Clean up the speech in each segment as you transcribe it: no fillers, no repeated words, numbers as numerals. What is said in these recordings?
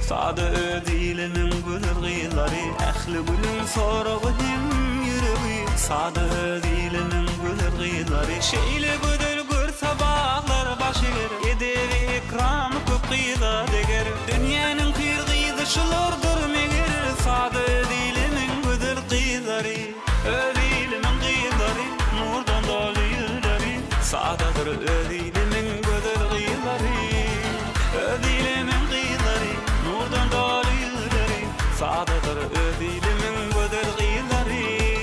Sada ödilimin gülgilari Ehli gülün sorğuhim yüreği Sada ödilimin gülgilari Şeyli güdül gür sabahlar başır Edevi ikram köp qıyla deger Dünyanın qirgıydı şulurdur meger Sada ödilimin gülgilari Ödilimin qiyilari Nurdan dolu yüreği Sadadır ödilimin gülgilari Ödilimin qiyilari Nurdan dolu yüreği Sadadır ödilimin gülgilari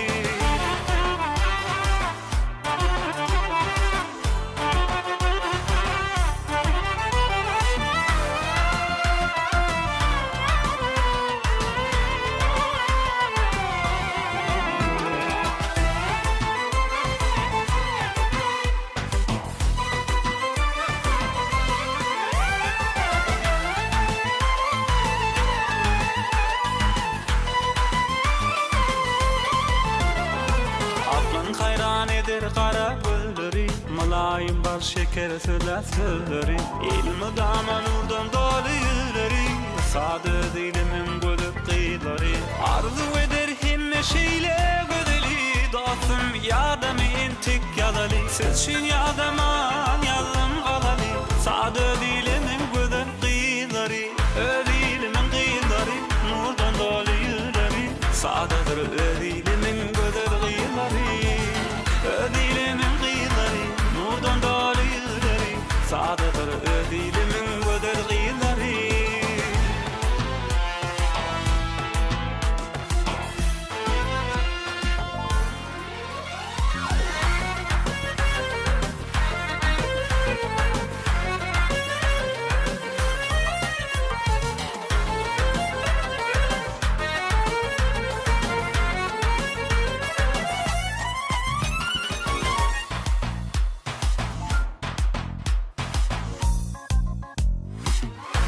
Hayran eder kara gülleri Malayım bal şeker sözleri İlmi dama nurdan dolu yüreği Sadı dilimin gülüp kıyları Arzu eder himme şeyle güdeli Dostum yadamı intik yadalı Sezşin yadaman yalım kalalı Sadı dilimin gülüp kıyları Ödilimin kıyları Nurdan dolu yüreği Sadıdır ödilimin gülüp kıyları Ödilimin qiyilari Nurdan dolu yüreği Sadadır ödilimin göder qiyilari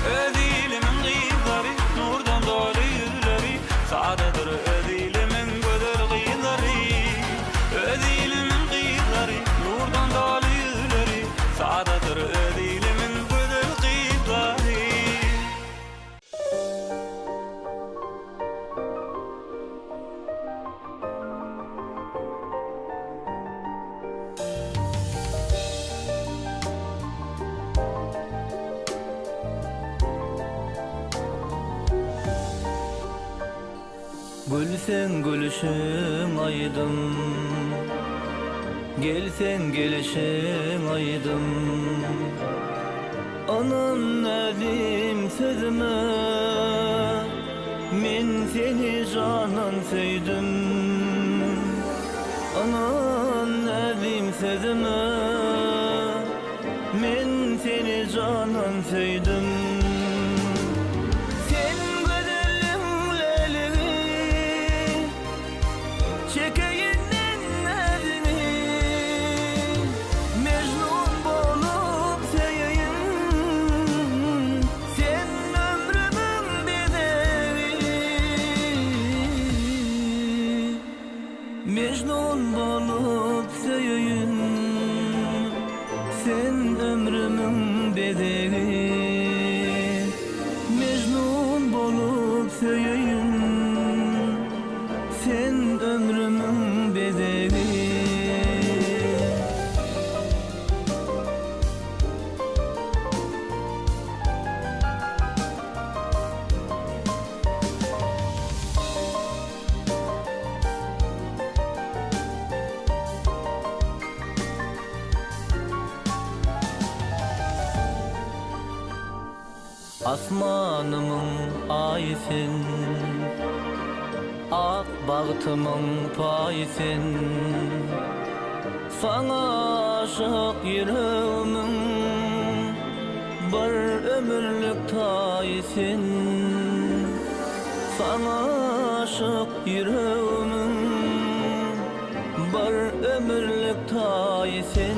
Ödilimin qiyilari Nurdan dolu yüreği Sadadır ödilimin göder qiyilari Ödilimin qiyilari Nurdan dolu yüreği Sadadır ödilimin göder qiyilari Gülsen gülüşün aydım Gelsen gelişin aydım Anan elim sözüme Men seni canan söydüm Anan elim sözüme Men seni canan söydüm söyeyim, sen ömrümün bedeli. Asmanımın ayısın, ak bağıtımın payısın. Sana aşık yüreğimin bir ömürlük tayısın. Sana aşık yüreğimin bir ömürlük tayısın.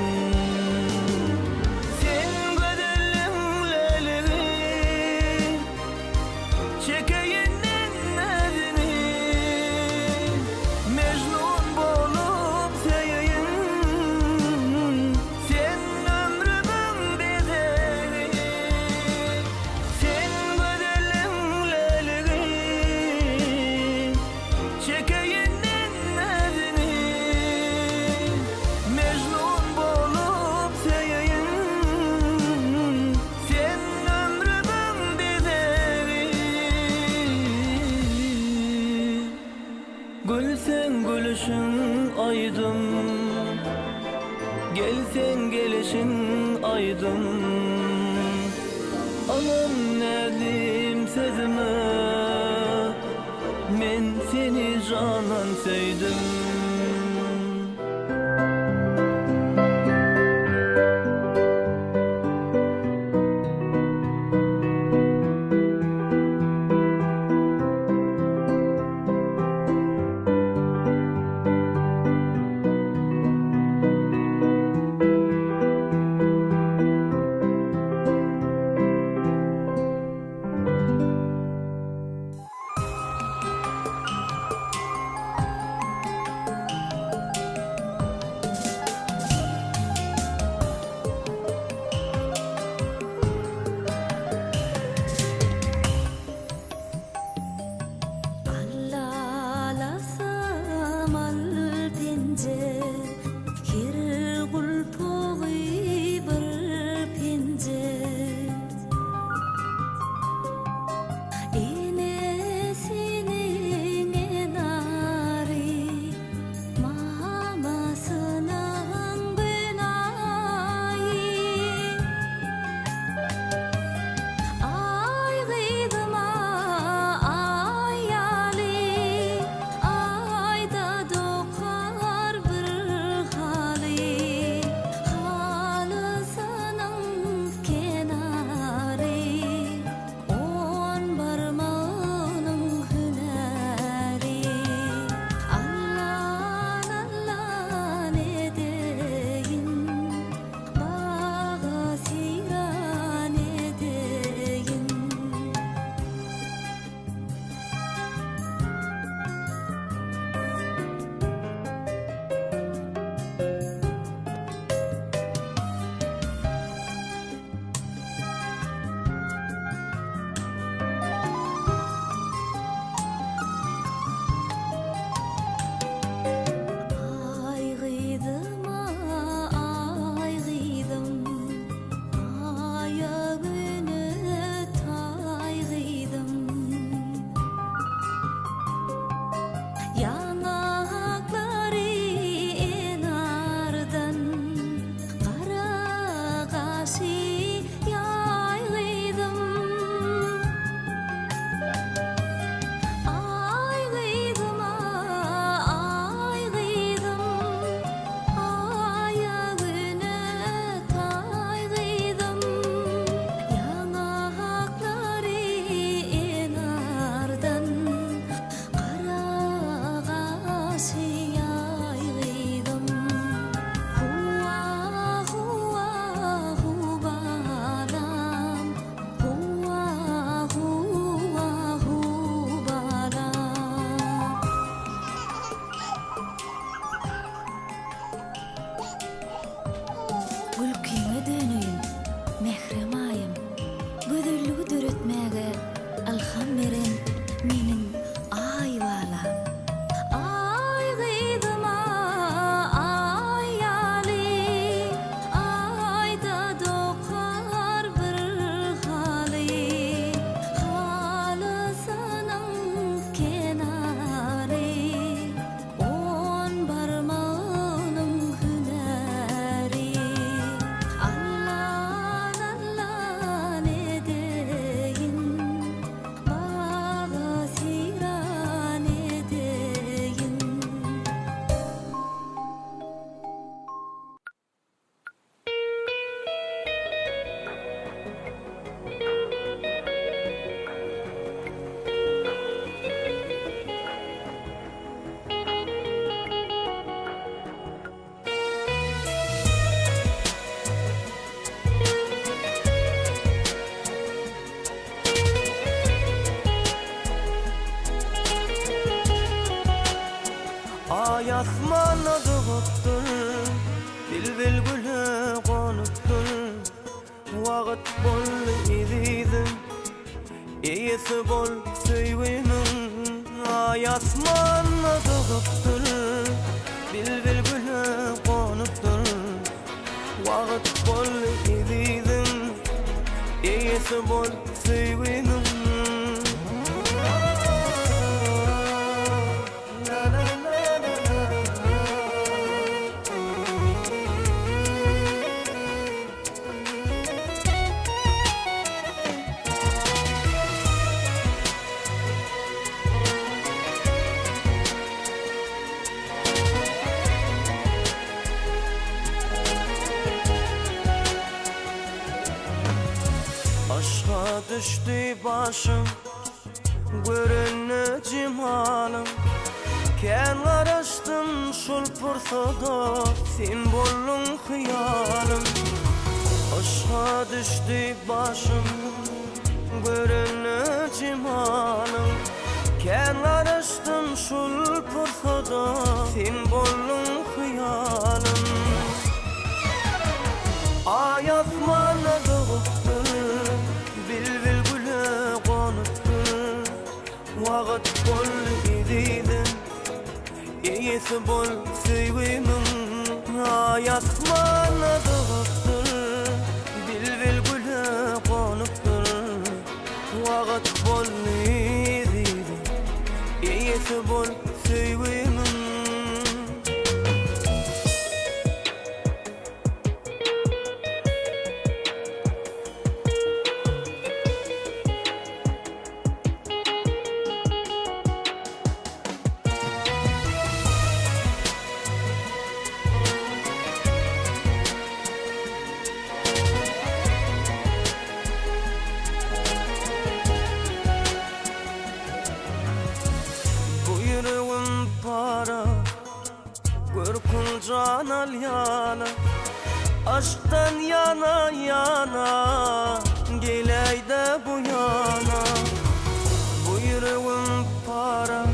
Gülsen gülüşün aydım, gelsen gelişin aydım. Anam nedim sözüme, men seni canan sevdim. Gülküňe dönüýün, mehremayım. Gödüllügi döretmäge alham beren menin ayvala. Ay gıydıma ayali, ayda dokar bir hali, halısının kenari, on barmağının hüneri. Allah Allah ne deyin, bağa siran edeyin. Ay asmana doğuptur, bilbil güle konuptur. Wagt bol ididim, iyisi bol söylemin. Ay asmana doğuptur, bilbil güle konuptur. Wagt bol ididim, iyisi bol söylemin. Aşka düştü başım, görünü cimalım. Kenar açtım şul pursada, sen bollun hıyalım. Aşka düştü başım, görünü cimalım. Kenar açtım şul pursada, sen bollun hıyalım. Ay asmana doğuptur, bilbil güle konuptur. Wagt bol ididim, iyisi bol söylemin. Ay asmana doğuptur, bilbil güle konuptur. Wagt bol ididim, iyisi bol söylemin. Buyruğum para, görkün can al yana. Aşktan yana yana, geley de bu yana. Buyruğum para,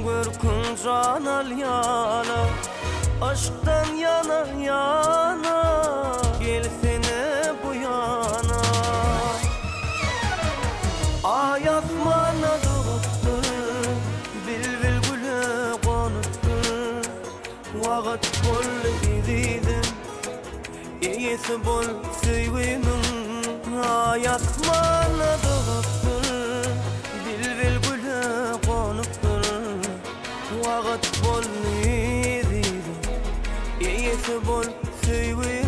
görkün can al yana. Aşktan yana yana, gelsene bu yana. Ay asmana doğuptur, bilbil güle konuptur. Wagt bol ididim, iyisi bol söylemin. Ay asmana doğuptur, bilbil güle konuptur. Wagt bol ididim, iyisi bol söylemin.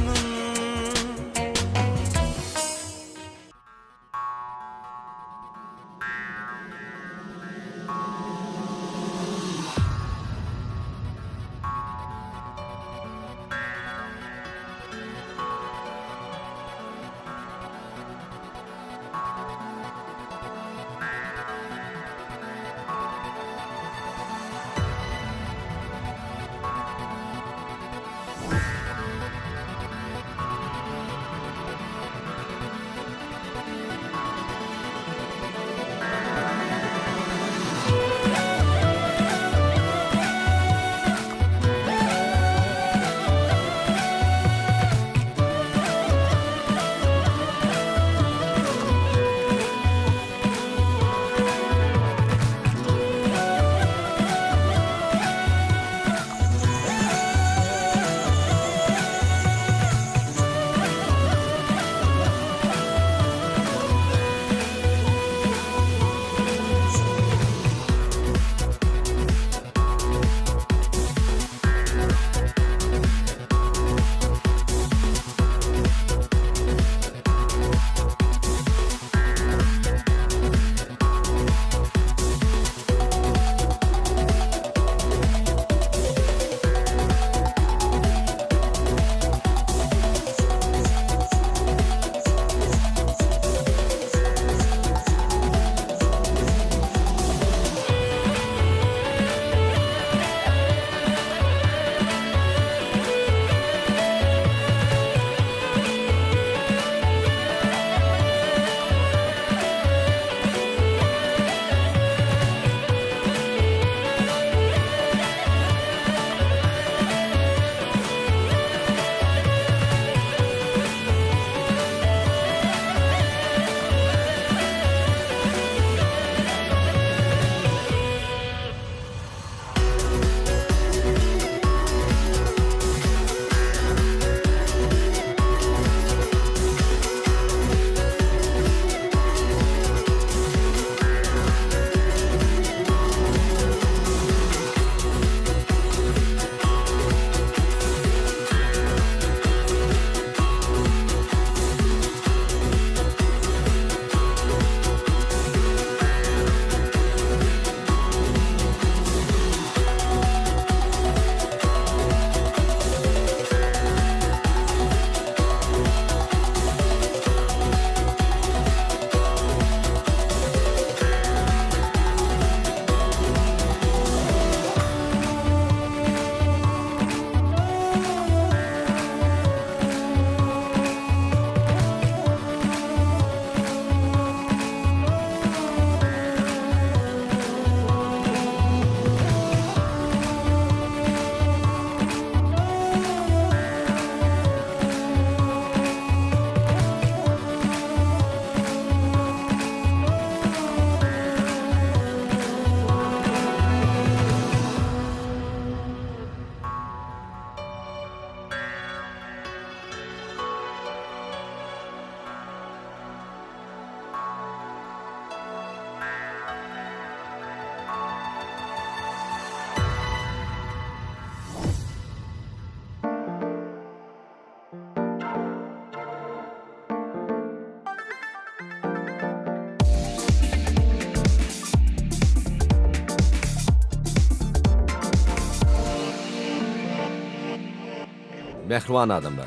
mehriban adamlar.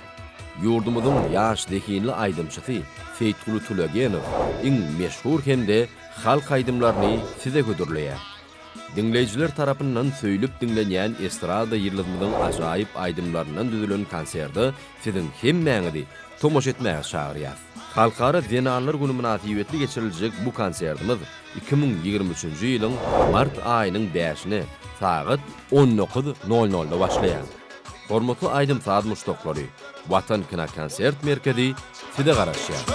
Yurdumuzun yaş dekinli aydımçysy Feýtgul Tulagenow iň meşhur hemde halk aydymlaryny size götürleýär. Dinleyijiler tarapyndan söýlüp dinlenýän estrada ýyldızmynyň ajaýyp aydymlaryndan düzülen konserde siziň hemmäňizi tomoş etmäge çagyrýar. Halkara Denanlar Günü münasibetli geçiriljek bu konserdimiz 2023-nji ýylyň mart aýynyň 5-ine saat 19:00-da başlaýar. Hormatly aydym saat muştoklary, Watan Kina Konsert Merkezi size garaşýar.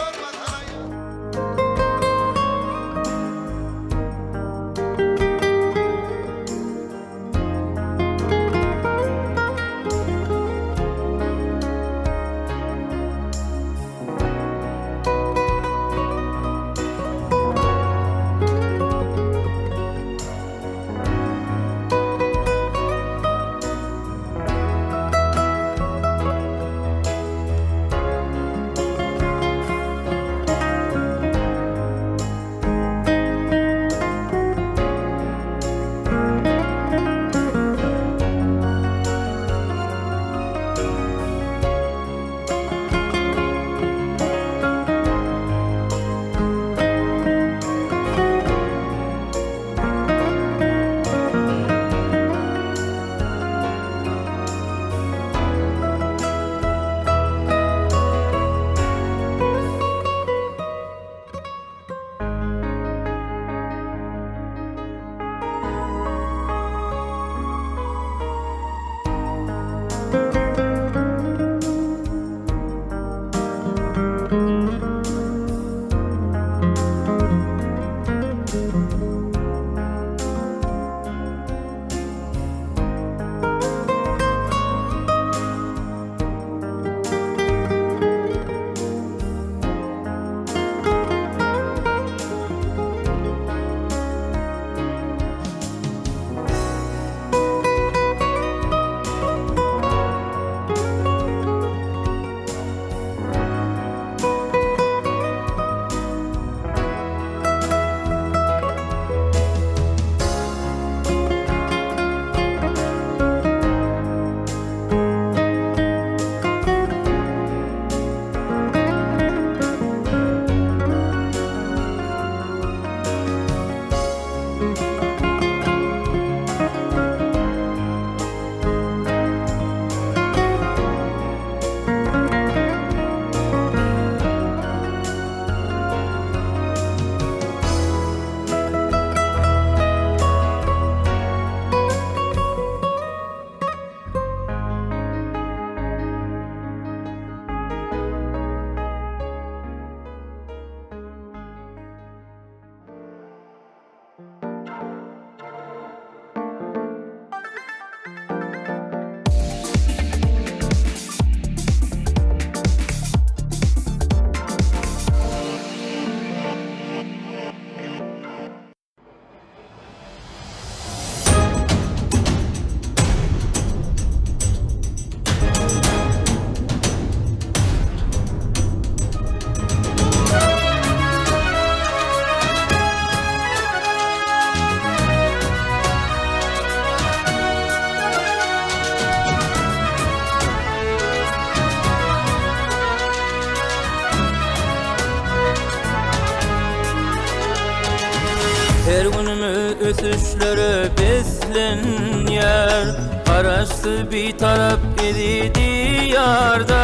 Her günümü ösüşlere beslenýär, Garaşdy bir tarap edi diyarda.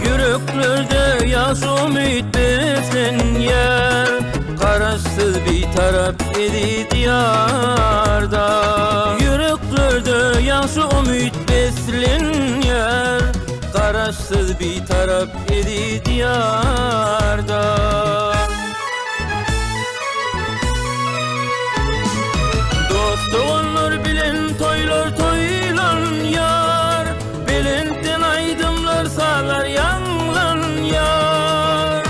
Yüreklerde yaş umid beslenýär, Garaşdy bir tarap edi diyarda. Yüreklerde yaş umid beslenýär, Garaşdy bir tarap edi diyarda. Doğanlar bilen toylar toylan yar, Belenten aydımlar sağlar yanlan yar.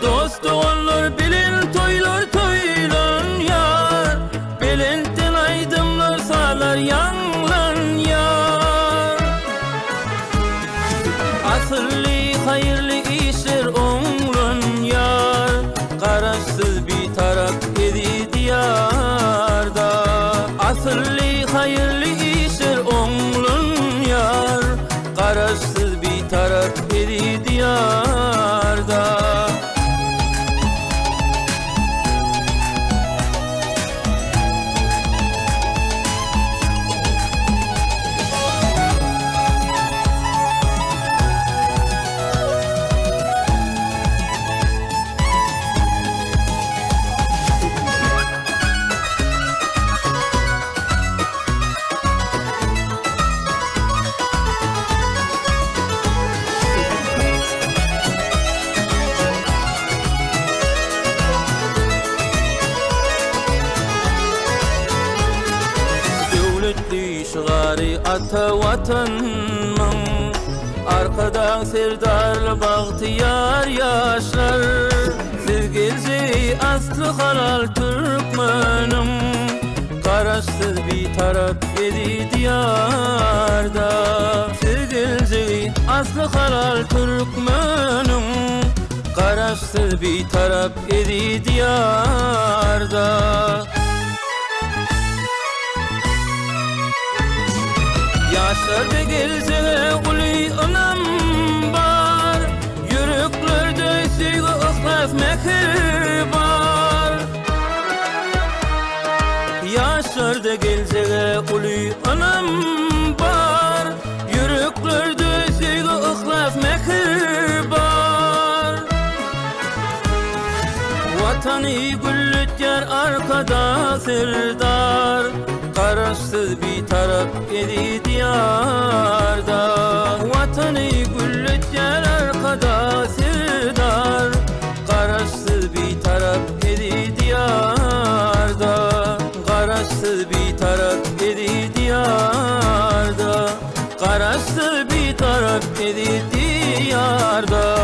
Dost doğanlar bilen toylar toylan yar, Belenten aydımlar sağlar yanlan yar. Asıllı hayırlı işler onlan yar, Garaşsız bir taraf edi diyarda. Asıllı hayırlı işler onlun yar, ata vatanmın. Arkadan serdarlı bahtiyar yaşlar, sevgilzi aslı halal Türkmenim. Karaşsız bir taraf edi diyarda, sevgilzi aslı halal Türkmenim. Karaşsız bir taraf edi diyarda. Yaşlarda gelse uli anam bar, yüreklerde sevgi ıhlas mekir bar. Yaşlarda gelse uli anam bar, yüreklerde sevgi ıhlas mekir bar. Vatanı güllütker arkada serdar, karaşsız bir taraf edi diyarda. Vatanı güllütker arkada serdar, karaşsız bir taraf edi diyarda. Karaşsız bir taraf edi diyarda. Karaşsız bir taraf edi diyarda.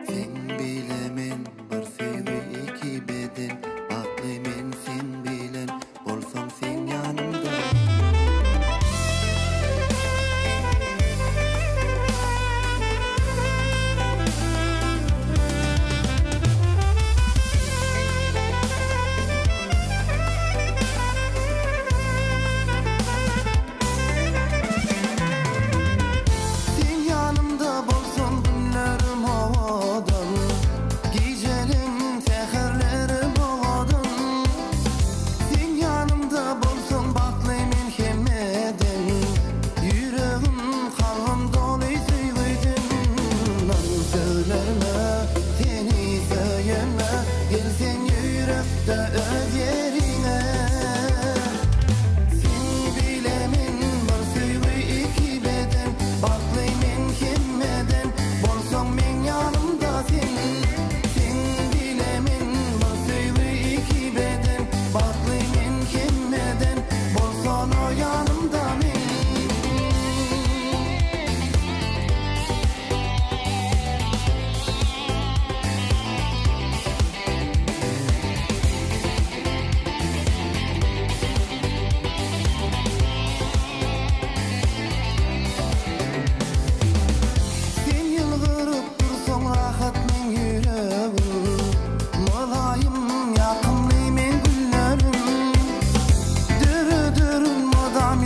Sen bilemen bir sevgi iki beden, aklymen sen bilen bolsam sen yanımda. Sen yanımda bolsan günlerim havadan, gecelerim seherlerim havadan. Sen yanımda bolsan baklaymen hemmeden, yüreğim kalbim dolu sevgiden. Lan söylerme, seni söyleme, gelsen yürekte öz yerine. Sen bilemen bir sevgi iki beden, baklaymen hemmeden, bolsan men yanımda sen. Sen bilemen bir sevgi iki beden, baklaymen hemmeden, bolsan o yanımda men. Sen yılgırıp dursan rahat men yüreğim, mulayim yakınly men günlerim. Dürü dürün modam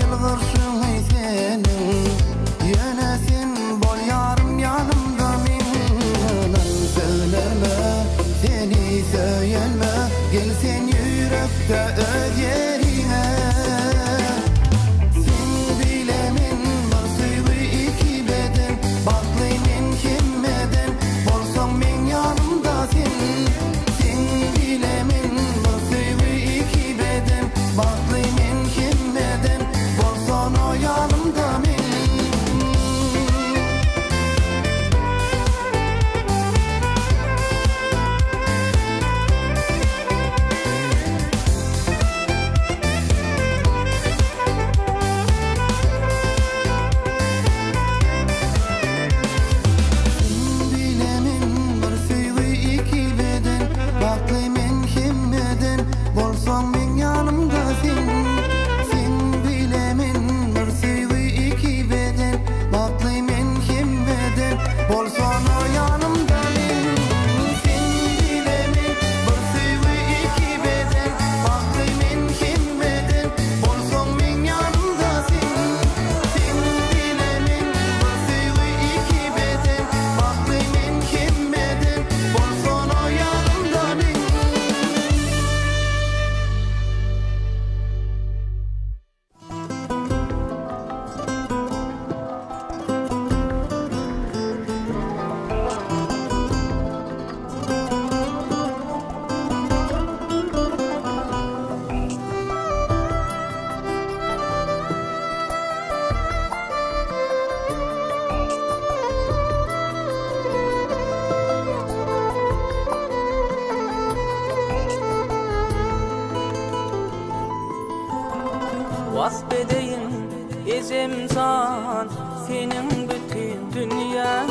ezemzan senin bütün dünyanı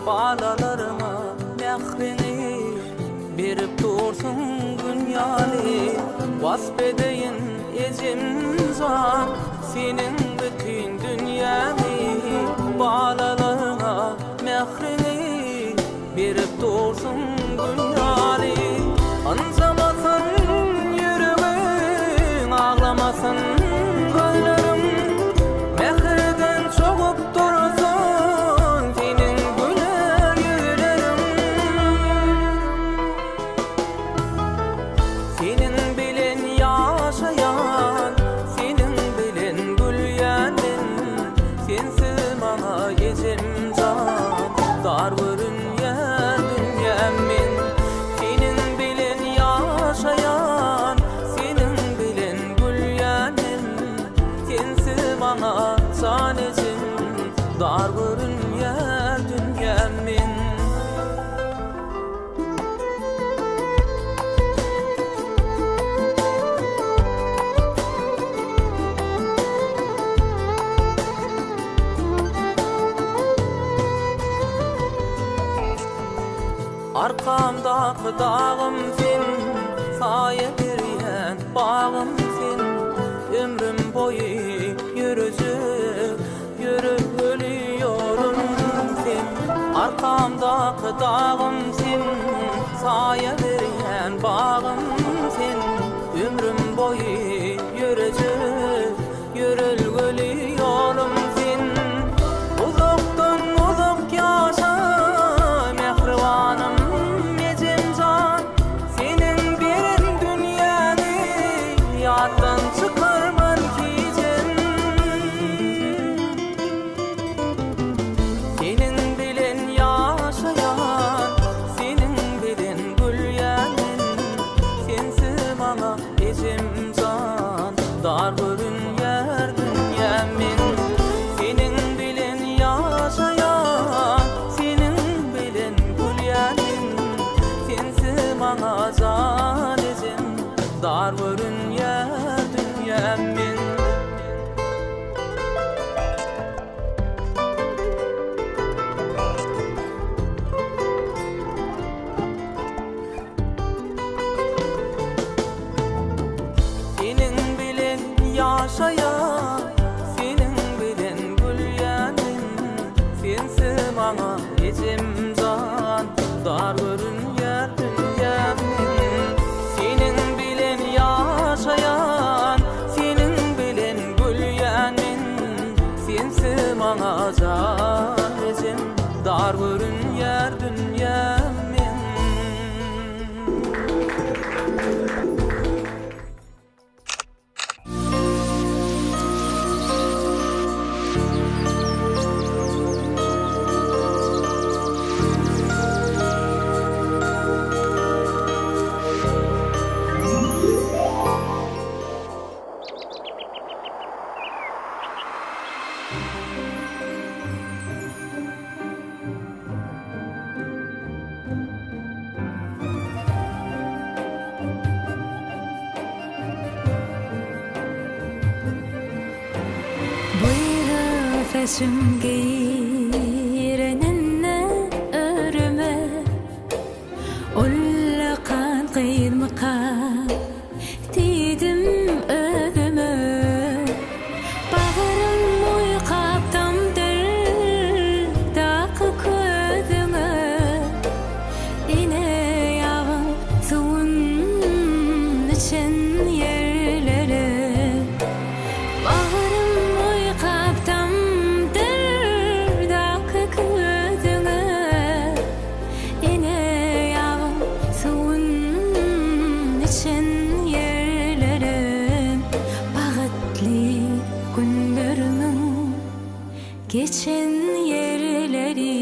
balalarıma mehrini berip dursun dünyanı vasbedeyin ezemzan senin bütün dünyanı balalarına mehrini berip dursun dünyanı anzamasın yüreğin ağlamasın gözlerim mehirden çoğup dursun senin güler yüreğin senin bilen yaşayan senin bilen gülýändin sensiz mana ezemzan dar görünýär dünyam men senin bilen yaşayan senin bilen gülýändin sensiz mana sanezim dar görünýär dünyam men arkamdaki dağım sen, saye berýän bağım sen, ömrüm boyu yürüzüp, yürüp ölüyorum sen. Arkamdaki dağım sen, saye berýän bağım sen, ömrüm boyu yürüzüp, yürüp ölüyorum sen. Uzaktan uzak yaşa mehribanım ezemzan senin birin dünyanı yaddan çıkarman kijen senin bilen yaşayan senin bilen gülýändin sensiz mana ezemzan dar görünýär dünyam men senin bilen yaşayan senin bilen gülýändin sensiz mana zanezim dar görünýär dünyam men senin bilen yaşayan senin bilen gülýändin sensiz mana ezemzan dar görünýär dünyam men senin bilen yaşayan senin bilen gülýändin sensiz mana zanezim dar görünýär dünyam men Nefesim girenenne örüme Ullakan kıymıka Didim ödümü Bağırım uykaptamdır Dağı ködüngü İne yağın suun için yerleri Bağırım uykaptamdır Dağı ködüngü İne yağın suun için yerlerim Bağıtlı günlerimin geçen yerleri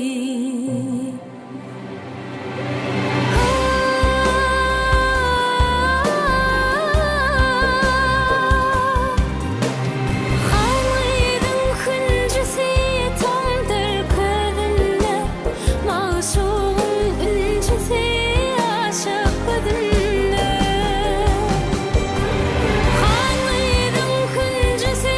Halydın hüncüsü tamdır ködümle Mağşuğun üncüsü aşık ködümle Halydın hüncüsü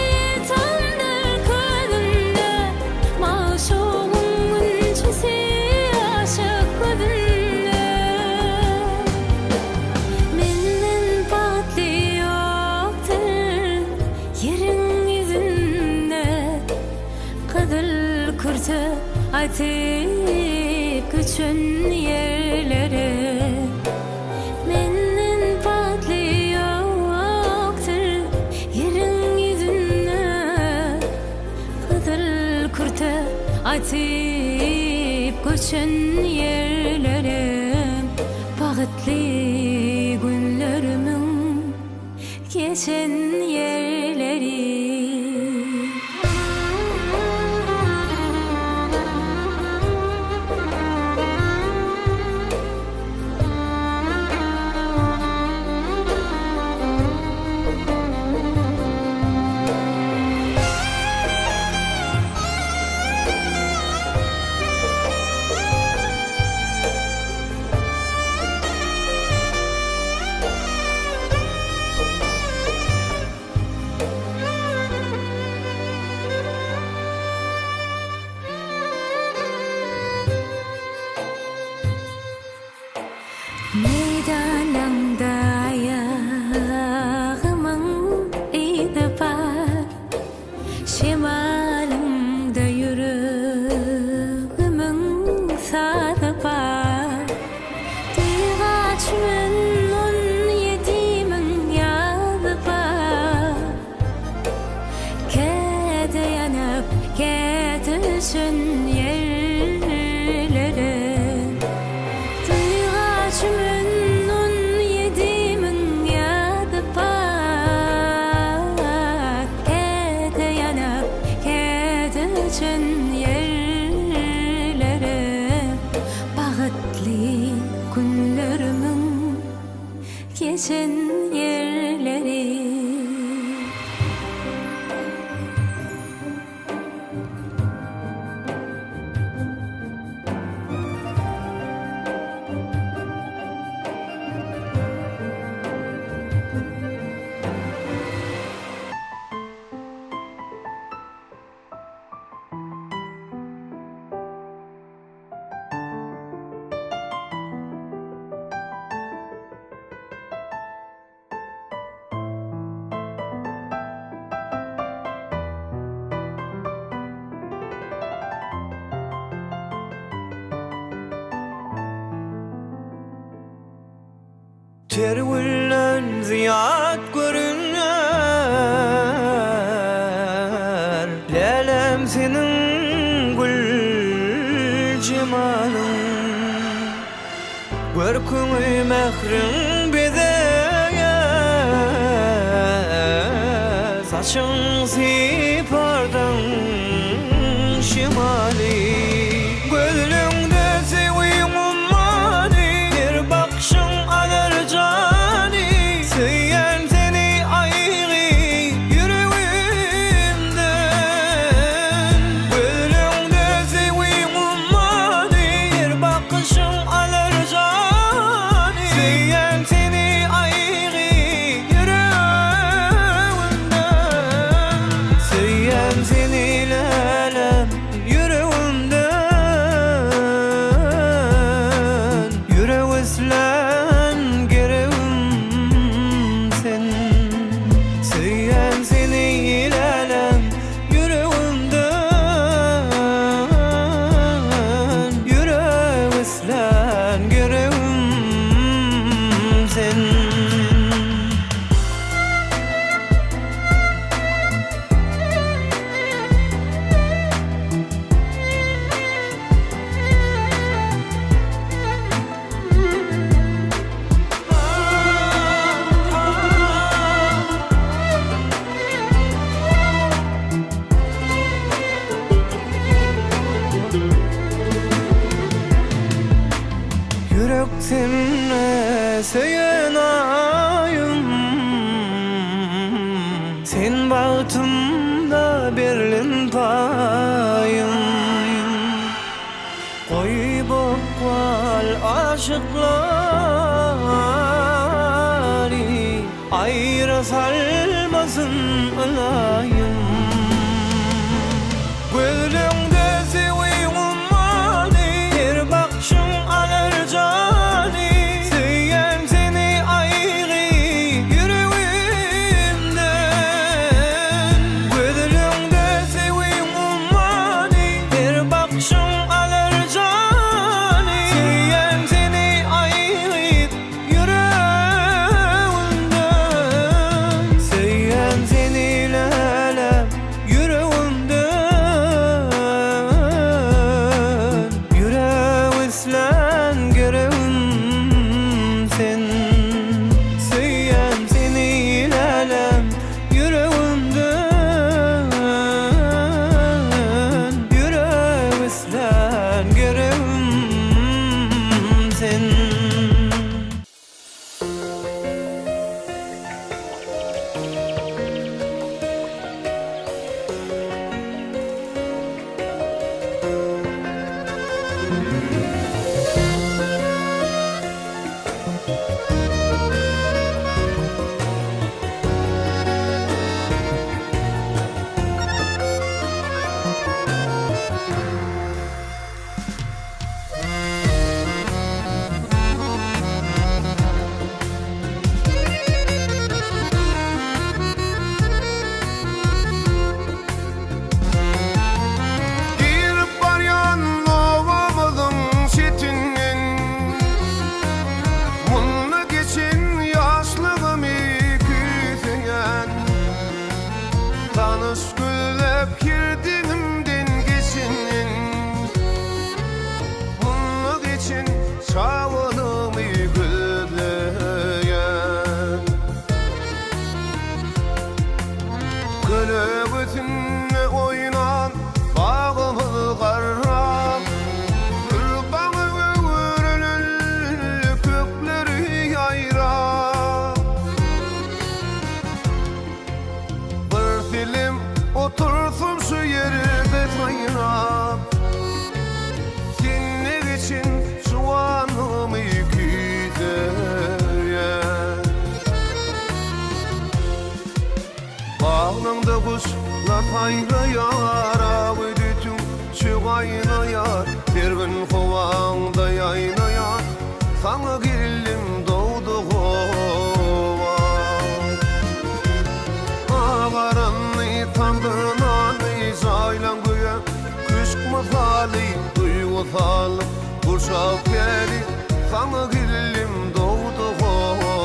kurtu atıp küçün yerlere menden patlı yoktur yerin yüzüne Kızıl kurtu atıp küçün yerlere Bağıtlı günlerimin geçen yerleri Meydanımda ayağımın izi var Şimalımda yüreğimin sadı var Duygaçmın 17'min yazı var Kede yanıp kede düşün yerlere Duygaçmın 17'min yazı var Kede yanıp kede düşün yerlere Bağıtlı günlerimin geçen yerleri Terwillen ziyat görünür Lelem senin gül cemalın Görkünü mehrin bize Saçın sipardan şimali Gözlüğünde seviyim ummani Bir bakışın alır cani Söyyen seni ayrı yüreğimden Gözlüğünde seviyim ummani Bir bakışın alır cani Söyyen seni ayrı yüreğimden Söyyen seni lelem yüreğimden Yüreğislen gerevim sen Söyyen seni lelem yüreğimden Yüreğislen gerevim sen Yürek seninle söyleyen ayım Sen bağıtımda berlin payım Koy bokval aşıkları Ayrı salmasın alayım Gözlüğünde seviyim ummani Bir bakışın alır cani Söyyen seni ayrı yüreğimden Gözlüğünde seviyim ummani Bir bakışın kuşlar haýraýar, awydütüň şugaýnaýar, bir gün howanda ýaýnaýar, saňa geldim dowdy gowa. Agaranny tandynany jaýlan göýe, küçük masaly duýgusaly, gurşap geli, saňa geldim dowdy gowa.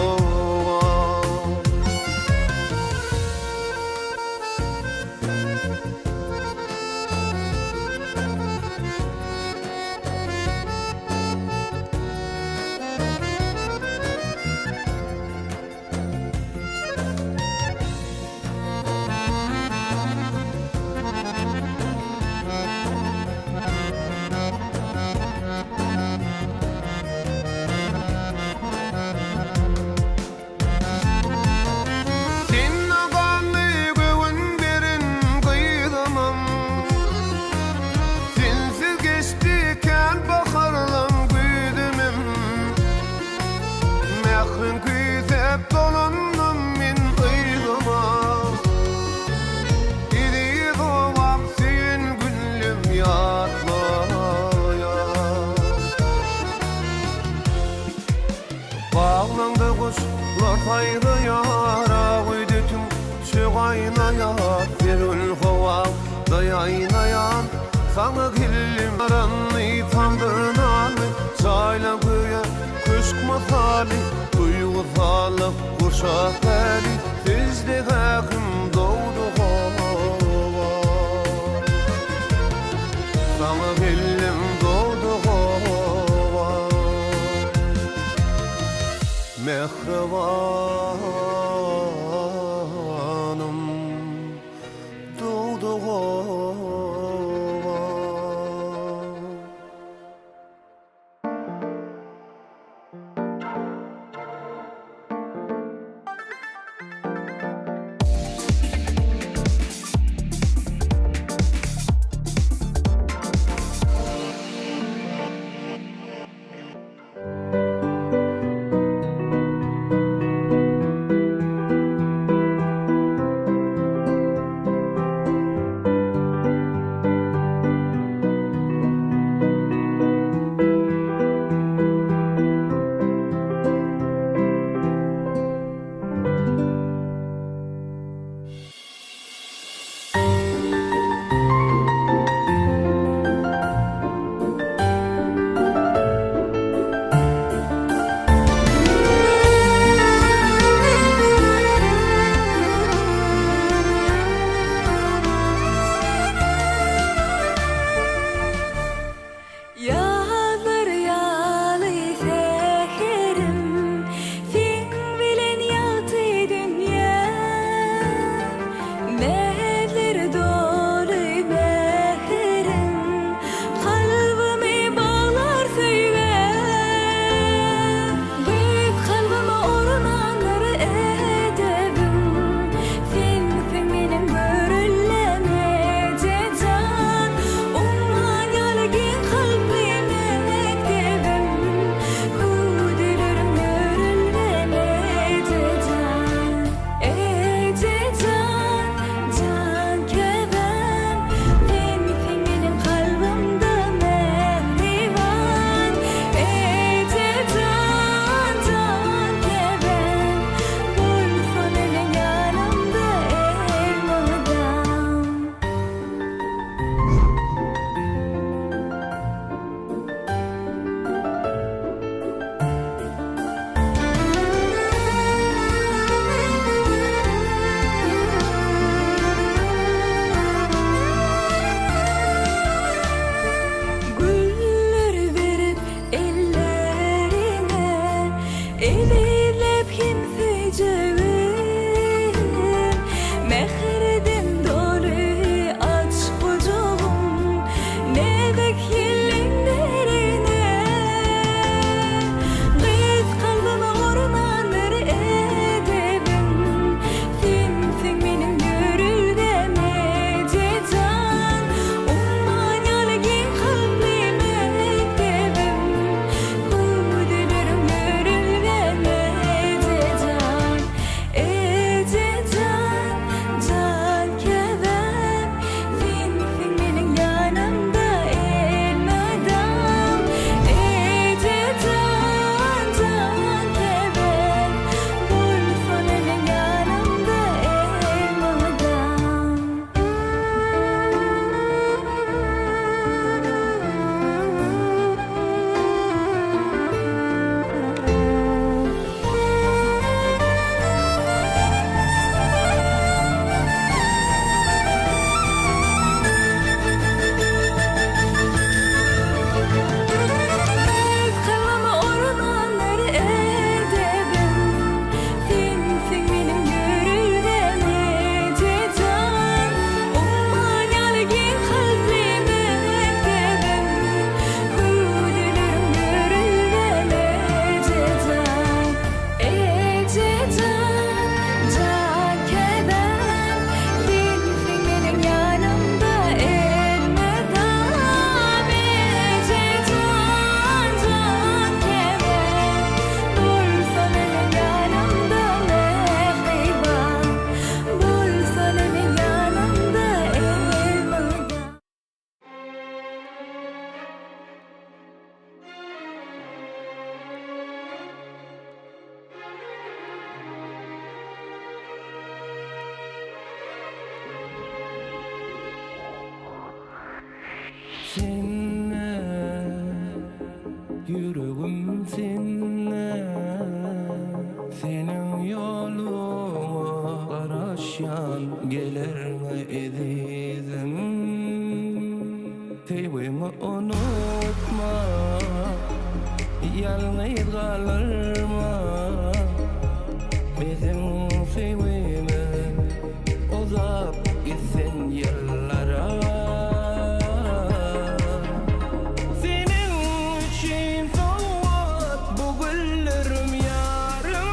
Bağlandı kuşlar haýraýar, awydütüň şugaýnaýar, bir gün howada ýaýnaýar, saňa geldim aranny tandynany jaýlan göýe, küçük masaly duýgusaly, gurşap geli, bizde häkim dowdy gowa. Saňa geldim dowdy gowa. Mehrebanım doğdu gowa. seninle, yüreğim seninle. Senin yoluna karışan gelerme edizim. Sevimi unutma, yalnız kalırma. Bizim sevimiz uzak gitsin yıllara. Senin için soğuk bu güllerim yarım.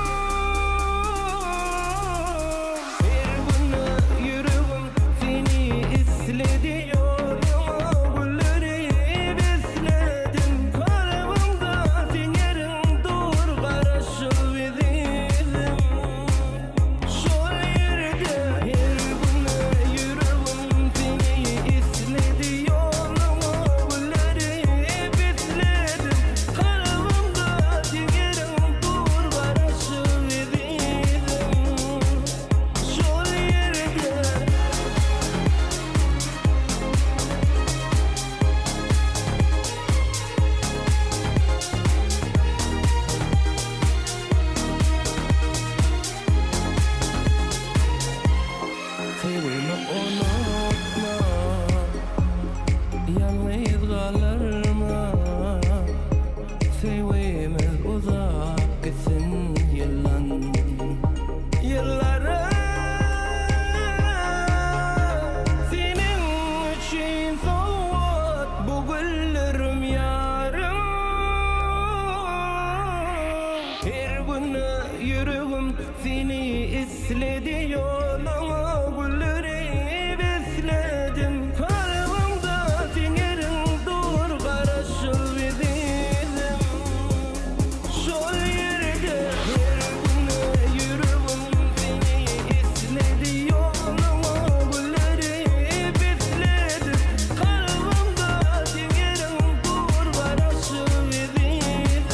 Bir günü yüreğim seni istedi yoluma. Gülleri besledim kalbimde, sen yerin dur karışık bizim. Şol yerde her günü yüreğim seni istedi yoluma. Gülleri besledim kalbimde, sen yerin dur karışık bizim. Şol yerde sevimi unutma, yalnız kalırma. Sevimiz uzak gitsin yıllara. Senin için soğuk bu güllerim yarım. Her günü yüreğim seni istedi yoluma. Gülleri besledim kalbimde, sen yerin dur karışık bizim. Şol yerde her günü yüreğim seni istedi yoluma. Gülleri besledim kalbimde, sen yerin dur karışık bizim. Şol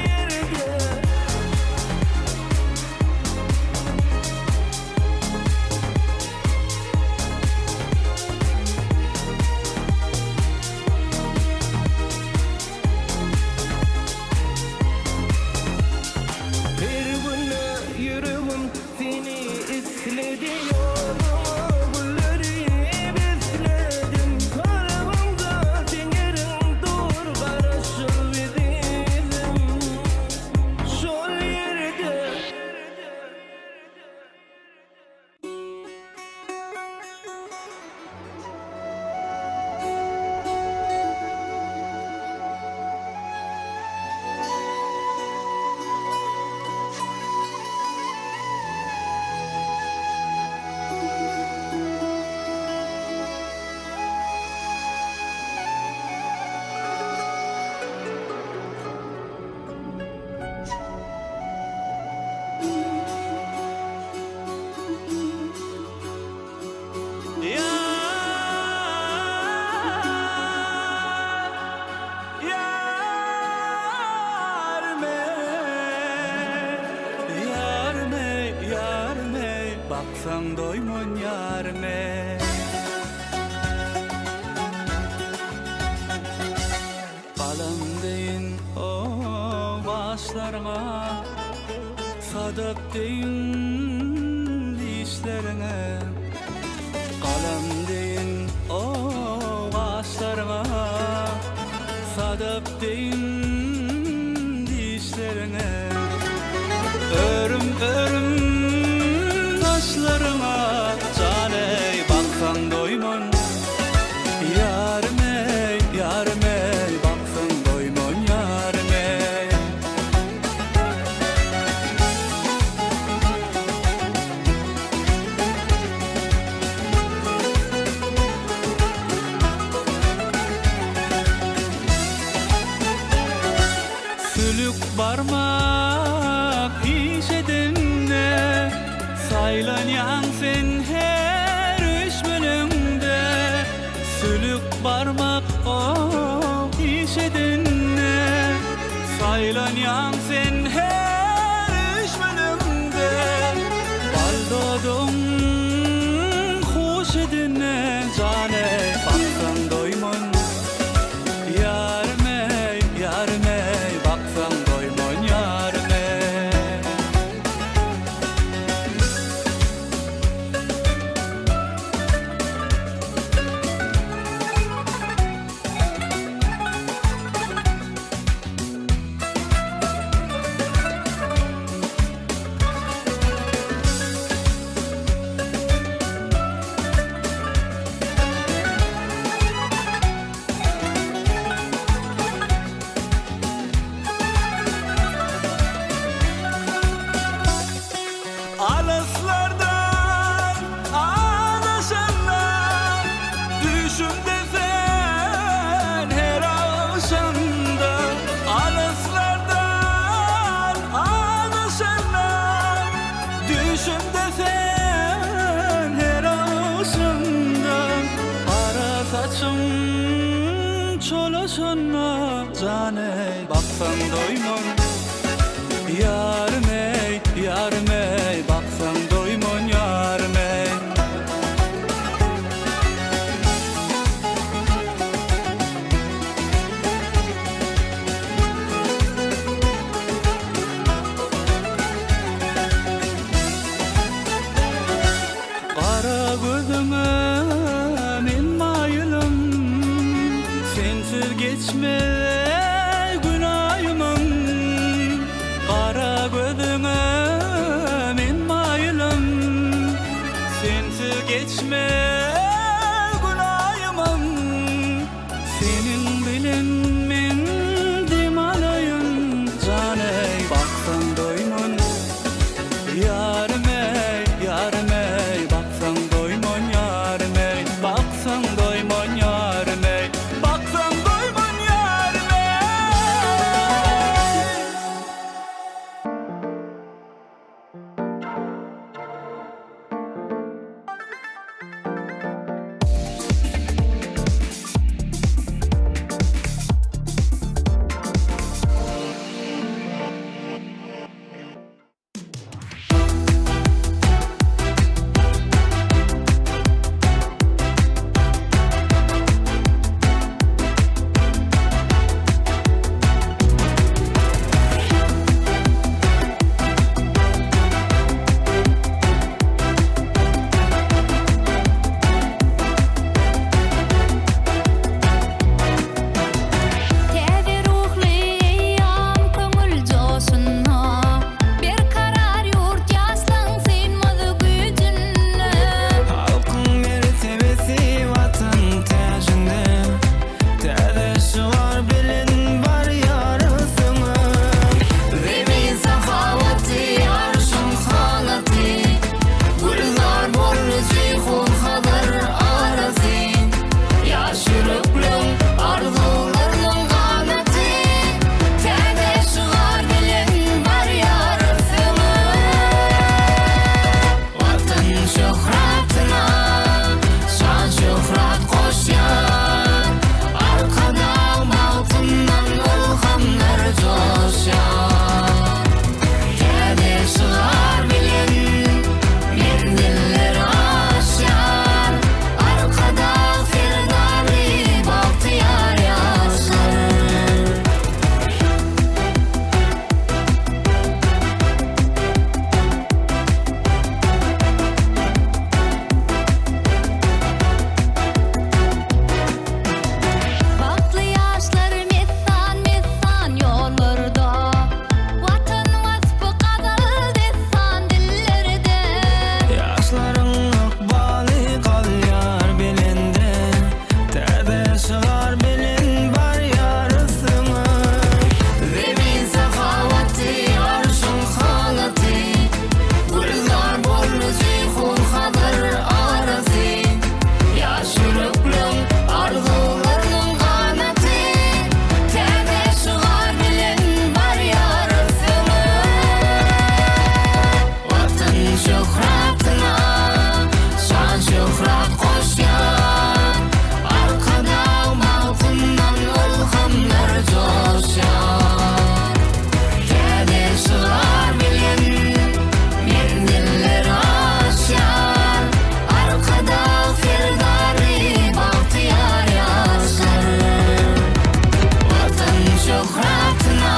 yerde bir günü yüreğim seni istedi yoluma. Gülleri besledim kalbimde, sen yerin dur karışık bizim. Şol yerde Yarme, baksan doymun yarme. Kalam deyin o başlarına, sadık deyin dişlerine. Kalam deyin o başlarına, sadık deyin dişlerine. Örüm taşlarıma caney, baksan doymun yarime, baksan doymun yarime. Sülük barmak işedinne, saylanyan sen her üç bölümde. Sülük barmak o işedinne, saylanyan sen her üç bölümde. Baldodum hoş edinne cane, başımda Kara saçım çolaşanma caney Baksan doymon yarım ey Baksan doymon yarım ey Kara gözüme men mayılım Sensiz geçme günahımın Kara gözüme men mayılım Sensiz geçme günahımın Senin bilen men dimalayın caney Baksan doymon yarım ey Baksan doymon yarım ey Baksan doymon yarım ey Baksan doymon yarım ey Tebe ruhli eyyam köngül joşuna Bir karar yurt yaslan sen madı gücünne Halkın mertebesi vatan tacında Tadası var bilin var yarısını Zemin sahavati arşın halati Gülzar borlucu khun khadar arası Yaşırıklım arzularının kanatı Tadası var bilin var yarısını Vatan şöhretine şan şöhret koşyan Arkada altından ılhamlar coşan Tadası var bilin mendiller aşan Arkada firdari bahtiyar yaşlar Baktlı yaşlar messan yollarda Vatan vasfı kadal destan dillerde Yaşların akbali kalyar bilinde Tadası var bilin var yarısını Zemin sahavati arşın halati Gülzar borlucu khun khadar arası Yaşırıklım arzularının kanatı Tadası var bilin var yarısını Vatan şöhretine şan şöhret koşyan Arkada altından ılhamlar coşan Tadası var bilin mendiller aşan Arkada firdari bahtiyar yaşlar Vatan şöhretine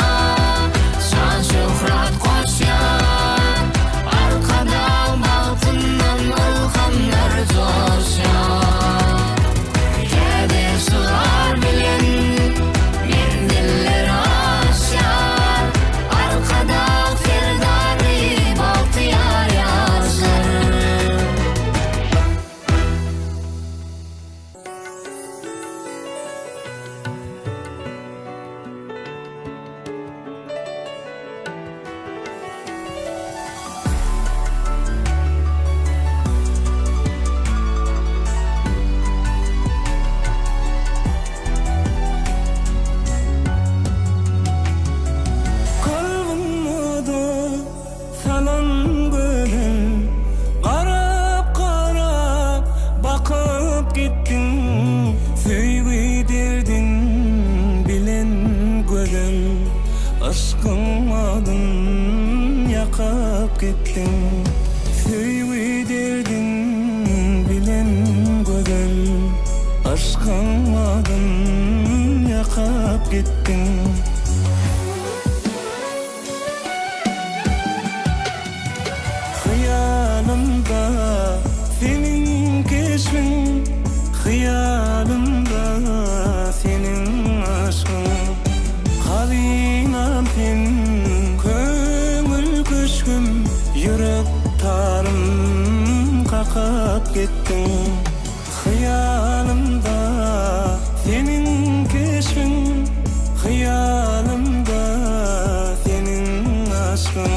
şan şöhret koşyan Arkada altından ılhamlar coşan gittin. Süýgü derdin bilen gözel, aşkanmadın yakap gittin. Hıyalımda senin keşfin, hıyalımda senin aşkın. Halinam sen, köngül köşküm, yürek tarım kakap gittin. Hıyalımda senin keşfin, hıyalımda senin aşkın.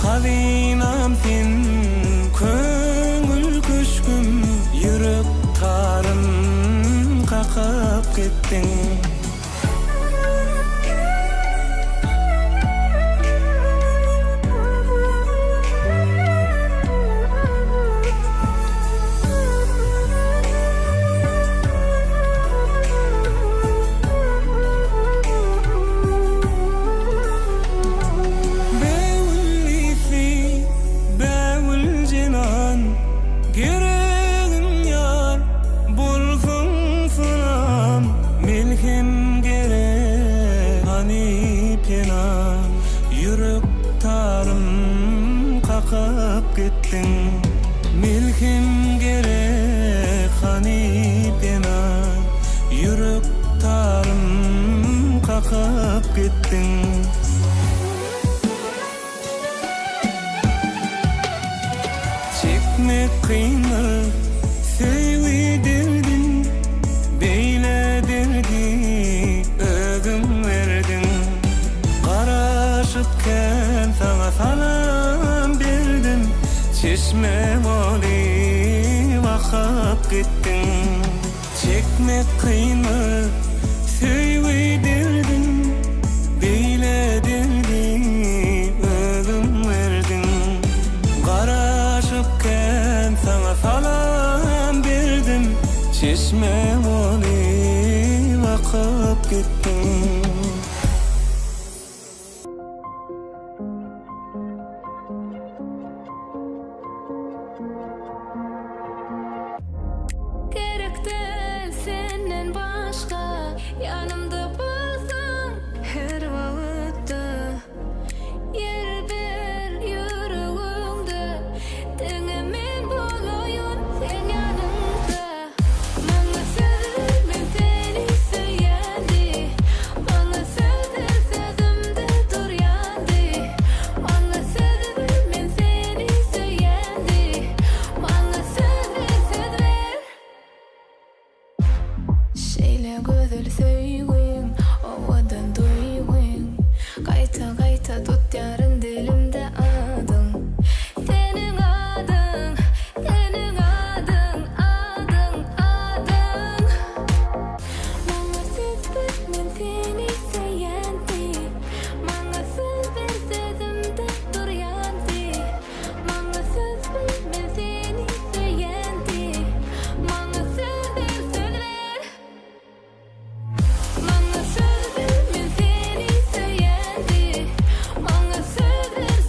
Halinam sen, köngül köşküm, yürek tarım kakap gittin. Gereğim yar, bulsun sunam, milkim gerek, hani pena, yürek tarım kakap gittin. Milkim gerek, hani pena, yürek tarım kakap gittin. Çekmek kıyını, sevgi derdin, beyle derdi, ögüm verdin. Karaşıpken sana salam berdim, çeşme oli vakap gittin. Çekmek kıyını, sevgi derdin, beyle derdi, ögüm verdin. Karaşıpken sana salam berdim, çeşme oli vakap gittin. Gerekti senden başka, yanımda bulsam her vakıtta. Yer ver yüreğimde, denemen bolayım sen yanımda. Bana söz ver, ben seni söylendi. Bana söz ver, sözümde dur yandı. Bana söz ver, ben seni söylendi. Bana söz ver, söz ver. Şeyle güzel söygün, ovadan duygün. Kayta kayta tut yarın dilimde adın. Senin adın, senin adın, adın, adın. Bana söz ver, ben seni söylendi. Bana söz ver, sözümde dur yandı. Bana söz ver, ben seni söylendi. Bana söz ver, söz ver. Bana söz ver, ben seni söylendi. Bana söz ver,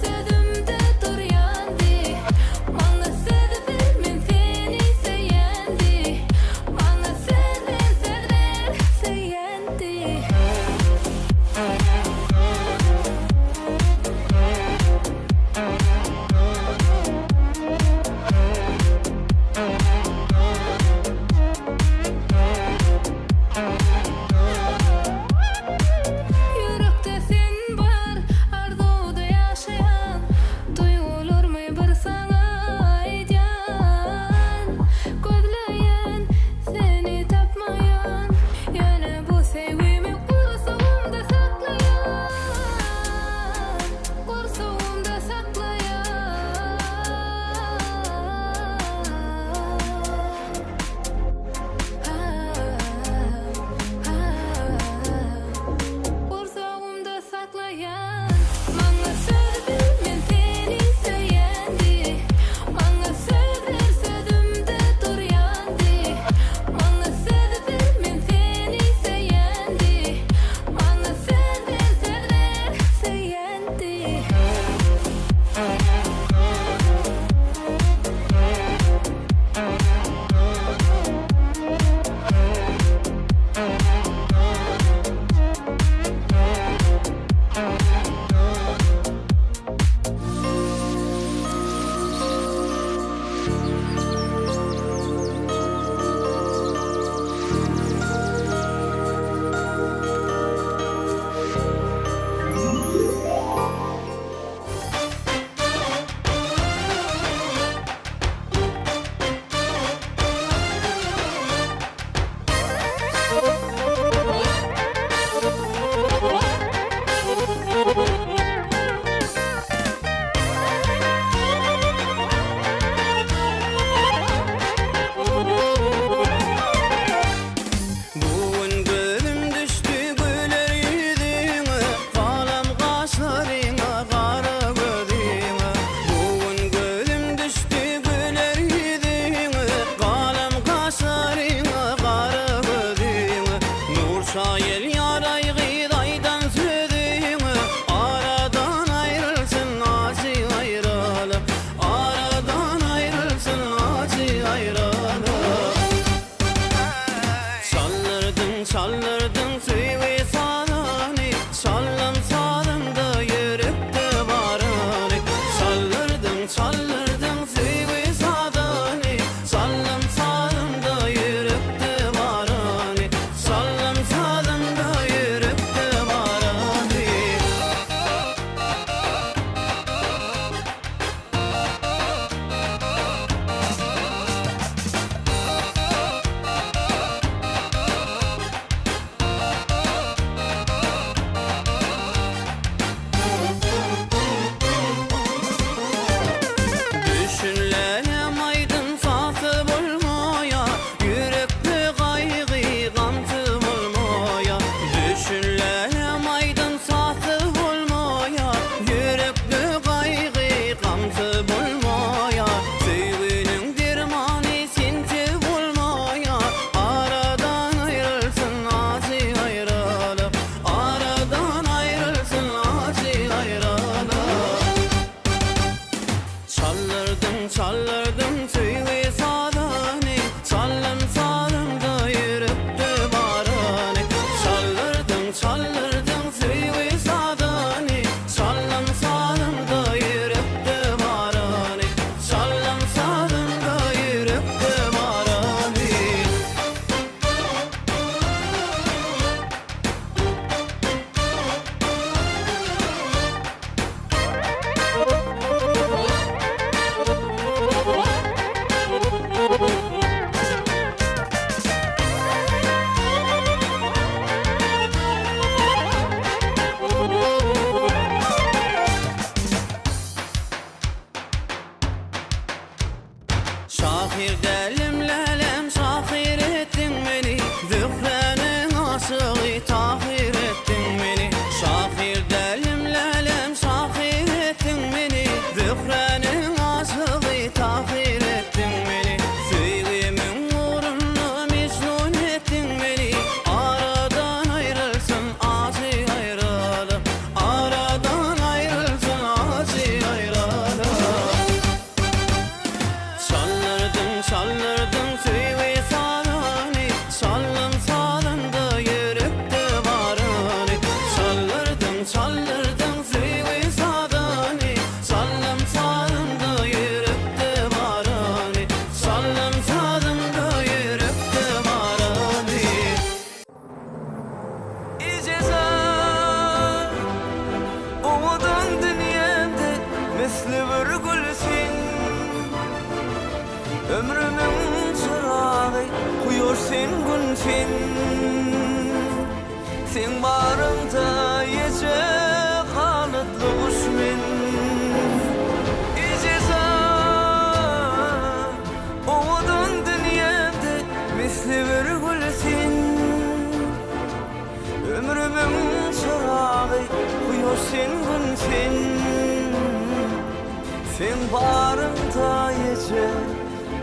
Sen barında yece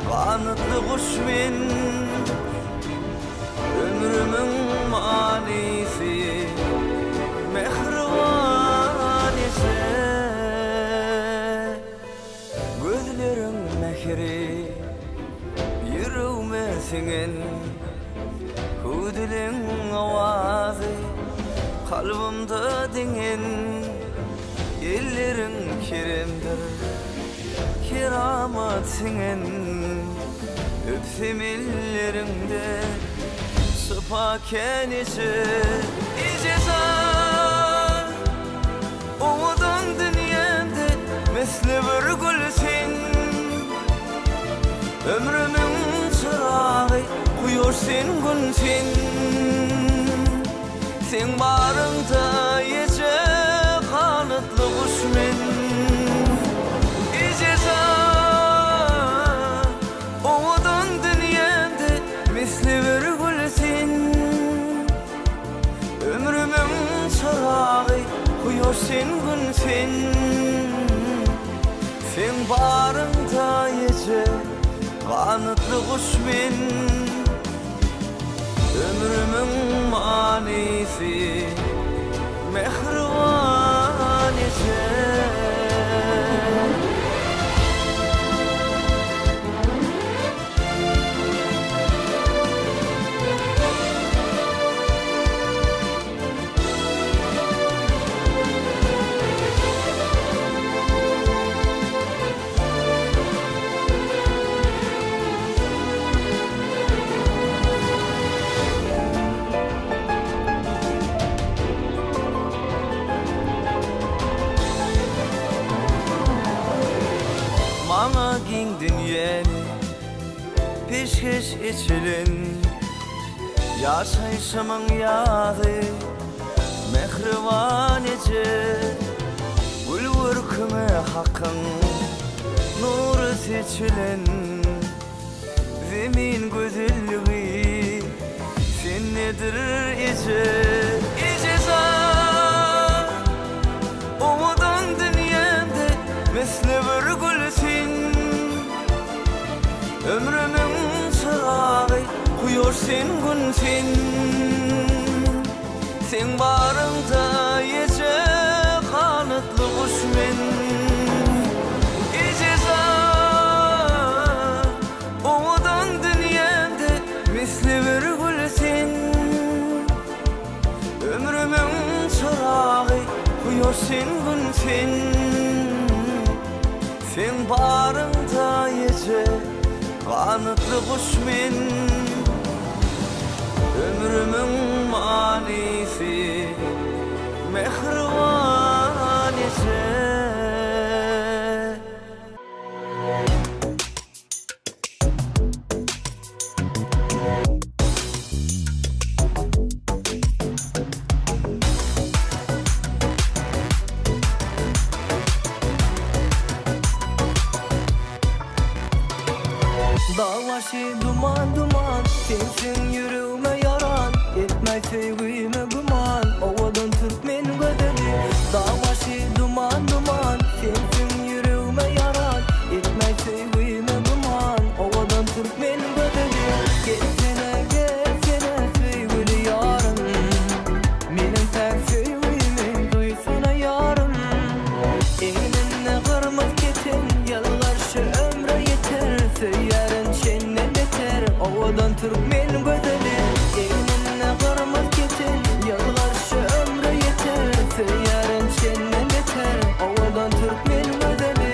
kanatlı kuş men ömrümün manisi mehriban ise gözlerin mehri yürüme senin hudilin avazı kalbimde dingin ellerin kiremdir keramat senin öpsem ellerinde sıpa kenisi icezar umudun dünyamda mesle bir gülsin ömrümün çırağı kuyor sen gün sen barında yece kanatlı kuş men icezar umudun dünyamda misli bir gülsin ömrümün çırağı kuyor sen gün sen barında yece kanatlı kuş men ömrümün manisi mehriban ise Bana giyindin yeni peşkeş içilin yaşayışımın yağı mehriban ece gül vurkime hakkın nuru seçilin zemin güzelliği sen nedir ece icezar umudun dünyamda mesle bir gülsin ömrümün çırağı kuyor sen gün sen barında yece kanatlı kuş men icezar umudun dünyamda misli bir gülsin ömrümün çırağı kuyor sen gün sen barında yece kanatlı kuş men ömrümün manisi mehriban ise Dağbaşı duman duman sensin yüreğime yaran etmez sevgime guman ovadan Türkmen bedeli Dağbaşı duman duman sensin yüreğime yaran etmez sevgime guman ovadan Türkmen bedeli gelsene sevgili yarım benim tek sevgimi duysana yarım elinle kırmızı ketin yalvarşı ömre yeter söylerin çenne beter ovadan Türkmen güzeli elinle kırmızı ketin yalvarşı ömre yeter söylerin çenne beter ovadan Türkmen güzeli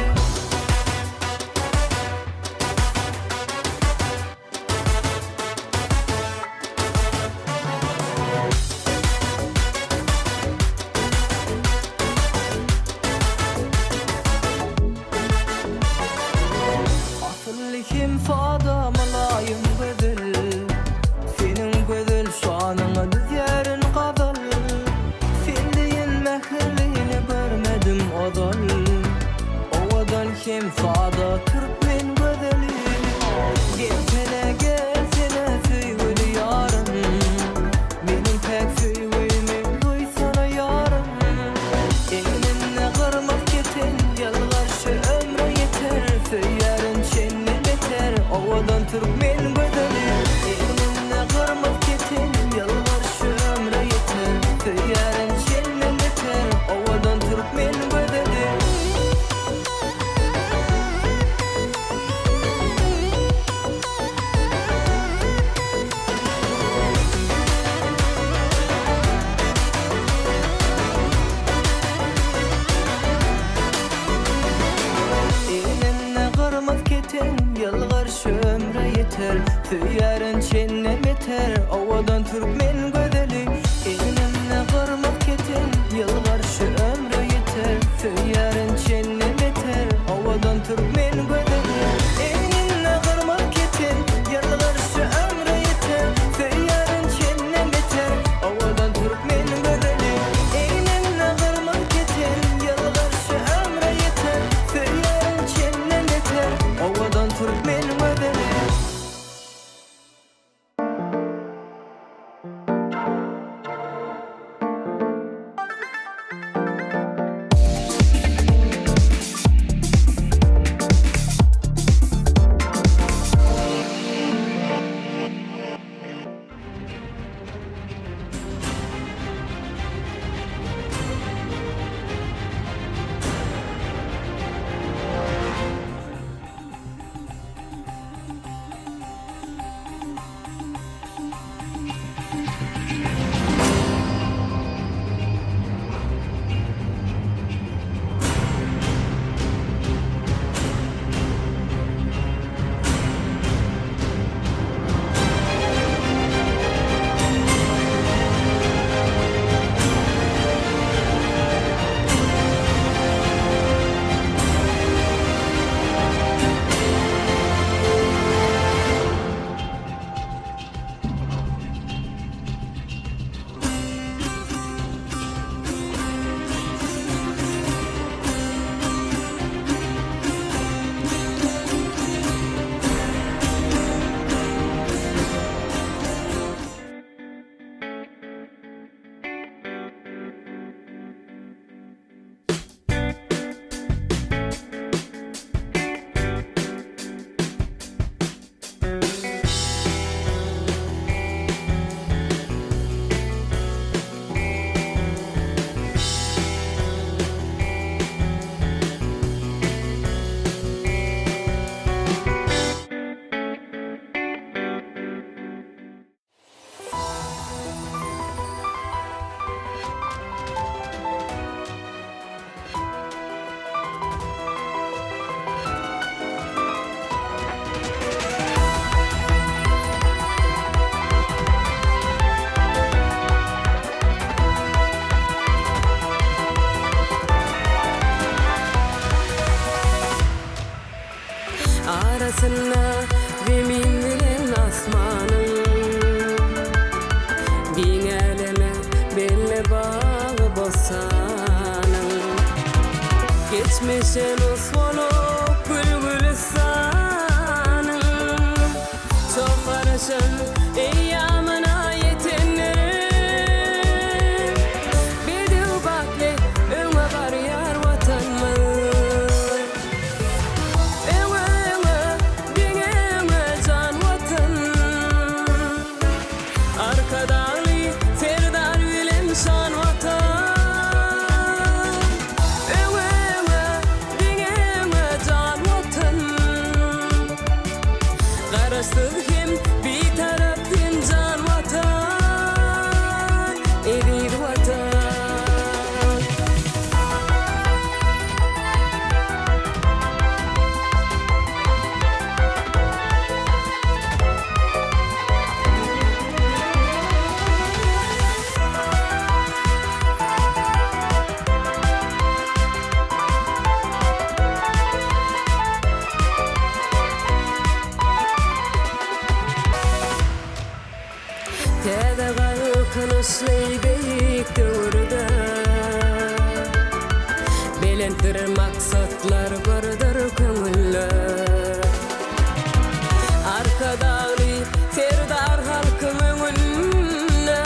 asıl kim fada malayım güzel Feýärän çennem beter owadan türkmen gödeli Eňimne gyrmak keten ýylgarşy ömrü ýeter Feýärän çennem beter owadan türkmen gödeli Eňimne gyrmak keten ýylgarşy ömrü ýeter Feýärän çennem beter owadan türkmen gödeli Eňimne gyrmak keten ýylgarşy ömrü ýeter Feýärän çennem beter owadan türkmen gödeli Arasında zemin bilen asmanın Bin eleme belli bağı bosanın Geçmişen usvolup gülgülistanın Çok arışın eyyamına yetenlerin Bediu bakle öme var yar vatanmı Arkadaly serdar bilen şan watan Ewe diňeme jan watan Garaşsyz hem bir tarapdan jan watan Erir watan Täze kılıçlıydık durda Belentir maksatlar bardır köngülle Arkadaly serdar halkym öňünde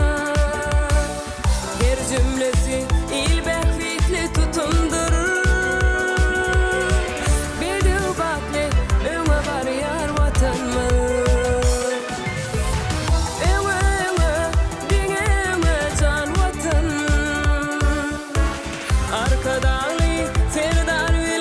Her cümlesi ilbek fikli tutumdur Bediu bakle öňe bar yar watanmy Arkadaly serdar bilen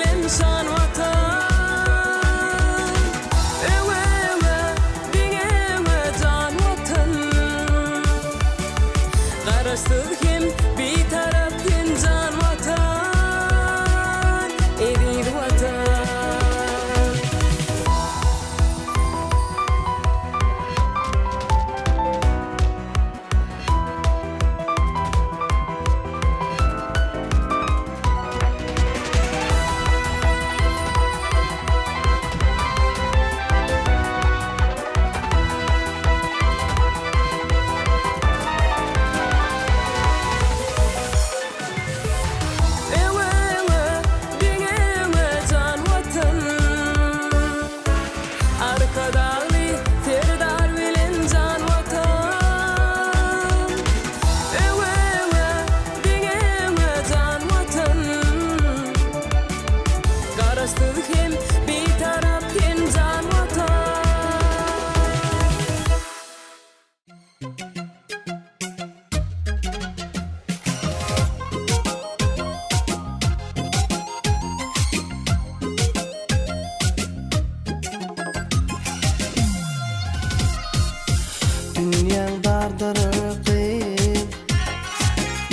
dünýäň dardyrky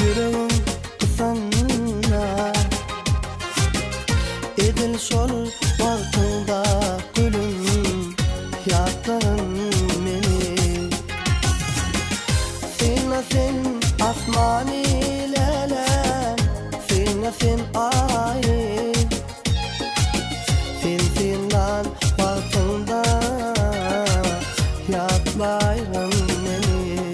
yüreğim kısanna edil şol wagtynda gülüm ýatdyryn meni sen asmany lelem sen ay sen lan wagtynda ýatlaýan meni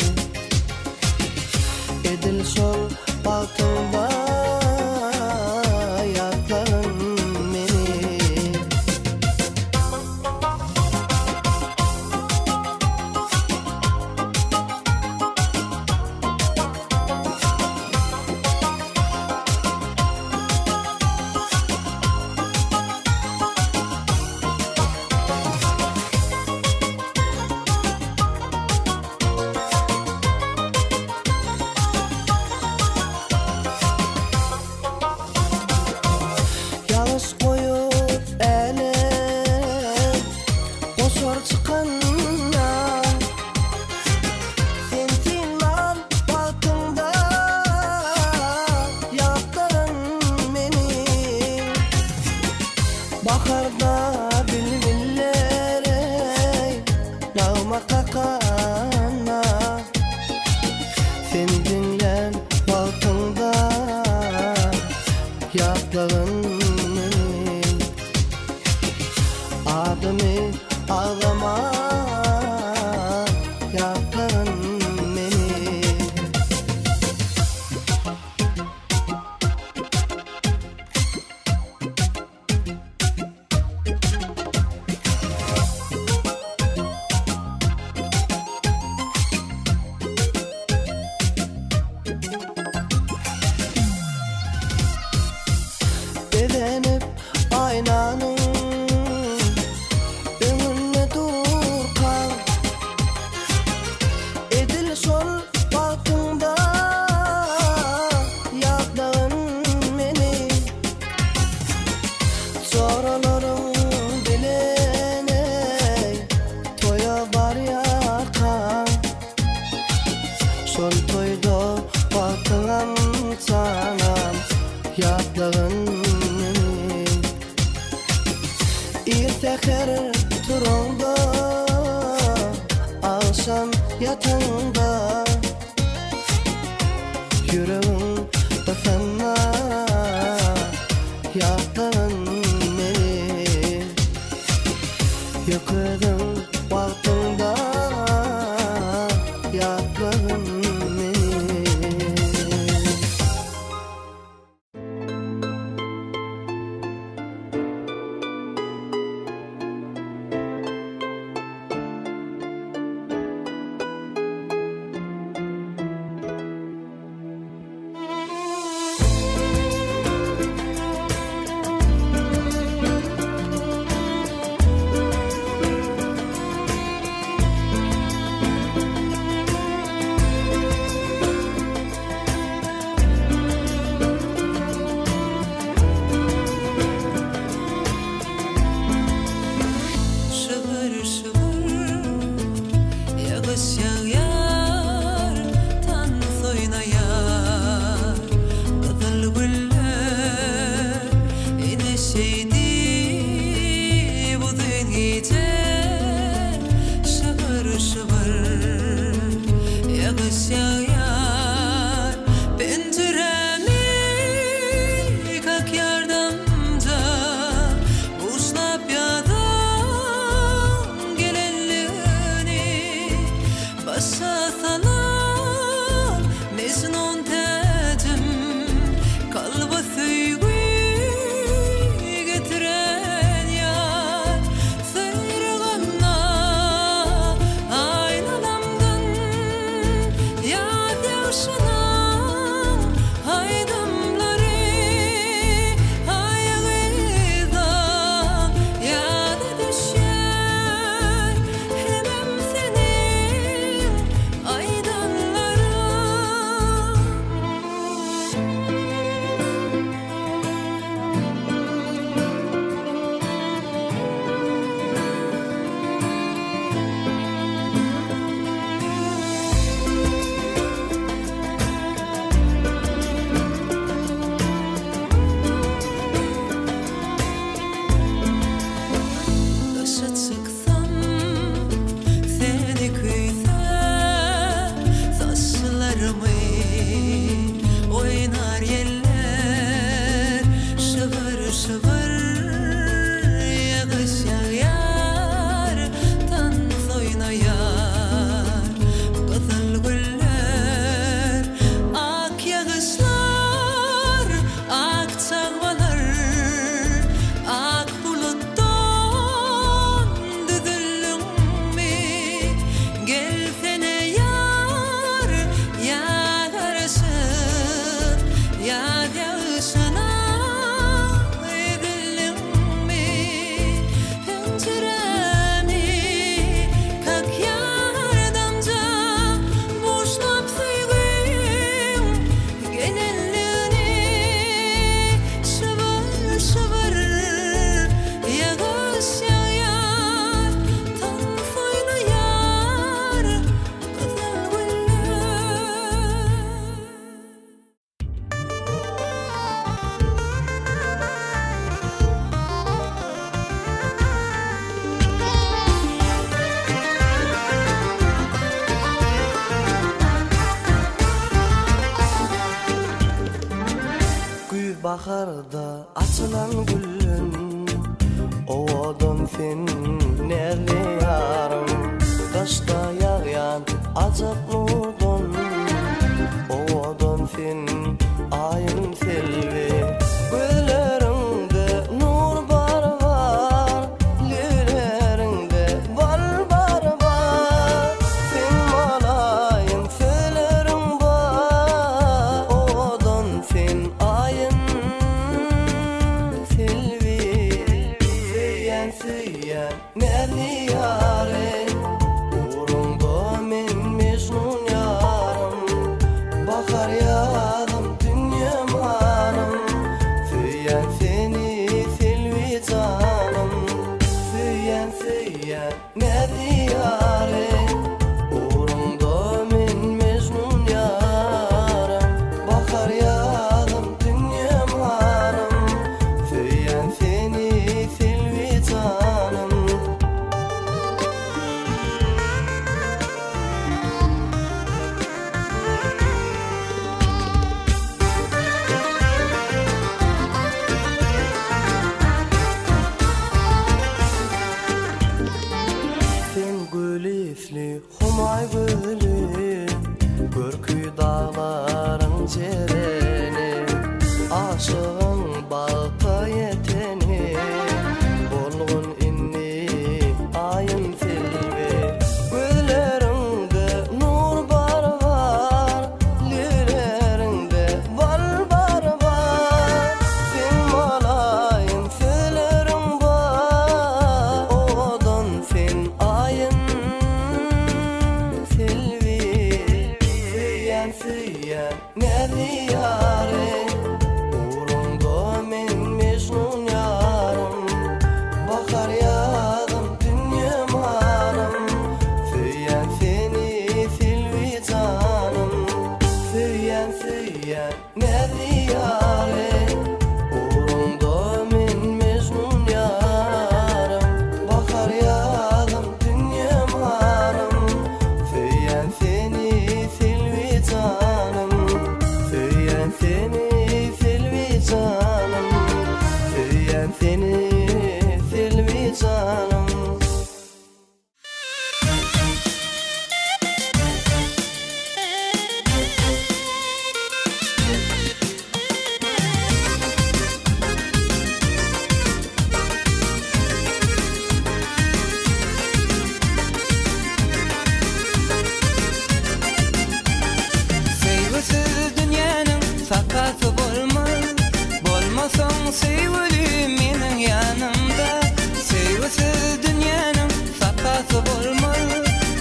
edil şol wagtynda ýatlaýan meni Yalnız koyup elim Koşar çıkanna Sensin lan baktığında Yaptırın beni Baharda bülbüllere Nağma kakana Sen dinlen baktığında Yaptırın adımı ağlama yaptın beni bedenip aynanın önüne dur kal edil şol baktığında yaptın beni sorularım bilene toya var yakan şol toyda baktığın sanam yaptın beni İrteker turunda Alşan yatında Yüreğim basanna Yaptın beni Yıkıdın vaktında Yaptın beni Şıvır şıvır yağış yağar tan soynayar Kızıl güller ineşeydi bu dün gece Şıvır şıvır yağış yağar penceremi kalk yardımca Uşlap yadan Başa salam mecnun tedim Kalba süygü getiren yar Sıyrığımda aynalamdın Yar baharda açılan güllün ovadan fin nerede yarım Taşta yağyan acap nurdan ovadan fin ayın filvi Gözlerinde nur var var Lülerinde var var var Fin malayın felerin var Ovadan fin ayın filvi Süyen süyen nerni yâre Uğrunda min mecnun yarım Bakar yadım dünya manım Füyen seni filvi canım Füyen füyen nerdi yâre Uğrunda min mecnun yarım Bakar yadım dünya manım Füyen seni filvi canım Sen gülifli humay gülü Görkü dağların cereni Aşığın balta yeteni Bolgun inni ayın filvi Gözlerinde nur var var Lülerinde var var var Sen malayın felerin var Odan fin ayın filvi Füyen füyen nerdi yâre Uğrunda min mecnun yarım Bakar yadım dünya manım Füyen seni filvi canım Füyen füyen nerdi yâre Uğrunda min mecnun yarım Bakar yadım dünya manım Füyen seni filvi canım Füyen seni filvi canım Füyen seni filvi canım Sevgisiz dünyanın sakatı bolmaz Bolmasan sevgilim menin yanımda Sevgisiz dünyanın sakatı bolmaz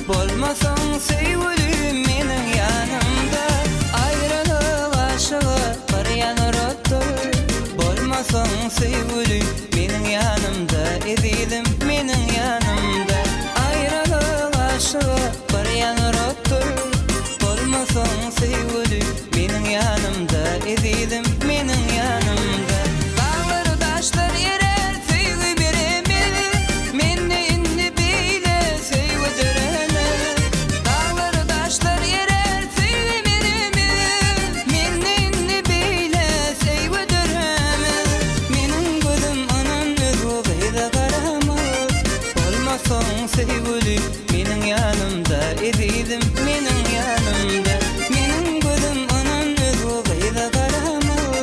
Bolmasan sevgilim menin yanımda Ayrılık aşığı bir yanırattır Bolmasan sevgilim menin yanımda Ezilim menin yanımda Ayrılık aşığı bir yanırattır Bolmasan sevgilim menin yanımda Ezilim menin yanımda Dağları taşlar erer sevgi beremez Menne inni beyle sevgi deremez Dağları taşlar erer sevgi beremez Menne inni beyle sevgi deremez Menin gözüm anan özü gıyda karamaz Bolmasan sevgilim menin yanımda Ezilim menin yanımda Menin gözüm anan özü gıyda karamaz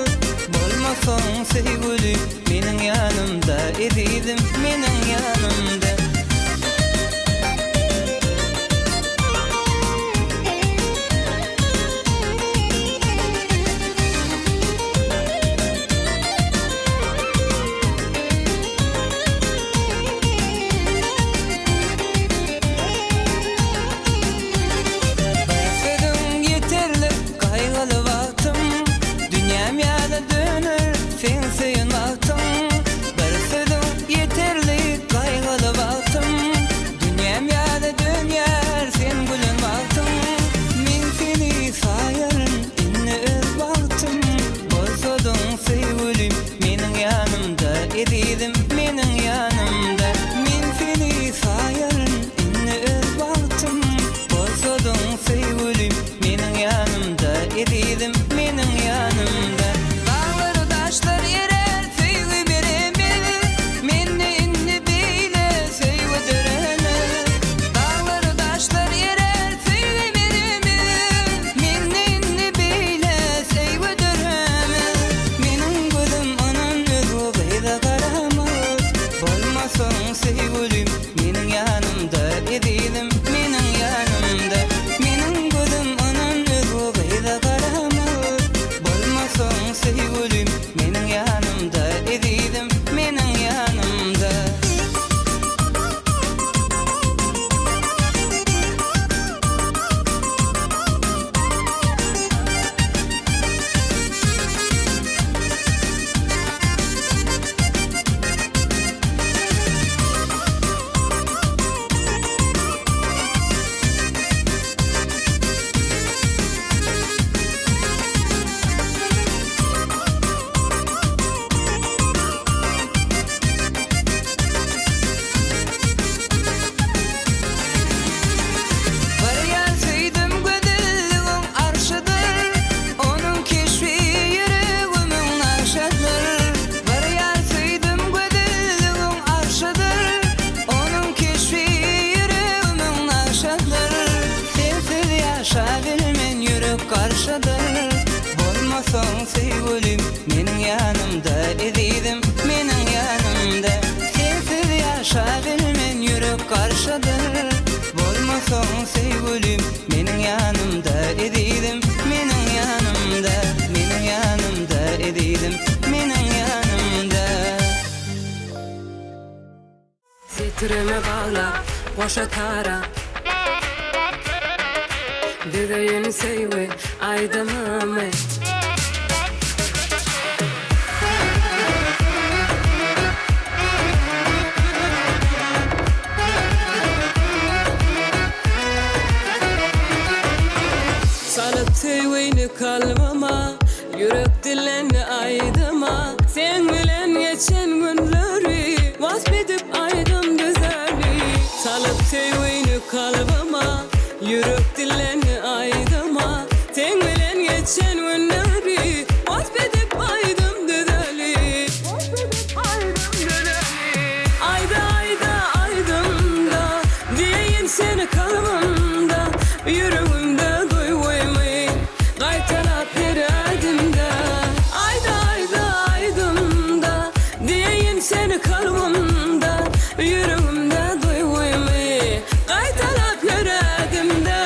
Oşa tara Düdüğünü seyve aydamame Salıp seyveyni kalbama Yürek dilenni aydıma Sen bilen geçen günleri Vasfedip aydım düzeli Salıp seyveyni kalbama Yürek dilenni aydıma Sen bilen geçen günleri Vasfedip aydım düzeli Ayda ayda aydım da Diyeyim seni kalbimda Yüreğimde duymayı Gaytalap yeradimde Ayda ayda aydım da Diyeyim seni kalbimda Yüreğimde duymayı Gaytalap yeradimde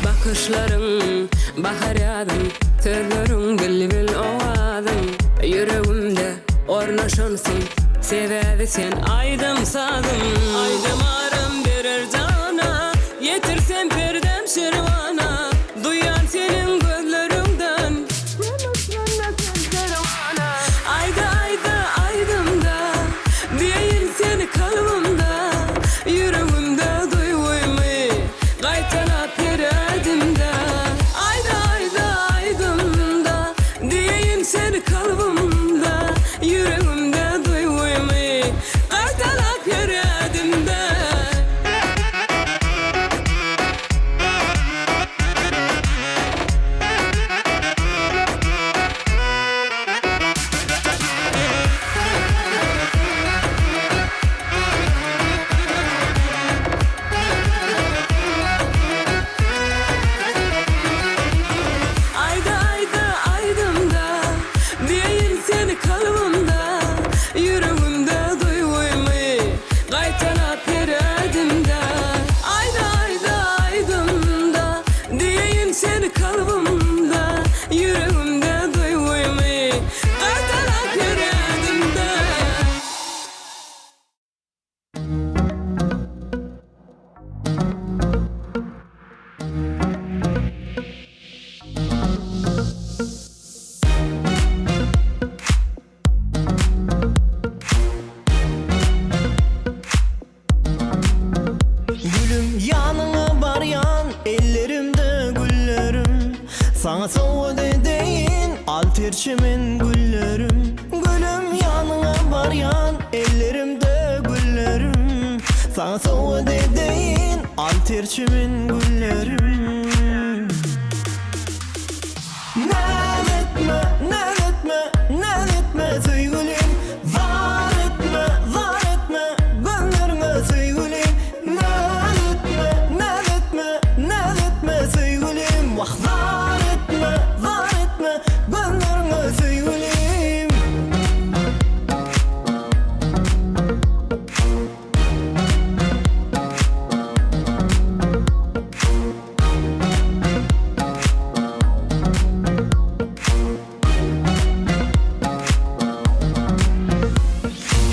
Bakışların bahar yadım Sözlerin bil ovadım Yüreğimde ornaşansın Sevedi sen aydım sadım Aydım aram birer cana Yetirsen perdem şirvana Duyan senin gözlerinden Ayda ayda aydım da Diyeyim seni kalbimda Yüreğimde duymayı Gaytalap yeradimde Ayda ayda aydım da Diyeyim seni kalbimde Yüreğimde duymayı Gaytalap yeradimde Ayda ayda aydım da Diyeyim seni kalbimde Yüreğimde duymayı Gaytalap yeradimde Ayda ayda aydım da Diyeyim seni kalbimde Yüreğimde duymayı Gaytalap yeradimde Gülüm yanına baryan ellerimde güllerim Sana soğudu deyin al terçimin güllerim Gülüm yanına baryan ellerimde güllerim Sana soğudu deyin al terçimin güllerim Naz etme, naz etme, naz etme sevgilim Zar etme, zar etme, gönderme sevgilim Naz etme, naz etme, naz etme sevgilim Vah zar etme, gönderme sevgilim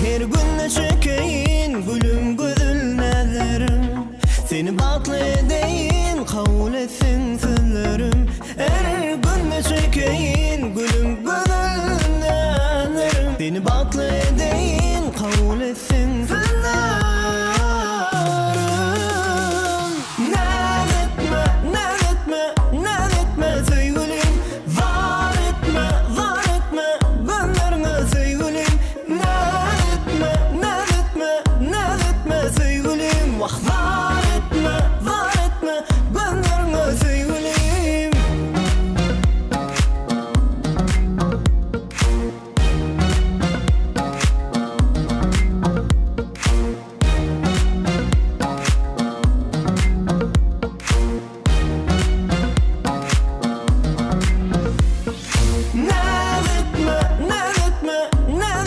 Her gün çekeyim gülüm gözül nazarım Seni batlı edeyin kabul etsin sözlerim Her gün çekeyim gülüm gözül nazarım Seni batlı edeyin kabul etsin sözlerim Naz etme, naz etme, naz etme sevgilim Zar etme, zar etme, gönderme sevgilim Naz etme, naz etme, naz etme sevgilim Vah zar etme, gönderme sevgilim Naz etme, naz etme, naz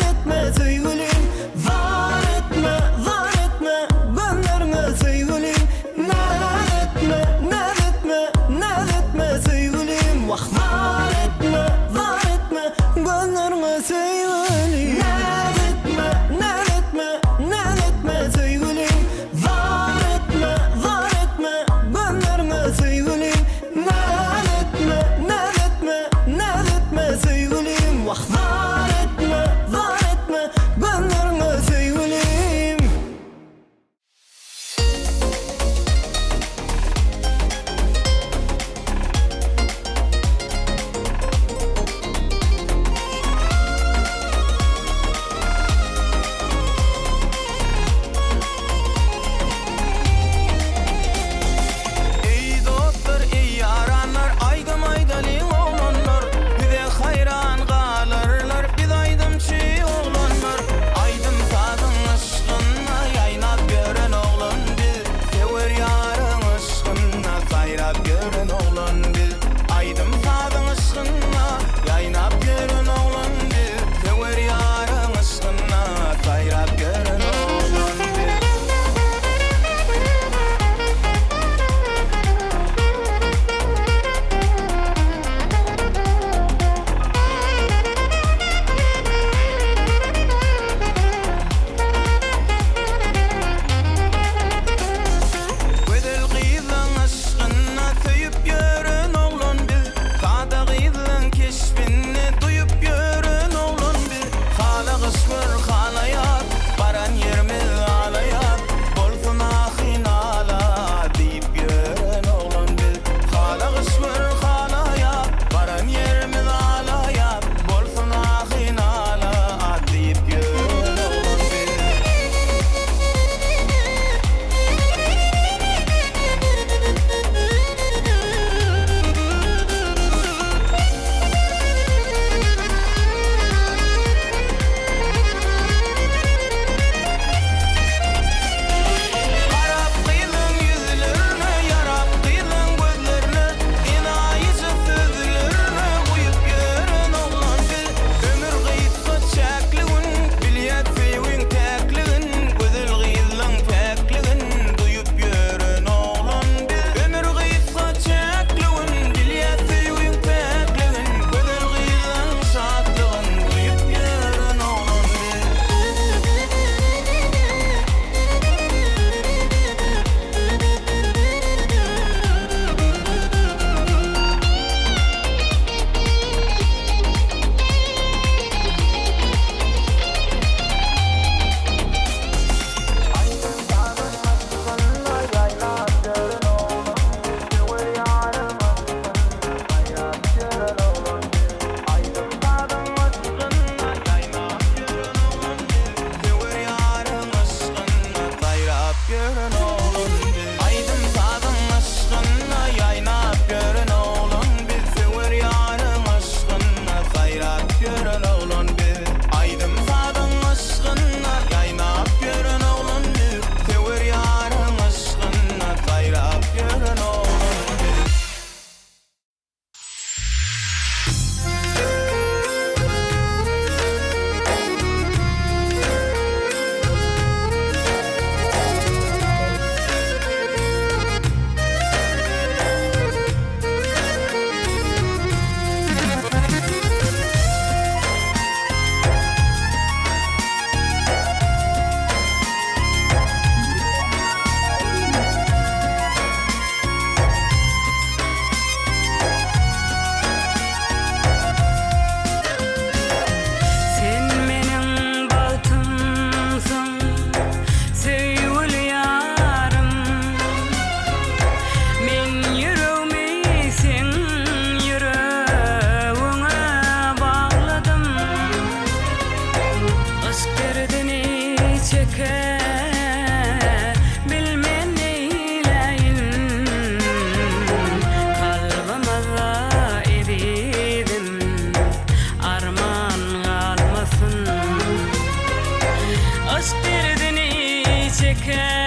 çeke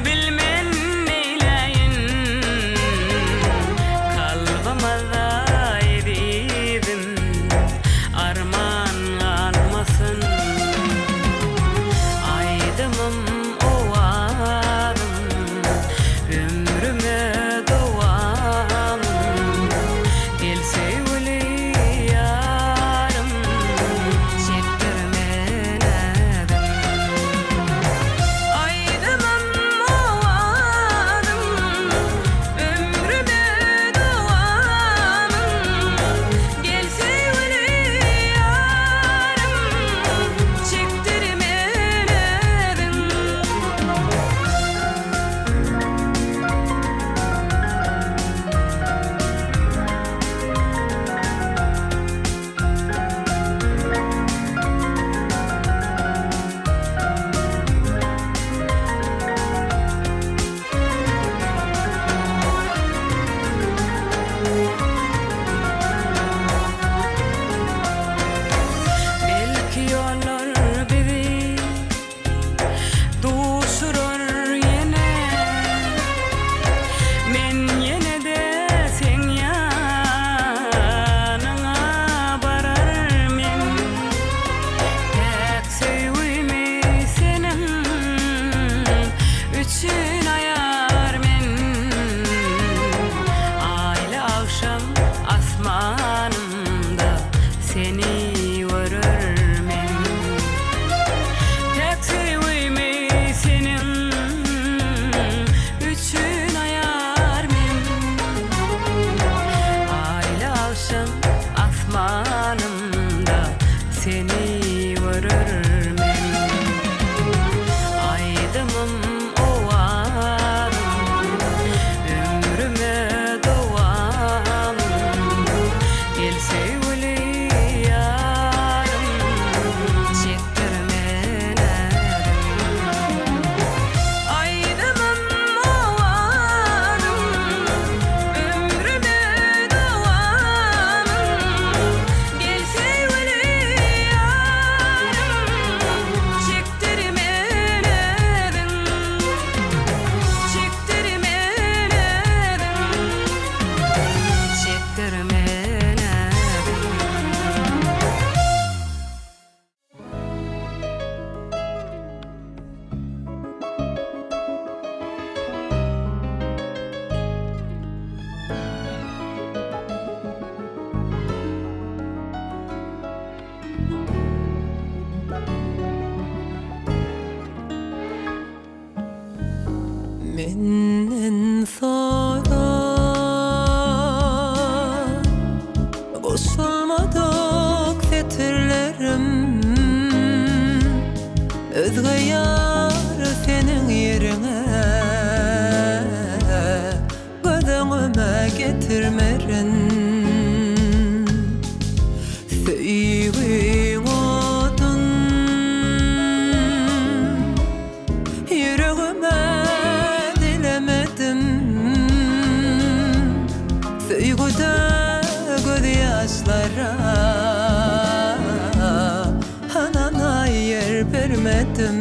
bilmen neyleyin kalbama da eridim arman almasın aydımım ovarım ömrüme doğalım gel sevgili yarım çektirmenedim aydımım ovarım ömrüme doğalım gel sevgili yarım çektirmenedim belki yollar bizi duşurur yine men yine de sen yanına barar men tek sevgimi senin üçün ayar men ayla akşam asmanımda seni görür men tek sevgimi senin üçün ayar men ayla akşam asmanımda seni görür men aydımım ovarım ömrüme doğalım gel sevgili yarım çektirmenedim aydımım ovarım ömrüme doğalım gel sevgili yarım çektirmenedim Menden sonra Boşalmadık fetirlerim Özge yar senin yerine Gözüme getirmerin Söyleyin odun Yüreğime dilemedim Söyleğde gözyaşlara Hanana yer vermedim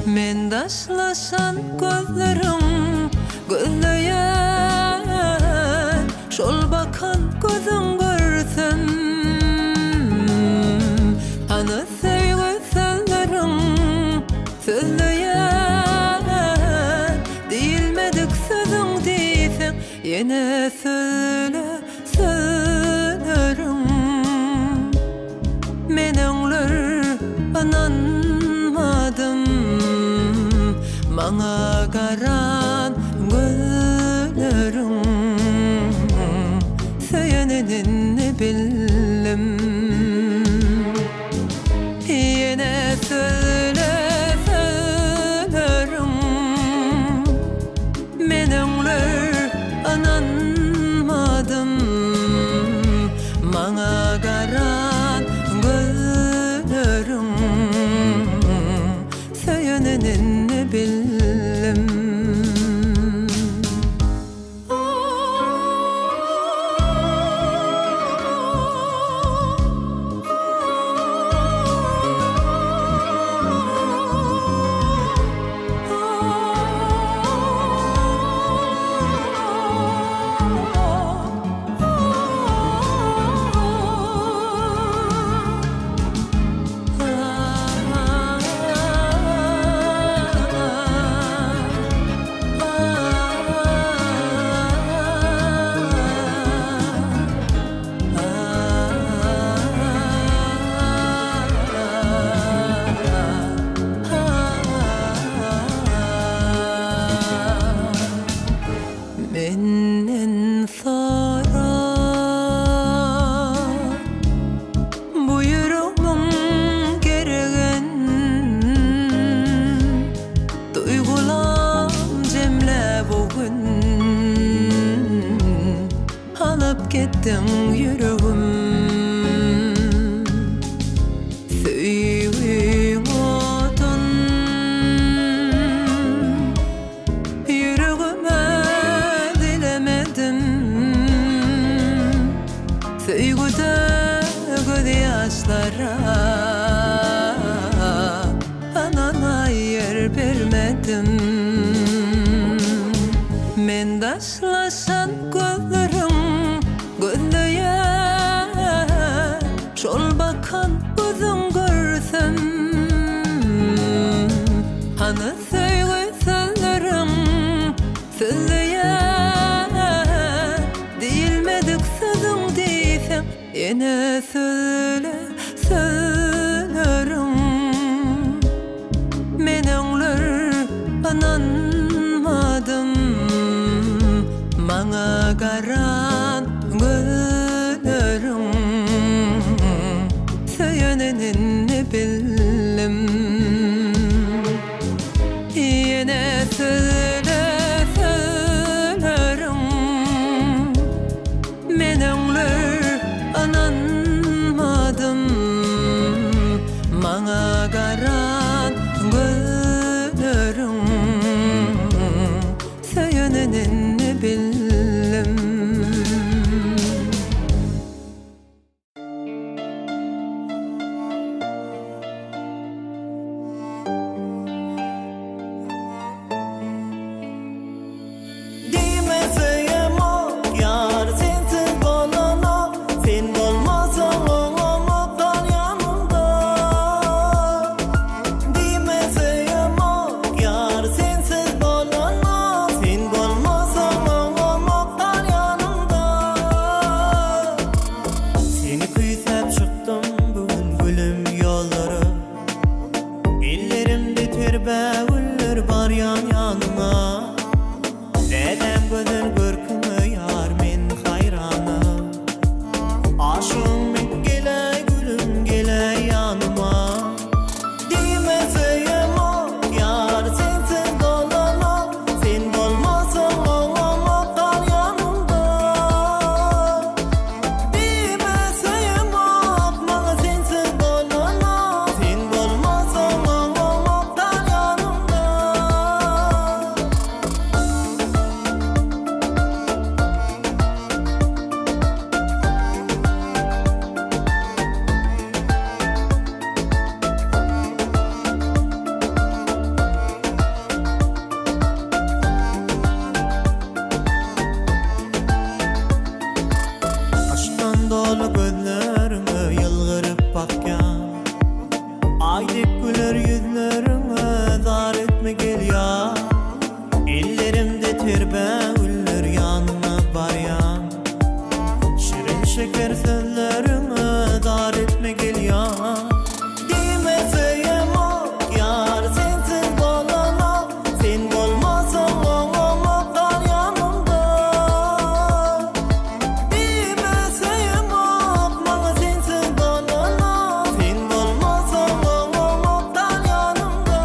Men daşlaşan gözlerim gözleyen Şol bakan gözün görsem Ana sevgi sözlerim Sözleyen Değilmedik sözün değilsen Yine söyle söylerim Men öňler ananmadım Maňa garan gözlerim Söýenenini bildim Yine söyle söylerim Men öňler ananmadım Maňa garan gözlerim Söýenenini bildim Değmedin yüreğim Söyleyin odun Yüreğime dilemedim Söygüde göz yaşlara Anana yer vermedim Men daşlaşan gözlerim gözlüye Şol bakan gözün görsem Hani söyle sözlerim sözlüye Değilmedik sözüm değilsem Yine söyle söylerim Men öňler ananmadım Maňa garan gözlerim Söýenenini bildim Ýene söyle söylerim Men öňler ananmadım Maňa garan gözlerim Söýenenini bildim Diýmeseyem ok ýar sensiz bolanok Sen bolmasaň oňamdan ýanymda Diýmeseyem ok ýar sensiz bolanok Sen bolmasaň oňamdan ýanymda Seni küýsep çykdym bugün gülüm ýollary Ellerimde terbe güller barýan ýanyma Nedem gözün görkümü yar men hayrana Aşığım men gele gülüm gele yanıma Diýmeseyem ok yar sensiz bolanok Sen bolmasaň oňamdan ýanymda Diýmeseyem ok maňa sensiz bolanok Sen bolmasaň oňamdan ýanymda Aşkdan dolu gözlerine yılgırıp bakyan Aydek güler yüzlerine zar etme gel ya Ellerimde terbe güller yanına baryan Şirin şeker sözlerine zar etme gel ya Diýmeseyem ok yar sensiz bolanok Sen bolmasaň oňamdan ýanymda Diýmeseyem ok maňa sensiz bolanok Sen bolmasaň oňamdan ýanymda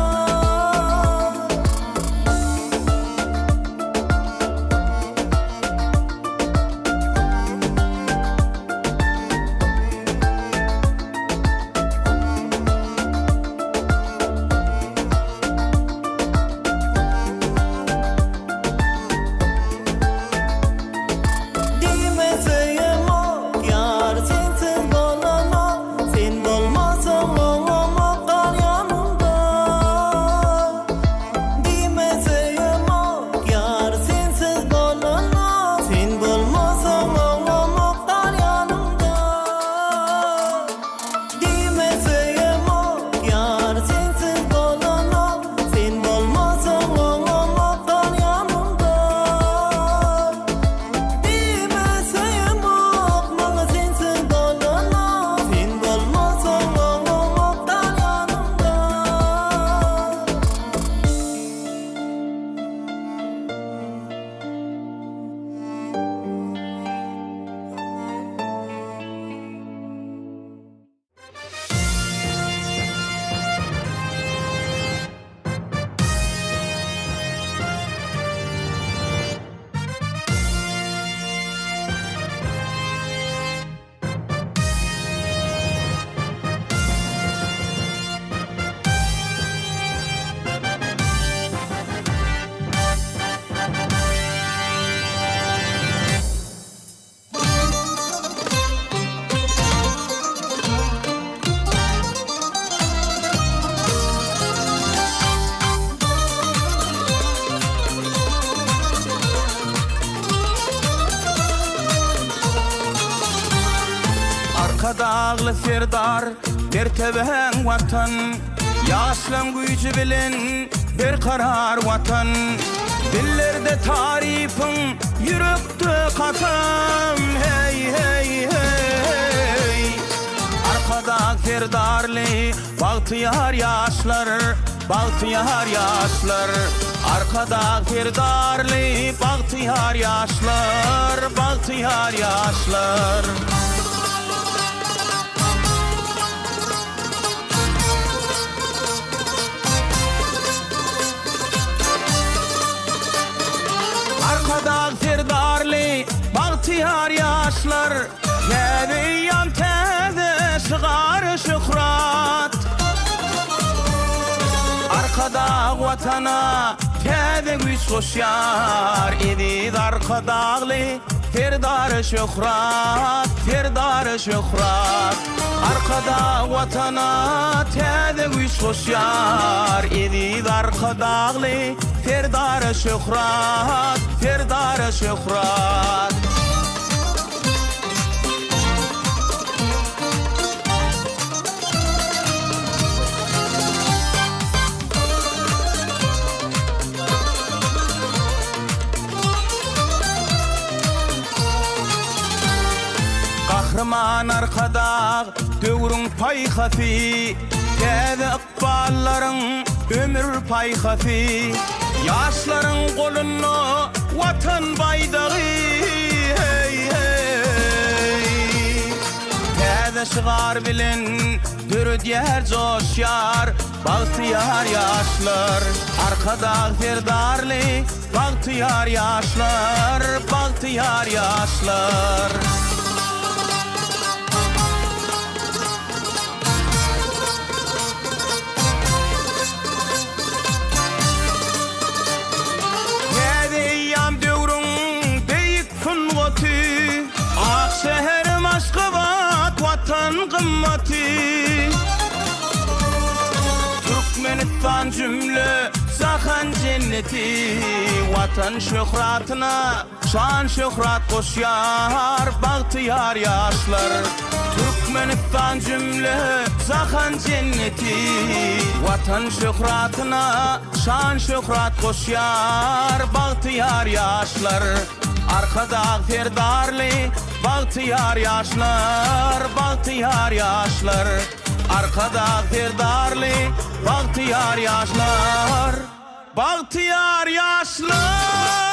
serdar derteben vatan yaşlan gücü bilen bir karar vatan dillerde tarifin yürekte katam hey hey hey arkada serdarlı bahtiyar yaşlar bahtiyar yaşlar arkada serdarlı bahtiyar yaşlar bahtiyar yaşlar arkada serdarlı bahtiyar yaşlar Keviyan tede şıgar şıhrat arkada vatana tede güç koşar İdid arkadağlı terdar şıhrat terdar şıhrat arkada vatana tede güç koşar İdid arkadağlı terdar şıhrat terdar şıhrat Kahraman arkada dövrün payhafi Tede ıkbalların ömür payhafi Yaşların kolunu vatan baydağı hey hey Tede şıgar bilin dürüt yer coşyar Bahtiyar yaşlar arkada serdarlı Bahtiyar yaşlar bahtiyar yaşlar Şehrim Aşkabat vatan kımmeti Türkmenistan cümle sahan cenneti Vatan şöhratına şan şöhrat koşyar Bahtiyar yaşlar Türkmenistan cümle sahan cenneti Vatan şöhratına şan şöhrat koşyar Bahtiyar yaşlar arkada serdarlı bahtiyar yaşlar bahtiyar yaşlar arkada serdarlı bahtiyar yaşlar bahtiyar yaşlar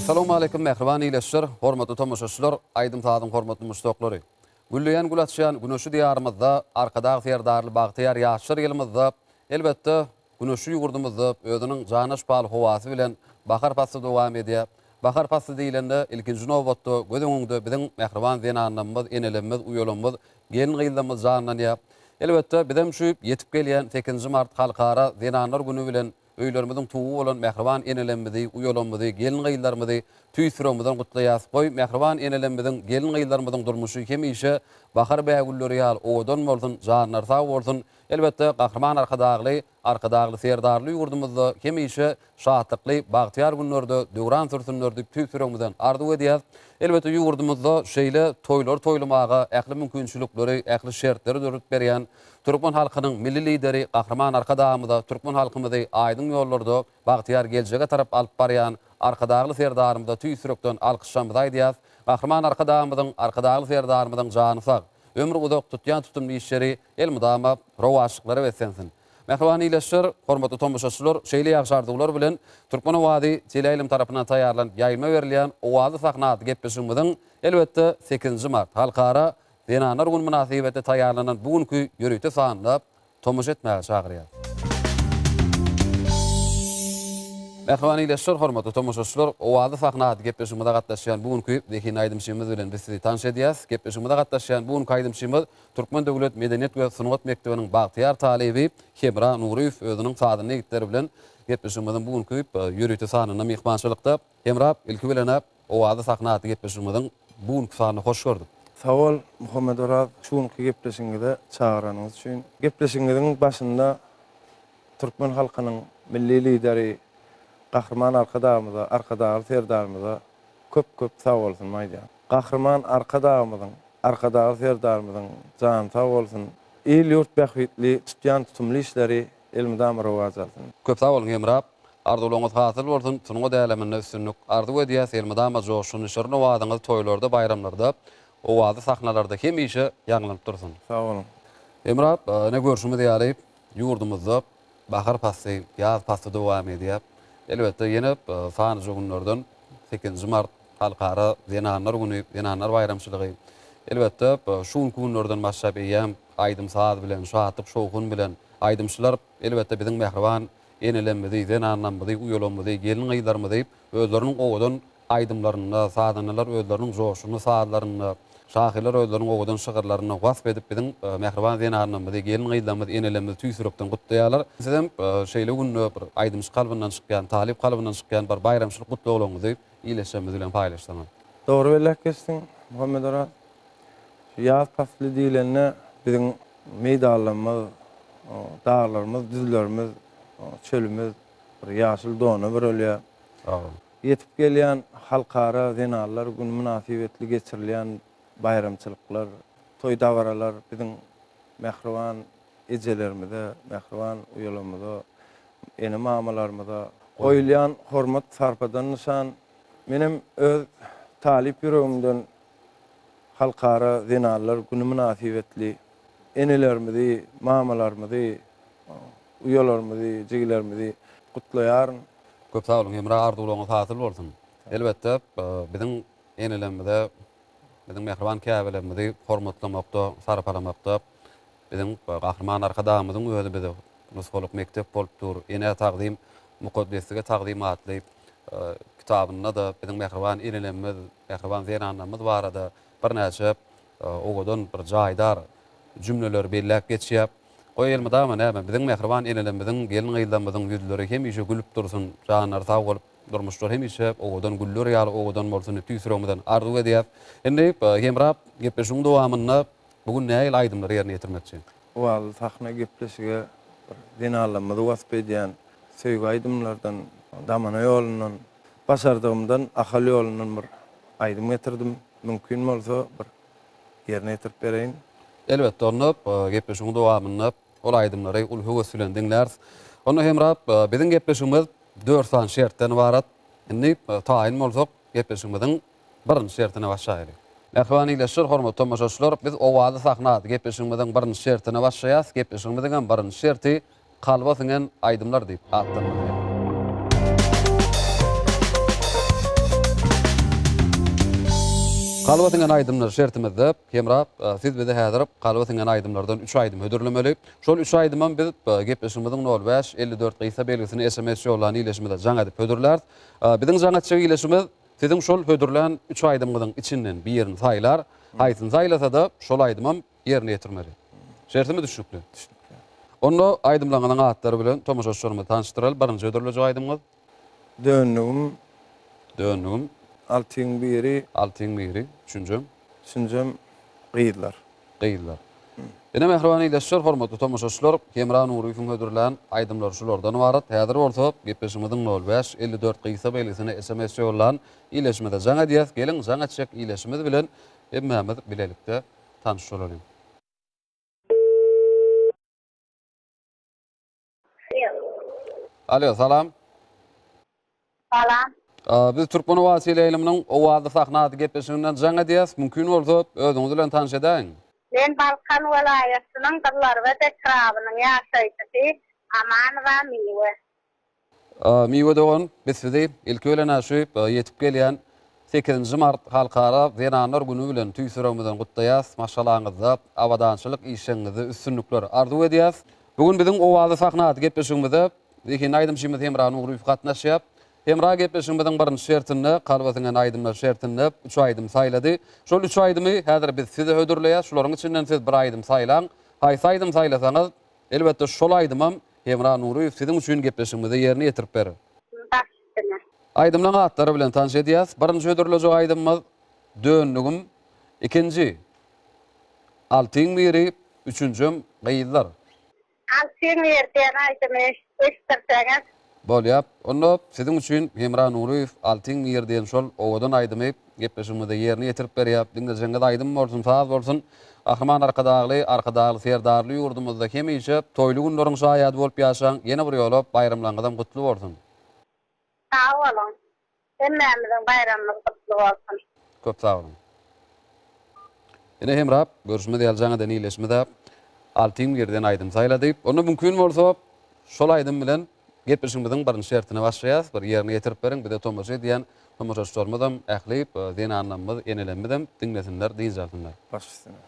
Assalamu alaykum mehriban ileşler, hormatly tomoşaçylar, aýdym taýdym hormatly muşdoklary. Güllüýän gulatşýan güneşi diýarymyzda arkada serdarly bagtyar ýaşlar ýylymyzda elbetde güneşi ýurdumyzda özüniň janaş baly howasy bilen bahar fasly dowam edýär. Bahar fasly diýilende ilkinji nowbatda göz öňünde biziň mehriban zenanlarymyz, enelerimiz, uýalarymyz, gelin gyllarymyz janlanýar. Elbetde bizem şu ýetip gelýän 8 mart halkara zenanlar günü bilen öýlerimizin tuğu bolan mehriban enelerimizi, uýalarymyzy, gelin gyllarymyzy tüýsüremizden gutlaýas. Goý mehriban enelerimiziň, gelin gyllarymyzyň durmuşy hemişe bahar bägülleri ýaly odan bolsun, janlar sag bolsun. Elbetde gahrman arkadagly serdarly ýurdumyzda hemişe şahatly, bagtyar günlerde döwran sürtünler diýip tüýsüremizden ardy edýär. Elbetde ýurdumyzda şeýle toýlar toýlamaga ähli mümkinçilikleri, ähli şertleri dörüp berýän Türkmen halkynyň milli lideri gahrman arkadagymyza Türkmen halkymyzy aýdyň ýollarda bagtyar geljege tarap alyp barýan arkadagly serdarymyza tüýsürekden alkyşlamyzy aýdýar. Gahrman arkadagly serdarymyzyň jany sag, ömrü uzak tutýan tutumly işleri el mudama rowaşlyklary besensin. Mehriban ileşler, hormatly tomoşaçylar, şeýle ýagşardylar bilen Türkmen Wady Teleýilim tarapyndan taýýarlanyp ýaýma berilýän Owady sahnady gepleşigimiň elbetde 8 mart halkara Denanar gün münasibetde taýýarlanan bugünkü ýörükde sanlyp tomoş etmäge çagyrýar. Mehriban ileşler, hormatly tomoşaçylar, Owady sahnady gepleşigimizde gatnaşýan bugünkü Dekin aýdymçymyz bilen biz sizi tanış edýäs. Gepleşigimizde gatnaşýan bugünkü aýdymçymyz Türkmen Döwlet Medeniýet we Sunugat Mekdebiniň bagtyar talebi Hemra Nuriýew özüniň sadyny ýigitleri bilen gepleşigimiziň bugünkü ýörükde sanyna mehmançylykda. Hemra, ilki bilen Owady sahnady gepleşigimiziň bugünkü sanyny hoş gördük. Sağ ol Muhammed Orad, şuňky gepleşiňizde çağıranyňyz üçin. Gepleşiňiziň başynda Türkmen halkynyň milli lideri Gahrman arkadagy serdarymyza köp sağ bolsun maýda. Gahrman arkadagy serdarymyzyň jan sağ bolsun. El ýurt bähwitli tutýan tutumly işleri elmydam rowaj alsyn. Köp sağ bolun Hemra. Arzuwlaryňyz hasyl bolsun. Tunuňa däleminde üstünlük arzu edýäs elmydam joşuny şerni wadyňyz toýlarda, bayramlarda, Owady sahnalarda hemişe ýangylanıp dursun. Sağ olun. Hemra, ne görüşümizde ýaly ýurdumyzda bahar passy, ýaz passy dowam edýär. Elbetde ýene sanyjy günlerden 8 mart halkara Denanar güni, Denanar bayramçylygy. Elbetde şu günlerden başlap ýam aýdym saat bilen, şahatyk şowgun bilen aýdymçylar elbetde biziň mehriban enelenmedi, Denarlanmady, uýalanmady, gelin aýdarmady özleriniň owadan aýdymlaryny, saadanylar özleriniň joşuny, saatlaryny, şahylar özleriniň owadan şygyrlaryny wasp edip biziň mehriban Denarlanmady, gelin aýdarmady, enelenmedi tüýsürekden gutlaýarlar. Sizem şeýle günne bir aýdymçy kalbyndan çykýan, talip kalbyndan çykýan bir bayramçylyk gutlaýarlygyňyzy ileşmemiz bilen paýlaşdylar. Dogry belläkesdiň Muhammed Orad. Ýaz fasly diýilende biziň meýdanlarymyz, dağlarymyz, düzlerimiz, çölümüz bir ýaşyl donu bir ölýär. Yetip gelýän halkara Denarlar gün münasibetli geçirilýän bayramçylyklar, toý dawaralar biziň mehriban ejelerimizde, mehriban uýalarymyzda, ene mamalarymyzda goýulýan hormat sarpadan nişan. Menem öz talip ýüregimden halkara Denarlar günü münasibetli enelerimizi, mamalarymyzy, uýalarymyzy, jigilerimizi gutlaýaryn. Köp sağ olun, Hemra, arzuwlaryňyz hasyl bolsun. Elbetde biziň enelerimize, biziň mehriban käbelerimizi hormatlamakda, sarpalamakda, biziň Gahrman arkadamyzyň özü bizi Nusoluk mektep bolupdyr, ene taqdim, mukaddesige taqdimatly kitabyna da biziň mehriban enelerimiz, mehriban Denarlarymyz barada bir näçe owadan bir jaýdar cümleler belläp geçýär. Goý elmydama näme biziň mehriban enelerimiziň gelin aýdamyzyň ýüzleri hemişe gülüp dursun, janlar sag bolup durmuşlar, hemişe owadan güller ýaly owadan bolsun tüýsüregimden arzu edýär. Endi Hemra gepleşiň dowamyna bugün näil aýdymlary ýerine ýetirmekçi? Owal sahna gepleşige Denarlarymyzy wasp edýän söýgü aýdymlardan, damana ýolundan, başardygymdan ahal ýolundan bir aýdym getirdim. Mümkin bolsa bir ýerine ýetirip bereýin. Elbetde onu gepleşiň dowamyna ol aýdymlary ulhuwa sülen diňlär. Onu Hemra biziň gepleşigimiz 4 san şertden ibarat. Indi taýin bolsak gepleşigimiziň birinji şertine başlaýaly. Mehriban ileşler, hormatly tomoşaçylar, biz Owady sahnady gepleşigimiziň birinji şertine başlaýas. Gepleşigimiziň birinji şerti kalba singen aýdymlar diýip atlanýar. Kalba singen aýdymlar şertimizde Hemra, siz bize häzir kalba singen aýdymlardan 3 aýdym hödürlemeli. Şol 3 aýdymdan biz gepleşigimiziň 05 54 Gysga belgisini SMS ýolany ileşmede jaň edip hödürler. Biziň jaňatçy ileşimiz siziň şol hödürlen 3 aýdymyň içinden bir ýerini saýlar. Haýsyn saýlasa da şol aýdymam ýerine ýetirmeli. Şertimi düşükli. Onu aýdymlanyň atlary bilen tomoşaçylarymyzy tanıştyraly. Birinji hödürlejek aýdymyz Dönüm. Altyň biri, üçüncüm Gyýdlar. Ene mehriban ileşler, hormatly tomoşaçylar, Hemra Nuriýewiň hödürlen aýdymlary şulardan ibarat. Häzir bolsa gepleşigimiziň 05 54 Gysga belgisini SMS ýollan ileşmede jaň edýäs. Gelin jaň etjek ileşimiz bilen hemmemiz bilelikde tanışylalyk. Alo, salam. Salam. Biz Türkmen Wady Teleýiliminiň Owady sahnady gepleşiginden jaň edýäs. Mümkin bolsa özüňiz bilen tanış edäň. Ben Balkan welaýatynyň Dyllar we Dekrabynyň ýaşaýjysy Amanova Miwe. Miwe doğan besfidi ilki ölen aşıp yetip gelýän 8-nji mart halkara Wenanlar günü bilen tüýsüregimizden gutlaýas. Maşalaňyzda awadançylyk işiňizi üstünlükler arzu edýäs. Bugün biziň owazy sahnaty gepleşigimizde Dekin aýdymşymy Hemra Nuruyf gatnaşýap. Hemra gepleşigimiziň birinji şertini, kalbasyňa aýdymlar şertini 3 aýdym saýlady. Şol 3 aýdymy häzir biz size hödürleýäs. Şolaryň içinden siz bir aýdym saýlaň. Haýsy aýdym saýlasaňyz, elbetde şol aýdymam Hemra Nuruyf siziň üçin gepleşigimizde ýerine ýetirip berer. Başsyna. Aýdymlaryň atlary bilen tanış edýäs. Birinji hödürlejek aýdymyz dönnügüm, ikinji altyň biri, üçünjüm gaýyzlar. Altyň ýerden aýdymy istirseňiz. Bolýap. Onu siziň üçin Hemra Nuruyf altyň ýerden şol owadan aýdymy gepleşigimizde ýerine ýetirip berýär. Diňleşiňiz aýdym bolsun, saz bolsun. Ahman arkadagly serdarly ýurdumyzda hemişe toýly günleriň şaýady bolup ýaşaň, ýene bir ýola bayramlaňyzdan gutly bolsun. Sağ olun. Hemmemizin bayramımız kutlu olsun. Köp sağ olun. Ene Hemra, görüşme diýiljaňydan iýleşmede altyň ýerden aýdym saýlady. Onu mümkin bolsa şol aýdym bilen gepleşigimiziň birinji şertine başlaýas. Bir ýerine ýetirip beriň, bir de tomoşa edýän tomoşaçylarymyzam ählip, denanlarymyz enelenmeden diňlesinler, diýjäsinler. Başsyna.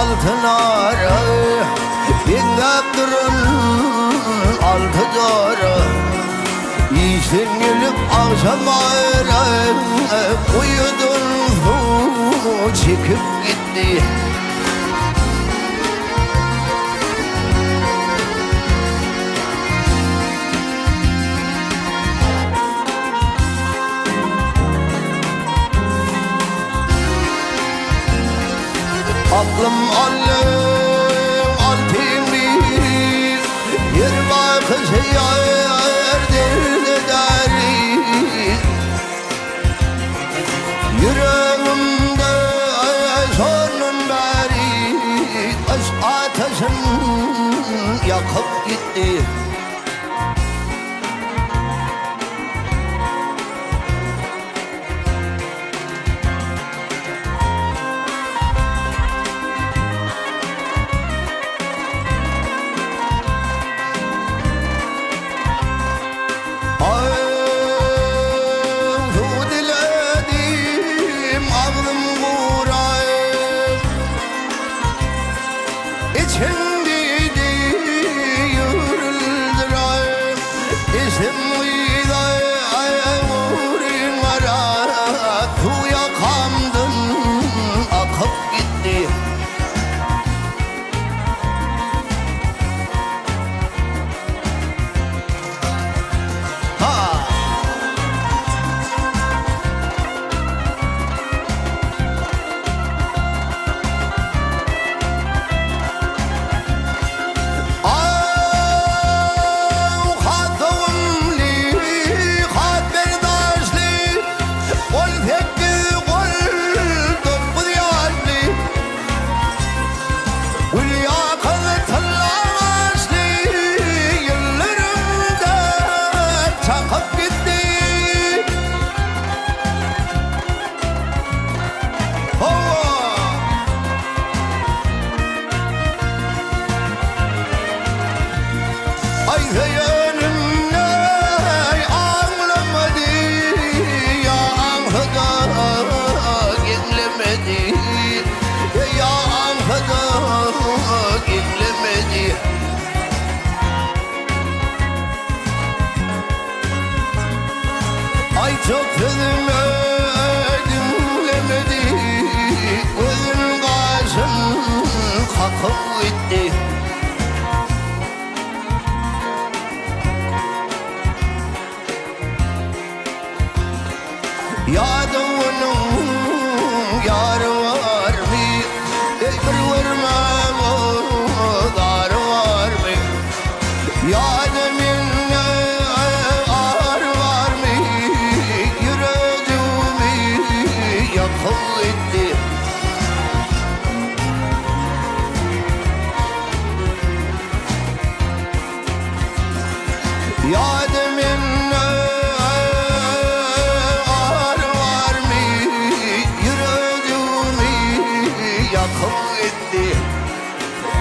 Altınara Bingap durun altıdara İşin gelip akşamara Uyudun su çıkıp gitti Aklım altın bir yer bakışı yerdir deri Yüreğimde sonun beri aşk ateşin yakıp gitti Çok sözümü dinlemedi Gözün kaşın kalkıp gitti Yadımın Yademin ağır var mı? Yüreğimi yakıp etti.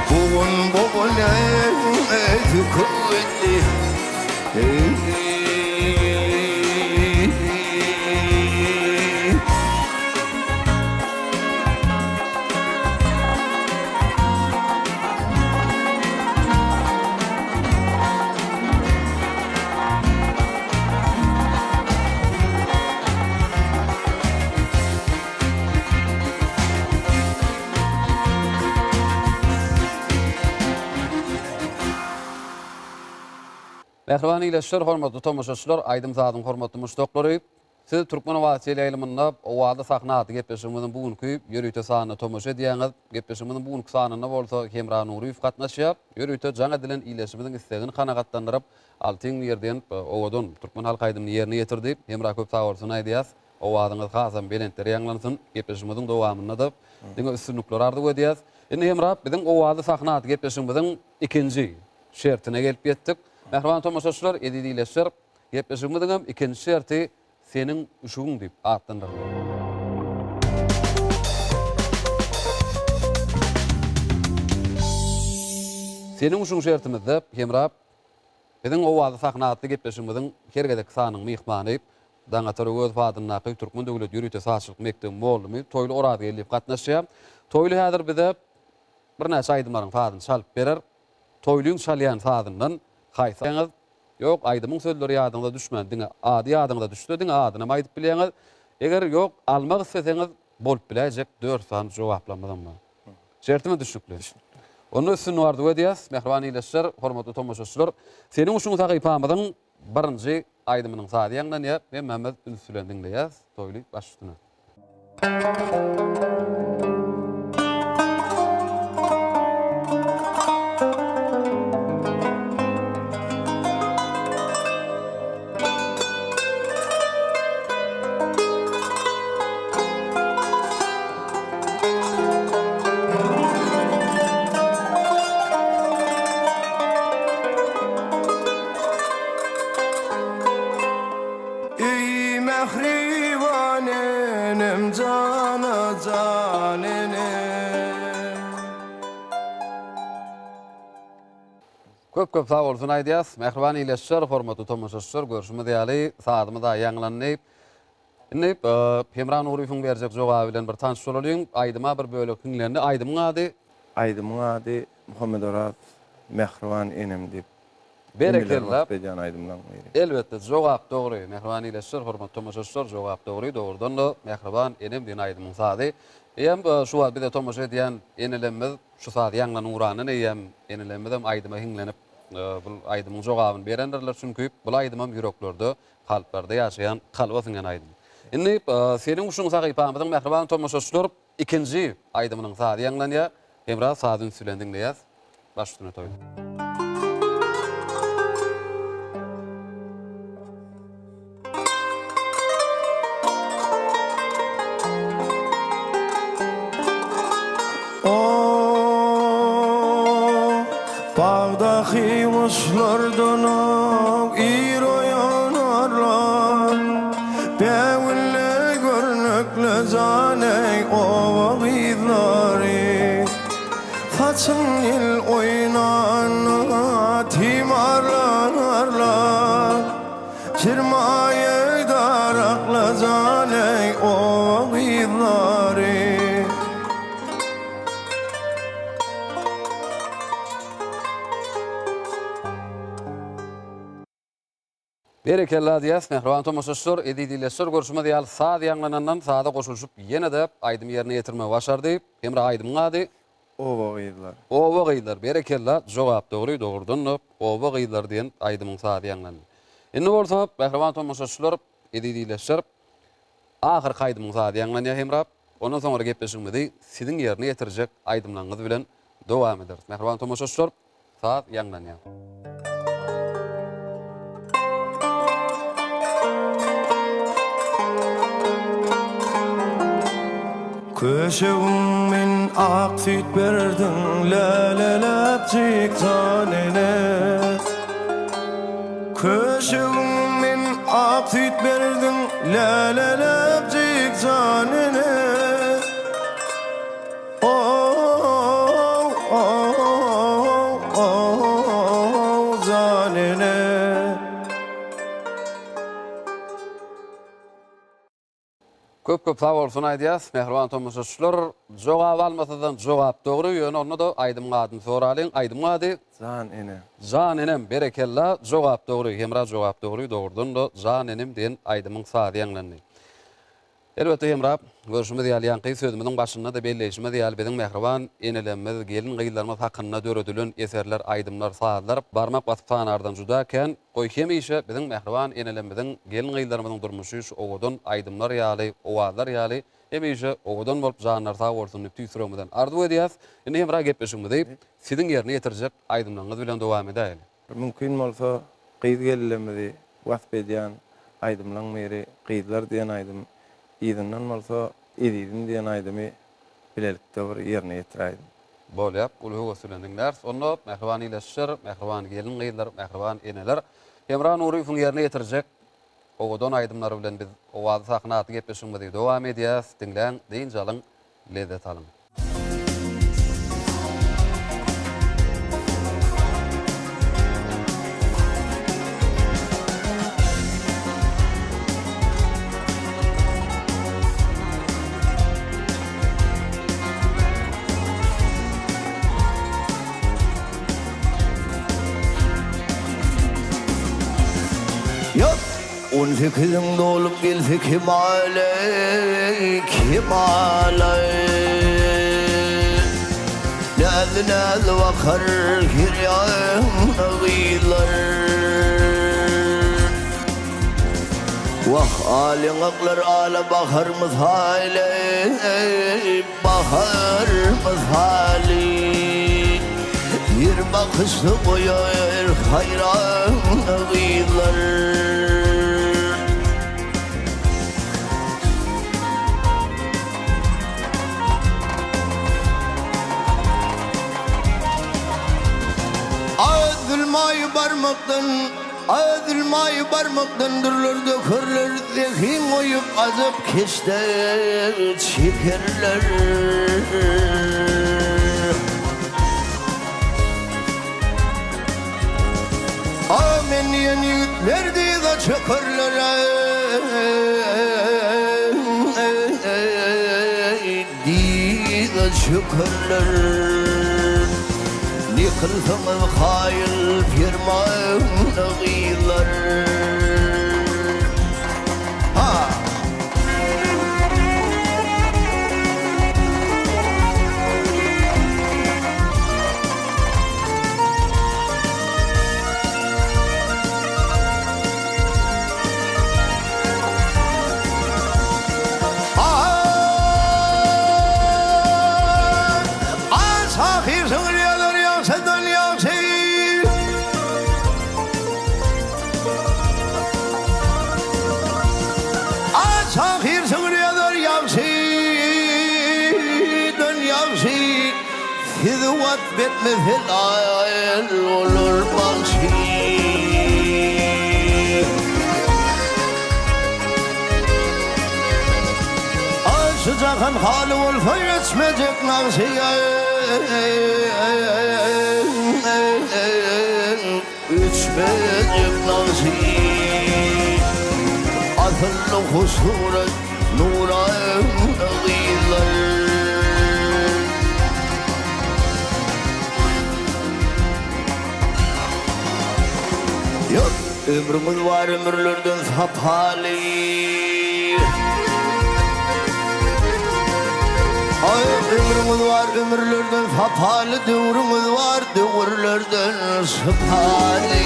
Bugün yakıp etti. Mehriban ileşler, hormatly tomoşaçylar, aýdym zadyň hormatly muşdoklary. Siz Türkmen Wasyly ýylymynda owada sahnaty gepleşigimiziň bugünkü ýörüýte sanyna tomoşa diýäňiz. Gepleşigimiziň bugünkü sanyna bolsa Hemra Nuryýew gatnaşýar. Ýörüýte jaňa dilen ileşimiziň istegini kanagatlandyryp, altyň ýerden owadan Türkmen halk aýdymyny ýerine ýetirdi. Hemra köp sag bolsun aýdýas. Owadyňyz hasam belentleri ýanglansyn. Gepleşigimiziň dowamyna da diňe üstünlikler ardy ödýäs. Indi Hemra biziň owada sahnaty gepleşigimiziň ikinji şertine gelip ýetdik. Mehriban tomoşaçylar, edilileşler, gepleşigimiziň hem ikinji şerti seniň uşugyň diýip atlandyr. Seniň uşugyň şertimizde Hemra biziň owada sahnaty gepleşigimiziň hergedek sanyň myhmany Daňa Toröz fadyny Türkmen döwlet ýörüýte saçlyk mekdebi mollumy toýly orada gelip gatnaşýar. Toýly häzir bize bir näçe aýdymlaryň fadyny çalyp berer. Toýlyň çalýan fadyndan haýsaňyz ýok aýdymyň sözleri ýadyňyza düşmän diňe ady ýadyňyza düşdi diňe adyny aýdyp bilýäňiz. Eger ýok almak isteseňiz bolup biläjek 4 san jogaplamadan mı? Şertimi düşükli. Onu üstün wardy edýäs, mehriban ileşler, hormatly tomoşaçylar. Seniň uşuň tagypamyň birinji aýdymynyň sady ýangdan ýa men Mehmet Ünsülendiň diýäs, toýly baş üstüne. Köp sag bolsun aýdýas. Mehriban ileşler, hormatly tomoşaçylar, görüşmek diýäli, sadymy da ýanglanyp. Indi Hemra Nuryýewiň berjek jogaby bilen bir tanış bolalım. Aýdyma bir bölek dinlendi. Aýdymyň ady? Aýdymyň ady Muhammed Oraz Mehriban enem diýip. Berekella. Aýdymdan beri. Elbetde jogap dogry. Mehriban ileşler, hormatly tomoşaçylar, jogap dogry. Dogrudan da Mehriban enem diýen aýdymyň sady. Hem şu wagt bir de tomoşa edýän enelerimiz şu sady ýanglan uranyny hem enelerimiz hem aýdyma hiňlenip bu aýdymyň jogabyny berendirler çünki bu aýdymam ýüreklerde, kalplarda ýaşaýan kalba siňen aýdym. Indi seniň uşuň sagypamyň mehriban tomoşaçylar ikinji aýdymynyň sady ýanglanýar. Hemra sadyň sülendiň diýäs. Baş üstüne toýdy. Bağdahi uşlardan ir oyanarlar Bewille görnükle zaney ovağidlari Saçın il oynana timarlarlar Çirmaye darakla zaney ovağidlari Berekella diýäs, mehriban tomoşaçylar, edilileşler, görüşmek diýäl sady ýanglanandan sada goşulşyp ýene de aýdym ýerine ýetirmek başardy. Hemra aýdymyň ady? Owagylar. Owagylar, berekella, jogap dogry, dogrudan owagylar diýen aýdymyň sady ýanglandy. Indi bolsa, mehriban tomoşaçylar, edilileşler, ahir aýdymyň sady ýanglanýar Hemra. Ondan soňra gepleşigimizi siziň ýerine ýetirjek aýdymlaryňyz bilen dowam ederiz. Mehriban tomoşaçylar, sady ýanglanýar. Köşeğimin ak süt berdin lelelep çık tanene Köşeğimin ak süt verdin lalelepcik canine. Oh, oh, oh, canine. Köp sağ bolsun aýdýas. Mehriban tomoşaçylar, jogap almasadan jogap dogry ýöne onu da Aýdym gadyny soralyň. Aýdym gady. Zan ene. Jan enem berekella jogap dogry. Hemra jogap dogry dogurdan da jan enem diýen Aýdymyň sady ýaňlandy. Elbetde Hemra, görüşme diýýän ky sözümiň başynda da belleşme diýýär biziň mehriban enelerimiz, gelin gyýlarymyz hakynda döredilen eserler, aýdymlar, saatlar barmak basyp sanardan judaken, goý hemişe biziň mehriban enelerimiziň, gelin gyýlarymyzyň durmuşy şu owadan aýdymlar ýaly, owazlar ýaly, hemişe owadan bolup janlar sag bolsun diýip tüýsüremeden arzu edýäs. Indi Hemra gepleşigmi diýip, siziň ýerine ýetirjek aýdymlaryňyz bilen dowam edäýeli. Mümkin bolsa qyýd gellemidi wasp edýän aýdymlaryň meri qyýdlar diýen aýdym. İzinden bolsa edidin diýen aýdymy bilelikde bir ýerine ýetiräýdim. Bolýap, ulhy gösülendiňler, onu mehriban ileşir, mehriban gelin gyýlar, mehriban eneler. Hemra Nuryň ýerine ýetirjek owadan aýdymlary bilen biz owazy saknaty gepleşigmi diýip dowam edýäs. Dinleň, deýin jalyň, lezzet alyň. Un fikrin dolup geldi kemale, kemale. Nâd vakar hiryan ağıylar. Vah alin aklar ala baharımız hale, baharımız hali. Bir bakışta koyar hayran ağıylar. Adılmayı barmaktan dururdu körler zehin oyup azıp keşte çekerler. Amen yeni yütlerdi de çekerler. Di de çekerler. Yıkılsın hayal firmanı gıylar. Hidwat bitmezhel ayel olur bahşi. Sıcakan hali olsa geçmeyecek nasiye. Üçmeyecek nasiye. Asıllı husuret nuran ağıylar. Yok ömrümüz var ömürlerden sapali. Ay ömrümüz var ömürlerden sapali. Dövrümüz var dövrlerden sapali.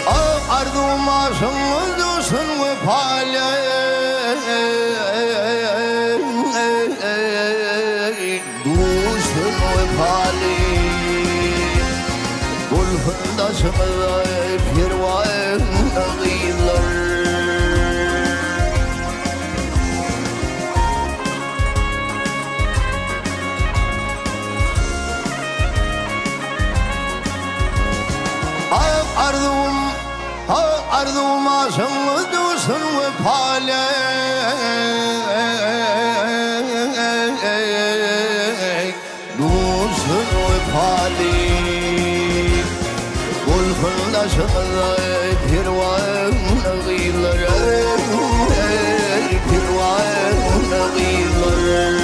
Ay ardum aşımız dostun ve pali. Gülfında şımıza pirvan ağıylar. Arzulmasın dursun vefale Dursun vefale Bulfırlaşımda pirvanı gıyları Pirvanı gıyları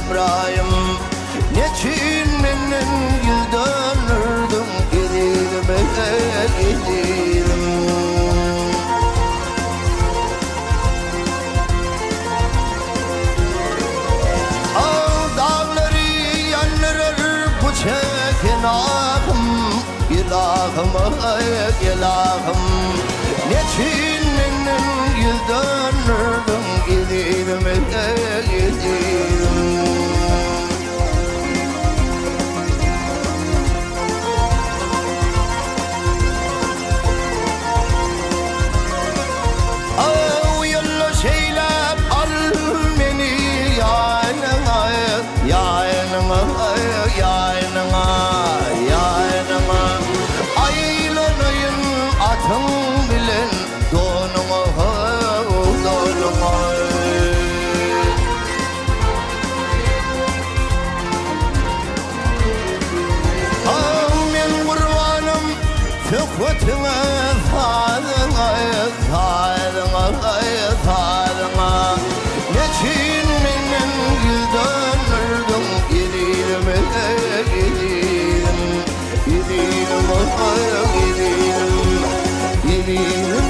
İbrahim Neçin menden gül dönürdüm Gidelim gidelim Al dağları yanırır bu çekin ahım İlahım ilahım Neçin menden gül dönürdüm Gidelim gidelim Neçin menden gül dönürdüm Gidelim gidelim Gidelim gidelim Gidelim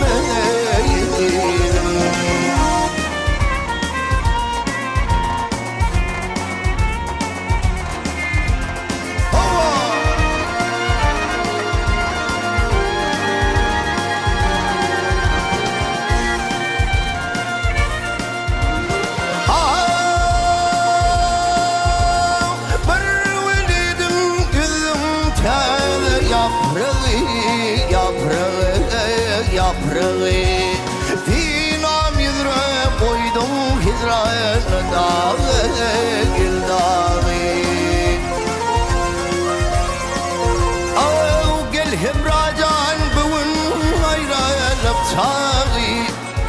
Yaprağı Dinam yüzre koydum hizrana dağı gül dağı Av gel hemracan bugün ayrılıp çağı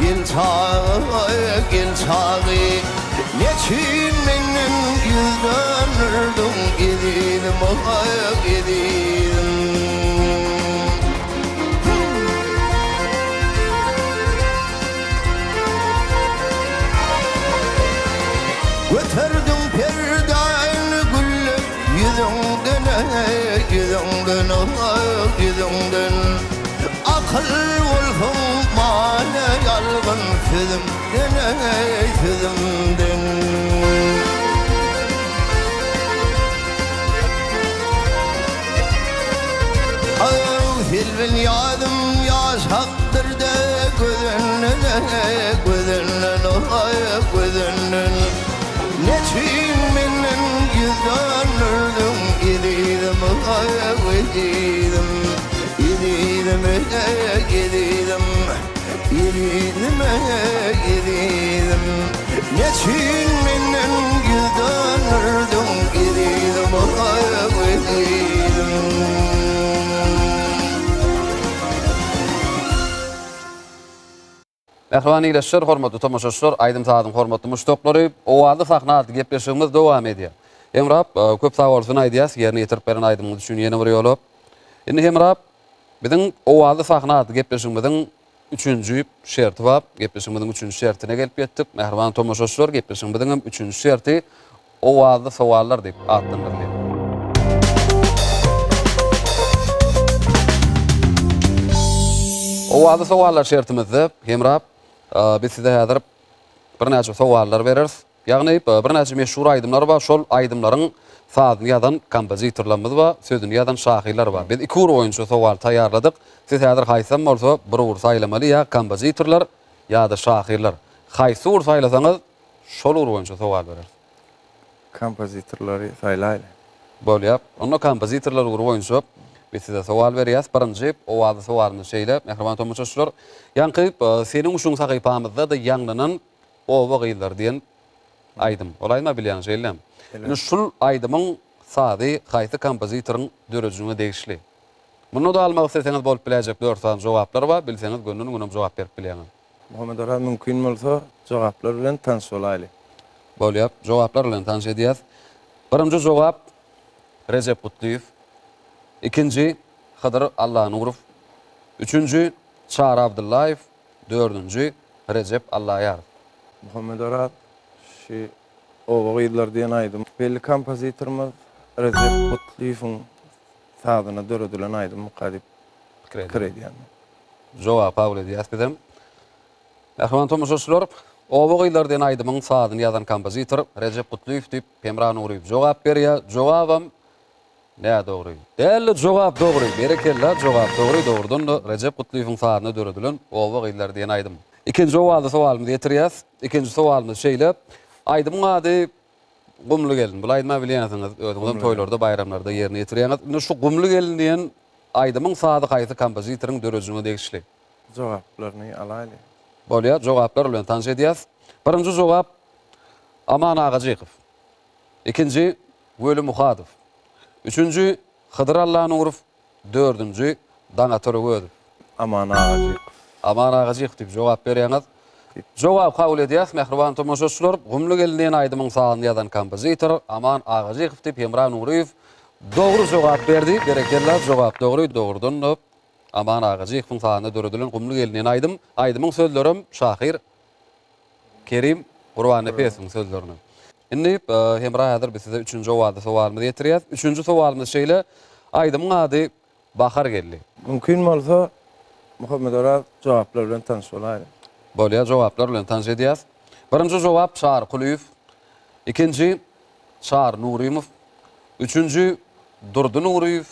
Gel çağı gel çağı Neçin menden gül dönürdüm Gidelim gidelim Götürdüm perdayını gülle yüzünden Akıl olsun mane yalgın sözümden Silvin yadım yaş haktır da gözünden Neçin menden yüz dönürdüm Gidelim gidelim Neçin menden yüz dönürdüm Gidelim Mehrbani ileşir, hormatly tomoşaçylar, aýdym taýdyň hormatly muşdoklary, owazy sahnada gepleşigimiz dowam edýär. Emrap köp sağ bolsun aýdýas, ýerine ýetirip beren aýdymyň üçin ýene bir ýolap. Indi Emrap biziň owazy sahnaty gepleşigimiziň 3-nji şerti bar. Gepleşigimiziň 3-nji şertine gelip ýetdik. Mehriban tomoşaçylar, gepleşigimiziň 3-nji şerti owazy sowallar diýip adlandyrylýar. Owazy sowallar şertimizde Emrap biz size häzir bir näçe sowallar bereriz. Ýagny bir näçe meşhur aýdymlar bar, şol aýdymlaryň sazyny ýazan kompozitorlarymyz bar, sözüni ýazan şahyrlar bar. Biz iki oýunçy sowal taýýarladyk. Siz häzir haýsam bolsa bir ur saýlamaly ýa kompozitorlar ýa-da şahyrlar. Haýsy ur saýlasaňyz şol ur oýunçy sowal bereriz. Kompozitorlary saýlaýly. Bolýar. Onda kompozitorlar ur oýunçy biz size sowal berýäs. Birinji owazy sowalyny şeýle, mehriban tomoşaçylar, ýanky seniň uşuň sahypamyzda da ýanglanan owa gyýlar diýen aýdym. Olaýma bilýän şeýlem. Indi şul aýdymyň sady haýsy kompozitoriň dörejine degişli. Bunu da almak isteseňiz bolup biläjek 4 sany jogaplar bar, bilseňiz gönlüň günüm jogap berip bilýän. Muhammed Orhan mümkin bolsa jogaplar bilen tanış bolayly. Bolýar, jogaplar bilen tanış edýäs. Birinji jogap Recep Kutluyev. İkinci Hıdır Allahnurov. Üçüncü Çağrı Abdullayev. Dördüncü Recep Allahyarov. Muhammed Orhan şi owa gyýlar diýen aýdym. Belli kompozitorymyz Recep Kutluyewiň sazyna döredilen aýdym mukaddip kredýän. Jogap kabul edýäs bizem. Ähwan tomoşaçylar, owa gyýlar diýen aýdymyň sazyny ýazan kompozitor Recep Kutluyew diýip Pemranurow jogap berýär. Jogabam ne doğru? Däli jogap doğru. Berekella jogap doğru. Doğrudan da Recep Kutluyewiň sazyna döredilen owa gyýlar diýen aýdym. İkinci owazy sowalymy getirýäs. İkinci sowalymy şeýle aýdymyň ady Gumlu gelin. Bu aýdma bilýänsiňiz, öňüňden toýlarda, bayramlarda ýerine ýetirýäňiz. Indi şu Gumlu gelin diýen aýdymyň sady haýsy kompozitoriň dörejine degişli. Jogaplaryny alaýly. Bolýar, jogaplar bilen tanış edýäs. Birinji jogap Aman Agajykow. İkinci Weli Muhadow. Üçüncü Hıdır Allahnurov. Dördüncü Dana Torogödüv. Aman Agajykow. Aman Agajykow diýip jogap berýäňiz. Jogap kabul edýäs, mehriban tomoşaçylar. Gumlu gelin diýen aýdymyň sazyny ýazan kompozitor Aman Agajykow diýip Pemranurow dogry jogap berdi. Berekella jogap dogry, dogrudan da Aman Agajykowyň sazyna döredilen Gumlu gelin diýen aýdym. Aýdymyň sözleri şahyr Kerim Gurbanepesiň sözlerini. Indi hemra häzir biz size üçüncü owazy sowalymy getirýäs. Üçüncü sowalymyz şeýle aýdymyň ady Bahar geldi. Mümkin bolsa Muhammed Orhan jogaplar bilen tanış bolayly. Bolýar, jogaplar bilen tanış edýäs. Birinji jogap Çağrı Kuliýew. İkinci Çağrı Nurymov. Üçüncü Durdy Nurýew.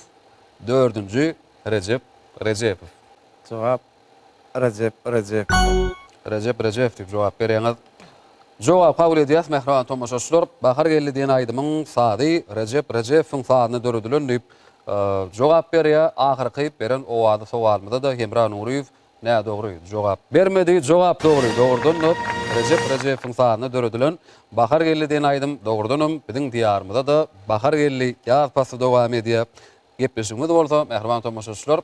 Dördüncü Recep Rejepow. Jogap Recep. Recep diýip jogap berýäňiz. Jogap kabul edýäs, mehriban tomoşaçylar. Bahar geldi diýen aýdymyň sady Recep Rejepowyň sadyna döredilen diýip jogap berýär. Ahyrky beren owazy sowalymyzda da Hemra Nurýew ne dogry jogap bermedi. Jogap dogry. Dogrudan da Recep Rejepowyň sadyna döredilen Bahar geldi diýen aýdym dogrudanam biziň diýarymyzda da Bahar geldi ýaz pasy dowam edýär. Gepleşigimiz bolsa, mehriban tomoşaçylar,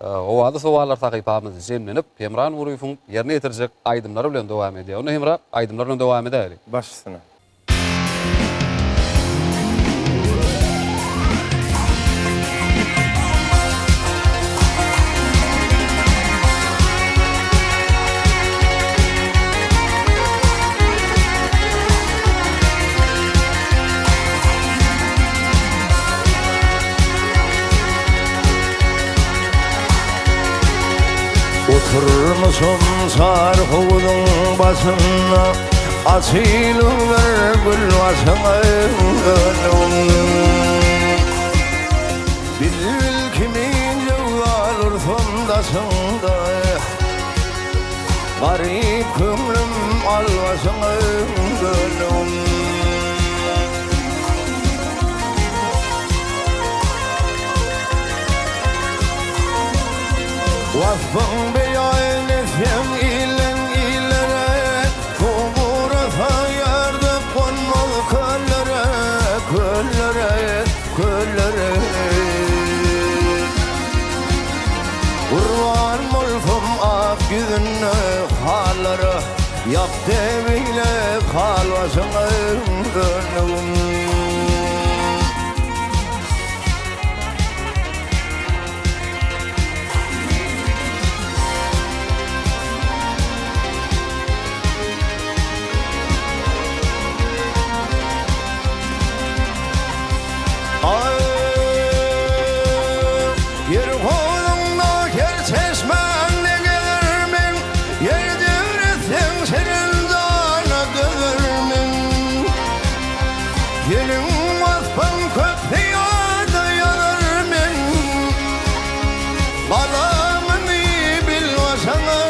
owazy sowallar sahypamyzy jemlenip Hemra Nurýewiň ýerine ýetirjek aýdymlary bilen dowam edýär. Onu Hemra aýdymlar bilen dowam edäýli. Başysyna. Oturmuşum sarhoğunun başına, açılır gül başına gönlüm. Bil kimin yıllar sondasında, garip kümlüm al başına gönlüm. Vasfın beyan etken ilere, kumura sayardı konmalı köllere. Urvan mulfum ak yüzünü halları, yap deviyle kalvasın gönlüm. Kalamını bilmesene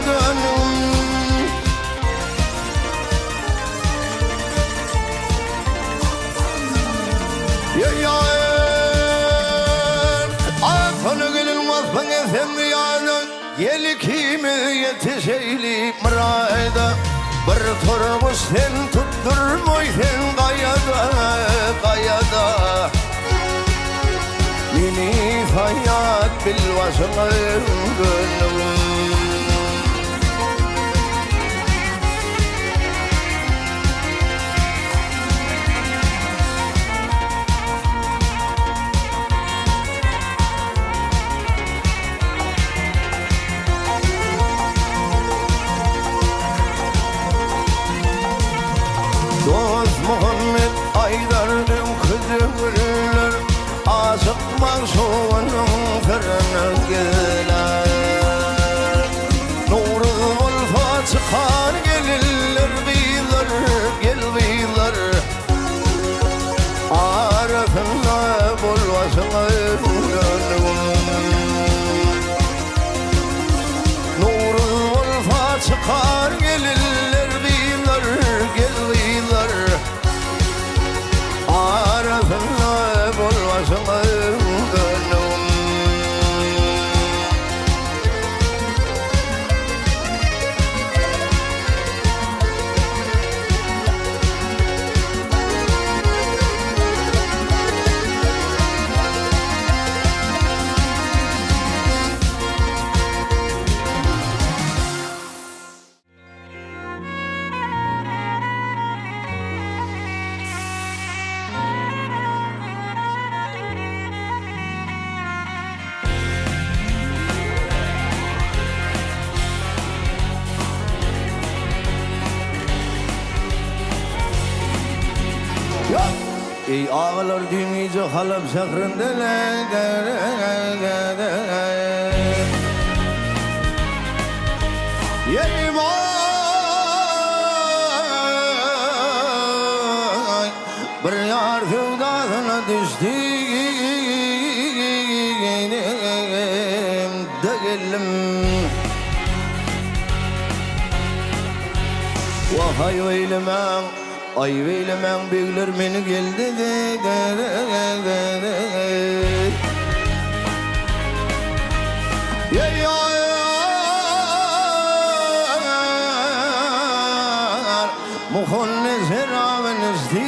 gönlüm. Atını gülülmez ben efendi yanın. Gel kimi yetişeyli mırayda. Bir turbu sen tutturmuy sen kayada, kayada. Mini hayat bilvasına gönlüm. Dost Muhammed Aydar'ın kızı gülür. Azıkmak soğanın fırını gelir. Nuru ulfa çıkar gelirler bilir, gel bilir. Arif'inle bulvasına gönlüm. Nuru ulfa çıkar gelirler bilir, gel bilir. Arif'inle bulvasına gönlüm. Ey ağalar dünyacı Halep şehrindeler. Ey vay, bir yar sevdasına düştüm değilim. Vay eylemem, ay eylemem büyükler beni geldi de. Ey ayar, muhonne zeraven istim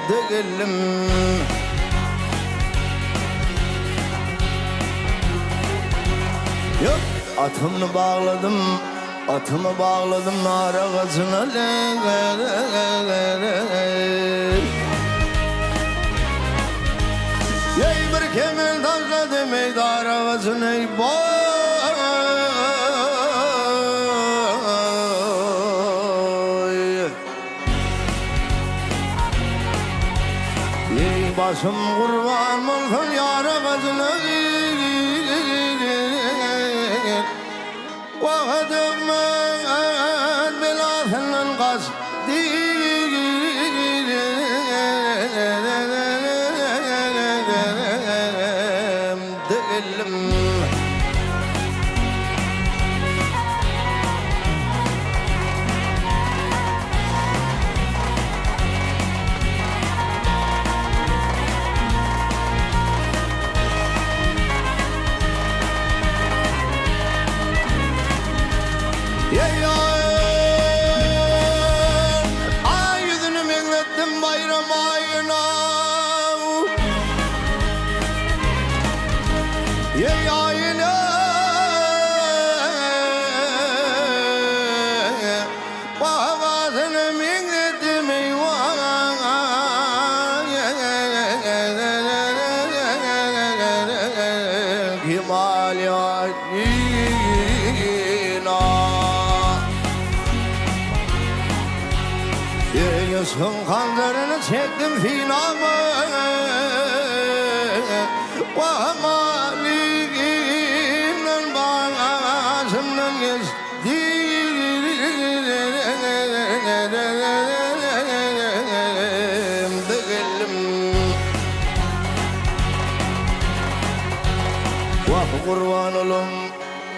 değilim. Yok, atımı bağladım. Atımı bağladım nar ağacına. Ey bir kemel taşladım ey dar ağacına ey boy. Ey başım kurban olsun yar ağacına. Vahadımın belasından kasti değilim. Ay yüzünü meklettim bayram ayına. Ey ayına, bağazını meklettim eyvah. Himaliyatına Yusuf'un kanlarını çektim finamı. Vahmalikimden bağazımdan geçti. Değilim. Vah kurban olum,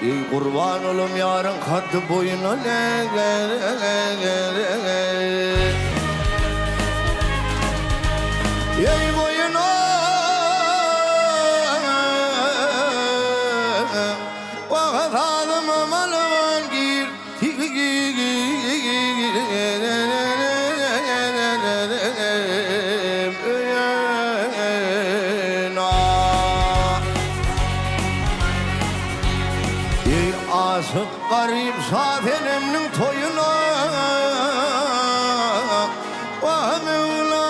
ey kurban olum yarın kadı boyuna ey boyuna vah adım amalım gir Aşık garip sadelemnin toyuna Vah Mevla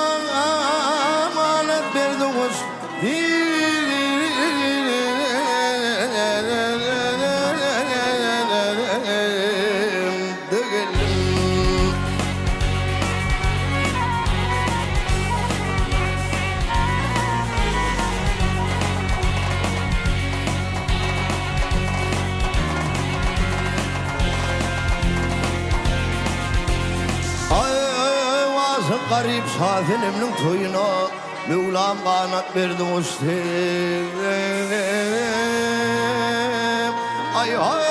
amanet verdiniz Garip safilimnin toyuna Mevlam kanat verdi uçtum Ay ay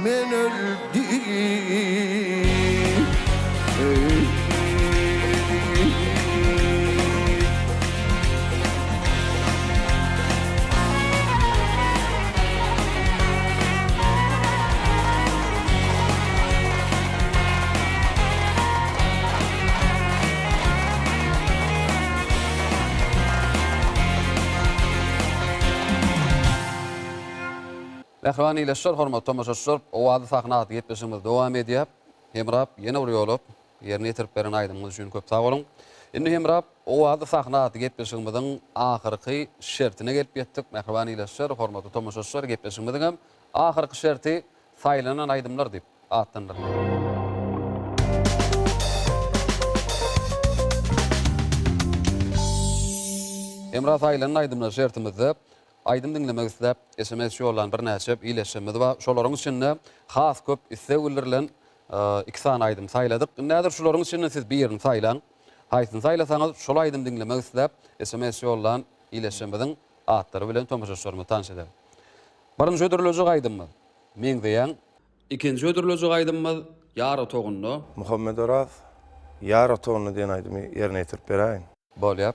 men öldüm Mehrbani ileşler, hormat tomaşaşlar, o adı saqnaat yetmesimiz devam edýär. Hemrap ýene bir ýolup, ýerine ýetirip beren aýdymyz üçin köp sag bolun. Indi hemrap o adı saqnaat yetmesimiziň ahyrky şertine gelip ýetdik. Mehrbani ileşler, hormatly tomaşaşlar, gepleşimiziň hem ahyrky şerti saýlanan aýdymlar diýip atlandyr. Hemrap saýlanan aýdymlar şertimizde aýdym dinlemek isläp SMS ýollan bir näçe ileşmedi we şolaryň içinde has köp isleglerden iki san aýdym saýladyk. Näder şolaryň içinde siz bir ýerini saýlan, haýsyn saýlasaňyz şol aýdym dinlemek isläp SMS ýollan ileşmediň atlary bilen tomaşaşlarmy tanış ederiz. Birinji ödürlejek aýdymyz meň diýen, ikinji ödürlejek aýdymyz Ýara Togunly. Muhammed Oraz Ýara Togunly diýen aýdymy ýerine ýetirip berýän. Bolýar.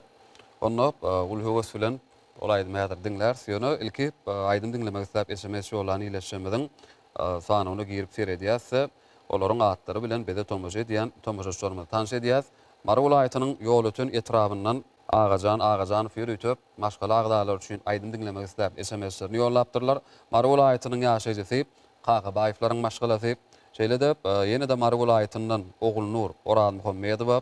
Onu ul höwes bilen olaydım ýadyr dinler. Ýöne ilki aýdym dinlemek isläp SMS ýollan ileşmediň sanyny girip seredýärse, olaryň atlary bilen bede tomaşa edýän tomaşaşlarmy tanış edýäs. Mara welaýatynyň ýol ötün etrafyndan Ağajan ýürütip, maşgala agdalar üçin aýdym dinlemek isläp SMS-lerini ýollapdyrlar. Mara welaýatynyň ýaşaýjysy Qaqa Baýyflaryň maşgalasy, şeýle-de ýene de Mara welaýatyndan Ogul Nur Orhan Muhammedow,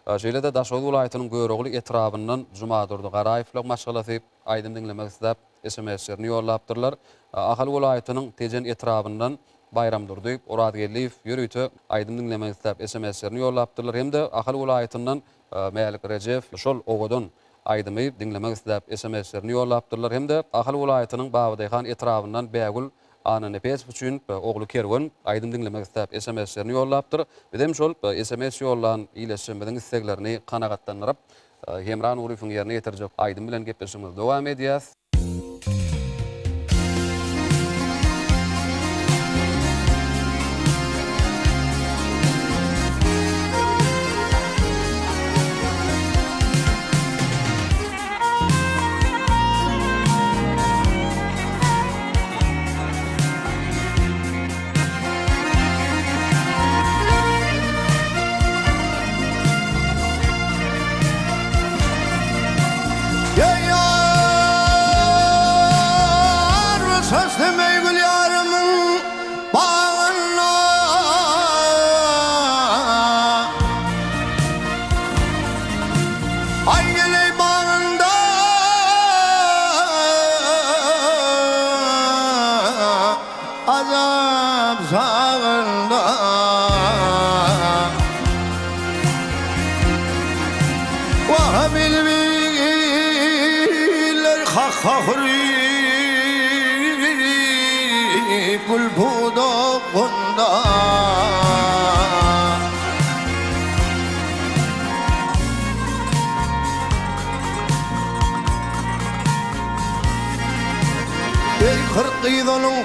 şeýle-de Daşoğlu welaýatynyň Göregli etrafyndan Jumadurdy Garaýyflar maşgalasy aýdym dinlemek isläp SMS-lerini ýollapdyrlar. Ahal welaýatynyň Tejen etrafyndan Bayram Durdy, Orad Gelliýew ýürütip aýdym dinlemek isläp SMS-lerini ýollapdyrlar. Hemde Ahal welaýatyndan Melik Rejef şol ogodon aýdymy dinlemek isläp SMS-lerini ýollapdyrlar. Hemde Ahal welaýatynyň Babadyhan etrafyndan Bägül Anany pes üçin oglu Kerwen aýdym dinlemek isläp SMS-lerini ýollapdyr. Bizem şol SMS ýollan ileşmediň isteklerini kanagatlandyryp Hemran Urufyň ýerine ýetirjek aýdym bilen gepleşimiz dowam edýäs.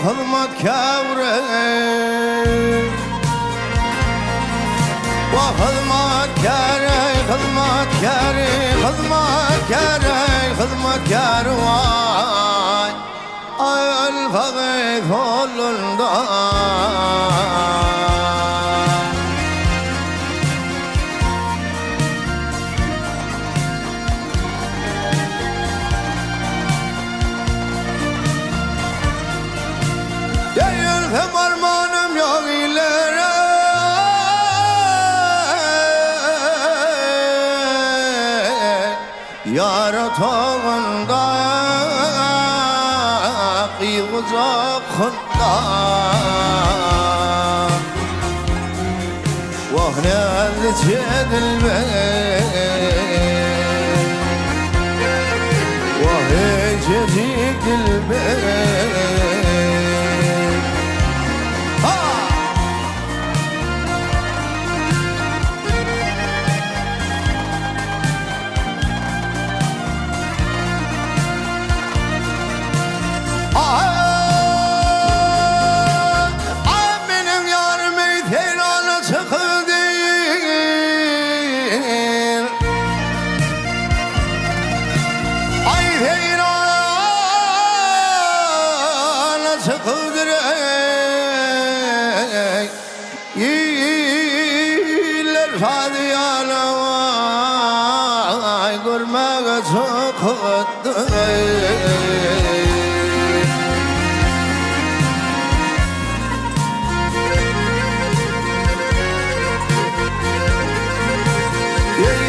hizmetkar hizmetkar hizmetkar hizmetkar hizmetkar vay ay faqih yolunda hem armanım yok ileri yaratağında uzakında vah ne dilbe vah ececik dilbe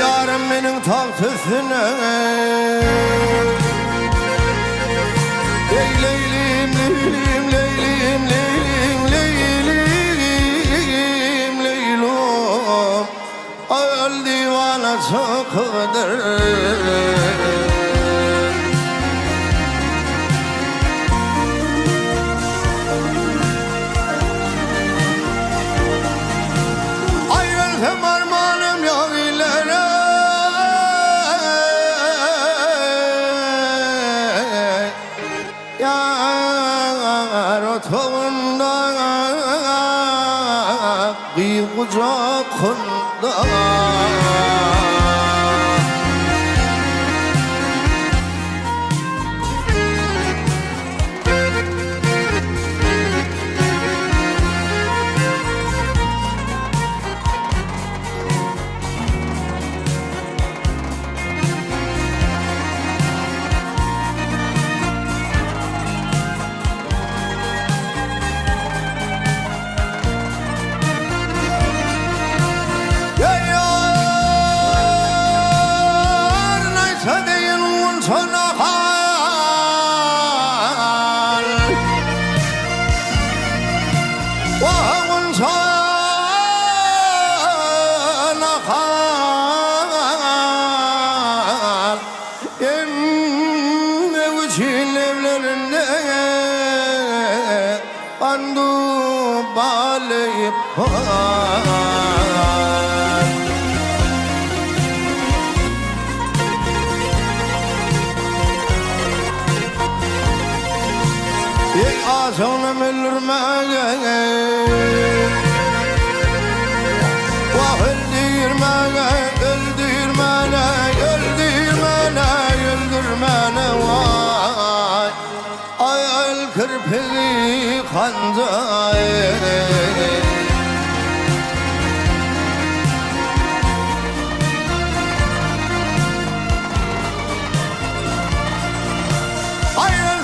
yarım benim tahtısına leylim leylim leylim leylim leylim leylum al divana çokdur hem armanım yok ileri yar otağında bir kucakında Ağzına mülürmeye vah öldürmene öldürmene öldürmene öldürmene vay ay ay kırpığı kancay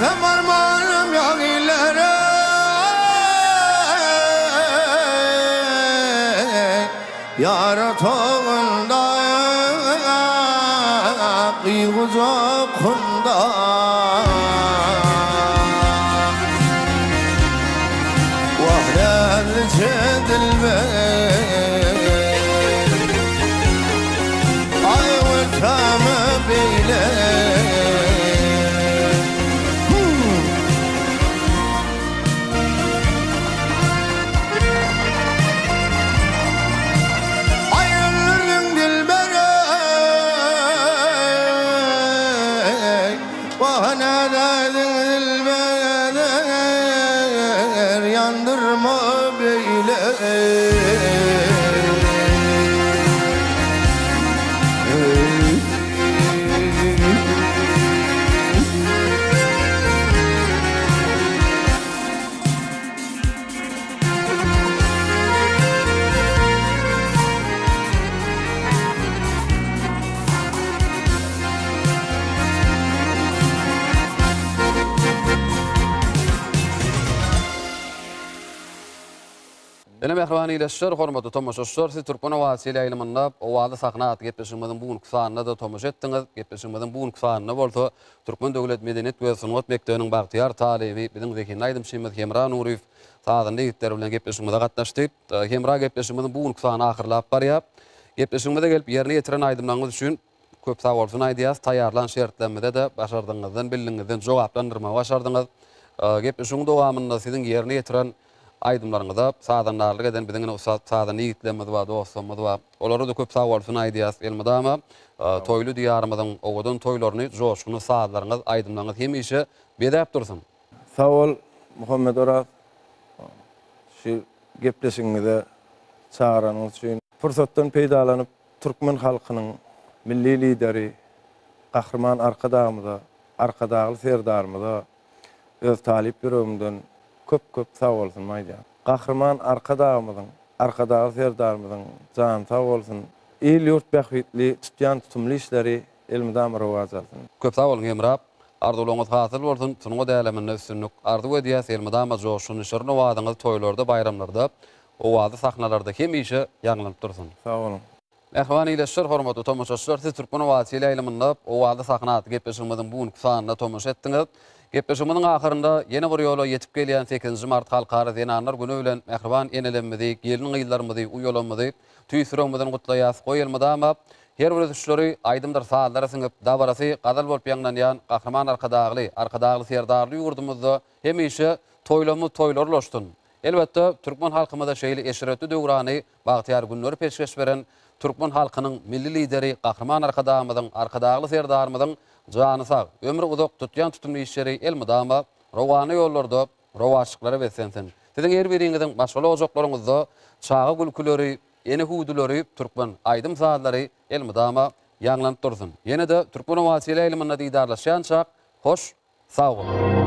hem armanım yok ileri yaratağında uzakında vahdelice dilbe ay vurtama beyle وهنا Ene mehrbany ileşler, hormatly tomoşaçylar, siz Türkmen Owasy aýlymynda owady saknaat gepleşigimiziň bugun sanyna da tomoş etdiňiz. Gepleşigimiziň bugun sanyna bolsa Türkmen Döwlet Medeniýet we Sunuat Mekdebiniň bagtyar talyby biziň Zekin Aýdym Şeýmet Hemra Nuruýew saatynda ýetler bilen gepleşigimizde gatnaşdy. Hemra gepleşigimiziň bugun sanyny ahyrlap barýar. Gepleşigimizde gelip ýerine ýetiren aýdymlaryňyz üçin köp sag bolsun aýdýas. Taýýarlan şertlenmede de başardyňyzdan, bildiňizden jogaplandyrma başardyňyz. Gepleşigiň dowamynda siziň ýerine ýetiren aýdymlaryňyza sadanlarlyk eden biziň sadan ýigitlerimiz bar, dostlarymyz bar. Olary da köp sag bolsun aýdýas. Elmydama toýlu diýarymyzyň owadan toýlaryny, joşgyny sadlaryňyz, aýdymlaryňyz hemişe bedäp dursun. Sag ol Muhammed Oraz. Şu gepleşiňizde çağıranyňyz üçin fursatdan peýdalanyp Türkmen halkynyň milli lideri, gahrman arkadağımıza, arkadağlı serdarımıza öz talip bürümden köp sağ olsun maýda. Gahrman arkadağımızın, arkadağlı serdarımızın can sağ olsun. İl yurt bähwitli tutýan tutumly işleri elmydam rowaj alsın. Köp sağ olun Emrah. Arzuwlaryňyz hasyl bolsun. Sunuň däleminde üstünlük arzu edýäs elmydam joşuny şerni wadyňyz toýlarda, bayramlarda, owady sahnalarda hemişe ýanglanyp dursun. Sağ olun. Mehrbany ileşler, hormatly tomoşaçylar, siz Türkmen Owasy aýlymynda owady saknaat gepleşigimiziň bugun sanyna tomoş etdiňiz. Gepleşigimiziň ahyrynda ýene bir ýola ýetip gelýän 8-nji mart halkara Zenanlar günü bilen mehriban enelenmedi, gelin gyýlarmydy, uýalanmady, tüýsüremizden gutlaýas goýulmady. Her bir düşleri aýdymdyr saatlara siňip dabarasy gadal bolup ýaňlanýan gahrman arkadagly serdarly ýurdumyzda hemişe toýlar ulaşdyn. Elbetde Türkmen halkymyza şeýle eşiretli döwrany bagtyar günleri peşkeş beren Türkmen halkynyň milli lideri gahrman arkadagly serdarymyzyň jany sag, ömrü uzak tutýan tutumly işleri elmydama rowany ýollarda rowaçlyklara besensin. Siziň her biriňiziň başga ojaklaryňyzda çağı gülküleri, ene hudulary, Türkmen aýdym sahatlary elmydama ýanglanyp dursun. Ýene de Türkmen Owasy aýlymyna diýdarlaşýançak hoş, sag bolun.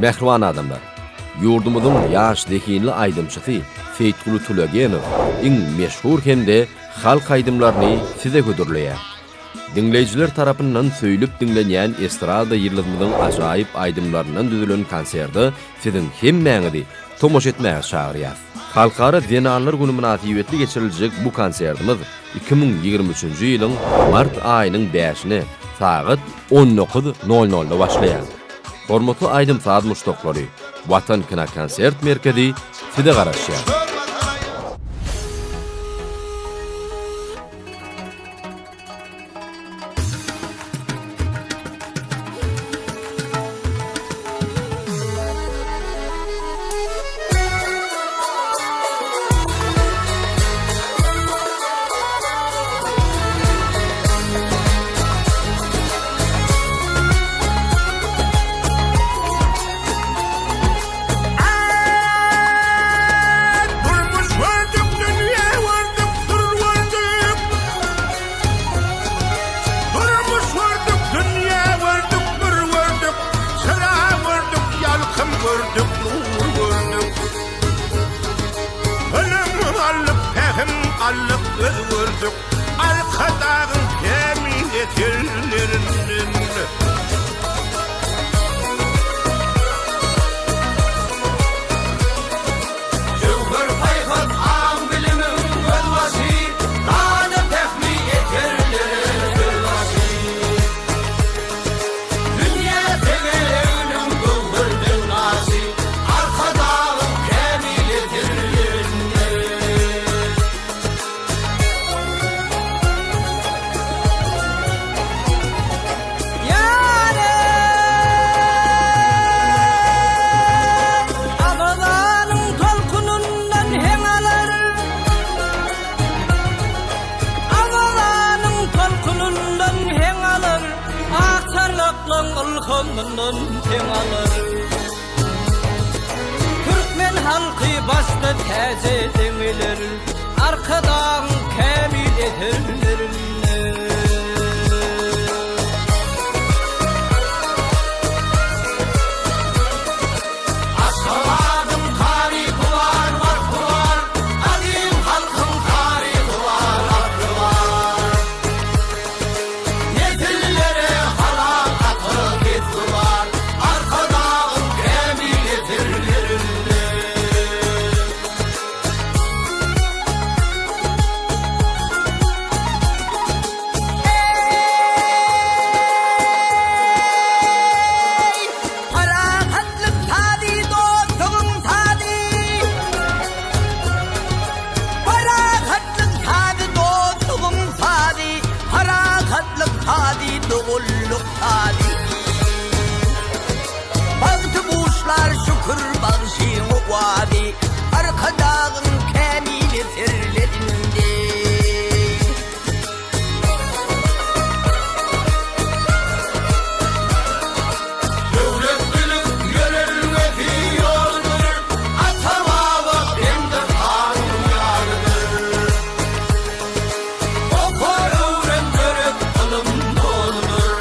Mehriban adamlar, ýurdumyzyň ýaş dehinli aýdymçysy Feýtguly Tulagenow iň meşhur hemde halk aýdymlaryny size gödürleýär. Dinleýijiler tarapyndan söýlüp dinlenýän estrada ýyldymyzyň ajaýyp aýdymlaryndan düzülen konserde siziň hemmäňizi tomoş etmäge çagyrýar. Halkara Zenanlar günü münasibetli geçiriljek bu konserdimiz 2023-nji ýylyň mart aýynyň 5-ine saat 19:00-da başlaýar. Hormatly aýdym saat muştoklary, Watan Kina konsert merkezi size garaşýar. alır. Türkmen halkı başta teze demilir, arkadan kemil edirler. Aşkaladın tarihi var, vakfı var, adim halkın tarihi var, hakkı var. Nesillere halakatı gizli var, arkadan kemil edirlerinde. Harakatlık tadi, dostum tadi. Harakatlık tadi, dostum tadi. Harakatlık tadi, doğulluk tadi. Baktı buşlar şükür bağışı vadi. Arkadağın kemili terlerinde. Devletlilik görevine fiyordur, atamava bende kanun yarıdır. Okur öğren görüp kılım dolunur,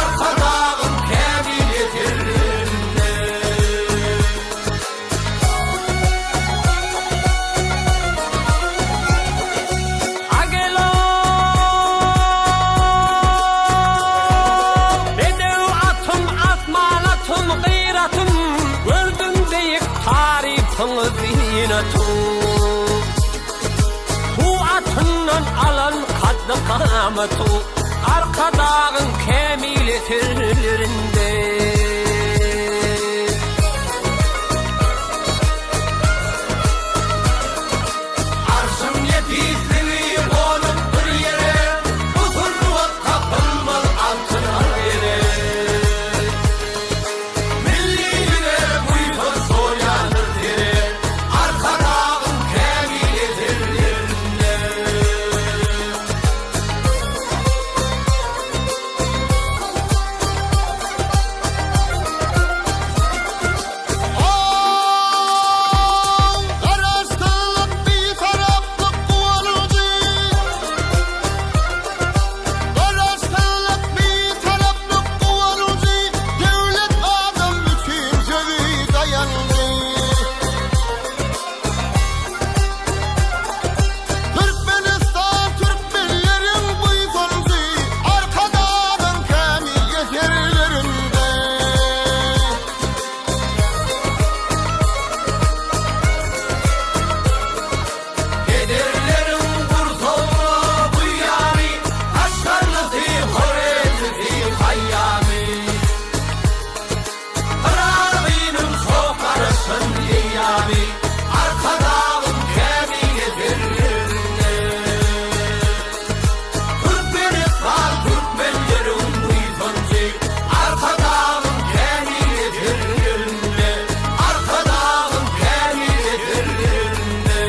arkadağın kemili terlerinde. Agelo bedev atım atmalatım gıyratım, gördüm deyip tarifini zinatum. Bu atından alan kaddı kâmetu, arkadağın kemili terlerinde. Arşın yetiştiği olup bir yere, huzurluğun kapılmaz altına yere. Milliliğe buyur soyanır tere, arkadağın kemili terlerinde. Karastılık bir taraflık kuvalıcı. Karastılık bir taraflık kuvalıcı. Devlet adam bütün sevi dayandı. Türkmenistan Türkmenlerin buysancı, arkadağın kemil yeterlerinde. Kederlerin kurtulma bu yami, taşlarlısı horezisi hayyami. Rabbinim çok arasın yami, arkadağın kemil yeterlerinde. Türkmenistan Türkmenlerin buysancı, arkadağın kemil yeterlerinde. Arkadağın kemil yeterlerinde.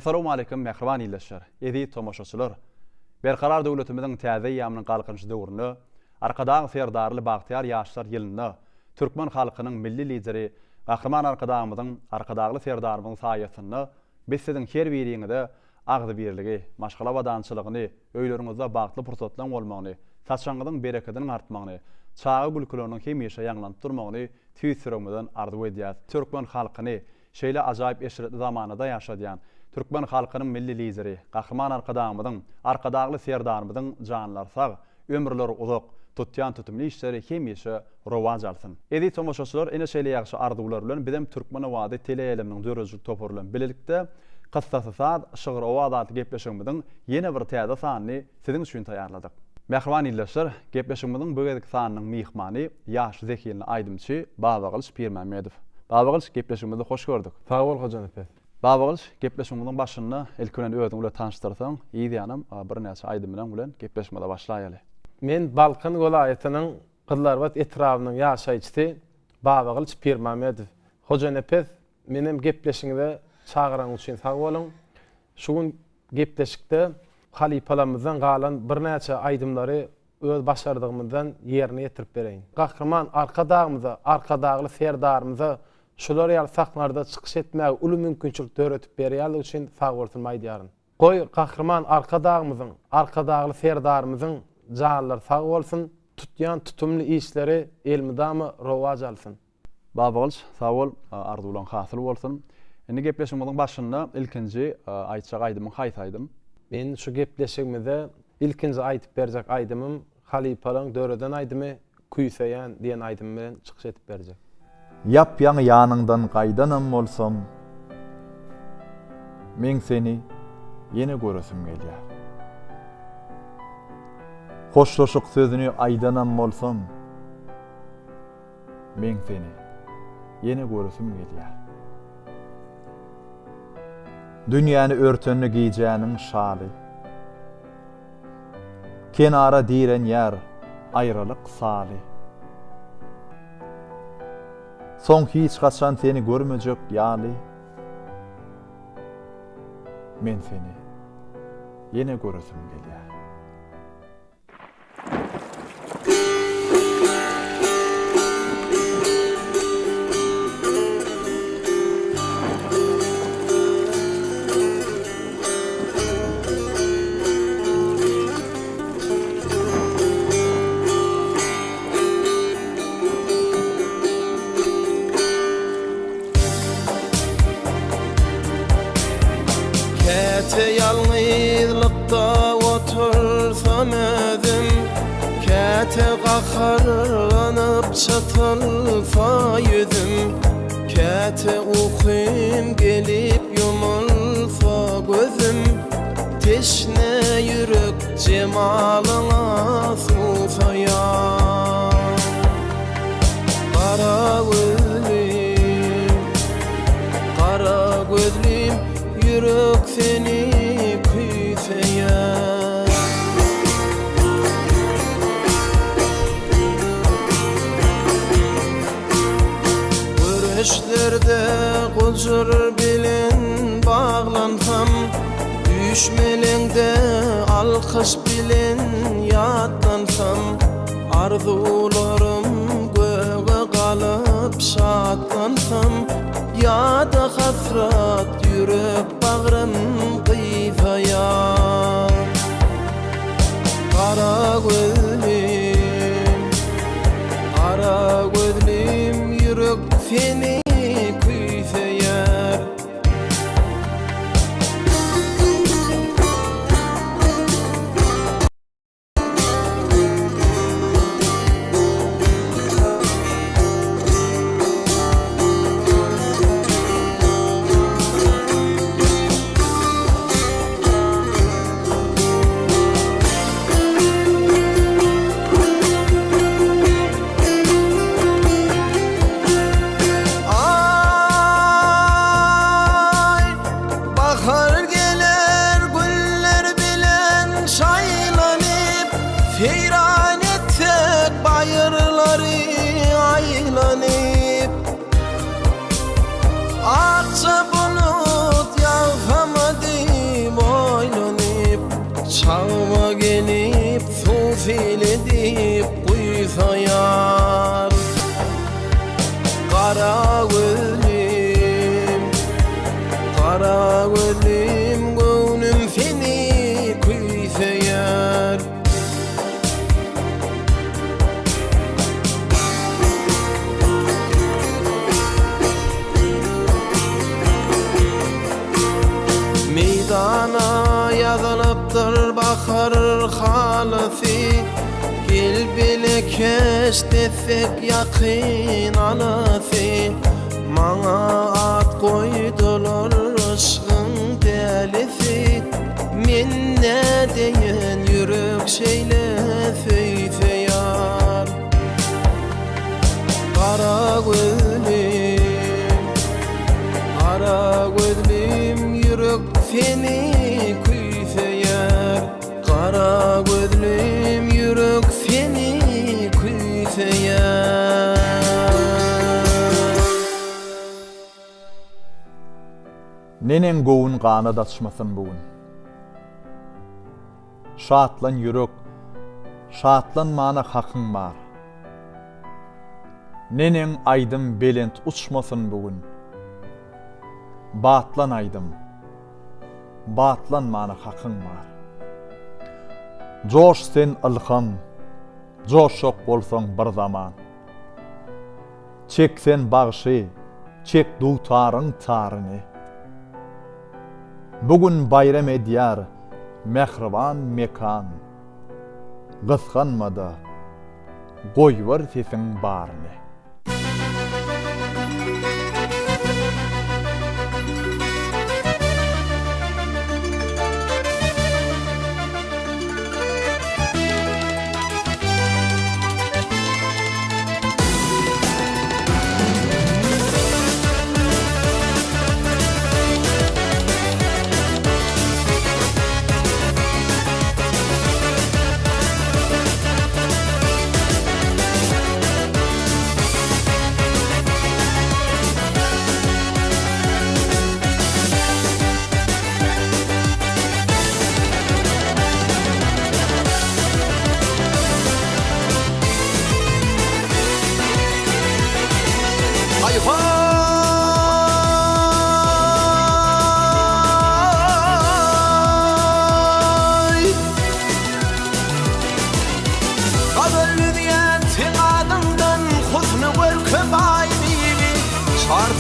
Assalamu alaykum mehriban ýyllaşlar. Edi tomoşaçylar. Berkarar döwletimiziň täze ýamynyň galkynjy döwrüne, arkadaň serdarly bagtyar ýaşlar ýylyna, türkmen halkynyň milli lideri, gahrman arkadağymyzyň arkadagly serdarymyň saýasyny, biz siziň her biriňizde agdy birligi, maşgala badançylygyny, öýleriňizde bagtly pursatlar bolmagyny, saçaňyzyň bereketiniň artmagyny, çağı gülkülörüň hemişe ýaňlanyp durmagyny tüýsürüňizden arzu edýär. Türkmen halkyny şeýle ajaýyp eşretli zamanada ýaşadýan Türkmen halkynyň milli lideri, gahrman arkadağymyzyň, arkadagly serdarymyzyň janlar sag, ömürleri uzak, tutýan tutumly işleri hemişe rowaj alsyn. Edi tomoşaçylar, ene şeýle ýaxşy arzuwlar bilen bizim türkmen wady teleýeliminiň dörejlik toparlan bilelikde kıssasy saat şygyr owadaty gepleşigimiziň ýene bir täze sanyny siziň üçin taýýarladyk. Mehriban ýyllaşlar, gepleşigimiziň bu gezek sanynyň mihmany ýaş Zekiýetli aýdymçy Babaglyş Pirmamedow. Babaglyş, gepleşigimizi hoş gördük. Sag bol hojan epe. Babaglyş, gepleşigimiziň başyny ilkinen özüň bilen tanıştyrsaň, ýygy ýanam bir näçe aýdym bilen gepleşmede başlaýaly. Men Balkan welaýatynyň Qızlarbat etrawynyň ýaşaýçysy Babaglyş Pirmamedow. Hojan epe, menem gepleşiginde çağıran üçin sag bolun. Şuň gepleşikde halipalarymyzdan galan bir näçe aýdymlary öz başardygymyzdan ýerine ýetirip bereýin. Gahrman arkadagymyza, arkadagly serdarymyza şular ýaly saklarda çykyş etmäge uly mümkinçilik töretip berýärligi üçin sag bolsun maýdýaryn. Goý gahrman arkadagymyzyň, arkadagly serdarymyzyň janlary sag bolsun, tutýan tutumly işleri elmidamy rowaj alsyn. Babaglyş, sag bol, arzuwlaryň hasyl bolsun. Indi gepleşigimiziň başynda ilkinji aýtjak aýdymyň haýsaýdym. Men şu gepleşigimizde ilkinji aýtyp berjek aýdymym Halipalaň döreden aýdymy Küýseýän diýen aýdym bilen çykyş etip berjek. Yapyan yanından qaydanam bolsam, men seni yine göresim gelýär. Hoşlaşyk sözüni aýdanam bolsam, men seni yine göresim gelýär. Dünýäni örtünli giýjäniň şaly, kenara diýen ýer aýralyk saly. Soň hiç gaçan seni görmejek ýaly, men seni yine göresim gelýär. Käte ýalňyzlykda otursam özüm, käte gaharlanyp çatylsa ýüzüm, käte uykym gelip yumulsa gözüm, teşne ýürek jemalyňa susaýar. Kara gözlüm, yürek seni küýseýär. Görüşlerde gujur bilen baglansam, düşmelende alkış bilen ýatlansam, arzularım göge galyp şatlansam, ýa-da hasrat yürek bagrym gyýsaýar. Kara gözlüm, yürek seni küýseýär. Çağma gelip sufil edip kuysaýar. Kara gözlüm, göwnüm seni küýseýär. Meydana ýazylypdyr bahar halasy, gel bile keş desek ýakyn alasy. Maňa at goýdular aşkyň delisi, men nädeýin ýürek şeýle söýseýär. Kara gözlüm, yürek seni küýseýär. Kara gözlüm, yürek seni küýseýär. Nenen gowun gana daçmasyn bugün. Şatlan yürek, şatlanmana hakyň bar. Nenen aýdym belent uçmasyn bugün. Batlan aýdym, batlanmana hakyň bar. Joş sen ylham, joşok bolsaň bir zaman. Çeksen bagşy, çek dutaryň taryny. Bugün bayram edýär, mehriban mekan. Gysganmada goýbar sesiň baryny.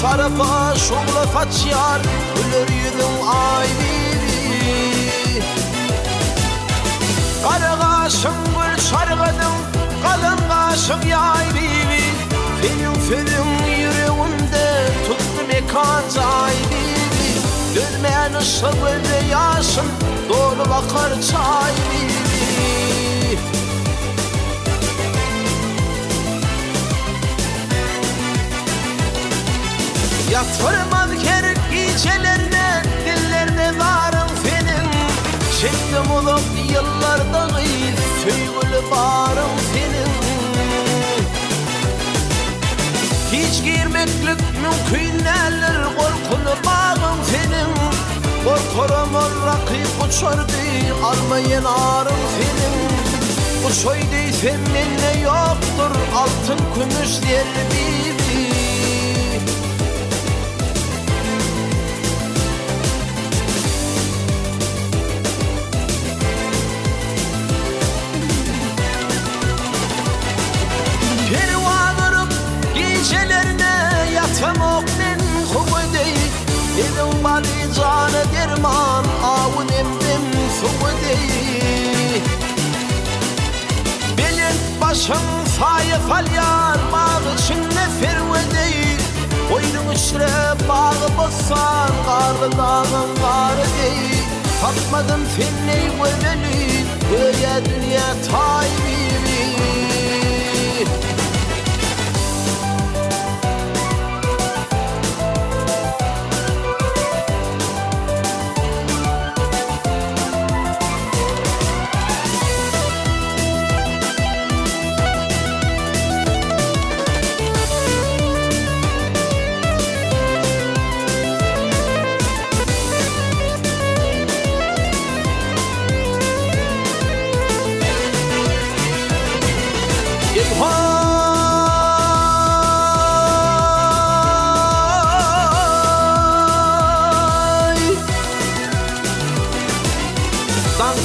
Tarafa şoğla façyar Gülür yüzün ay bibi Karı kaşın gül çargıdın Kalın kaşın yay bibi Fenin yüreğimde tuttu mekan zay bibi Görmeyen ışık ve yaşın Doğru bakar çay bibi Yatırmaz kerik gecelerine Dillerine varım senin Çektim olup yıllarda Söygülü varım senin Hiç girmeklik mümkün eller Korkulu bağım senin Korkurum o rakip uçardı Almayın ağrım senin Uçoydu seninle yoktur Altın kümüş der bibi Yatamok nen huvudey Edin bali canı derman Avun emdim suvudey Belin başın sayı falyar Bağı çinne fervedey Boynun üçre bağı bossan Karlı dağın karı dey Tapmadım fenney veveli Böyle dünya tay bibi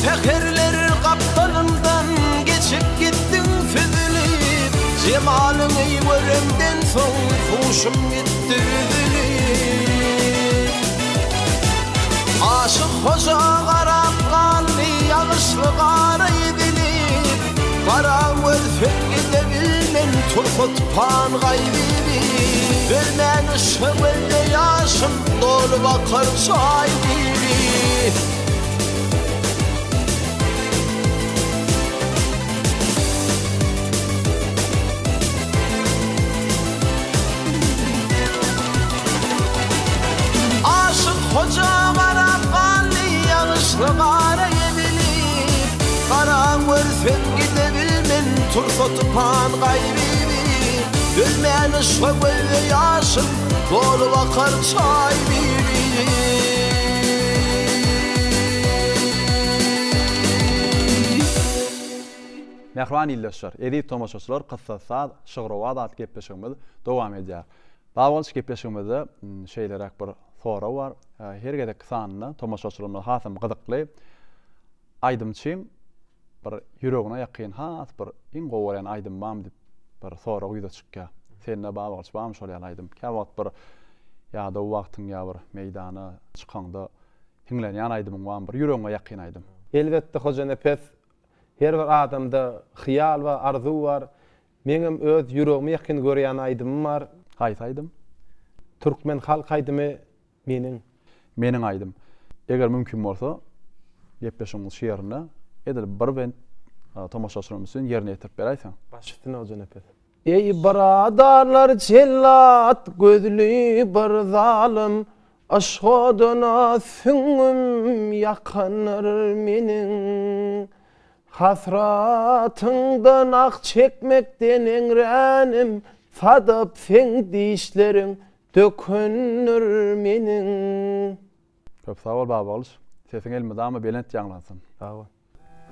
Tekerler kaptanından geçip gittin füzülüp Cemalini görümden son kuşum gitti üzülüp Aşık hoca karam kanlı yağışlı karayı dilip Karam ölfek gidebilmen turkut pan gaybibi Vermen ışık elde yaşım dolu bakar çay bibi Hoca karam kanlı yağışlı karayı bilip Karam örfen gidebilmen turkutu pan gaybibi Ölmeyen ışık ve yaşın dolu bakar çay bibi Mehriban illeşler, edi tomaşaçılar kıssasa şıgırova da gepleşigimiz dowam edýär. Bagwalç gepleşigimizde şeýlerek bir sora var. Hergedek sanna tomaşaçylarymyz hasam gyzykly. Aýdymçym bir ýüregine ýakyn has bir iň gowran aýdym bam dip bir sora ýüze çykýar. Senne bagwalç bam şol ýalydim. Käwagt bir ýa-da wagtyň ýa bir meýdana çykanda hiňlenýän aýdymyň bam bir ýüregine ýakyn aýdym. Elbetde hoja nepes her bir adamda hyýal we arzu bar. Meňem öz ýüregime ýakyn görýän aýdymym bar. Haýsy aýdym? Türkmen halk aýdymy Meniň aýdym. Eger mümkin bolsa, gepleşimiz şeýerine edil bir ben tomoşaçylarymyz üçin ýerine ýetirip beräýsin. Başytyn hoja nepes. Ey baradarlar cellat gözlü bir zalim aşhoduna süngüm yakanır meniň hasratından ak çekmekden eňränim fadyp feň dişleriň dökünür meniň. Köp sag bol baba bolus. Sesiň elmede ama belent ýanglansyn. Sag ol.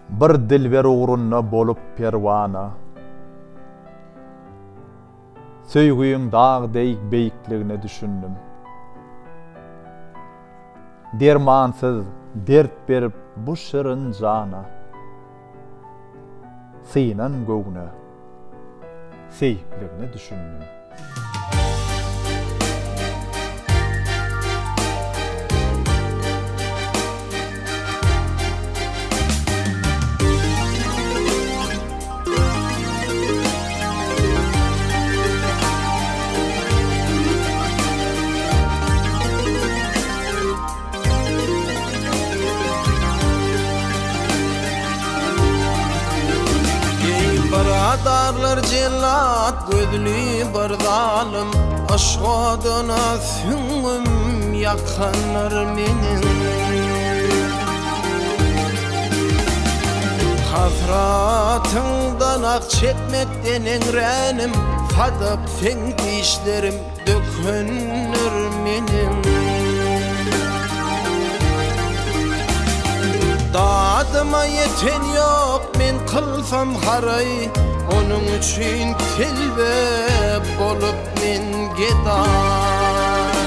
Bir dilber uğruna bolup perwana. Söýgüýüň dağ-deýik beýikligine düşündüm. Dermansyz dert berip bu şırın jana. Synan göwüne seýikligine düşündüm. Baradarlar cellat gözlü bir zalim aşgoduna süngüm yakanır meniň hasratyňdan ak çekmekden eňränim fadyp feň dişlerim dökünür meniň dadyma yeten ýok men kılsam haray onun üçün telbe bolup men geday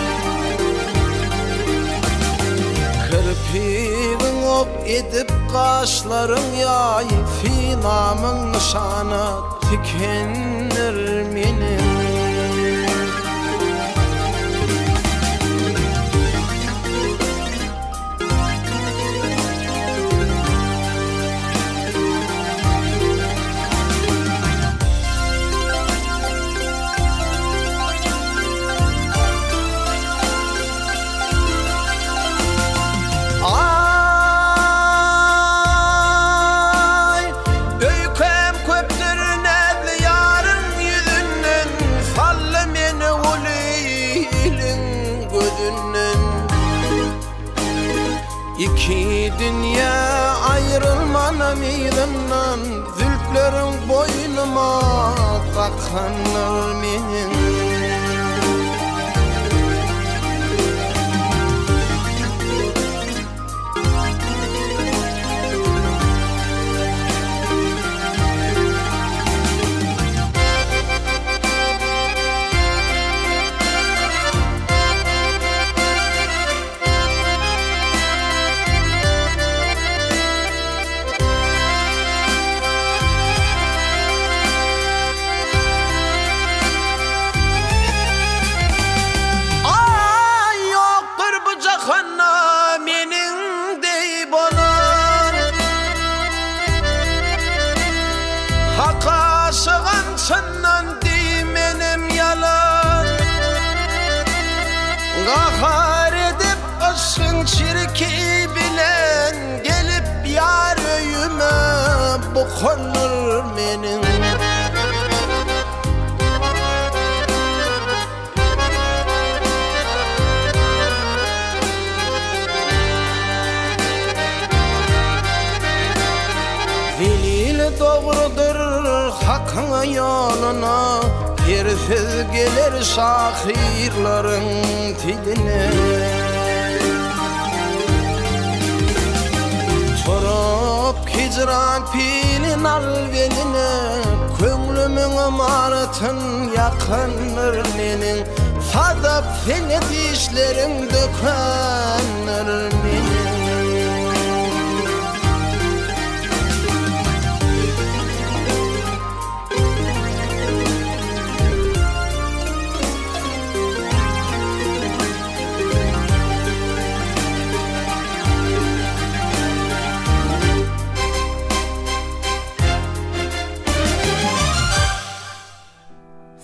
kirpigiň ok edip kaşlaryň ýaý finamyň nişana tikenir meniň İki dünya ayrılmana meydandan zülflerin boynuma takanır meniň Gahar edip aşkın çirki bilen gelip yar öyüme bukunur meniň Zelil doğrudur hakyň ýoluna Yersiz gelir şahirlaryň tiline Çorap hicran pilin alveline Köňlümiň amaratyn yakanır meniň Fadyp feň dişleriň dökänir meniň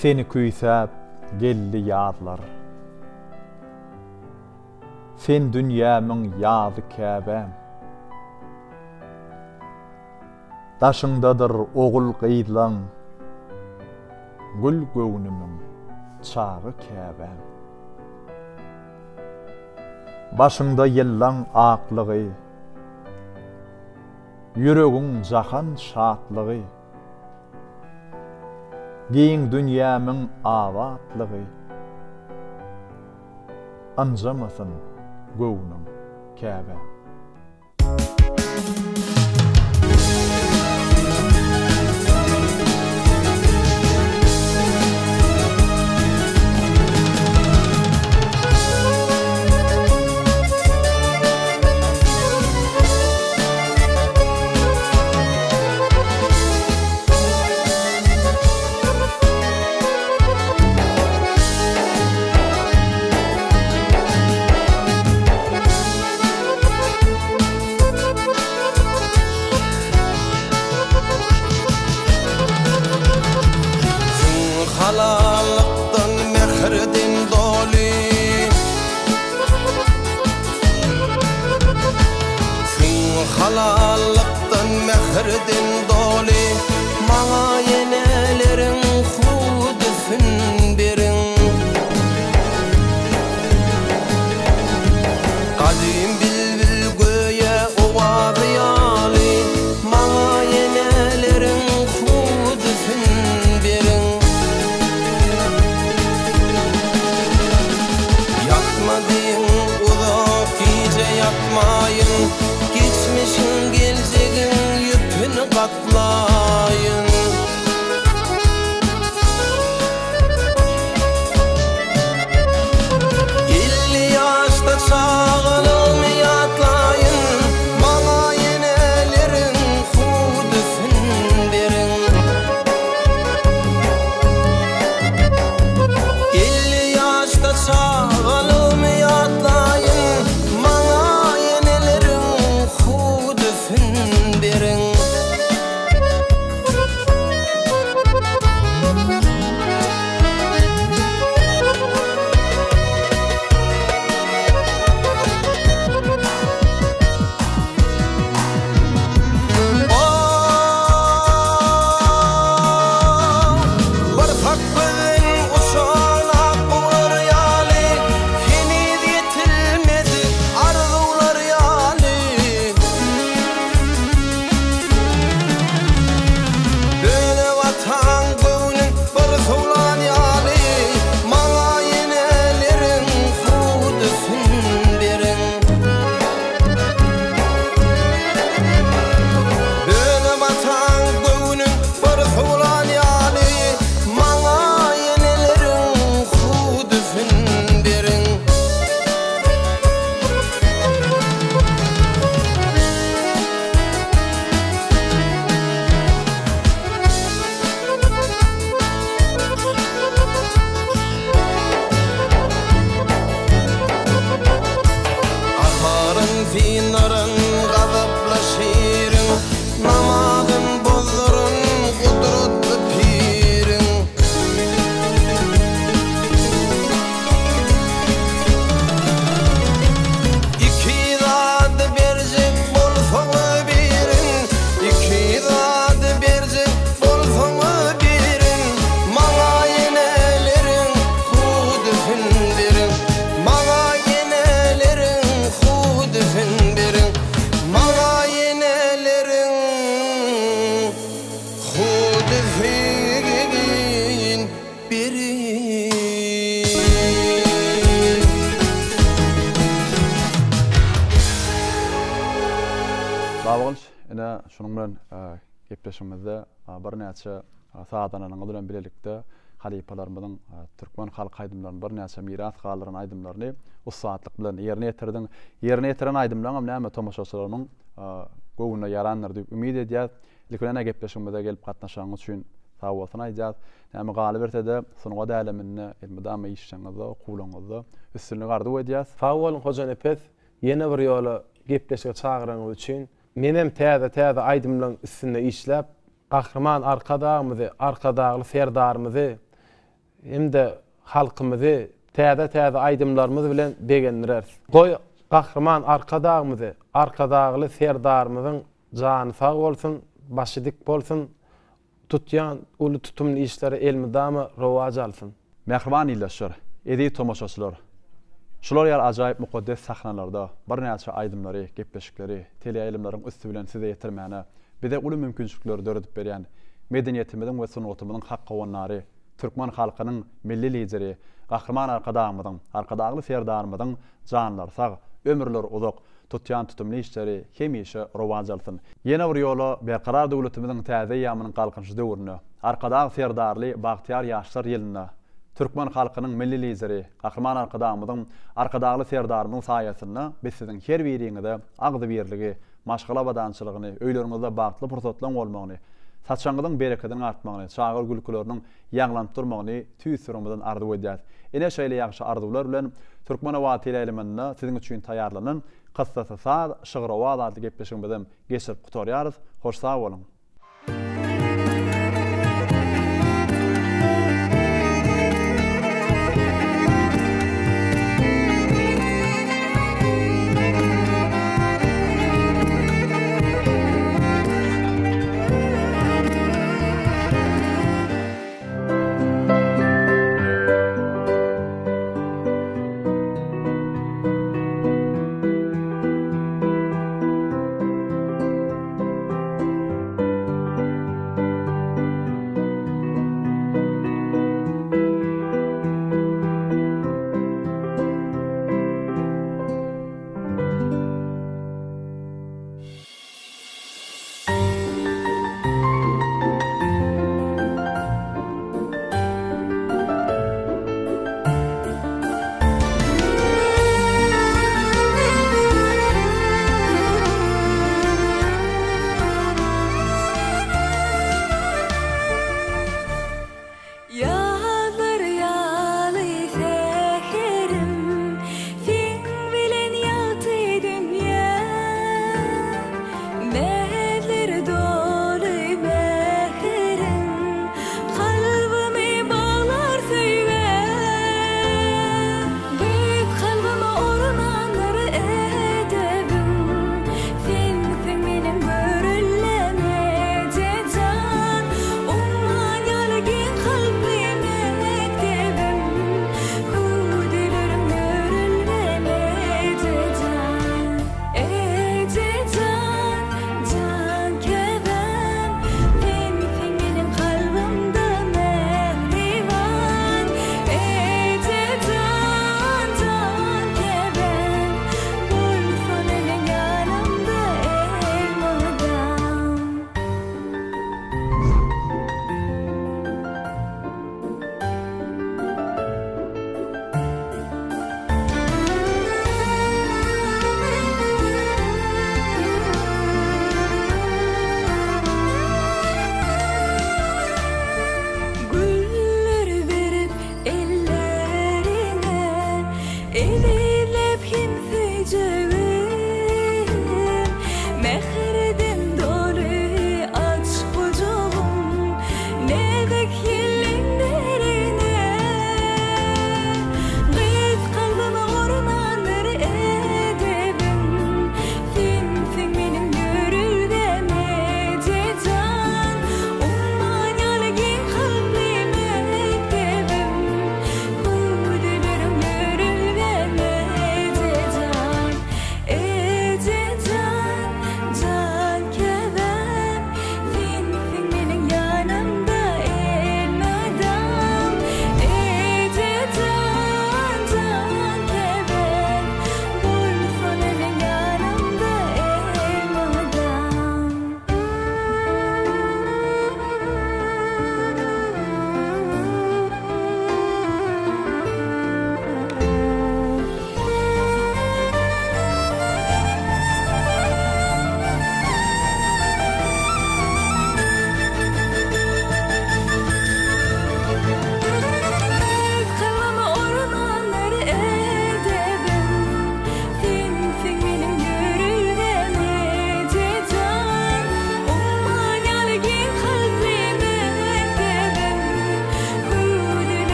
Seni küýsäp geldi ýadlar. Sen dünýämiň ýazy käbäm. Daşyňdadyr ogul gyýdlaň, gül göwnümiň çagy käbäm. Başyňda ýyllaň aklygy, yüregiň jahan şatlygy, giň dünýämiň awatlygy, anjamasyn göwnüm käbäm. Halalıktan mehrdin doli, sen halalıktan mehrdin doli, maňa yenelerin hudufun berin. Kadim bilbil göye owazy ýaly, maňa yenelerin hudufun berin. Yatmadın uzak gece yatmayın, geçmişin geleceğin yükünü katlayın. Elli yaşta çağınım yatlayın, bana yenelerin hudufun verin. 50 yaşta çağınım yatlayın, bana yenelerin hudufun verin. Barsak gözün uşağına bulur yali, henüz yetilmedi arzular yali. Böyle vatan gönlün bir soğlan yali, bana yenelerin hudufun verin. Böyle vatan gönlün bir soğlan yali, bana yenelerin hudufun verin. Aharın finarın gazaplaşırın, namazın bozdurun kudretli pirin. İki zat berjek bolsaňa birin, iki zat berjek bolsaňa birin, maňa yenelerin hudufun verin. Maňa yenelerin hudufun verin. Maňa yenelerin hudufun verin. Dawalç, ene şonuň bilen gepleşmegde bir näçe saatanyň bilen bilelikde halipalarymyzyň türkmen halk aýdymlarynyň bir näçe miras galyran aýdymlaryny o saatlyk bilen ýerine ýetirdiň. Ýerine ýetiren aýdymlaryň näme tomaşaçylaryň gowuna ýarandyr diýip umid edýär. Lekine gepleşmegde gelip gatnaşaňyz üçin sag bolsun aýdýar. Näme galy bertede sunuga däleminde elmedama işçiňizde, okuwlaňyzda üstünlük ardy edýär. Sag bolun hojan epet, ýene bir ýola gepleşige çagyranyň üçin menem täze aýdymlaryň üstünde işläp, gahrman arkadagymyzy, arkadagly serdarymyzy hem de halkymyzy täze aýdymlarymyz bilen begendirer. Goý gahrman arkadagymyzy, arkadagly serdarymyzyň jany sag bolsun, başy dik bolsun, tutýan uly tutumly işleri elmidama rowaj alsyn. Mehriban ýylaşlar, edi tomoşaçylar. Şular ýar ajaýyp mukaddes sahnalarda bir näçe aýdymlary, gepleşikleri, teleýaýlymlaryň üstü bilen size ýetirmäne, bize uly mümkinçilikleri döredip berýän medeniýetimiziň we sunatymyzyň haqqawanlary, türkmen halkynyň milli lideri, gahrman arkadagly serdarymyzyň janlary sag, ömürler uzak, tutýan tutumly işleri hemişe rowaj alsyn. Ýene bir ýola berkarar döwletimiziň täze ýamynyň galkynçy döwrüne, arkadagy serdarly Bagtyar ýaşlar ýylyna türkmen halkynyň milli lideri, gahrman arkadagly serdarymyň saýasyna biz siziň her biriňizde agdy birligi, maşgala badançylygyny, öýleriňizde bagtly pursatlar bolmagyny, saçaňyzyň bereketini artmagyny, çagyr gülküleriniň ýaňlanyp durmagyny tüýsürümizden arzuw edýäs. Ene şeýle ýagşy arzuwlar bilen türkmen wagty elemenini siziň üçin taýýarlanan Kıssası sağ şıgıra adlı gepleşigimizden geçip gutarýarys. Hoş sağ bolun.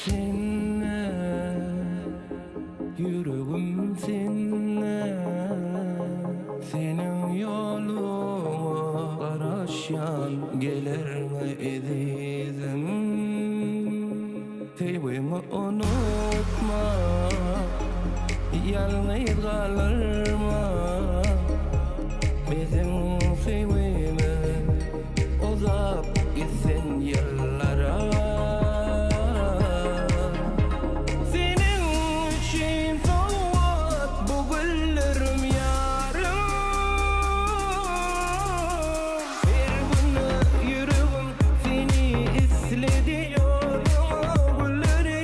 seninle, yüreğim seninle. Senin yoluna araşan gelerme edizim. Sevimi unutma, yalnız kalırma. Bizim sevimiz uzak gitsin yıllara. Senin için soğuk bu güllerim yarım. Bir gün yüreğim seni istedi yoluma. Gülleri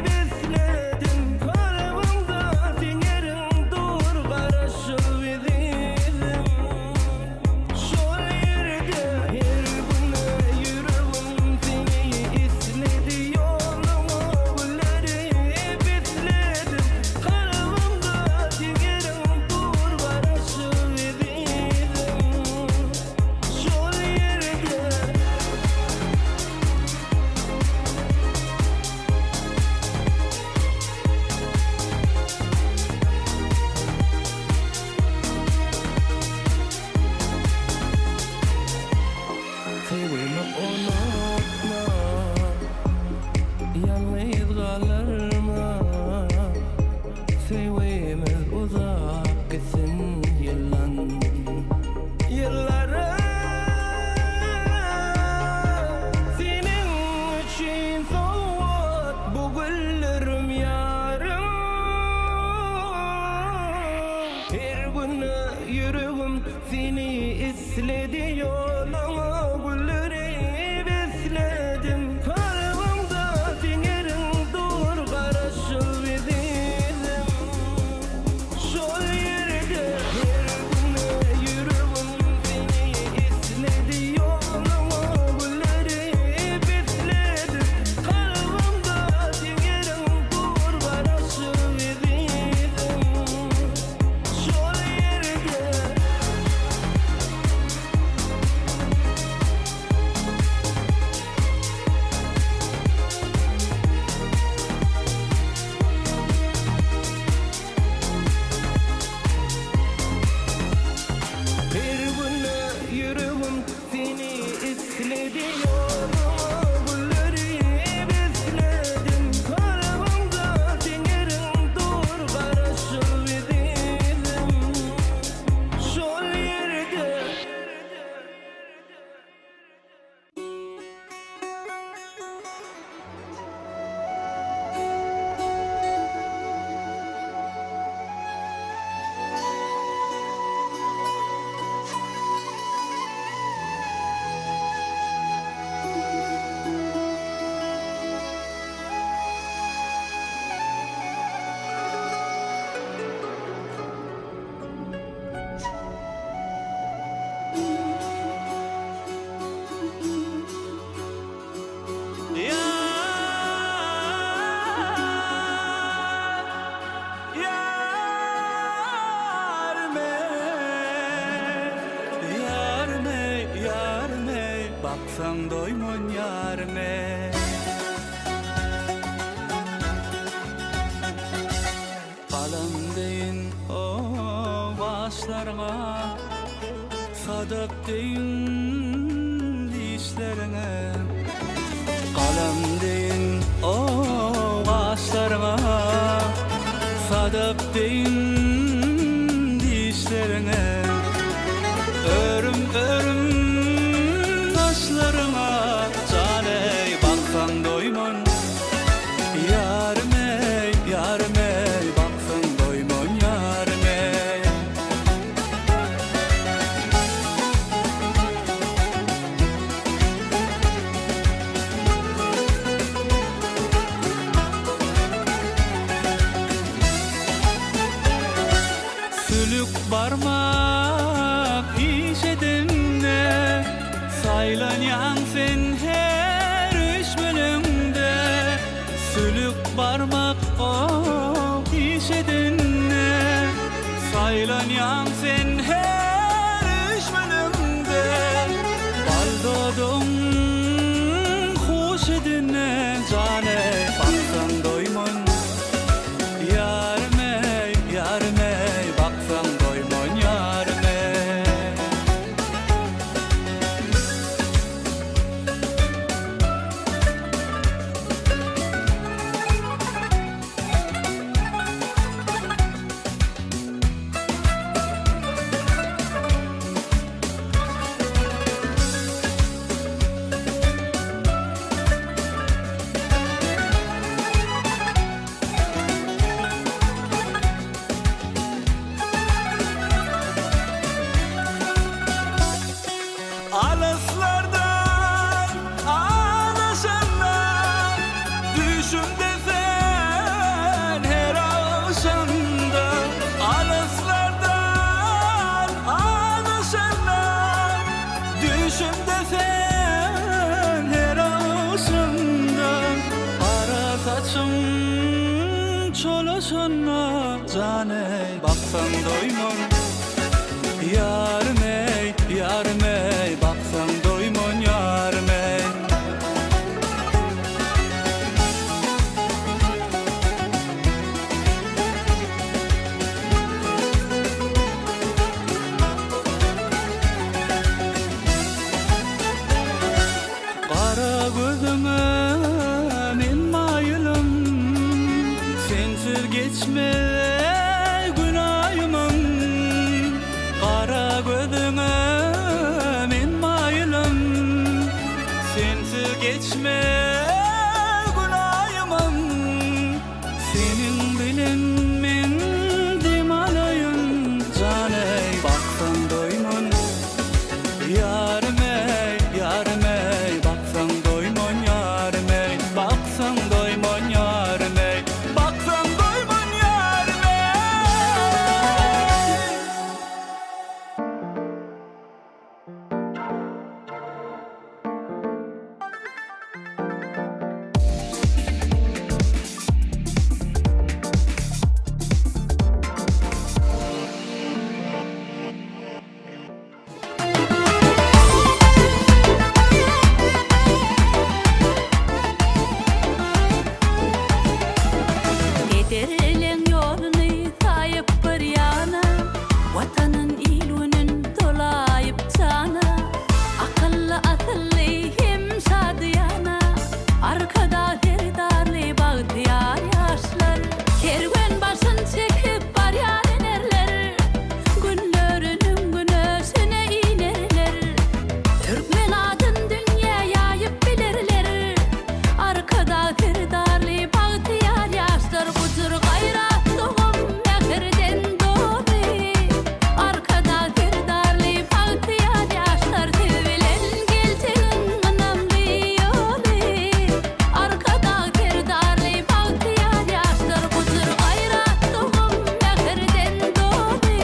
besledim kalbimde, sen yerin dur karışık bizim. Şol yerde her gün yüreğim seni istedi yoluma. Gülleri besledim kalbimde, sen yerin dur karışık bizim. Şol yerde sevimi unutma, yalnız kalırma. Sevimiz uzak gitsin yıllara. Senin için soğuk bu güllerim yarım. Her gün yüreğim seni istedi yoluma. Gülleri besledim kalbimde, sen yerin dur karışık bizim. Şol yerde her gün yüreğim seni istedi yoluma. Gülleri besledim kalbimde, sen yerin dur karışık bizim. Şol yerde bir gün yüreğim seni istedi yoluma. Gülleri besledim kalbimde, sen yerin dur karışık bizim. Şol yerde yarme, baksan doymun yarme. Kalam deyin o başlarına, sadık deyin dişlerine. Kalam deyin o başlarına, sadık deyin dişlerine. Örüm taşlarıma caney, baksan doymun yarme, baksan doymun yarme. Sülük barmak işedinne, saylanyan sen her iş bölümde. Sülük barmak o işedinne, saylanyan sen her iş bölümde. Baldodum hoş edinne cane, caney baksan doymon yarım ey baksan doymon yarım ey Qara gözüme men mayılım sensiz geçme günahımın Qara gözüme men mayılım sensiz geçme günahımın senin bilen men dimalayım caney baksan doymon yarım ey baksan doymon yarım ey baksan doymon yarım ey baksan doymon yarım ey Giderlen yolunu tayıp bir yana Vatanın ilünün dolayıp cana Akıllı akıllı hem şadiyana Arkada derdarlı bağdiyar yaşlar Kerven başın çekip var yarenerler Günlerinin günösüne inerler Türkmen adın dünya yayıp bilirler Arkada derdarlı bağdiyar yaşlar Budur gayrat doğum mehirden doğru Arkada derdarlı bağdiyar yaşlar Tevilen geltin anamlı yolu Arkada derdarlı bağdiyar yaşlar Budur gayrat doğum mehirden doğru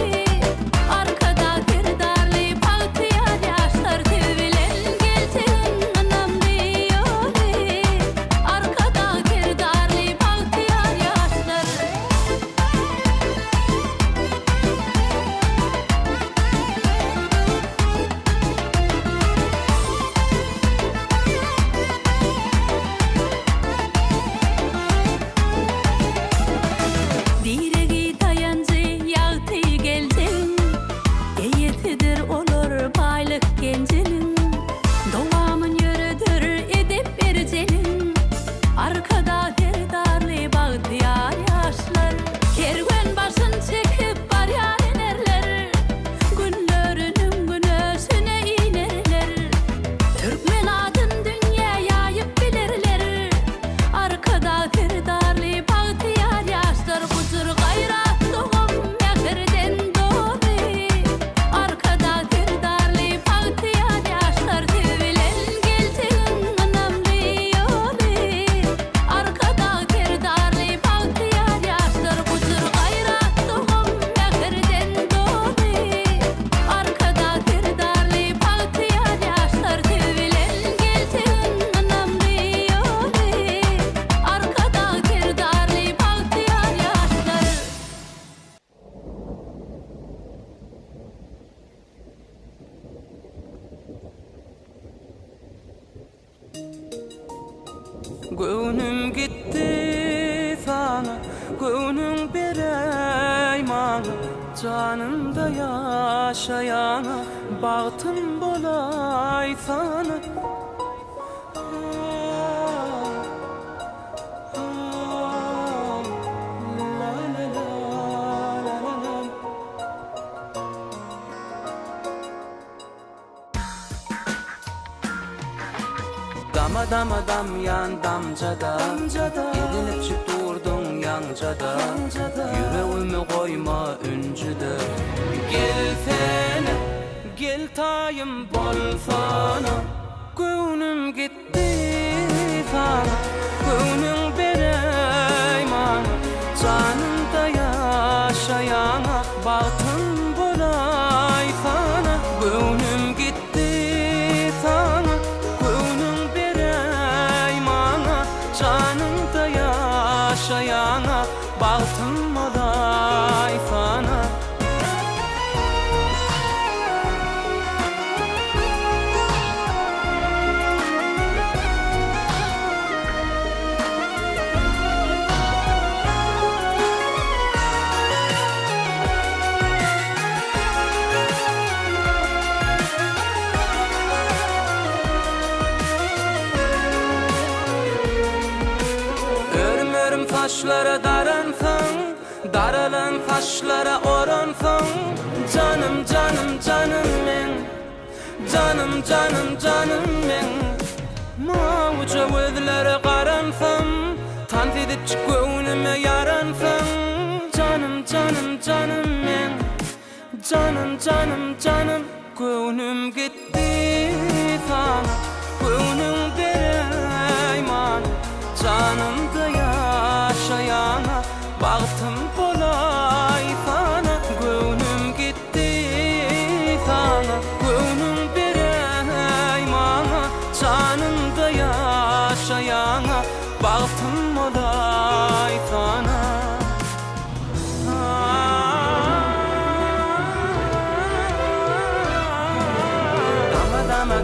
Arkada derdarlı bağdiyar yaşlar Tevilen geltin anamlı yolu Arkada derdarlı bağdiyar yaşlar Diregi tayancı yağtı geldin Eyetidir olur baylık gencinin Doğamın yürüdür edip bercelin Arkada derdarlı bağdiyar yaşlar Kerven başın çekip var yarenerler Günlerinin günösüne inerler Türkmen adın dünya yayıp bilirler Arkada derdarlı bağdiyar yaşlar Budur gayrat doğum mehirden doğru Arkada derdarlı bağdiyar yaşlar Tevilen geltin anamlı yolu Arkada derdarlı bağdiyar yaşlar Budur gayrat doğum mehirden doğru Arkada derdarlı bağdiyar yaşlar Tevilen geltin anamlı yolu Arkada derdarlı bağdiyar yaşlar Gönlüm gitti sana Gönlüm berey bana Canımda yaşayana Bahtım bolay sana La la la la la la Dam yan damcada Edilip çık durdun yancada Yüreğimi koyma öncüde Gelsene gel tayım bolsana Gönlüm gitti sana Gönlüm berey bana Canımda yaşayana Bahtım bolay sana Gönlüm gitti sana Gönlüm berey bana Canımda yaşayana Bagtym olay sana. Taşlara daransın, daralan taşlara oransın. Canım canım canım men, canım canım canım men. Mavca gözlere qaransın, tant edip çık göğnüme yaransın. Canım canım canım men, canım canım canım. Göğnüm gitti sana, göğnüm bereyman. Canımda yaşayana bagtym bolay sana. Göwnüm gitti sana, göwnüm bereyman'a. Canımda yaşayana bagtym bolay sana.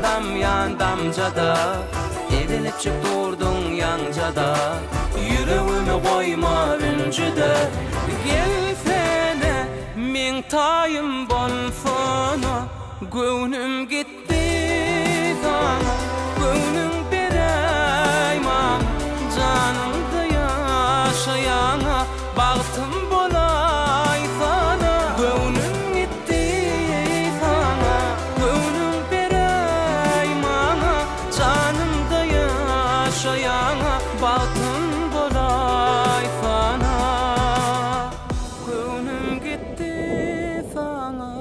Dam yan damcada evlenip çık durdun yancada. Yüreğime koyma üncüde. Gelsene min tayım bolsana. Göwnüm gitti sana, göwnüm bereyman. Canımda yaşayana bagtym bolay sana. Göwnüm gitti sana, göwnüm bereymana. Canımda yaşayana bagtym bolay sana. Göwnüm gitti sana.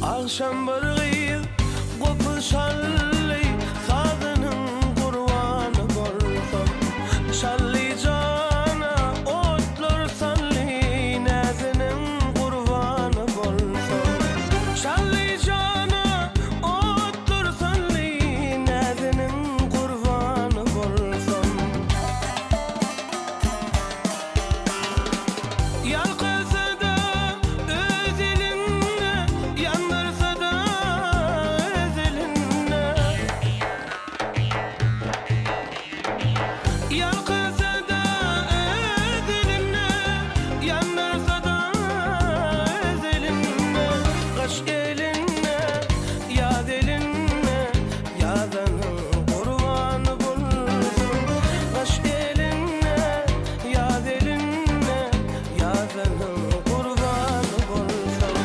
Akşam barıyı kopuşalli, kadının kurbanı bolsam. Şalli cana otlar salli, nezinin kurbanı bolsam. Şalli cana otlar salli, nezinin kurbanı bolsam. Yalqısa da öz elinle, yandırsa da öz elinle. Yalqısa da öz elinle, yandırsa da öz elinle. Kaş elinle, yad elinle, yadanın kurbanı bulsun. Kaş elinle, yad elinle, yadanın kurbanı bulsun.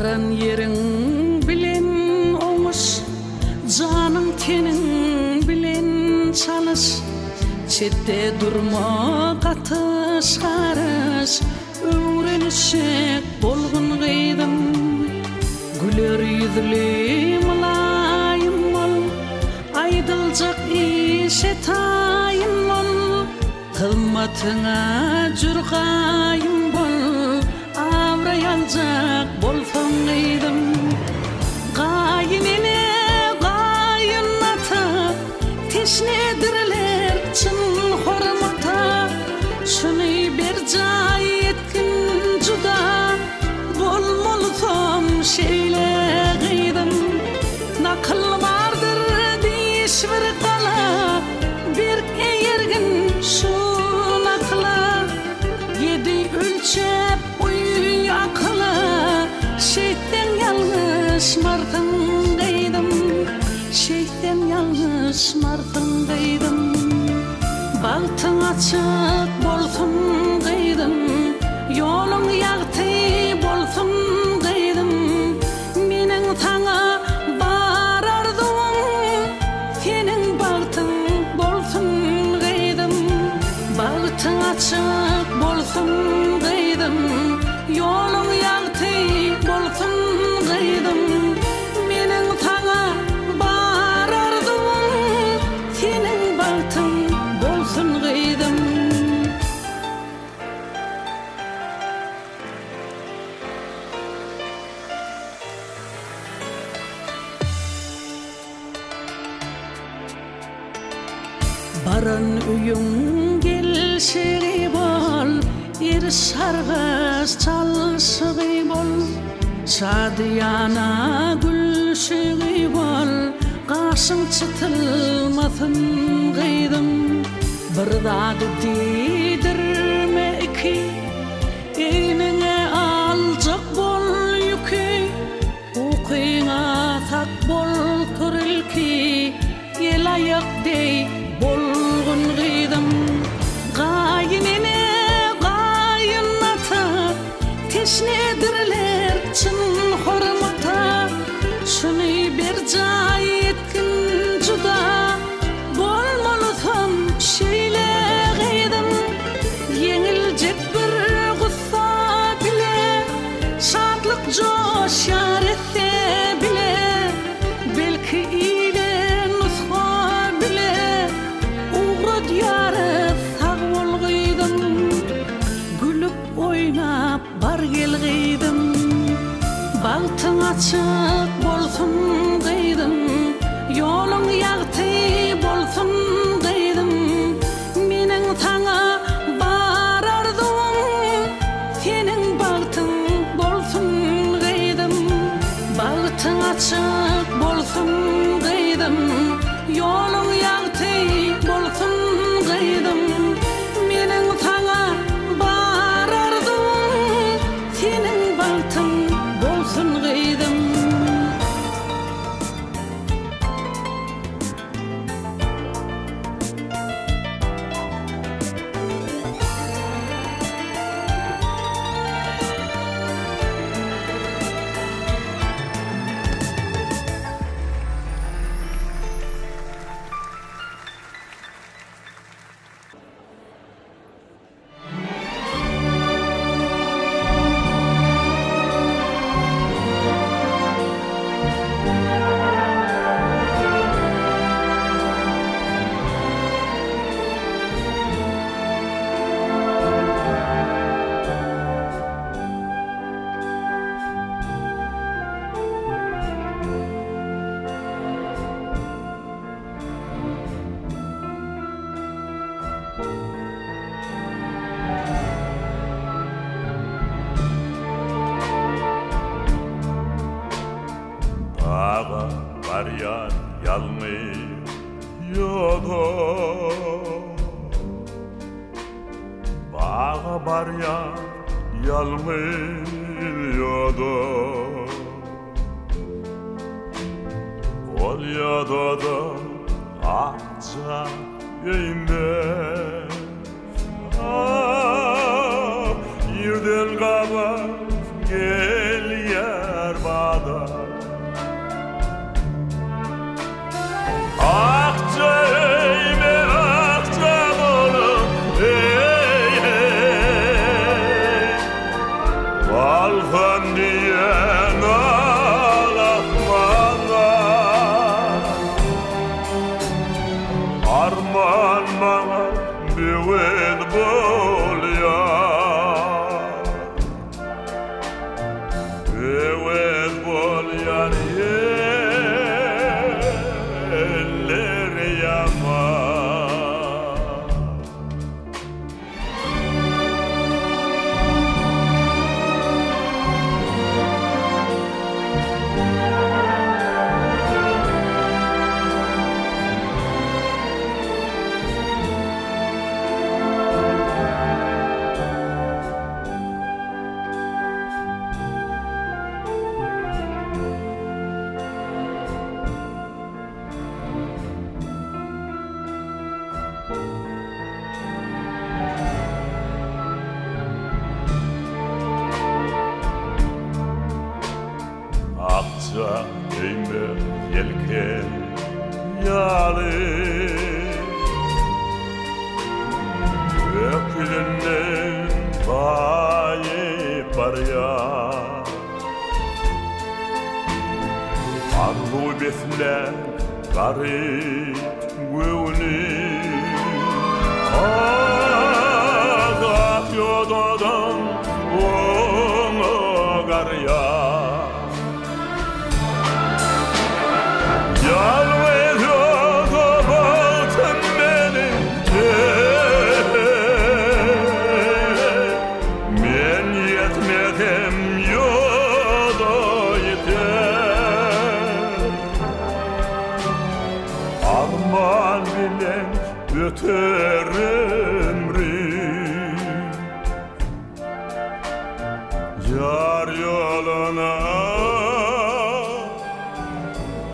Baran yerin bilen oňuş, janyň tenin bilen çalış. Çetde durma gatış garış, öwrenişek bolgun gaýdym. Güler yüzlü mulayim ol, aýdyljak işe taýyn ol. Kılmatyňa jurgaýym bol, awraýaljak bolsaň gaýdym. Gaýynene gaýynata, teşnedirler çyn hormata. Şuny bir jaý etkin juda, bolmalysam şeýle gaýdym. Nakıl bardyr diýiş bir gala, bir eýergin şu nakla. Yedi ölçep uy akla, şeyden yalnız martın gaýdym. Şeyden yalnız martın gaýdym. Bagtyň açyk bolsun gaýdym, ýoluň ýagty bolsun gaýdym. Meniň taňa barardym, seniň bagtyň bolsun gaýdym. Bagtyň açyk bolsun gaýdym, ýoluň ýagty bolsun gaýdym. Meniň taňa barardym, seniň bagtyň bolsun gaýdym. Baran üyüň gelşigi bol, ir sargys çalşygy bol. Şadyana gülşigi bol, gaşyň çıtylmasyn gaýdym. Bir zady diýdirme iki, eýnine aljak bol ýüki. Ukyňa sak bol turilki, el aýak dey bolgun gaýdym. Gaýynene gaýynata, teşnedirler çyn hormata. Şuny bir jaý etkin juda, bolmalysam şeýle gaýdym. Yeňiljek bir gussa bile, şadlyk joşar etse bile. Belki ile nusha bile, ugra diyarı sağ bol gaýdym. Gülüp oýnap bar gel gaýdym. Bagtyň açyk bolsun gaýdym, ýoluň ýagty bolsun gaýdym. Meniň taňa barardym, seniň bagtyň bolsun gaýdym. Bagtyň açyk bolsun gaýdym, ýoluň ýagty bolsun gaýdym. Meniň taňa barardym, seniň bagtyň bolsun gaýdym. Bağa baryan yalmıyordu, bağa baryan yalmıyordu. Ol yadı da akça yeğmez. Yürden kaba gel yar arman maňa bewel bolýar, bewel bolýar eller ýaman. Akça öýme yelke ýaly, ökülinden baýyp barýar, arlu besler garyp göwni, azap ýodadan oňa garýar. Yalnız yoda baltın benim, men yetmedim yoda yeter. Arman bilen öter ömrüm, yar yoluna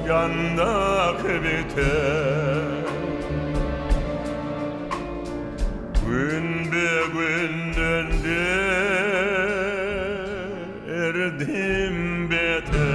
yandak biter. Gün be günden derdim beter.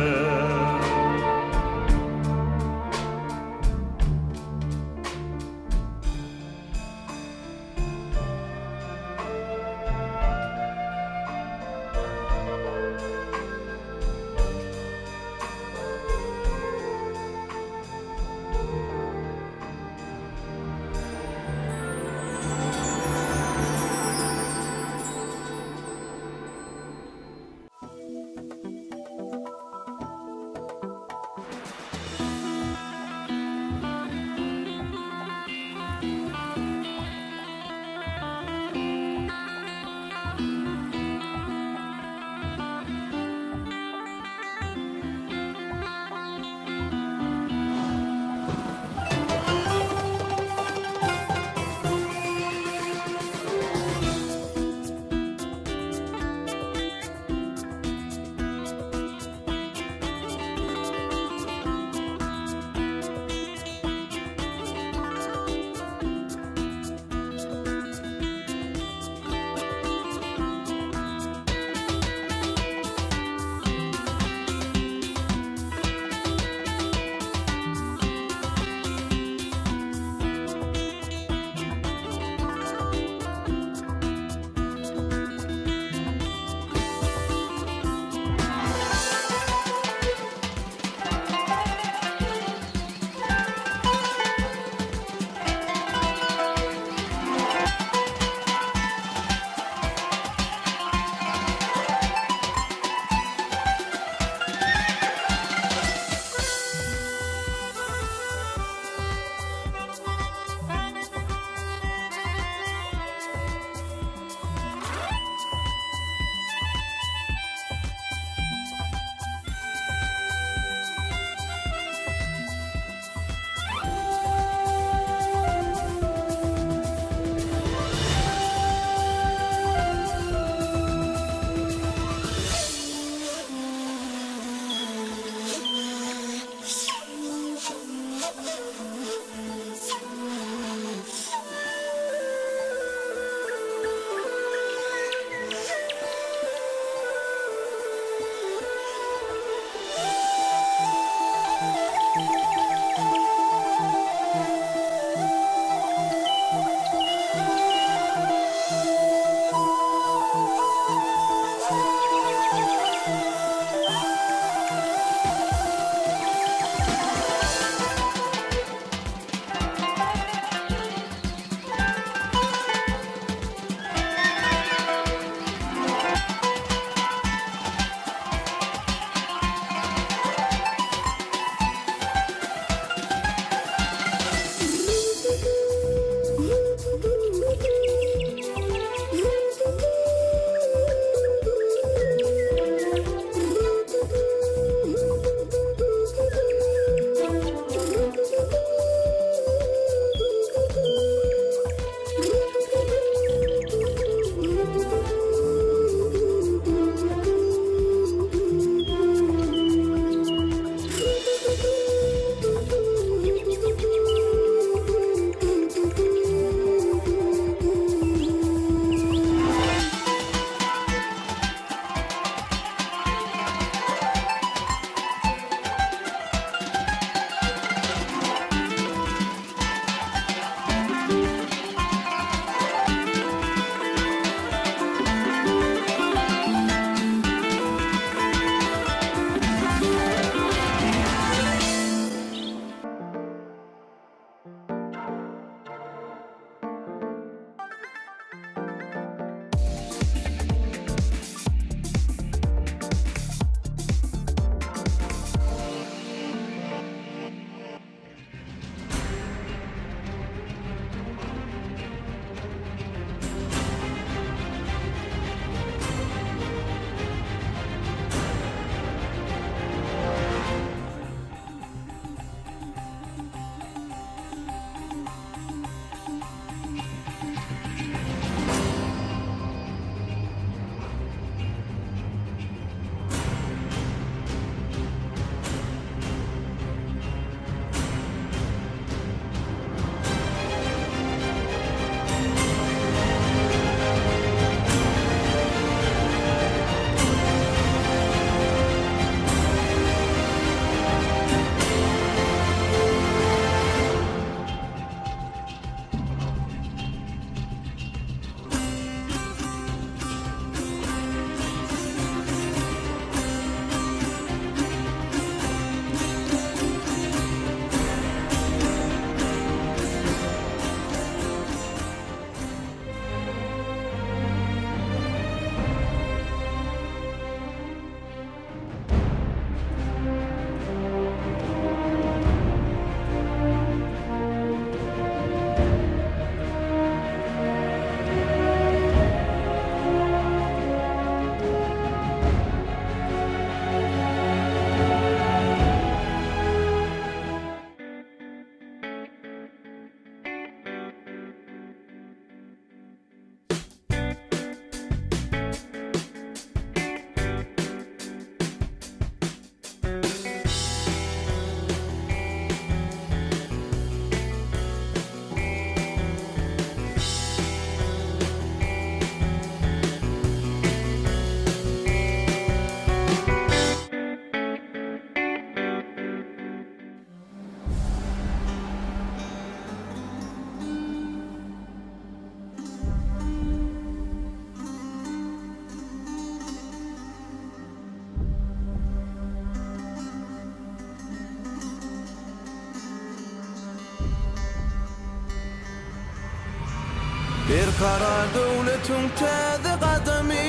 Bir karar döwletiň täze gadamy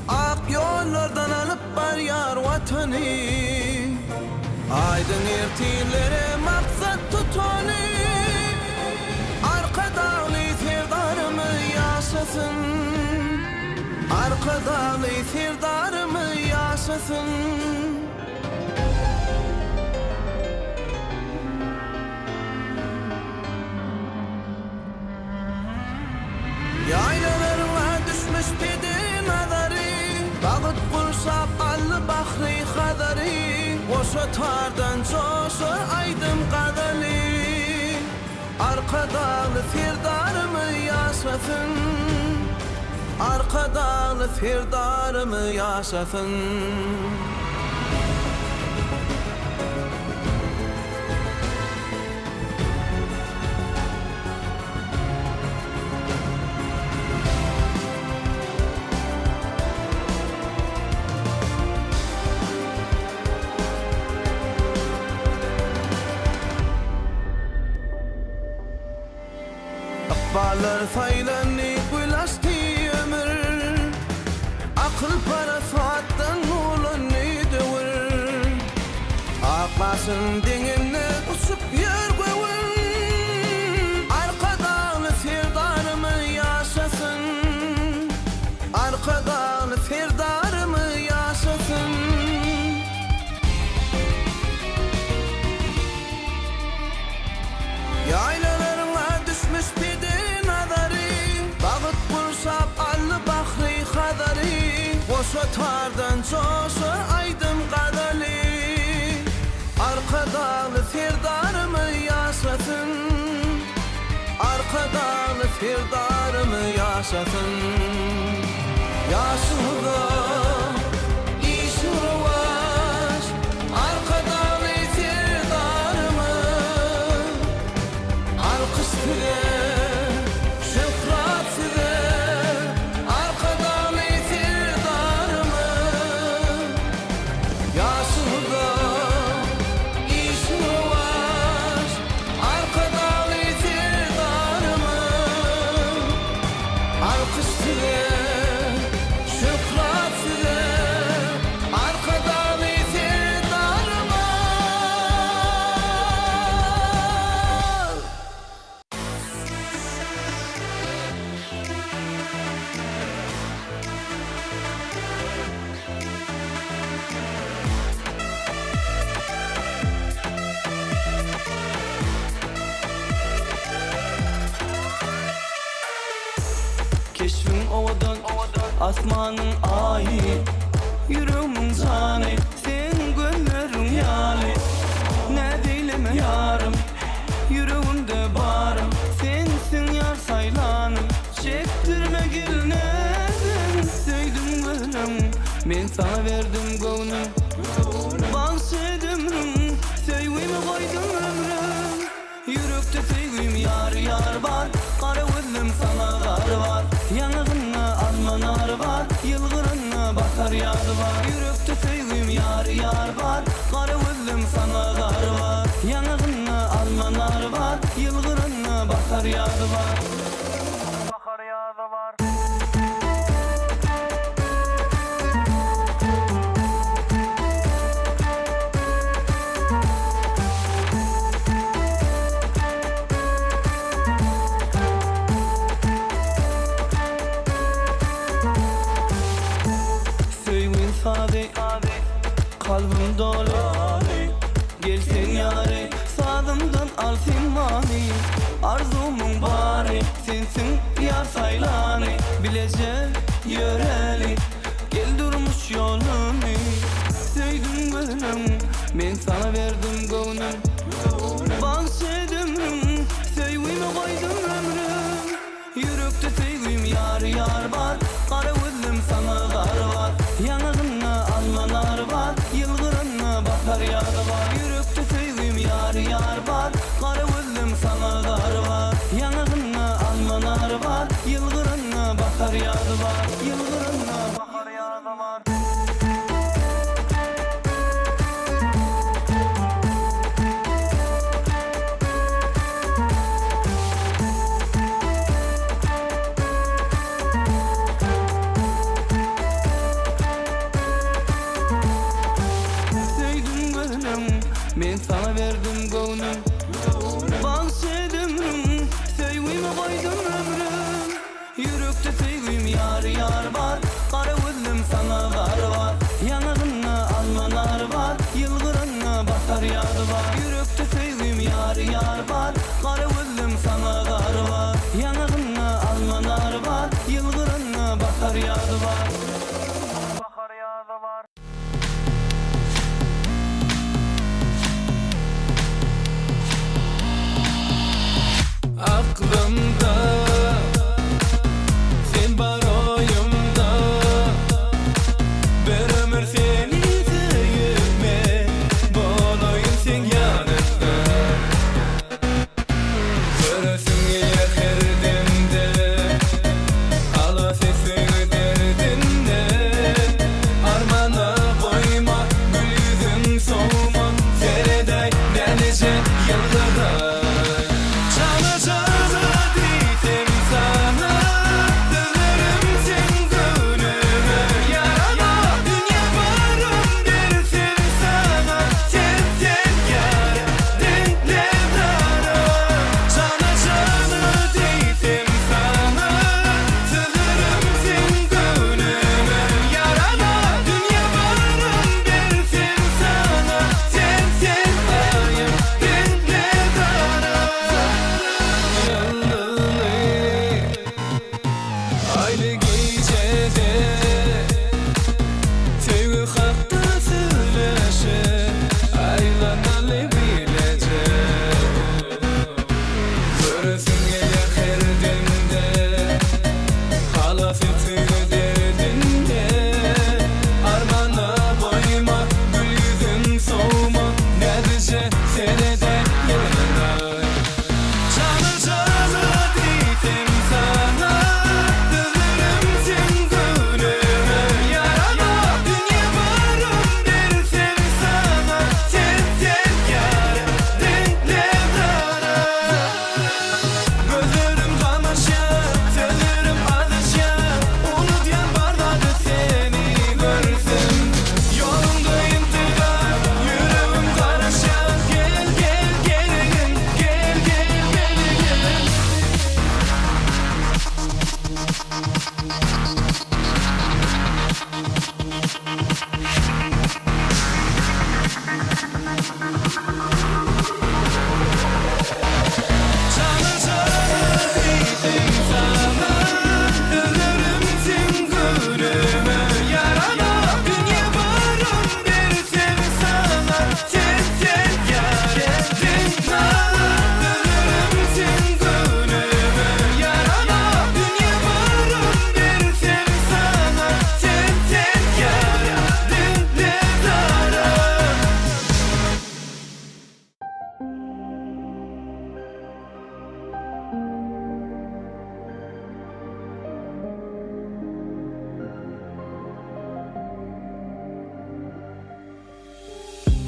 ak ýollardan alyp barýar watany aýdyň ertinlere maksat tutany arka dağly sevdarmy ýaşasyn arka dağly sevdarmy ýaşasyn Yaylalarına düşmüş pedi nazarı Bağıt kurşap allı bahri xadarı Oşa tardan coşur aydım qadalı Arka dağlı firdarımı yaşasın Arka dağlı firdarımı yaşasın Bağlar saylanı gülaştı ömür Akıl para saattan ulanı dövür Aklasın denginle uçup yer gövür Arka dağlı sevdarımı yaşasın Arka dağlı sevdarımı yaşasın Yaylalarına düşmüş pedi Bağıt kurşap allı bahri xadarı Oşa tardan coşur aydım qadalı Arka dağlı firdarımı yaşasın Arka dağlı firdarımı yaşasın Yaşımda işi rıvaş Arka dağlı firdarımı Alkıştığı Keşfim ovadan asmanın ayı Yüreğimin canı sen gönlerin yali Ne deyleme yarım yüreğimde barım Sensin yar saylanım çektirme gülneden Söydüm gönlüm ben sana verdim gönlüm Bahşedim rüm söywimi koydum ömrüm Yürekte sevgim yar yar var Kara gözlüm sana gar var Yanığına almanar var Yılgırına bakar yadı var Yürekte sevgim yar yar var Kara gözlüm sana gar var Yanığına almanar var Yılgırına bakar yadı var Bakar yadı var Kalbim dolu Gelsin yâre Sadımdan al simmani Arzumun bari Sensin yar saylanı Bilece yöreli Gel durmuş yolunu Söydüm gönlüm ben sana verdim gönlüm Bahşedim rüm Söywimi koydum ömrüm Yürekte sevgim yar yar var Kara gözlüm sana gar var Yanığına almanar var Yılgırına bakar yadı var Yürekte sevgim yar yar var Kara gözlüm sana gar var Yanığına almanar var Yılgırına bakar yadı var Yılgırına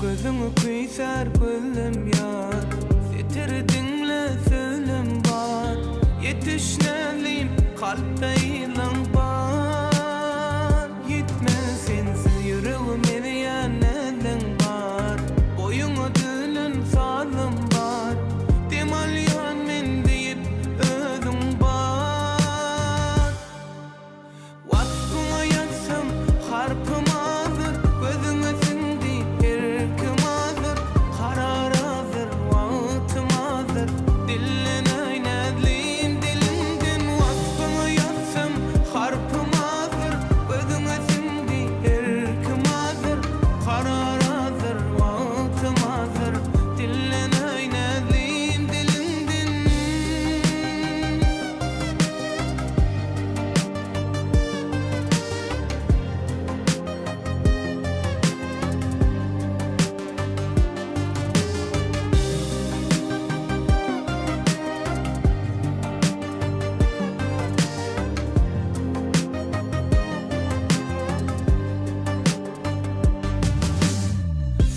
Gözüňi kuyser gülüm ýar, setirdinle söýlem bar. Yetişnelim kalpde ýylyň bar. Gitmez sensiz ýüregim eriýän näden bar. Boýuňa dülün salym bar. Demalýan men diýip özüň bar. Wagtyňa ýatsam harpym azır, gözüňe sindi erkim azır. Karar azır, wagtym azır, dillin aýnadlym dilimden. Wagtyňa ýatsam harpym azır, gözüňe sindi erkim azır. Karar azır, wagtym azır, dillin aýnadlym dilimden.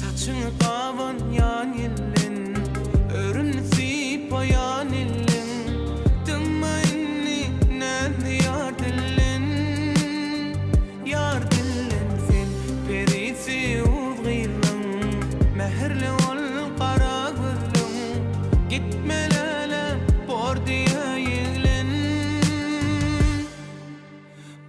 Saçını kavan yan illin, örünü sipayan illin. Tımma inni näde yar dillin, yar dillin. Sen perisi uzgylın, meherli ol kara gözlüm. Gitmelele bor diye yiglin.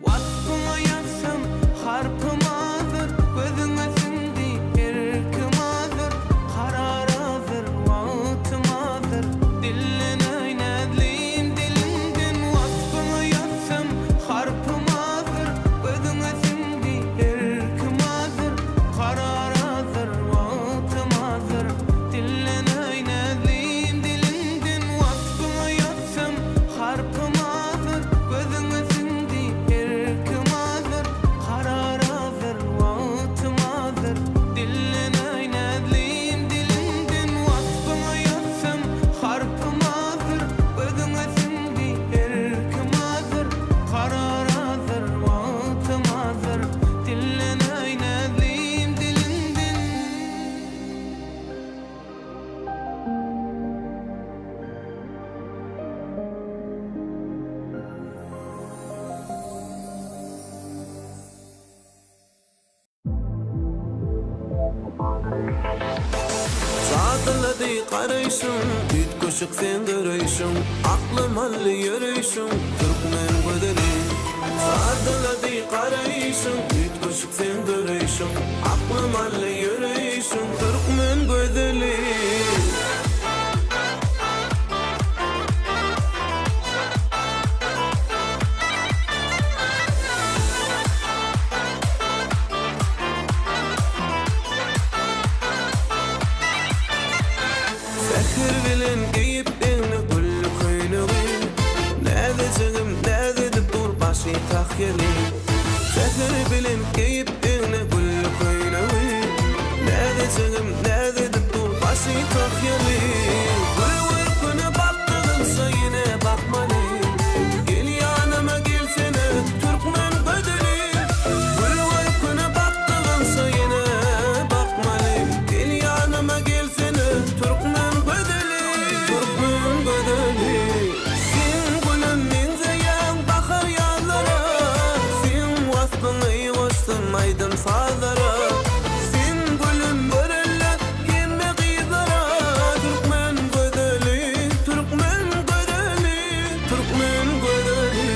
Wagtyňa ýatsam harpym azır, gözüňe sindi erkim azır. Karar azır, wagtym azır, dillin aýnadlym dilimden. Wagtyňa ýatsam harpym azır, gözüňe sindi erkim azır. Karar azır, wagtym azır, dillin aýnadlym dilimden. Wagtyňa ýatsam harpym azır, gözüňe sindi erkim azır. Karar azır, wagtym azır, dillin aýnadlym dilimden. Wagtyňa ýatsam harpym azır, gözüňe sindi erkim azır. Karar azır, wagtym azır, dillin aýnadlym dilimden. Saatladı qarayşın, üt koşuk sen göreyşin. Aklım halli yüreyşin, Türkmen gödeli. Saatladı qarayşın, üt koşuk sen göreyşin. Aklım halli yüreyşin, Türkmen gödeli. Sehir bilen giyip dini gülü kuynuği. Näde jigim, näde dur başy tahyeli. Sehir bilen giyip dini gülü kuynuği. Näde jigim, näde dur başy tahyeli. Bir güne baktığınsa yine bakmaly. Gel yanıma gelsene, Türkmen gödeli. Bir güne baktığınsa yine bakmaly. Gel yanıma gelsene, Türkmen gödeli. Türkmen gödeli. Sen gülüm menze yan bahar yallara. Sen wasbyny goşdun maydın sazlara. Sen gülüm görelle hemme gyzara. Türkmen gödeli, Türkmen gödeli, Türkmen gödeli.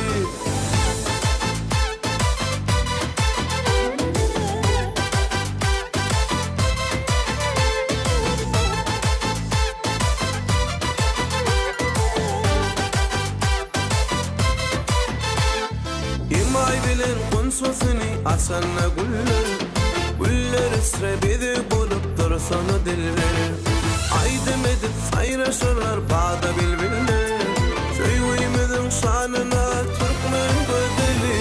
sosini asana güller Güller isre bizi bulup dursana diller Aydım edip sayraşırlar bağda bilbiller Söylüymüdün şanına Türkmen gödeli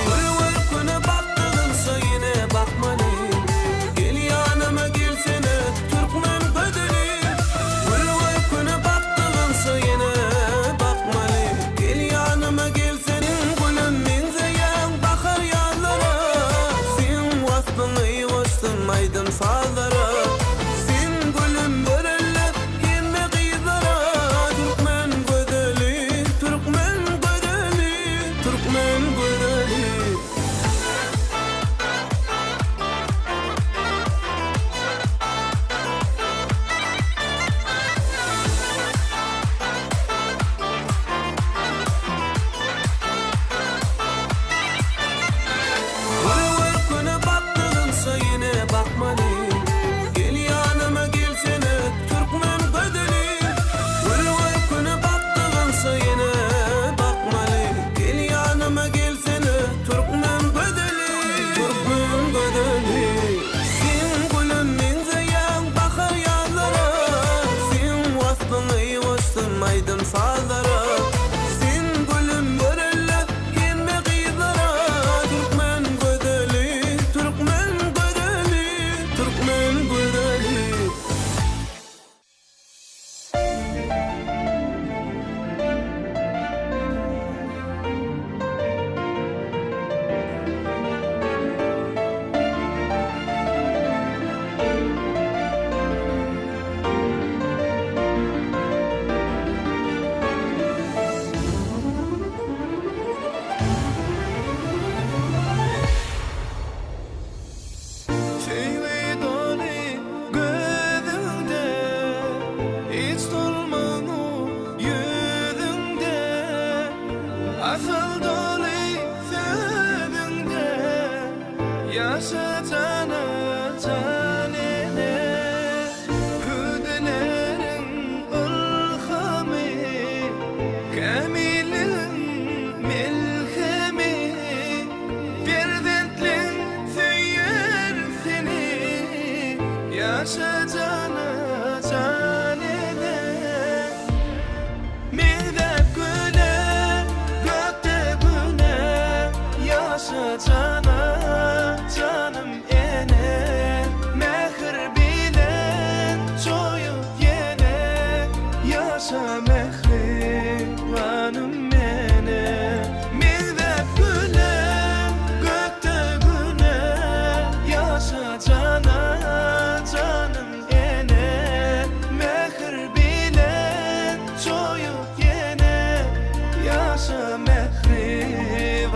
Bir güne baktığınsa yine bakmalı Gel yanıma gelsene Türkmen gödeli Bir güne baktığınsa yine bakmalı Gel yanıma gelsene Gülüm menzeyen bakar yanlara Sen vastını yuvastın aydın sağlara Sen gülüm börelle hemme kıyzara Türkmen gödeli Türkmen gödeli Türkmen gödeli Bir güne baktığınsa yine bakmalı Gel yanıma gelsene Türkmen gödeli Bir güne baktığınsa yine bakmalı Gel yanıma gelsene Türkmen gödeli Türkmen gödeli Sen gülüm menzeyen bakar yanlara Sen vastını yuvastın aydın sağlara Sen gülüm börelle hemme kıyzara Türkmen gödeli Türkmen gödeli Türkmen gödeli Şeyli doli gözünde Hiç dolmanu yüzünde Asıl doli sözünde Yaşa canı canine Hüdelerin ılhami Kamilin milhemi Perzentlik süyer seni Yaşa canı canine Mizap güne gökte güne Yaşa cana canım ene Mehir bilen çoyup yene Yaşa mehribanım mene Mizap güne gökte güne Yaşa cana canım ene Mehir bilen çoyup yene Yaşa mehribanım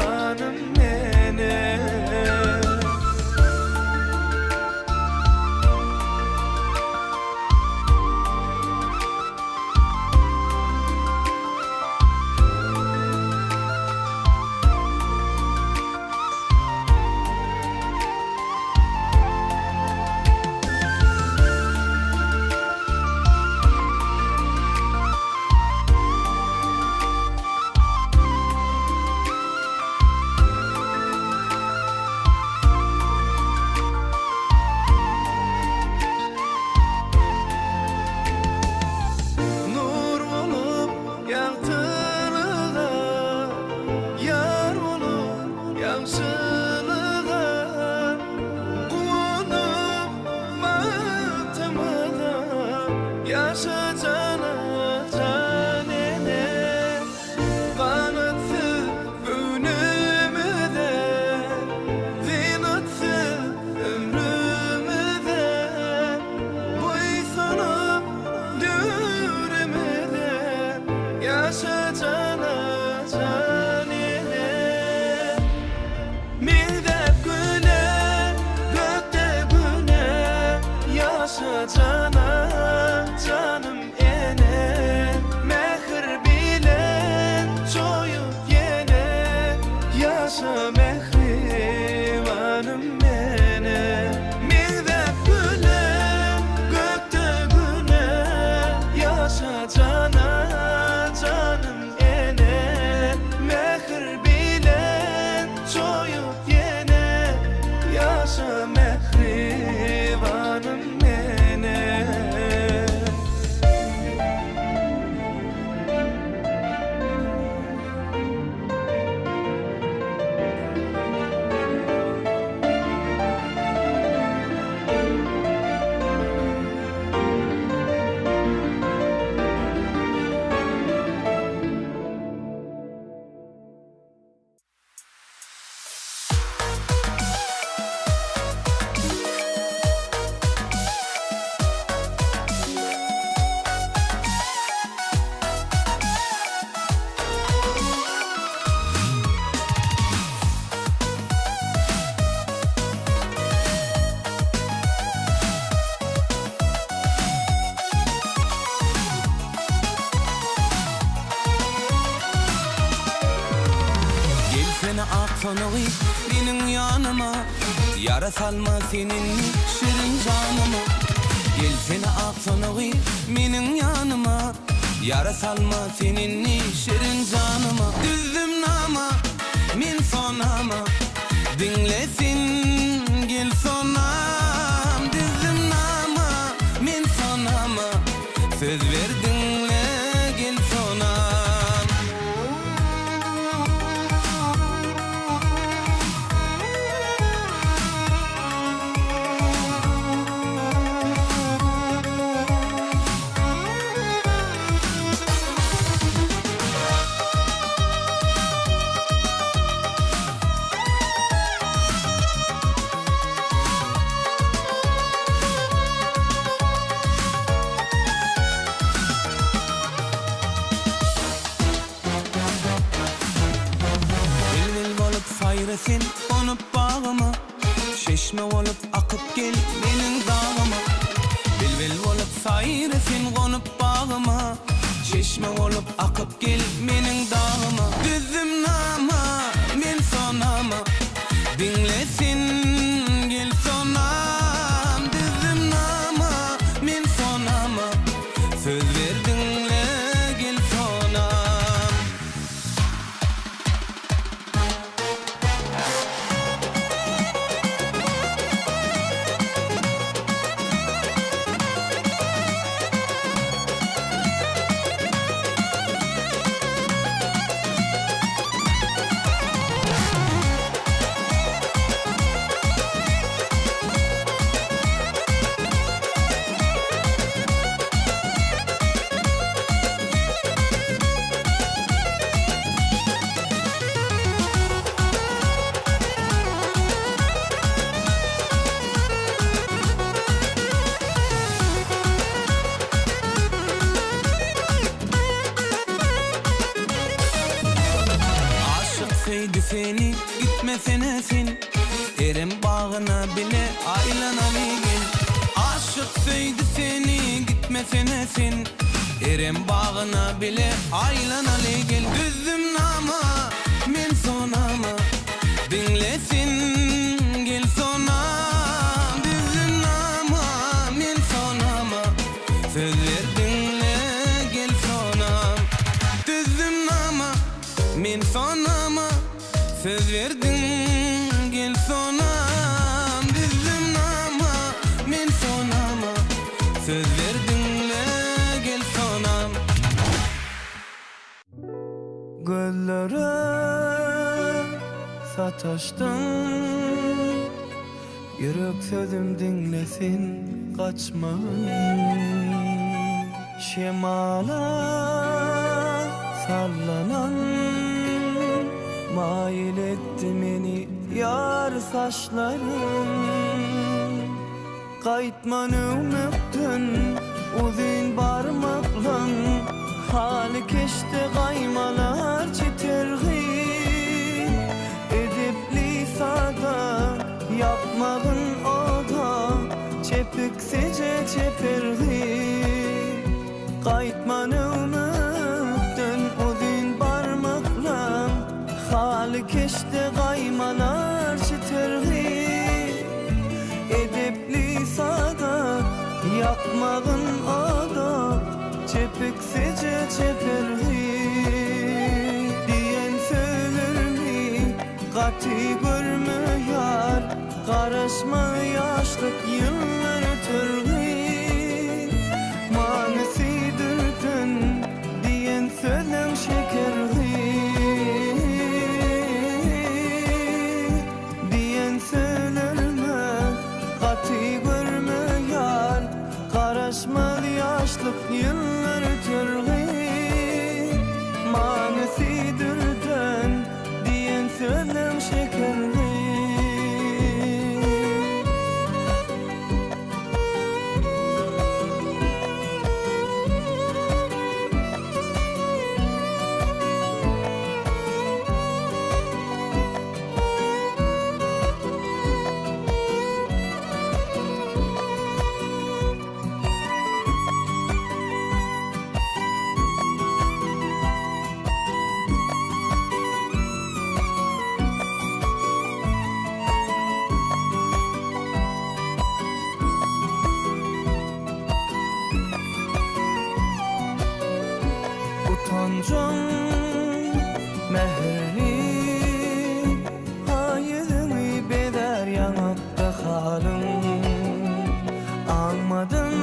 mene Nur olup yaktırığa Yar olup yavşılığa Kunup batımıda Yaşa cana canine Kanatsız önümüze Zinatsız ömrümüze Boysunup dürümüze Yaşa cana canine Mizap güne gökte güne Yaşa cana canım ene Mehir bilen çoyup yene Yaşa mehribanım mene Mizap güne gökte güne Yaşa cana canım ene aksonuği benim yanıma. Yara salma seninni şirin canıma. Gelsene aksonuği benim yanıma. Yara salma seninni şirin canıma. Düzdüm nama min sonama. Dinlesin gel sonam. Düzdüm nama min sonama. Söz verdinle gel sonam. Sayresin konup bağıma. Şeşme olup akıp gel benim dağıma. Bilbil olup sayresin konup bağıma. Çeşme olup akıp gel benim dağıma. Düzüm nama men sonama. Dinlesin gel sonam. Düzüm nama men sonama. Söz verdinle gel sonam. Seni gitmesene sen. Erim bağına bile aylanaligin. Aşık söydü seni gitmesene sen. Erim bağına bile aylanaligin. Düzdüm nama men sonama. Dinlesin gel sonam. Düzdüm nama men sonama. Söz verdinle gel sonam. Düzdüm nama men sonama. Söz verdin gel sonam. Düzdüm nama men sonama. Söz verdinle gel sonam. Göllere sataştın. Yürek sözüm dinlesin kaçma. Şemala sallanan mail etti beni yar saçların. Kaytmanı unuttun uzun parmaklan. Hali keşte kaymalar çitergi. Edipli sada yapmadın o da. Çepiksice çepergi. Kaytmanı unuttun uzun parmaklan. Hali keşte kaymalar çitergi. Edepli sada yakmağın ada. Çepiksice çepergi. Diyen söyler mi kati görmüyor. Karışma yaşlık yıllar ötürgi. Manisi dürdün diyen söylem şekergi. Karışmadı yaşlık yıllar ötürgi. Manisi dürdün diyen söylem şekerli. bolsaň mehri hayırını beder yanakta halın anmadım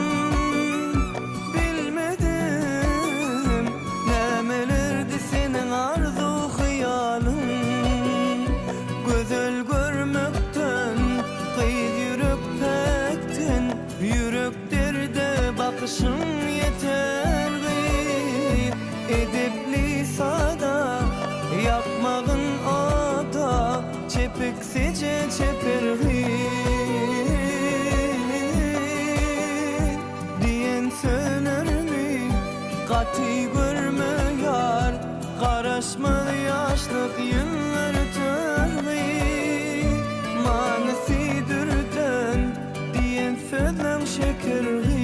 bilmedim nemelerdi senin arzu hayalın gözel görmekten kıyız yürek pekten yürek derde bakışın yeter edepli sada yapmağın ada çepeksice çepergi diyen sönermi katı görme yar karaşmalı yaşlık yıllar törgi manisi dürden diyen sözlen şekergi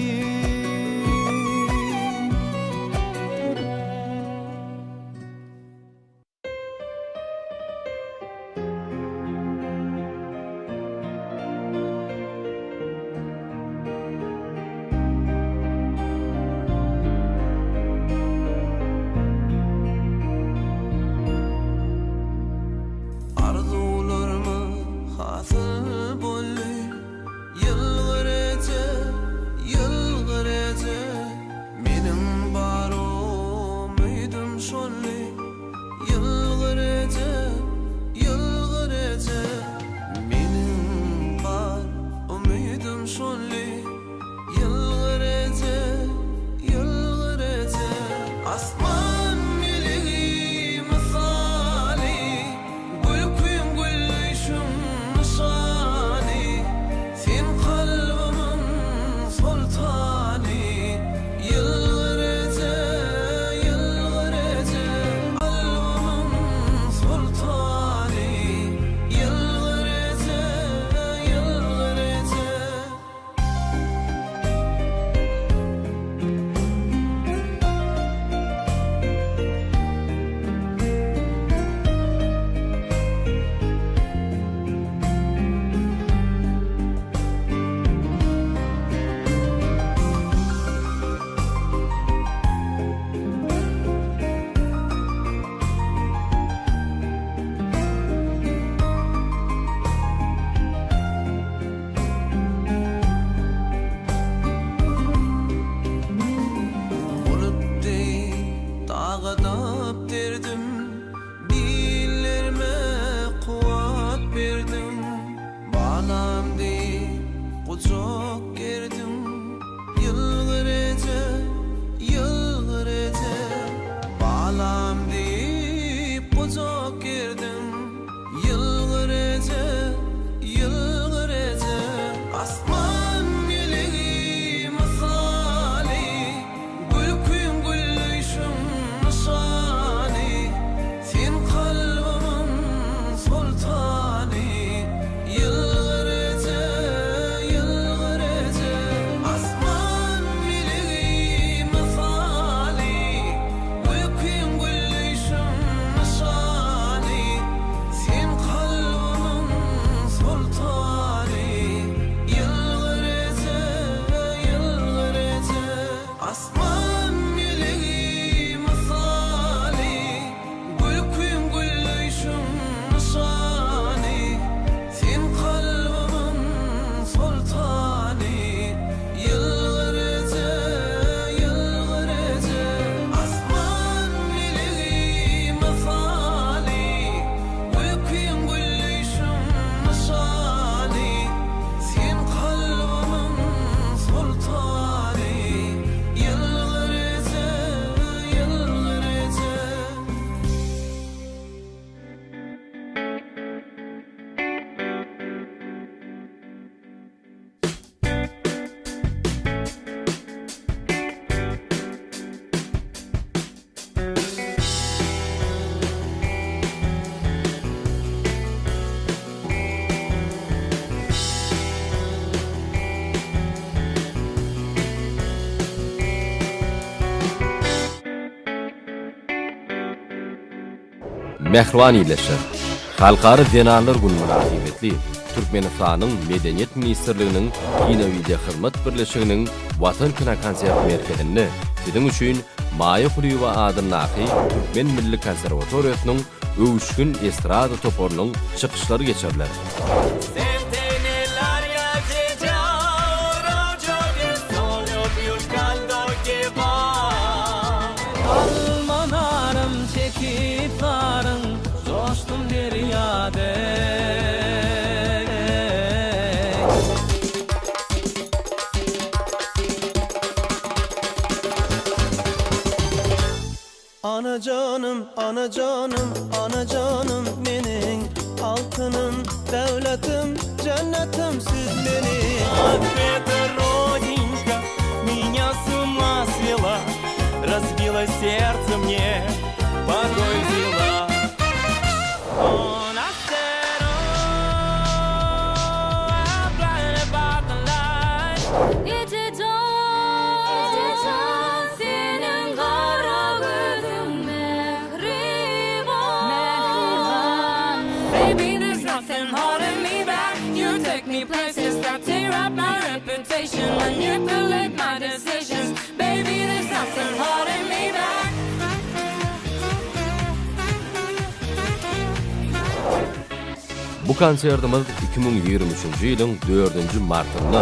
Mehriban ileşir. Halkary Denarlar Günü münasibetli Türkmenistanyň Medeniyet Ministrliginiň Ýene-Wide Hyzmat Birleşiginiň Watan Kina konsert merkezinde sizin üçin Maýa Kulyba adynaky Türkmen Milli Konserwatoriýasynyň öwüşgün estrada toporunyň çykyşlary geçiriler. Almanarım çekip varın coştum deryade. Ana canım, ana canım, ana canım menin altınım, devletim, cennetim siz benim. Ответа родинка меня с ума свела, разбила сердце мне, покой взяла. Baby, there's nothing holding me back. You take me places that tear up my reputation, manipulate my decisions. Baby, there's nothing holding me back. Bu konsertimiz 2023-nji ýylyň 4-nji martynda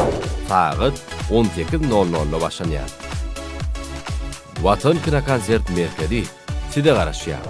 saat 18:00-da başlanýar. Watan Kina konsert merkezi side garaşýar.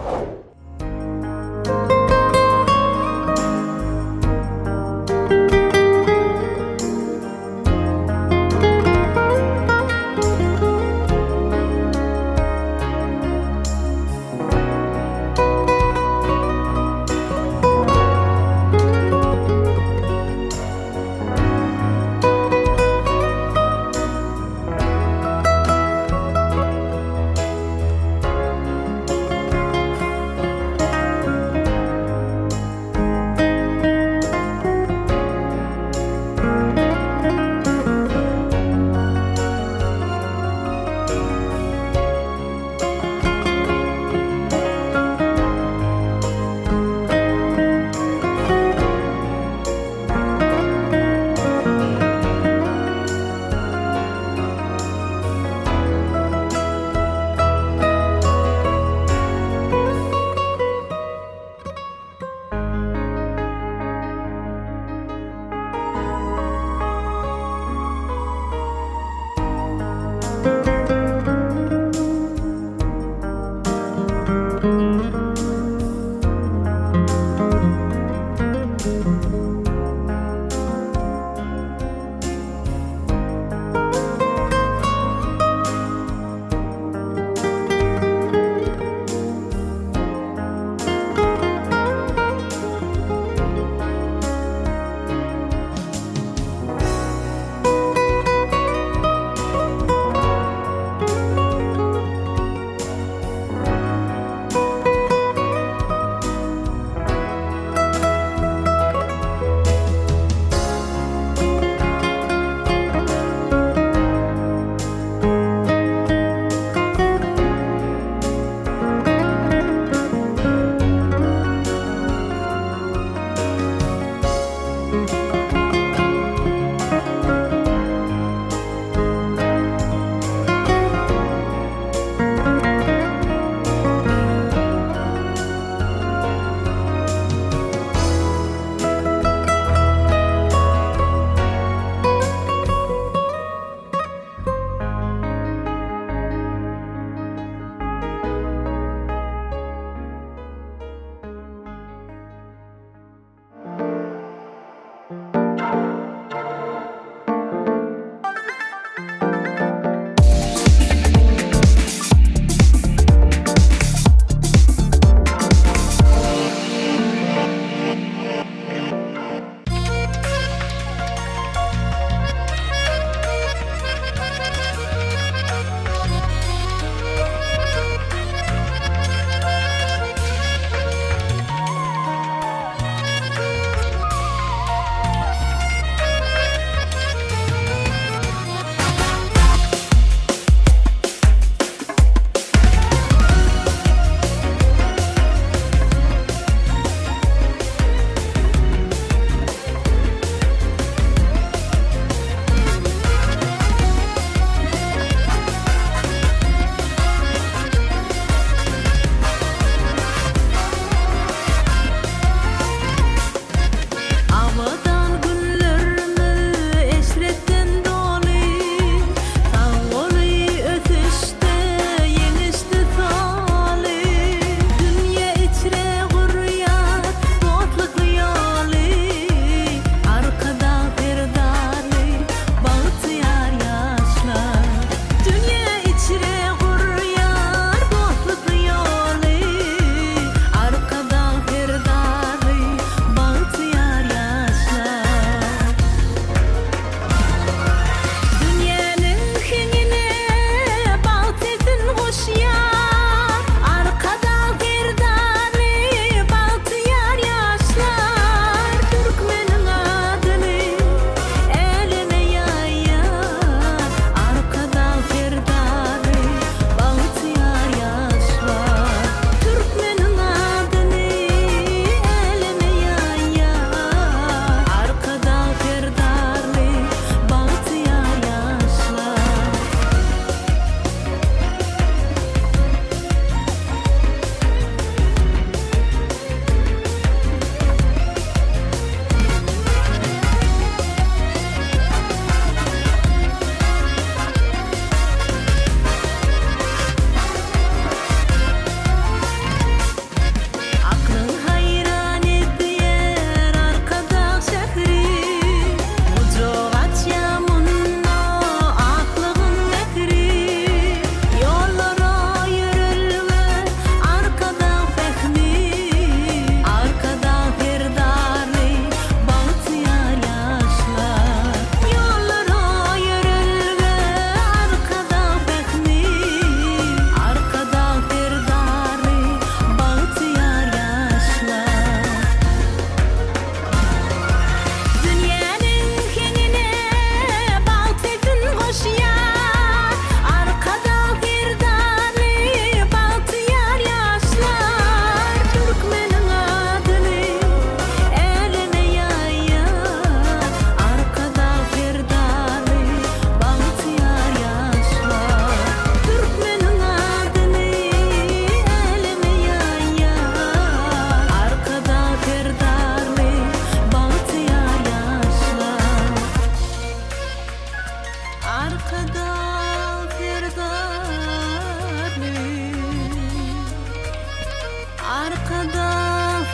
arkada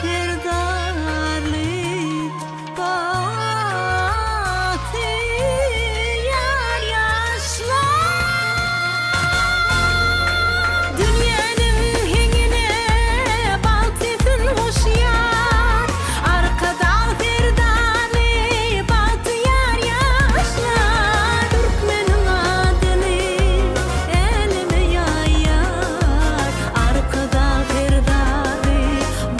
ferdarly bahtiyar yaşlar. Dünyanın hengine baltifin hoşyar, arkada ferdarly bahtiyar yaşlar. Türkmenin adını elime yayar, arkada ferdarly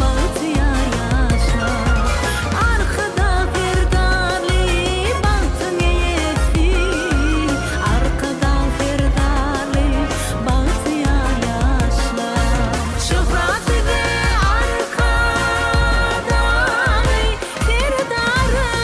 bahtiyar yaşlar. Arkada ferdarly bahtın eyesi, arkada ferdarly bahtiyar yaşlar. Şöhratı ve arkadaly ferdarım.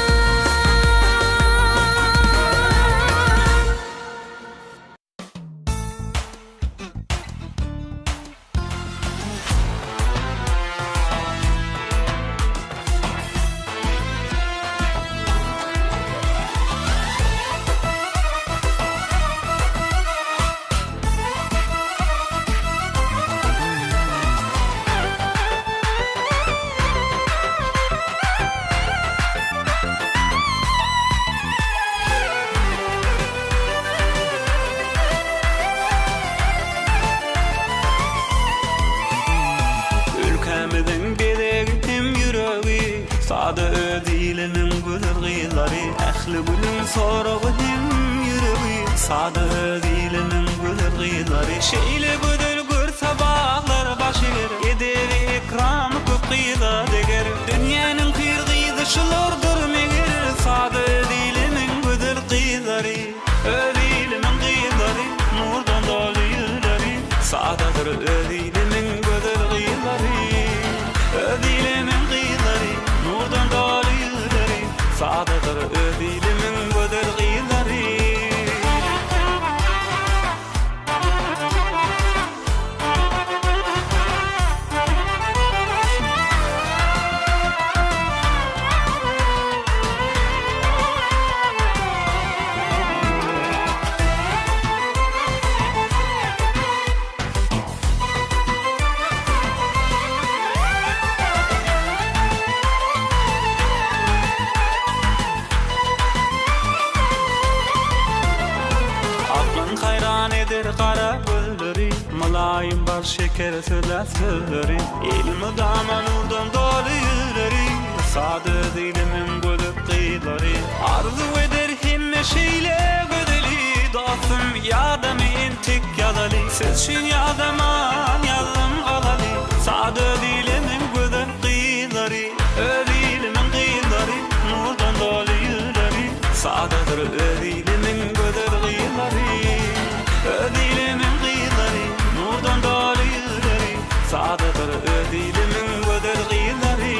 Ülkemizin gedegim yüreği, sada ödilinin güzel gıyları, ehli gülün sorağıdım yüreği, sada ödilinin güzel gıyları. Şeyle güzel gür sabahlar başıger, ederi ikram köp gıyda deger. Dünyanın kırgıydı şılordur meger, sada ödilinin güzel gıyları, ödilimin gıyları, nurdan dolu yüzleri, sadadır ödilimin güzel gıyları, ödilimin gıyları, nurdan dolu yüzleri, sadadır ödilimin güzel gıyları. Aklın hayran eder kara gözleri, mulayim bar şeker söyle sözleri, ilmi daman udan dolu yüzleri, sade dilimin gülüp kıyıları. Arzu eder himme şeyle gödeli, dostum yadam intik yadalı, sesşin yadaman yalım alalı, sade dilimin gülüp kıyıları, ödilimin kıyıları, nurdan dolu yüzleri, sadedir ödilimin gülüp kıyıları, ödilimin kıyıları, nurdan dolu yüzleri, sadedir ödilimin gülüp kıyıları.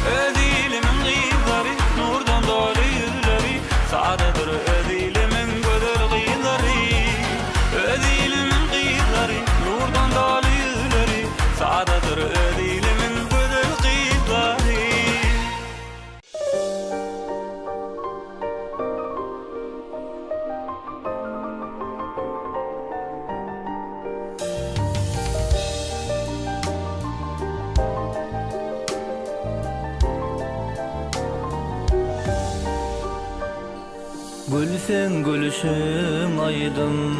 Ödilimin kıyıları, nurdan dolu yüzleri, sadadır ödilimin güzel kıyıları, ödilimin kıyıları, nurdan dolu yüzleri, sadadır ödilimin güzel kıyıları. Gülsen gülüşün aydım,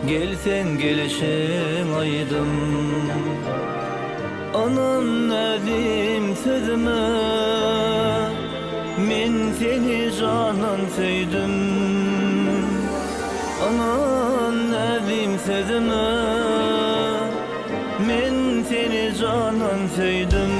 gelsen gelişin aydım. Anın nedim sözüme, men seni canan söydüm. Anın nedim sözüme, men seni canan söydüm.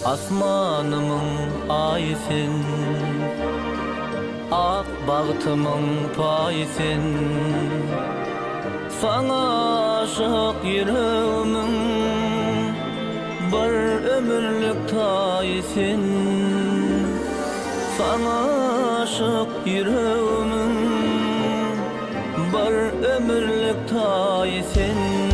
Asmanımın aysin, ak bağıtımın paysin. Sana aşık yüreğimin bir ömürlük taysin. Sana aşık yüreğimin bir ömürlük taysin.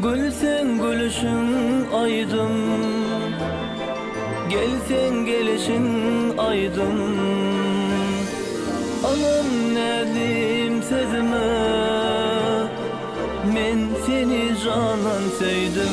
Gülsen gülüşün aydın, gelsen gelişin aydın. Anam nedim sezime, men seni canan sevdim.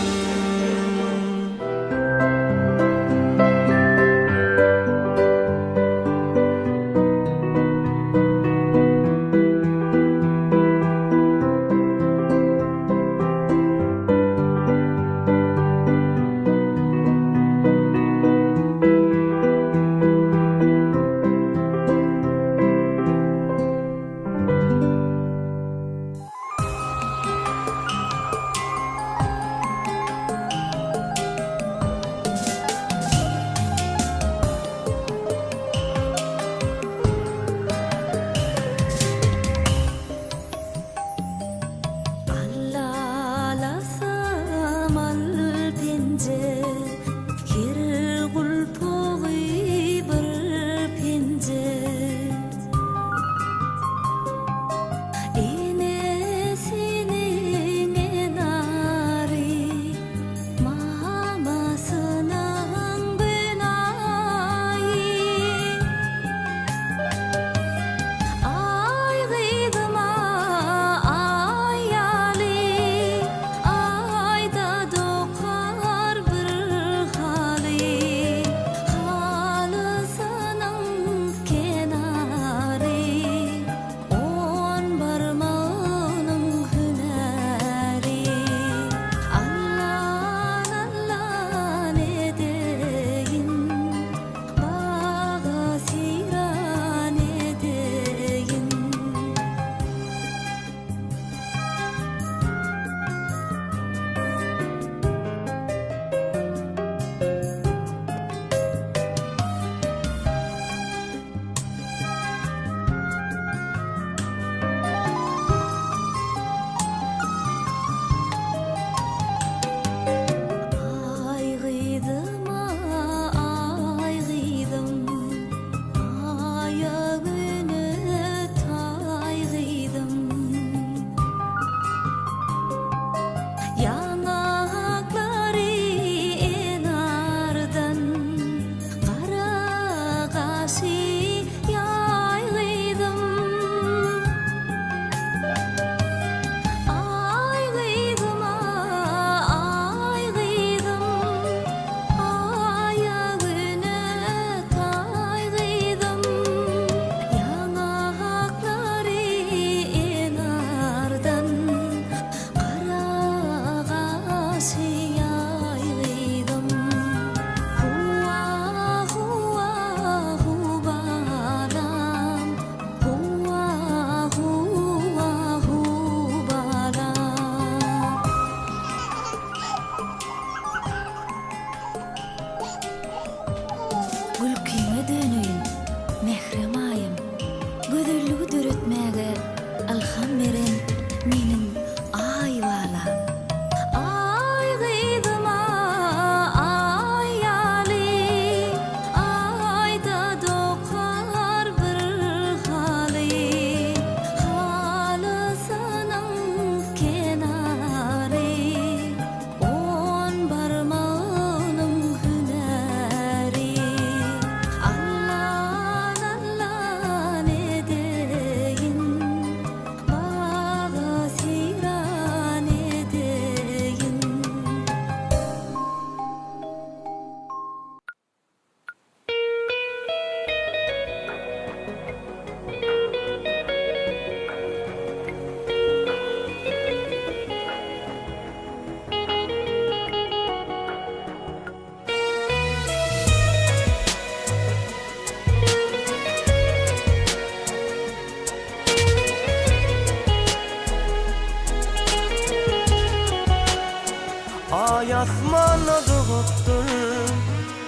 asmana doğupdur,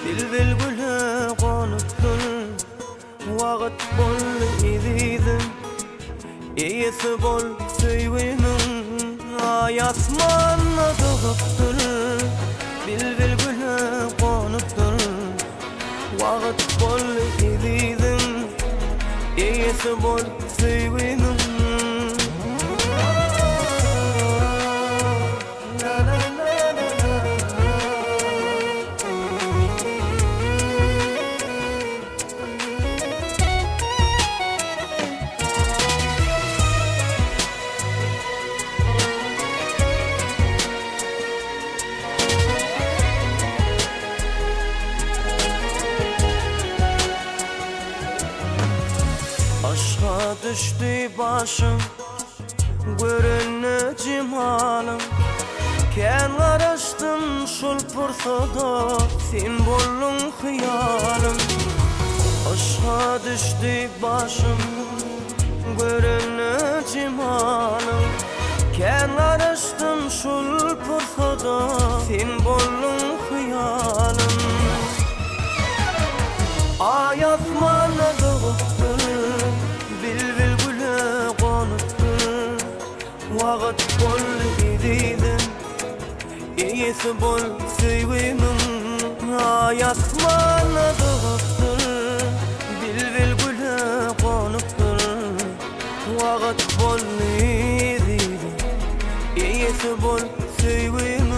bilbil güle konupdur. Wagt bol ididim, iyisi bol süýgünüm. Ay asmana doğupdur, bilbil güle konupdur. Wagt bol ididim, iyisi bol süýgünüm. Aşka düştü başım, görünne cimalım. Ken araştım şul pursada, sen bollun hıyalım. Aşka düştü başım, görünne cimalım. Ken araştım şul pursada, sen bollun hıyalım. Ay asmana doğupdur, bilbil güle konupdur. Wagt bol ididim, iyisi bol süýgünüm. Ay asmana doğupdur, bilbil güle konupdur. Wagt bol ididim, iyisi bol süýgünüm.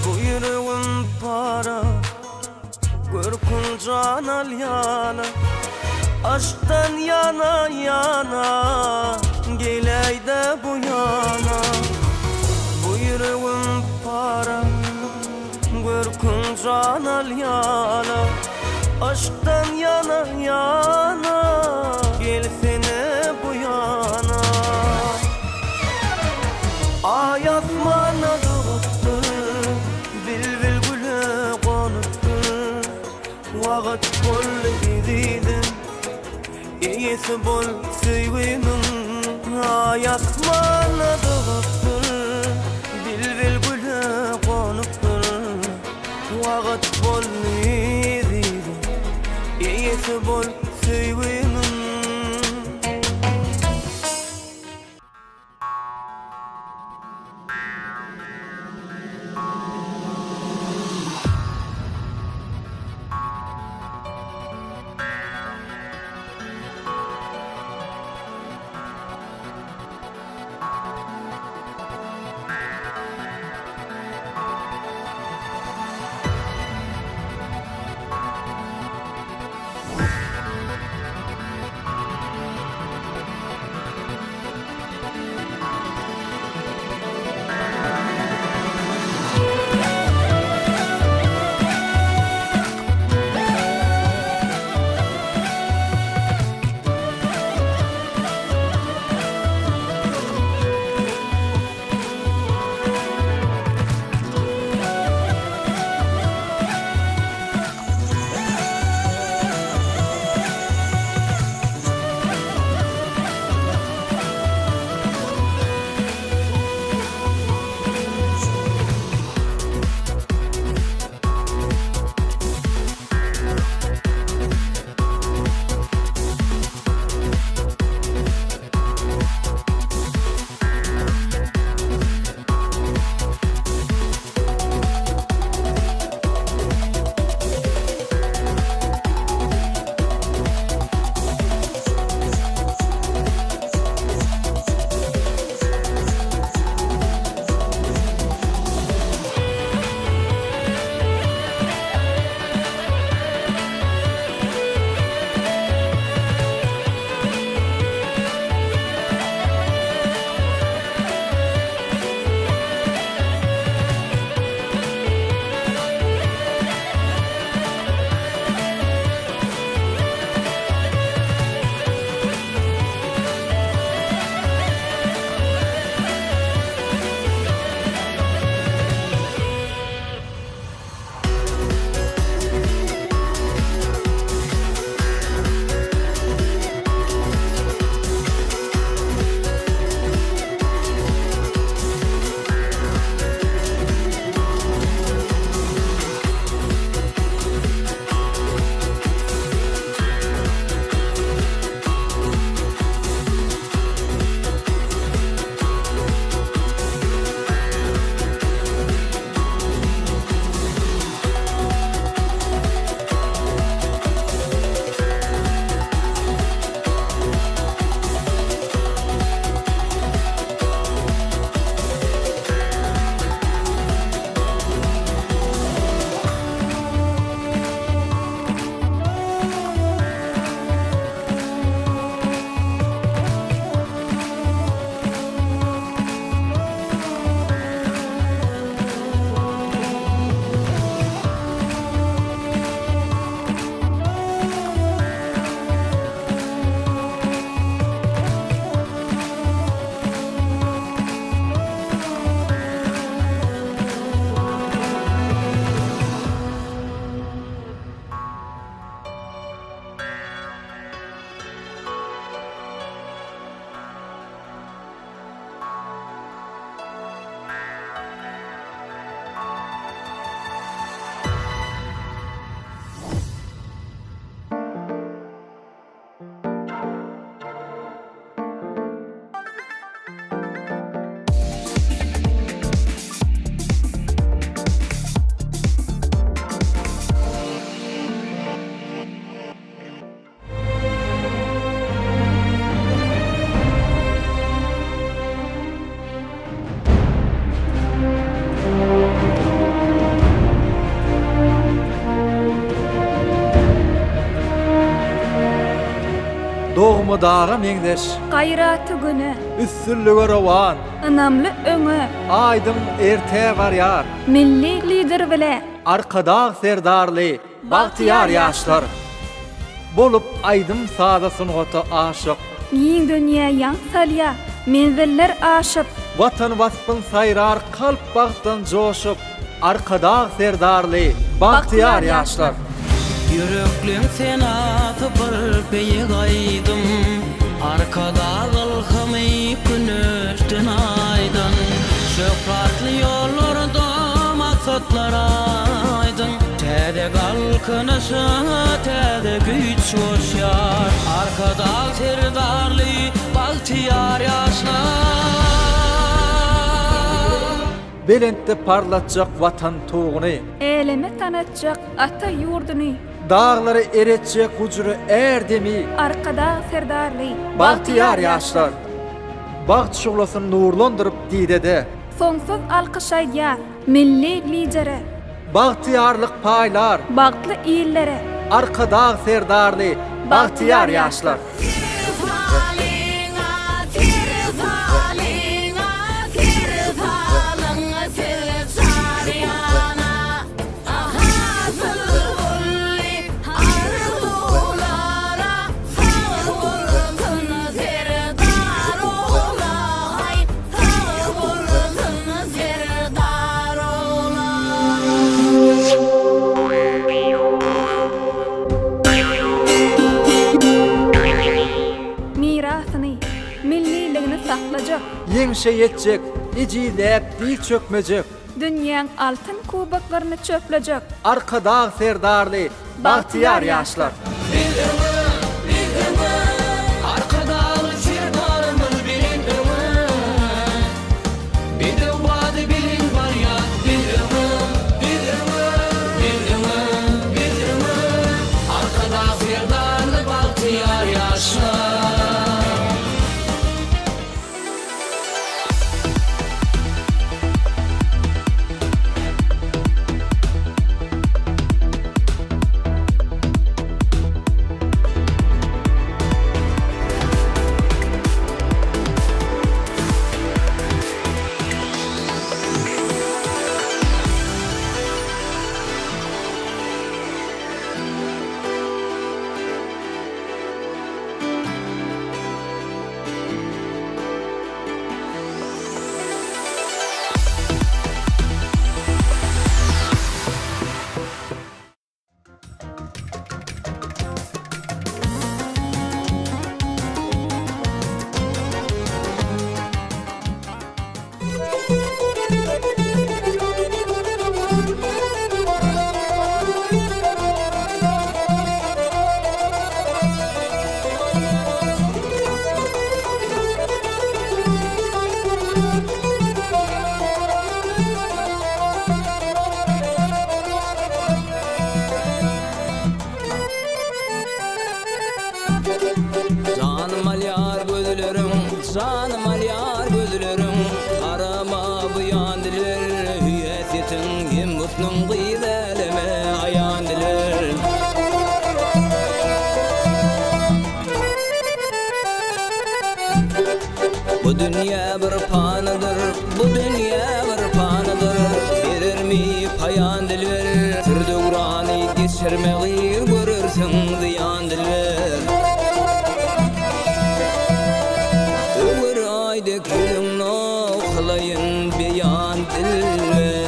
Buyruğum para, görkün can al yana. Aşktan yana yana, geley de bu yana. Buyruğum para, görkün can al yana. Aşktan yana yana, gelsene bu yana. Ay asmana doğupdur, bilbil güle konupdur. Wagt bol ididim, iyisi bol süýgünüm. Ay asmana doğupdur, bilbil güle konupdur. Wagt bol ididim, iyisi bol süýgünüm. dağa meňdeş, Gaýraty güne, üstünlüge rowan, ynamly öňe, aýdym erte barýar, milli lider bile, arkada serdarly, bagtyar ýaşlar. Bolup aýdym sada sunugaty aşyk, ýyň dünýä ýan salya, menziller aşyp, watan waspyn saýrar kalp bagtdan joşup, arkada serdarly, bagtyar ýaşlar. Yürekliň sen atyp bir beýik aýdym, arkada galkymy güneşden aýdyn. Şöhratly ýollarda maksatlar aýdyn, täze galkynyşy, täze güýç goşýar, arkada serdarly, bagtyar ýaşlar. Belentde parlatjak watan tuğuny, elime tanatjak ata ýurduny, dağları eretjek gujury erdemi, arkada serdarly, bagtyar ýaşlar. Bagt şuglasyny nurlandyryp diýdede, soňsuz alkyşaýýar, milli lidere, bagtyarlyk paýlar, bagtly ýyllere, arkada serdarly, bagtyar ýaşlar. mirasyny, milliligini saklajak, Ýeňşe ýetjek, ejizläp dil çökmejek, dünýäň altyn kubaklaryny çöplejek, arkada serdarly, bagtyar ýaşlar. Canım alyar gözlerim, canım alyar gözlerim, arama bu yandiler, hüyetitin hem mutlun gıydeleme ayandiler. Bu dünya bir panıdır, bu dünya bir panıdır, verir mi payandiler, türde uğrani geçirmeyi görürsün ziyandiler. Haydi gülüm oklayın beyan diller.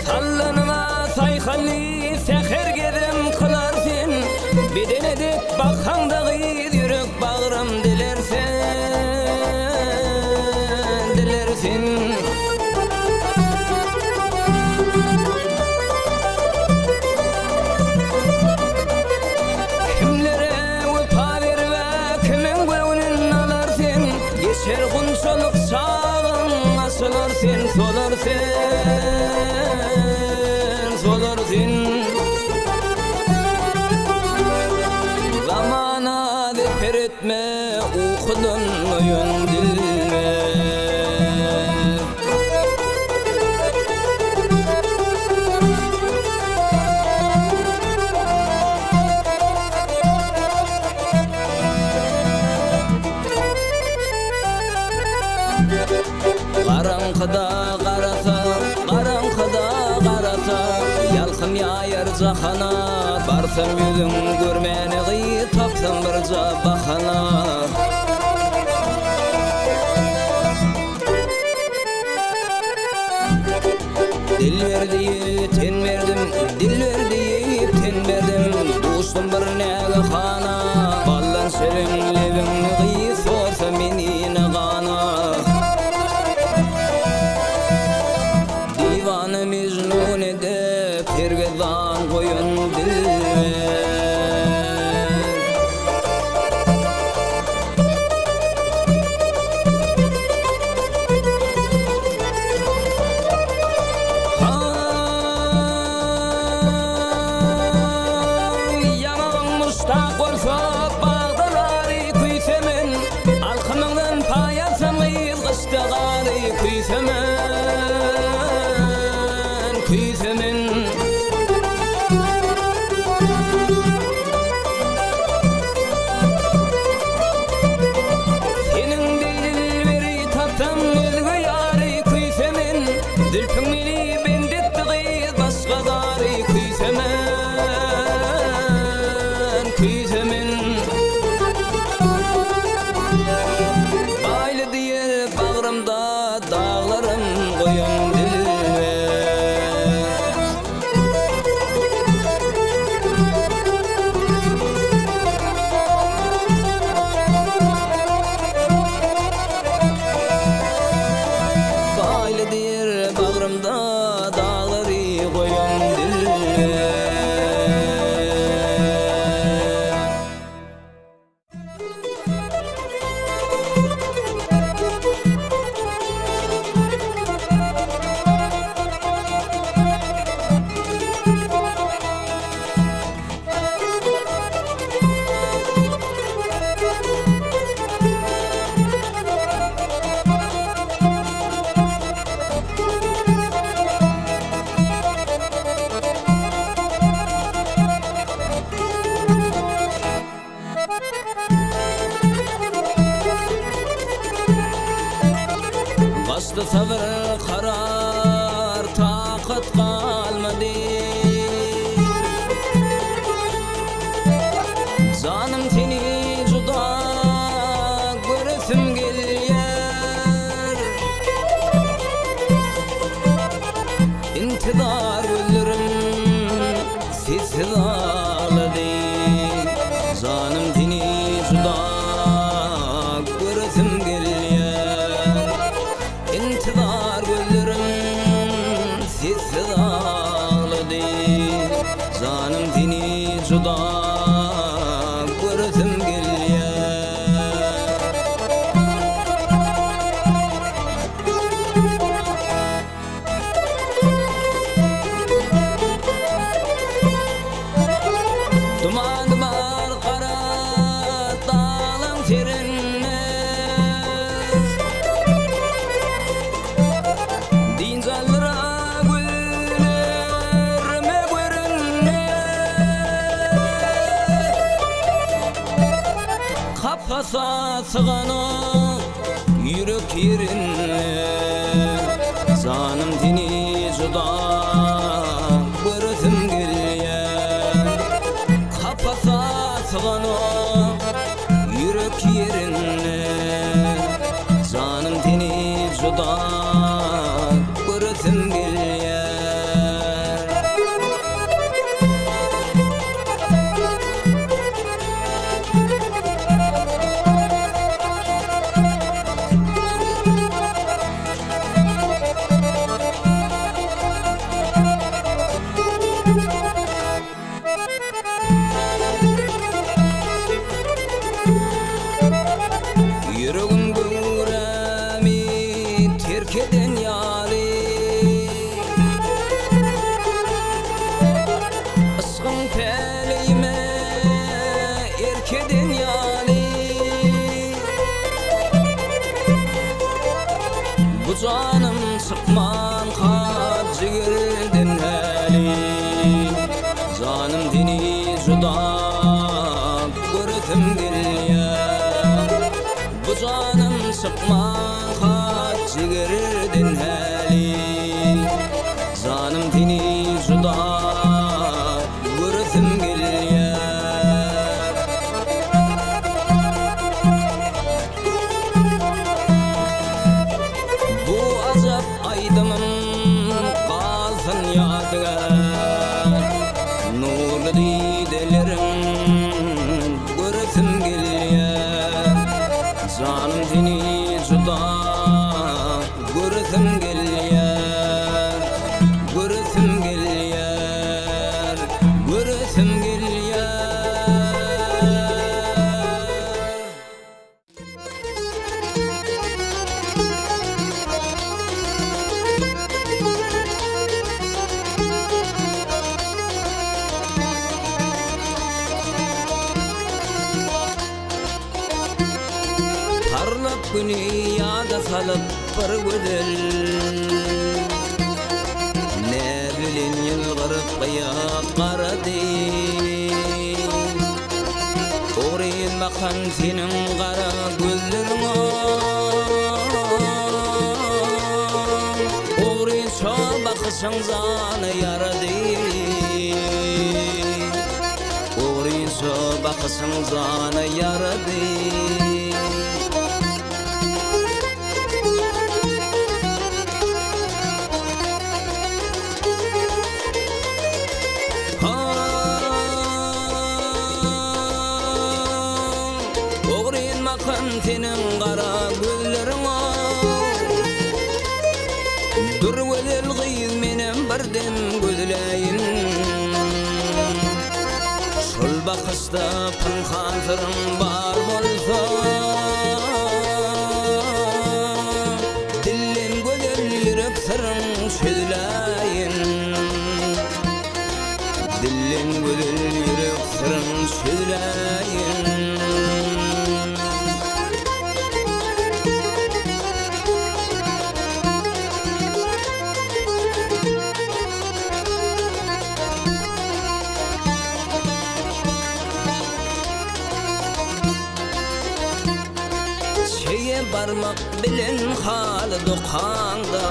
Sallanma sayxalli seher gedim kılarsın, beden edip bakhandağı yürek bağrım dilersin. Kimlere vefa verme, kimin gönlün alarsın, geçer kunçoluk çağın, asılarsın, solarsın, solarsın. Zamana deper etme, uku Qarаңqıda qarasa yalqın yayar jahana barsam yüzün görmeni tapsam bir bahana Dil verdi ten verdim dostum bir nege xana ballan serin levin sorsa meni nagana Divanı mecnun edip pergezan koyun dilver Kuysemen Senin dilveri taptam özgü yari kuysemen Dilpin meni bendettiği başka dari kuysemen Baylı diye bağrımda dağlarım koyun Başta sabır karar takat kalmadı Canım seni juda göresim gelyer İntidar ölürüm sessiz ağladı Canım seni juda göresim gelyer İntidar güllerim sessiz ağladı Canım seni juda göresim gelyer Duman kara dağlan serinle Dinzallara güllerime görünme Kafasa sığana yürek yerine Canım seni juda göresim gelyer Kafasa sığana yürek yerine Canım seni juda göresim gelyer Yüreğim göremi terk eden yari Aşkın peleyime erk eden yari Bu canım sıkman kat cigerden hali Canım dini juda göresim gelyer Bu canım sıkman Gürüsüm gelýär, gürüsüm gelýär, gürüsüm gelýär. Parlap güni ýada salyp bir gözel, ne bilin ýylgyryp gıýap garady. Orin makan senin gara gözleriňe, orin şo bakışyň zany yarady. Orin şo bakışyň zany yarady. Senin gara gözleriňe dur gözel gyýyz menen birden gözleýin. Şol bakışda pynhan sırrym bar bolsa, dillen gözel ýürek sırryň söýleýin. Dillen gözel ýürek sırryň söýleýin. Barmak bilen haly dokanda,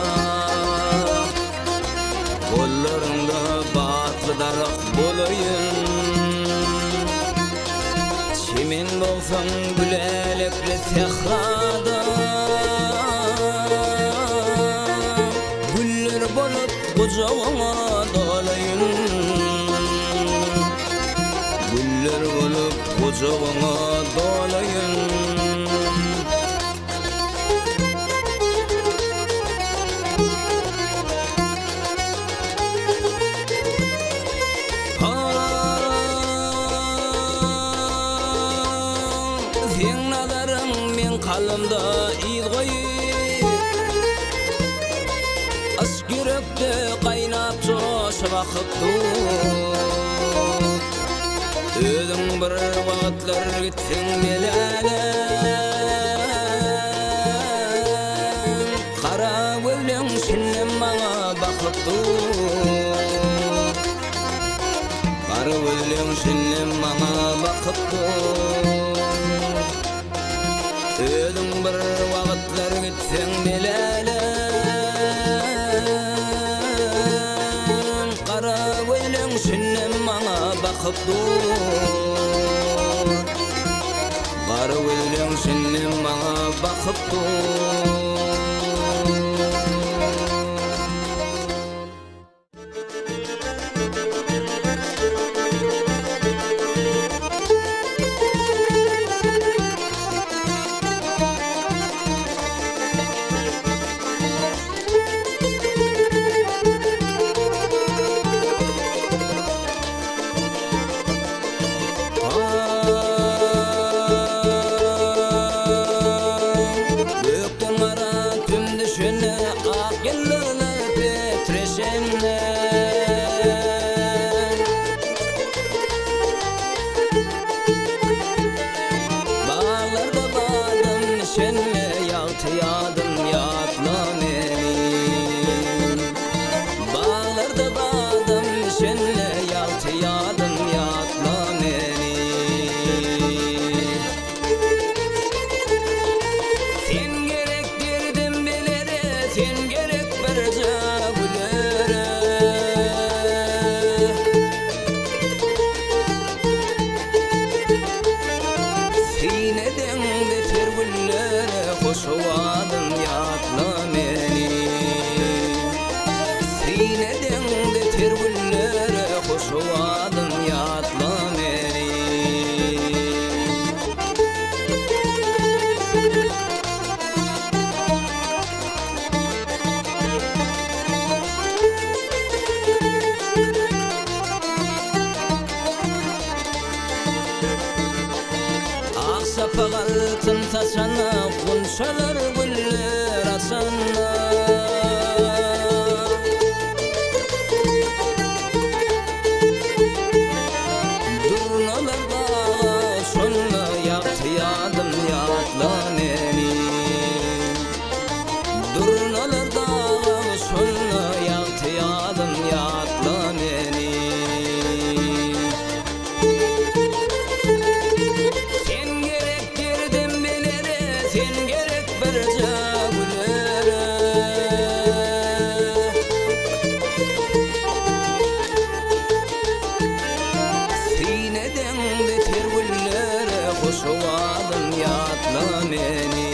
kollarynda batly darak bolayyn. Çimen bolsaň gülelekli sehrada, güller bolup gujagyňa dolayyn. Güller bolup gujagyňa dolayyn. Kalımda iz goýup, aşgyrekde gaýnap joşa wagtdy. Özüň bir wagtlar gitseň belale, kara gözleň şinnem maňa bakdy. Kara gözleň şinnem maňa bakdy. Özüň bir wagtlar gitseň belale, kara gözleň şinnem maňa bakdy. Kara gözleň şinnem maňa bakdy. Hoş ovadım yatla meni. açalar güller açanna. Durnalarda şonna yaktı yadım yatla meni. Durnalarda şonna yaktı yadım yatla meni. Sen gerek girdim bilere, sen gerek birce gülere. Sineden beter güllere hoşuvadım yatla meni.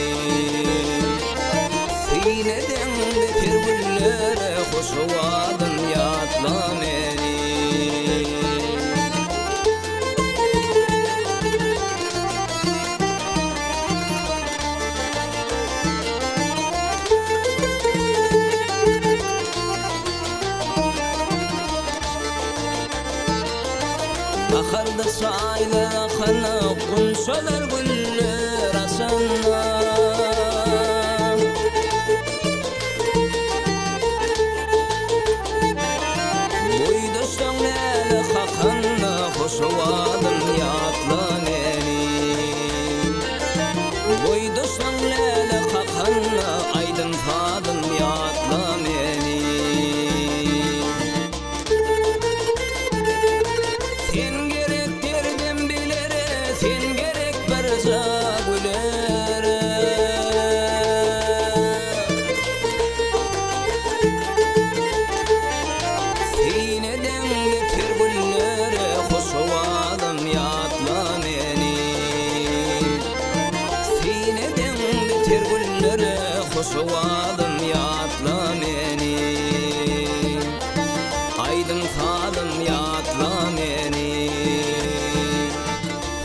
Sineden beter güllere hoşuvadım yatla meni. Baharda sayla akana kunsalar güller açanna. Boyda şanlele hakanna hoşuvadım yatla meni. Boyda şanlele hakanna aydın fadım yatla meni. Sen gerek derdim bilere, sen gerek barza gülere. Sineden beter güllere hoşuvadım yatla meni. Sineden beter güllere hoşuvadım yatla meni. Aydın fadım yatla meni.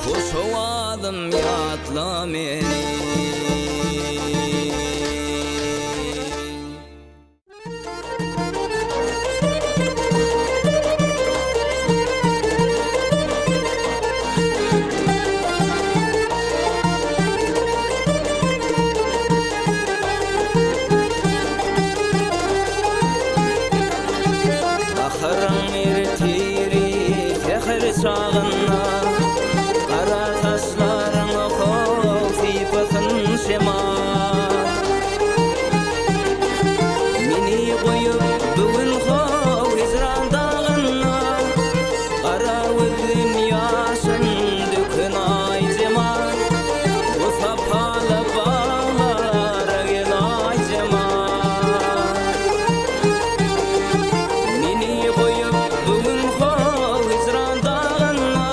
Hoşuvadım yatla meni. Baharın eritiri fehir çağına. Kara taşların kofi bakın şemal. Meni koyup bugün hov hicran dağına. Kara özün yaşın dökün ay cemal. Bu sapalı bağlara gel ay cemal. Meni koyup bugün hov hicran dağına.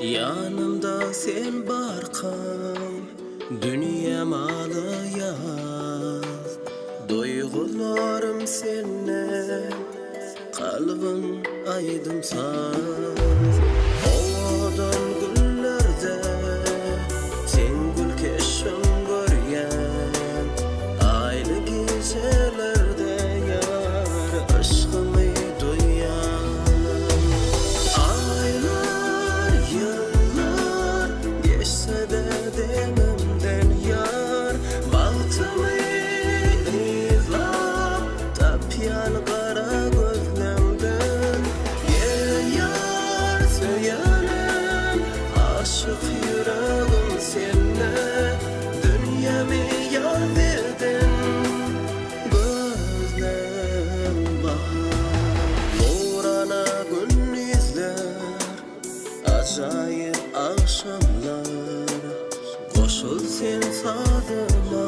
Yanımda sen barkam, dünyam alayaz. Duygularım senden, kalbim aydımsaz. Ovadan güllerde, sen gül keşim görgen. Aynı gecelerde yar, aşkımı duyan. Aylar, yıllar, geçse de dememden yar. Bahtımı izlap, tapyan kara gözlemden. Gel yar, söylenem, aşık yüreğim seninle. Dünyamı yar verdin, gözlem bahar. Uğrana gün izler, acayip akşamlar. Koşul sen sadıma,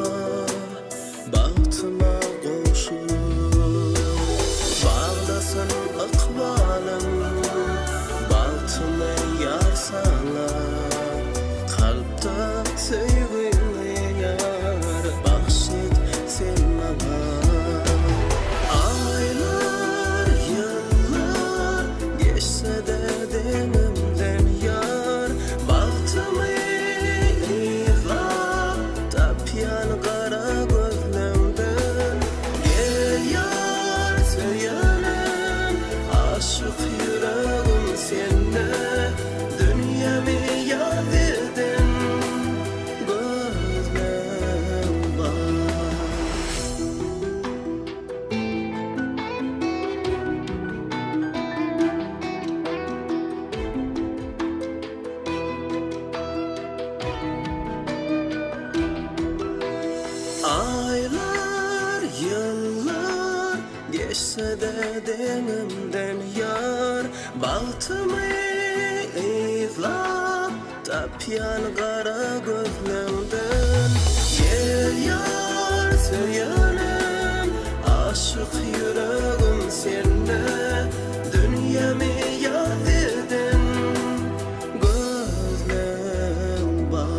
bahtıma koşul. Bağlasın ıkbalım, bahtıma yar sana. Kalpta sevgini yar, bahşet sen bana. Aylar, yıllar, geçse de dememden yar. Bahtımı izlap, tapyan kara gözlemden. Gel yar, söylenem, aşık yüreğim seninle. Dünyamı yar verdin, gözlem bahar. Aylar, yıllar, geçse de dememden yar. Bahtımı izlap, tapyan kara gözlemden. Gel yar, söylenem, aşık yüreğim seninle. Dünyamı yar verdin, gözlem bahar.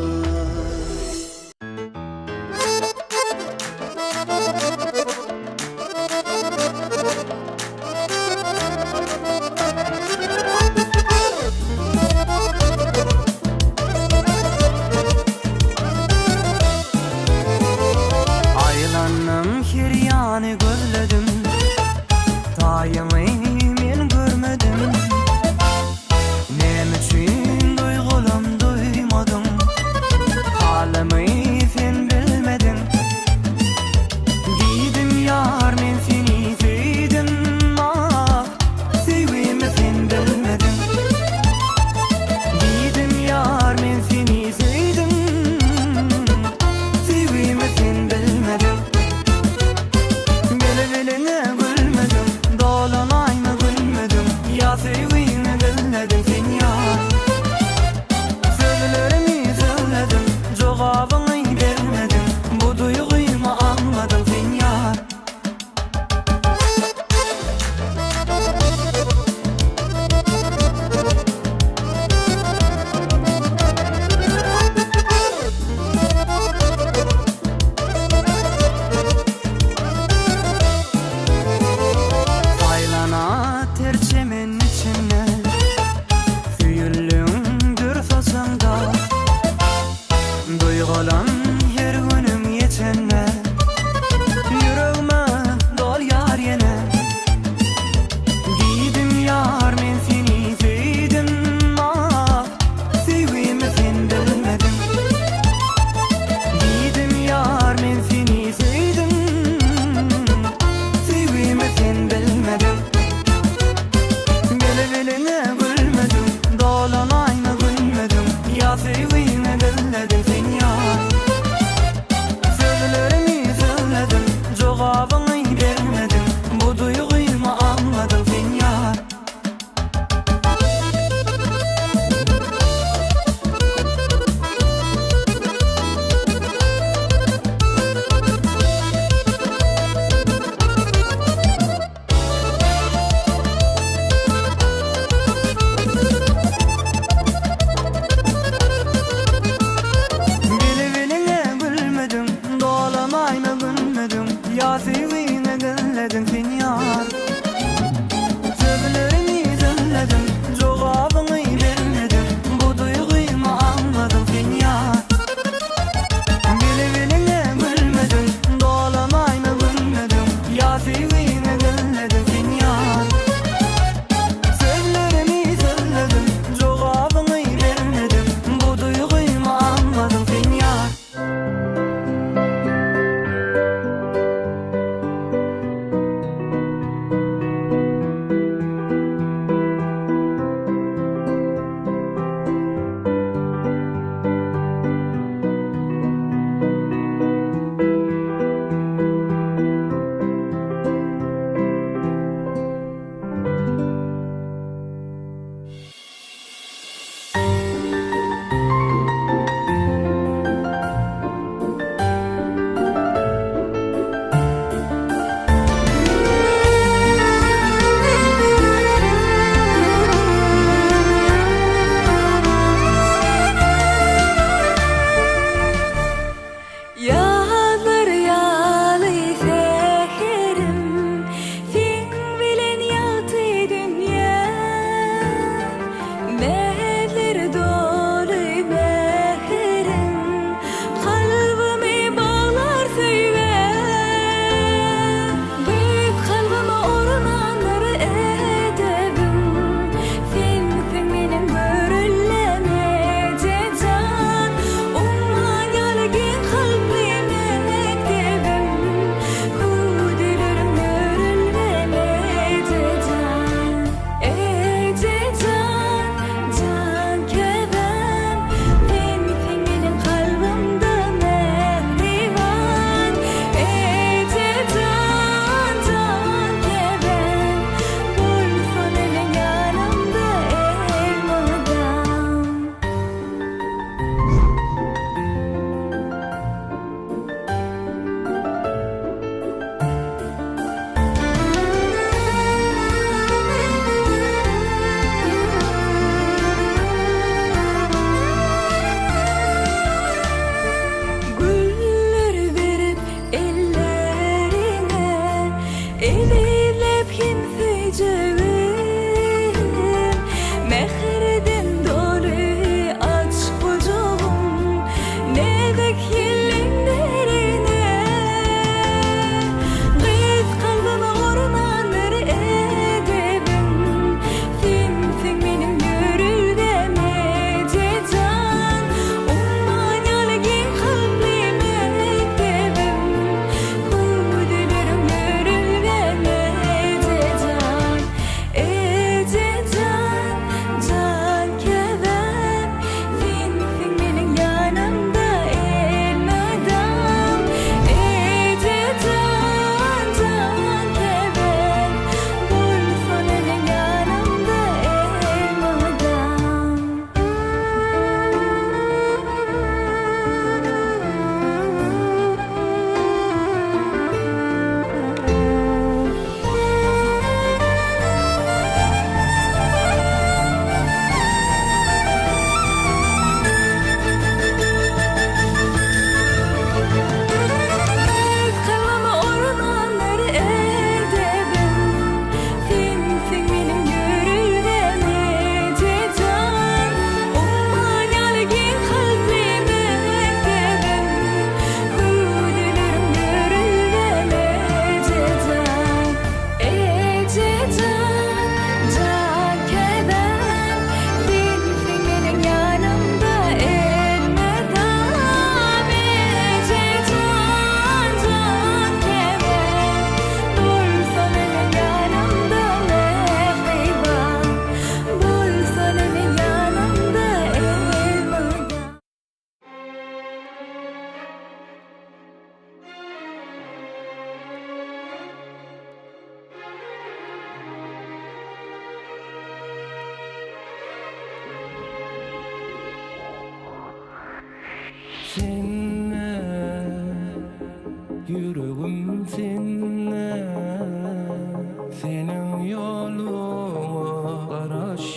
Aylanım kiryani gözledim,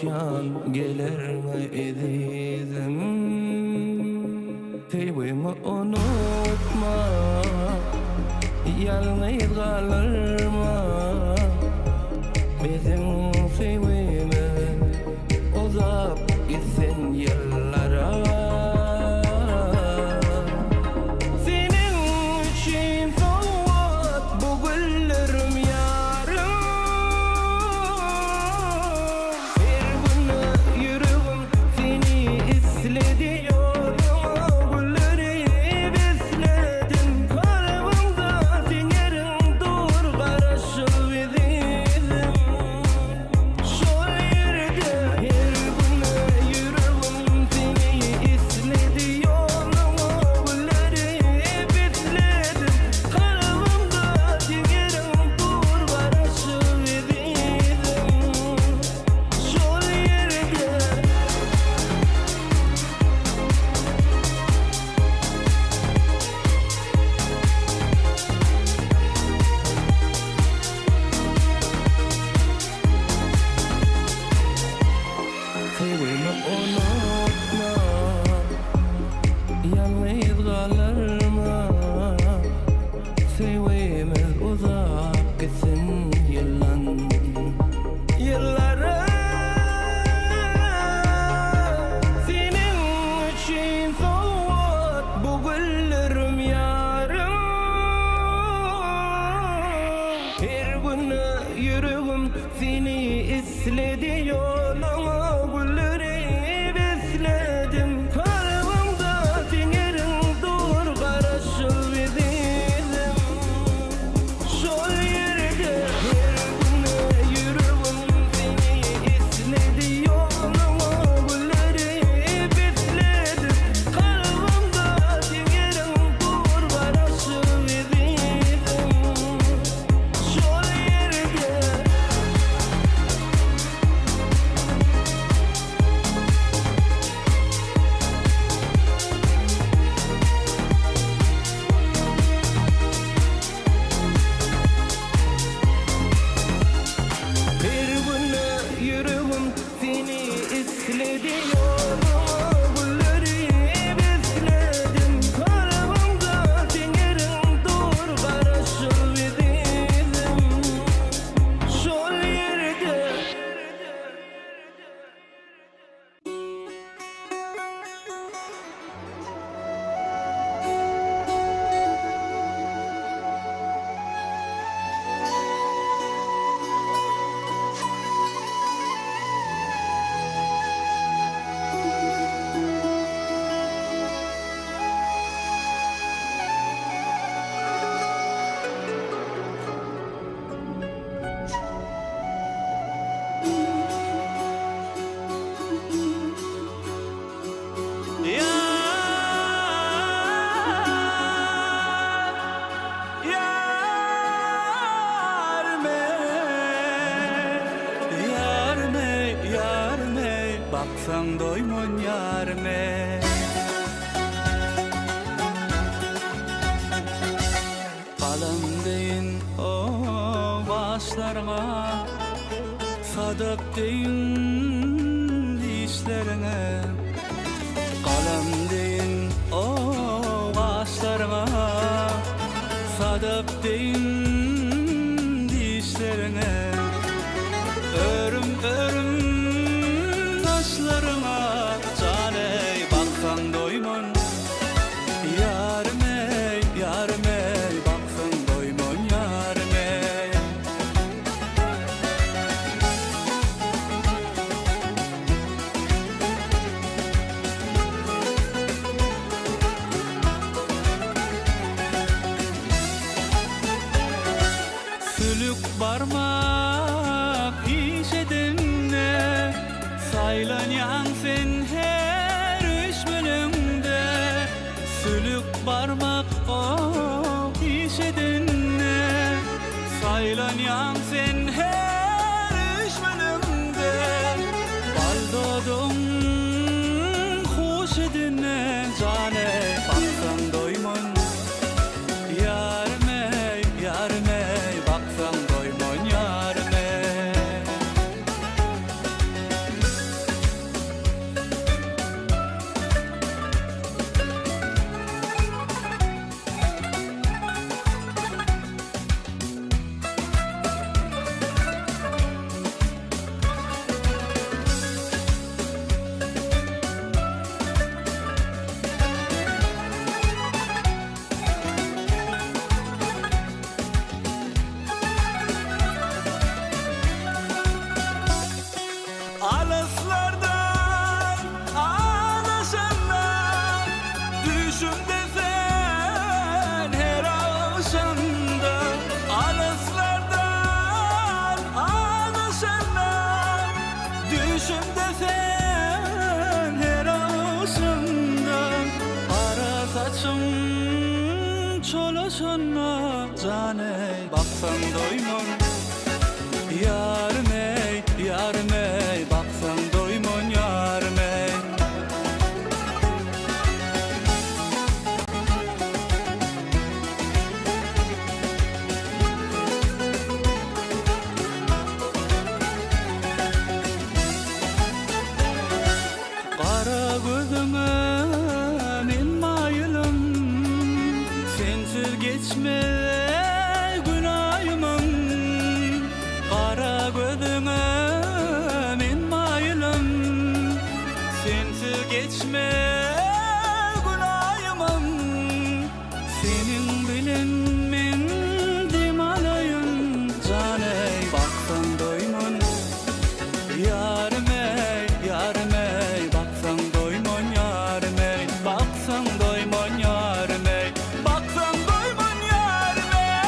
başyan gelerme edizim Tevimi unutma Yalnız kalırma Bizim sevimi uzak gitsin yıllara Senin için soğuk bu güllerim yarım Bir bunu yüreğim seni istedi yoluma Gülleri besledim kalbimde sen yerin dur karışıl bizim Şol yerde her bunu yüreğim seni istedi yoluma Gülleri besledim kalbimde sen yerin dur karışıl bizim Şol yerde Sevimi unutma Yalnız kalırma Sevimiz uzak gitsin yıllara Senin için soğuk bu güllerim yarım Her günü yüreğim seni istedi yoluma Gülleri besledim kalbimde sen yerin dur karışıl bizim Şol yerde her günü yüreğim seni istedi yoluma Gülleri besledim kalbimde sen yerin dur karışıl bizim Şol yerde Bir günü yüreğim seni istedi yoluma Gülleri besledim kalbimde sen yerin dur karışıl bizim Şol yerde Yarme, baksan doymun yarme Kalam deyin o başlarına Sadık deyin dişlerine Kalam deyin o başlarına Sadık deyin dişlerine Örüm taşlarına caney baksan doymun Yarme baksan doymun yarme Sülük barmak işedinne Saylanyan sen her üç bölümde Sülük barmak o işedinne Saylanyan sen her üç bölümde Baldodum hoş edinne cane baksan doymun Yarme baksan doymun yarme Alaslardan ağlaşanda düşümde sen her ağışanda Alaslardan ağlaşanda düşümde sen her ağışanda Ara saçım çolaşana caney baksan doymon Yarım ey baksan doymon yarım ey Kara gözüme men mayılım sensiz geçme günahımın Kara gözüme men mayılım sensiz geçme günahımın Senin bilen men dimalayın caney baksan doymon Yarım ey baksan doymon yarım ey baksan doymon yarım ey baksan doymon yarım ey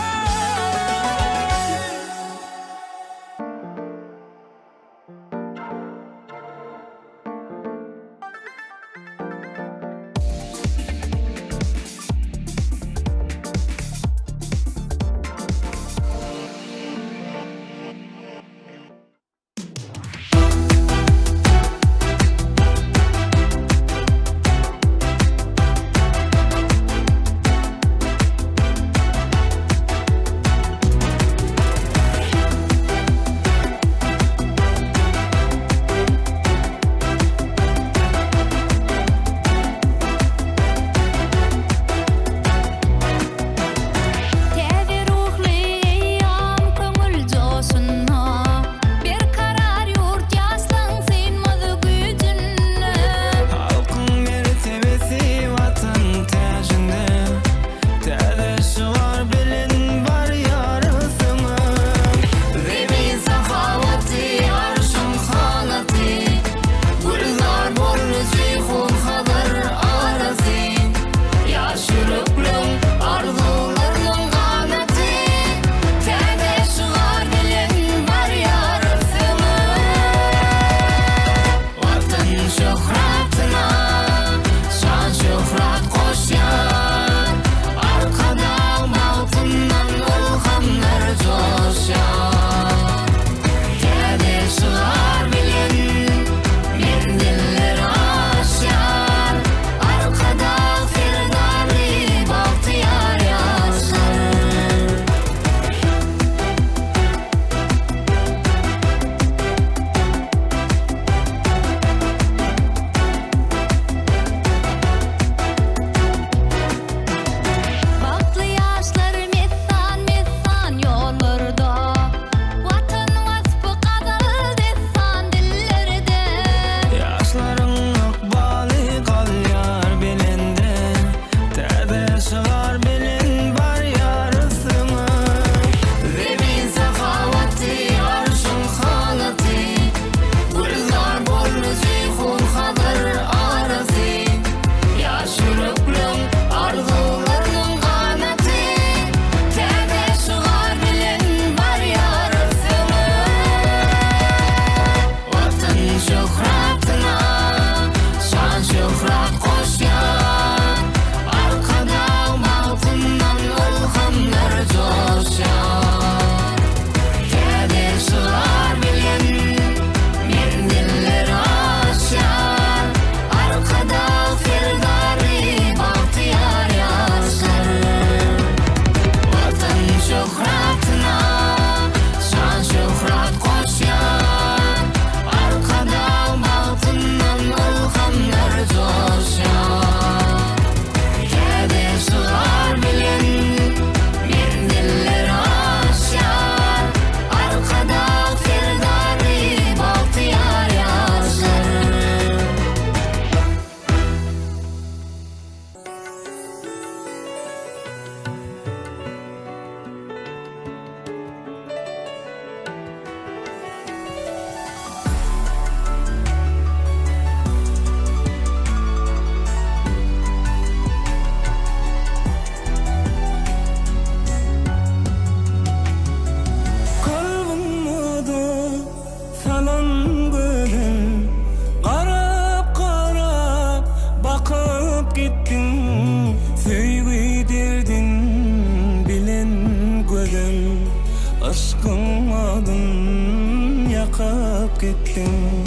gittin.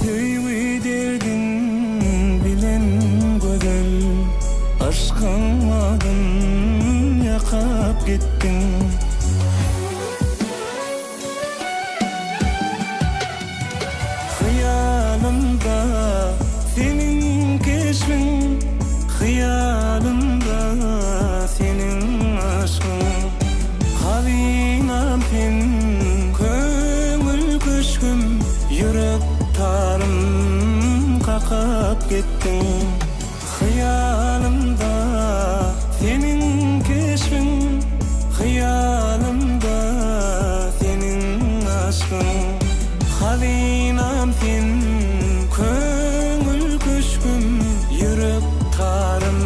Süýgü derdin bilen gözel, aşkınmadın yakap gittin. Hıyalımda senin keşfin, hıyalımda senin aşkın. Havinam pen köngül köşküm, yürek tarım kakap gittin. Hıyalımda senin keşfin, hıyalımda senin aşkın. Havinam pen köngül köşküm, yürek tarım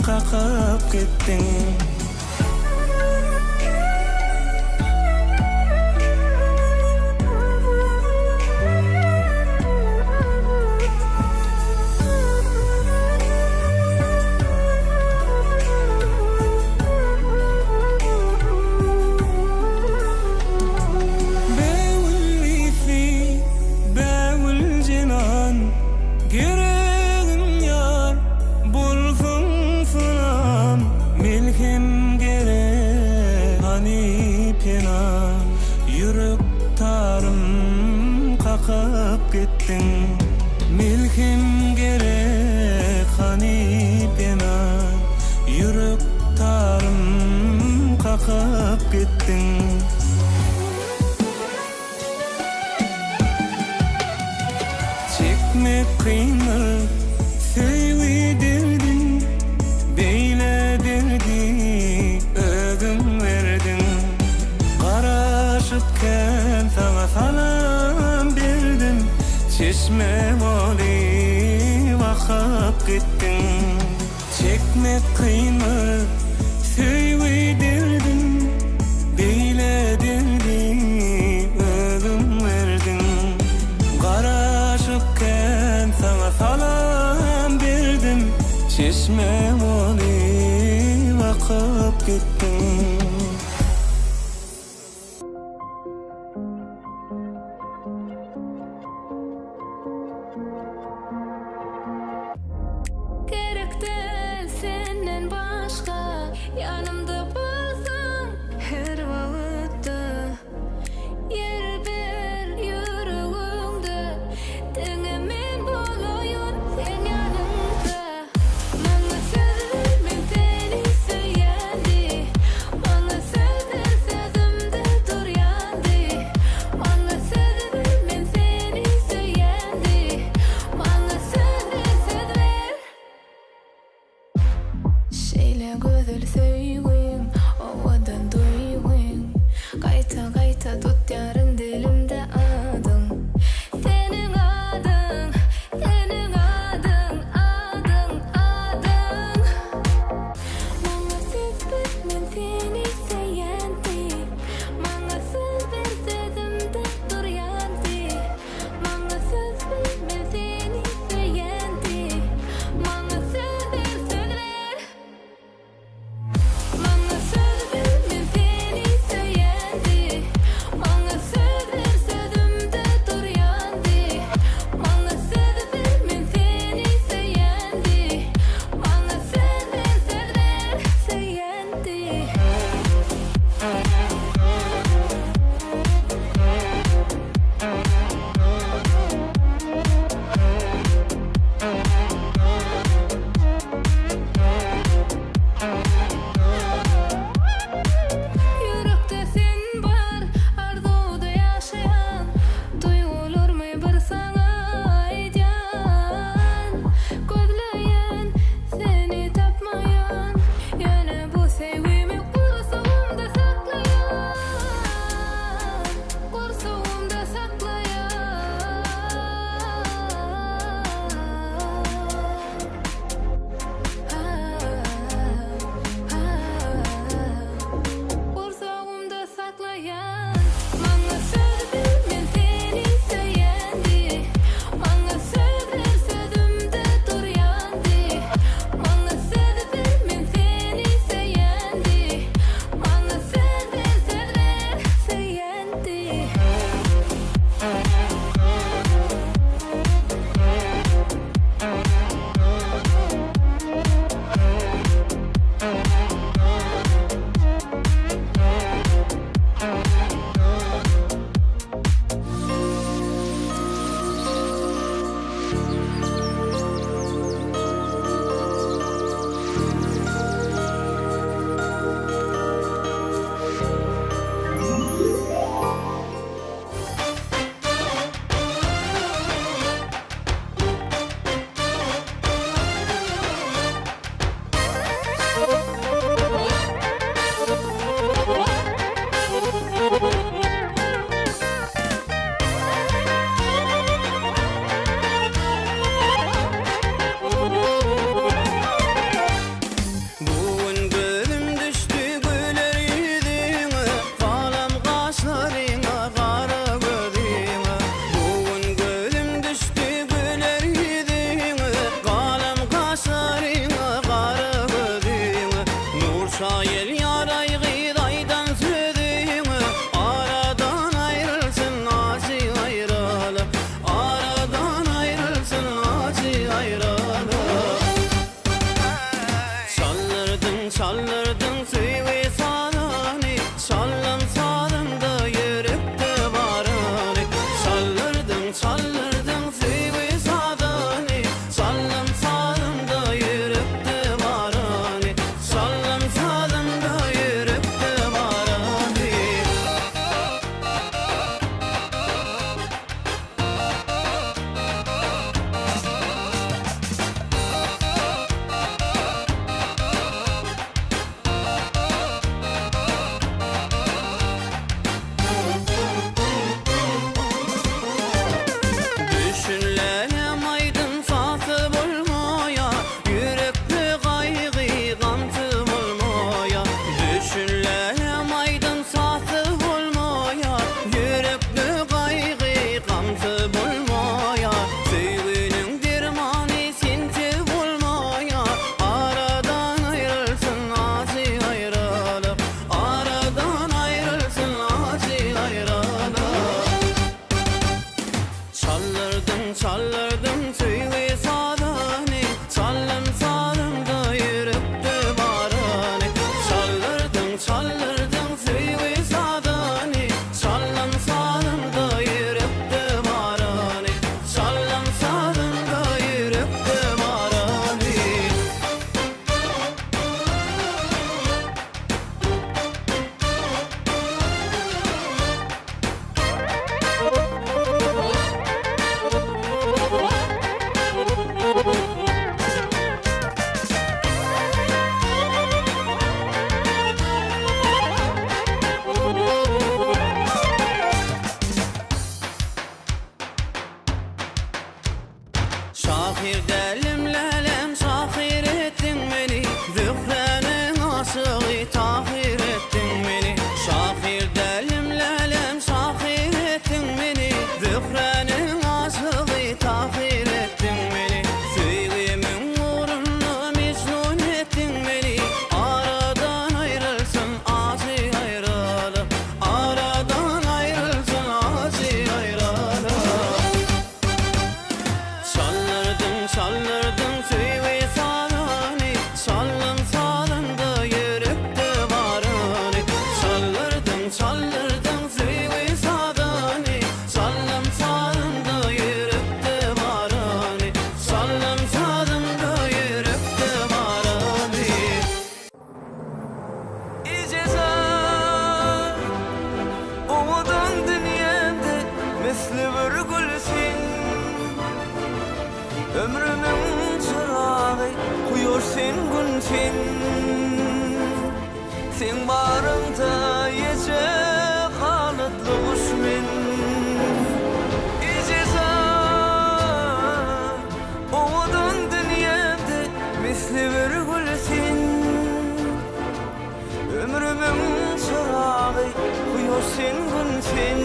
kakap gittin. Gittin milkim gerek hani pena, yürek tarım kakap gittin. Çekmek kıyını söyle derdin, beyle derdi ödüm verdin. Karaşıpken sana salam berdim, çeşme oli vakap gittin. Çekmek kıyını söyle derdin, beyle derdi ödüm verdin. Karaşıpken sana salam berdim, çeşme oli vakap gittin. Yanımda bulsam her vakitte, yer ver yüreğimde, dinlemen bolayın sen yanımda. Bana söz men seni söylendi, Çallardın çallardın tüyli sadani Çallan salımda yürekte barani Çallardın çallardın tüyli sadani Çallan salımda yürekte barani Çallan salımda yürekte barani Şahir delim lelem şahir ettin beni Zührenin aşığı tahir ettin beni Şahir delim lelem şahir ettin beni Zührenin aşığı tahir ettin beni Söylemimin uğruna mecnun ettin beni Aradan ayrılsın acı ayrılık Aradan ayrılsın acı ayrılık Çallardın tüyli sadani Çallan salında yürekte varani Çallardın tüyli sadani Çallan salında yürekte varani Çallan salında yürekte varani İcezat umudun dünyamda misli bir gülsün Ömrümün çırağı koyuyor sen gün sen Sen barında yece kanatlı kuşmen İcezat umudun dünyamda misli bir gülsün Ömrümün çırağı koyuyor sen gün sen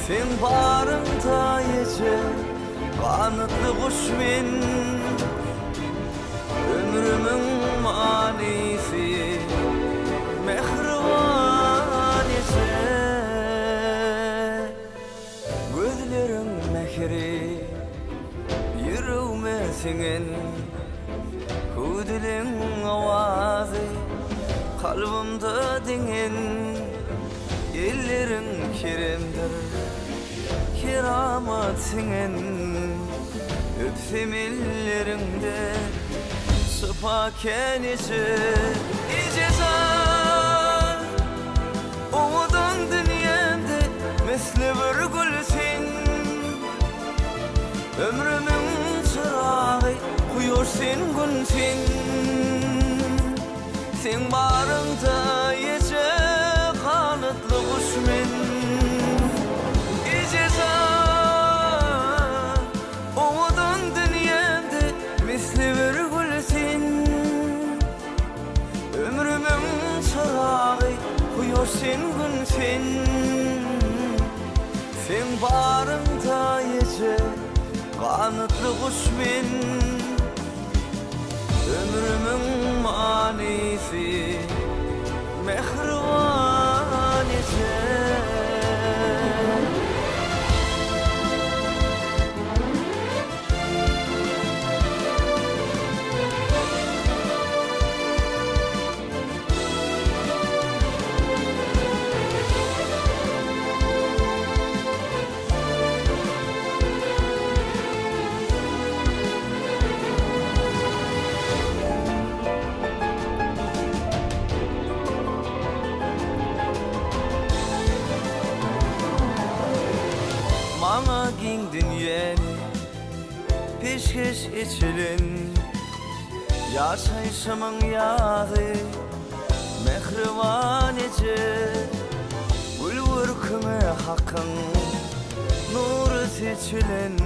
Sen barında yece kanatlı kuşmen Ömrümün manisi mehriban ise Gözlerin mehri yürüme senin Hudilin avazı kalbimde dingen Ellerin kiremdir keramat senin Öpsem ellerinde sıpa kendisi İcezat umudun dünyamda misli bir gülsün Ömrümün çırağı koyuyor sen gün sen Sen barında yece kanatlı kuşmen İcezat umudun dünyamda misli bir gülsün Ömrümün çırağı koyuyor sen gün sen Sen barında yece kanatlı kuşmen Ömrümün manisi mehriban ise Bana giyindin yeni peşkeş içilin Yaşayışımın yağı mehriban ece Gül vurkume hakkın nuru seçilen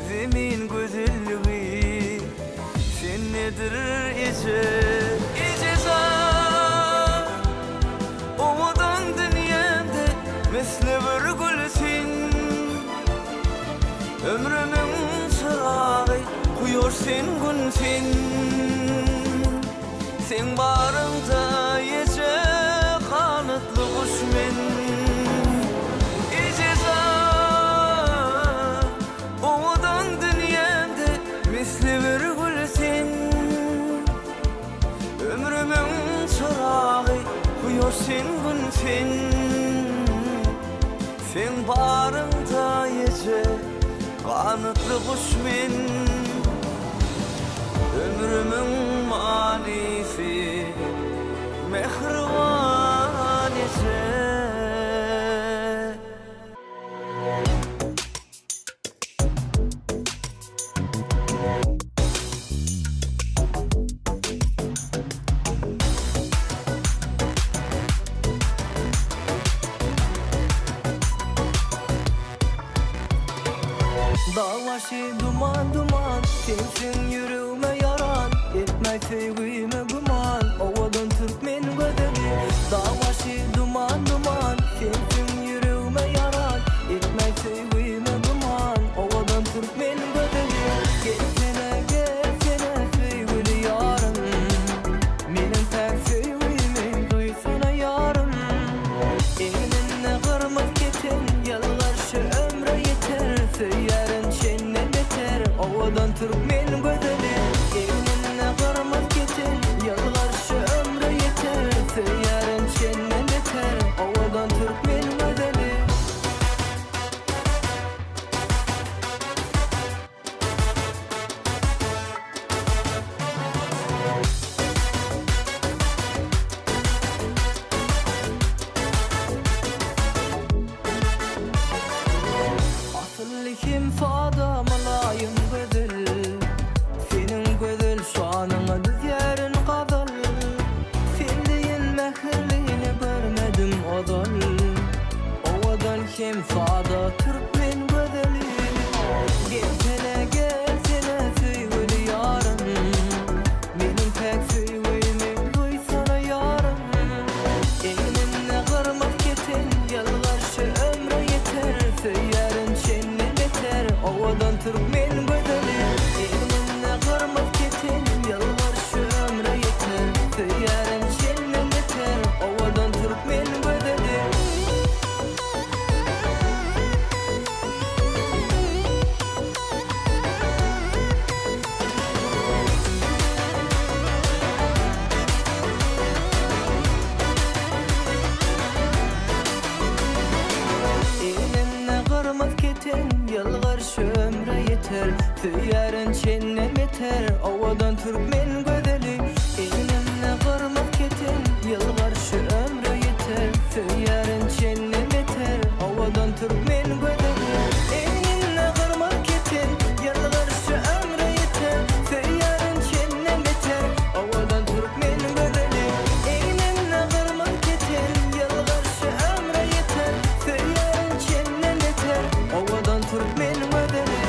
Zemin güzelliği sen nedir ece İcezat umudun dünyamda misli bir gülsün Ömrümün çırağı koyuyor sen gün sen Sen barında yece kanatlı kuşmen İcezat yarın tayece kanıtlı kuş men ömrümün manifi mehriban ece Dağbaşı duman duman sensin yüreğime yaran etme sevgime guman ovadan Türkmen bedeli Dağbaşı duman duman sensin yüreğime yaran etme sevgime guman ovadan Türkmen bedeli gelsene sevgili yarım benim pek sevgimi duysana yarım elinle kırmızı keten yalvarşı ömre yeter yarın çenne beter ovadan Türkmen bedeli elinle kırmızı keten yalvarşı ömre yeter yarın çenne beter ovadan Türkmen bedeli Asıllikim fada malayım gödül senin gödül şanına düz yerin kadal sen deyin mehirliğini görmedim odal ovadan kim fada Türkmen gödülü gelsene sevgili yarım benim pek sevgimi duysana yarım elinle kırmızı keten yalvarşı ömre yeter yarın çenne beter ovadan Türkmen bedeli elinle kırmızı keten yalvarşı ömre yeter yarın çenne beter ovadan Türkmen bedeli elinle kırmızı keten yalvarşı ömre yeter yarın çenne beter ovadan Türkmen bedeli elinle kırmızı keten yalvarşı ömre yeter yarın çenne beter ovadan Türkmen bedeli elinle kırmızı keten yalvarşı ömre yeter yarın çenne beter ovadan Türkmen bedeli elinle kırmızı keten yalvarşı ömre yeter yarın çenne beter ovadan Türkmen bedeli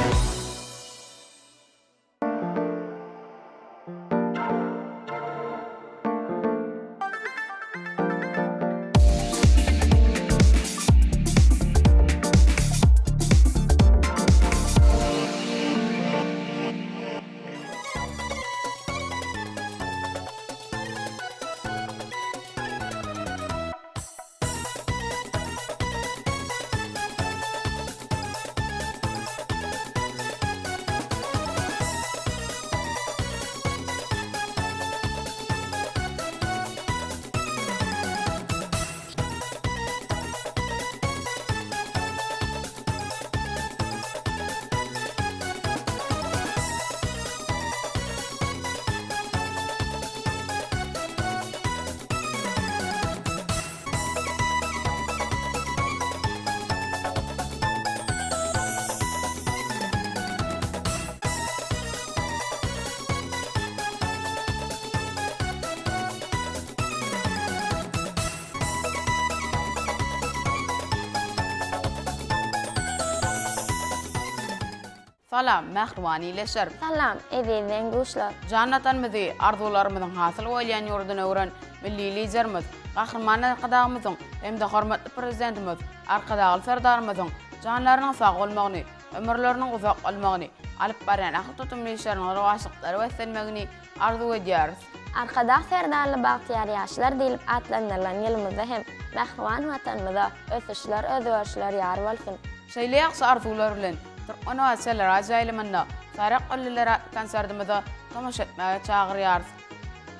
Salam, Mehribani ileşer. Salam, evinden guşlar. Cannatan mizi, arzularımızın hasıl oylayan yurduna uğran milli liderimiz, kahraman arkadağımızın, hem de hormatlı prezidentimiz, arkadağıl serdarımızın, canlarının sağ olmağını, ömürlerinin uzak olmağını, alıp baren akıl tutum işlerinin rıvaşıkları ve senmegini arzu ediyoruz. Arkadağ serdarlı bahtiyar yaşlar deyilip atlanırlan yılımızda hem Mehriban vatanımızda ösüşler, özgörüşler yar olsun. Şeyle yaksa arzularıyla, Türkmeni vaatseler acayiliminna, sarak ölülere konserdimizi tomuş etmeye çağırıyoruz.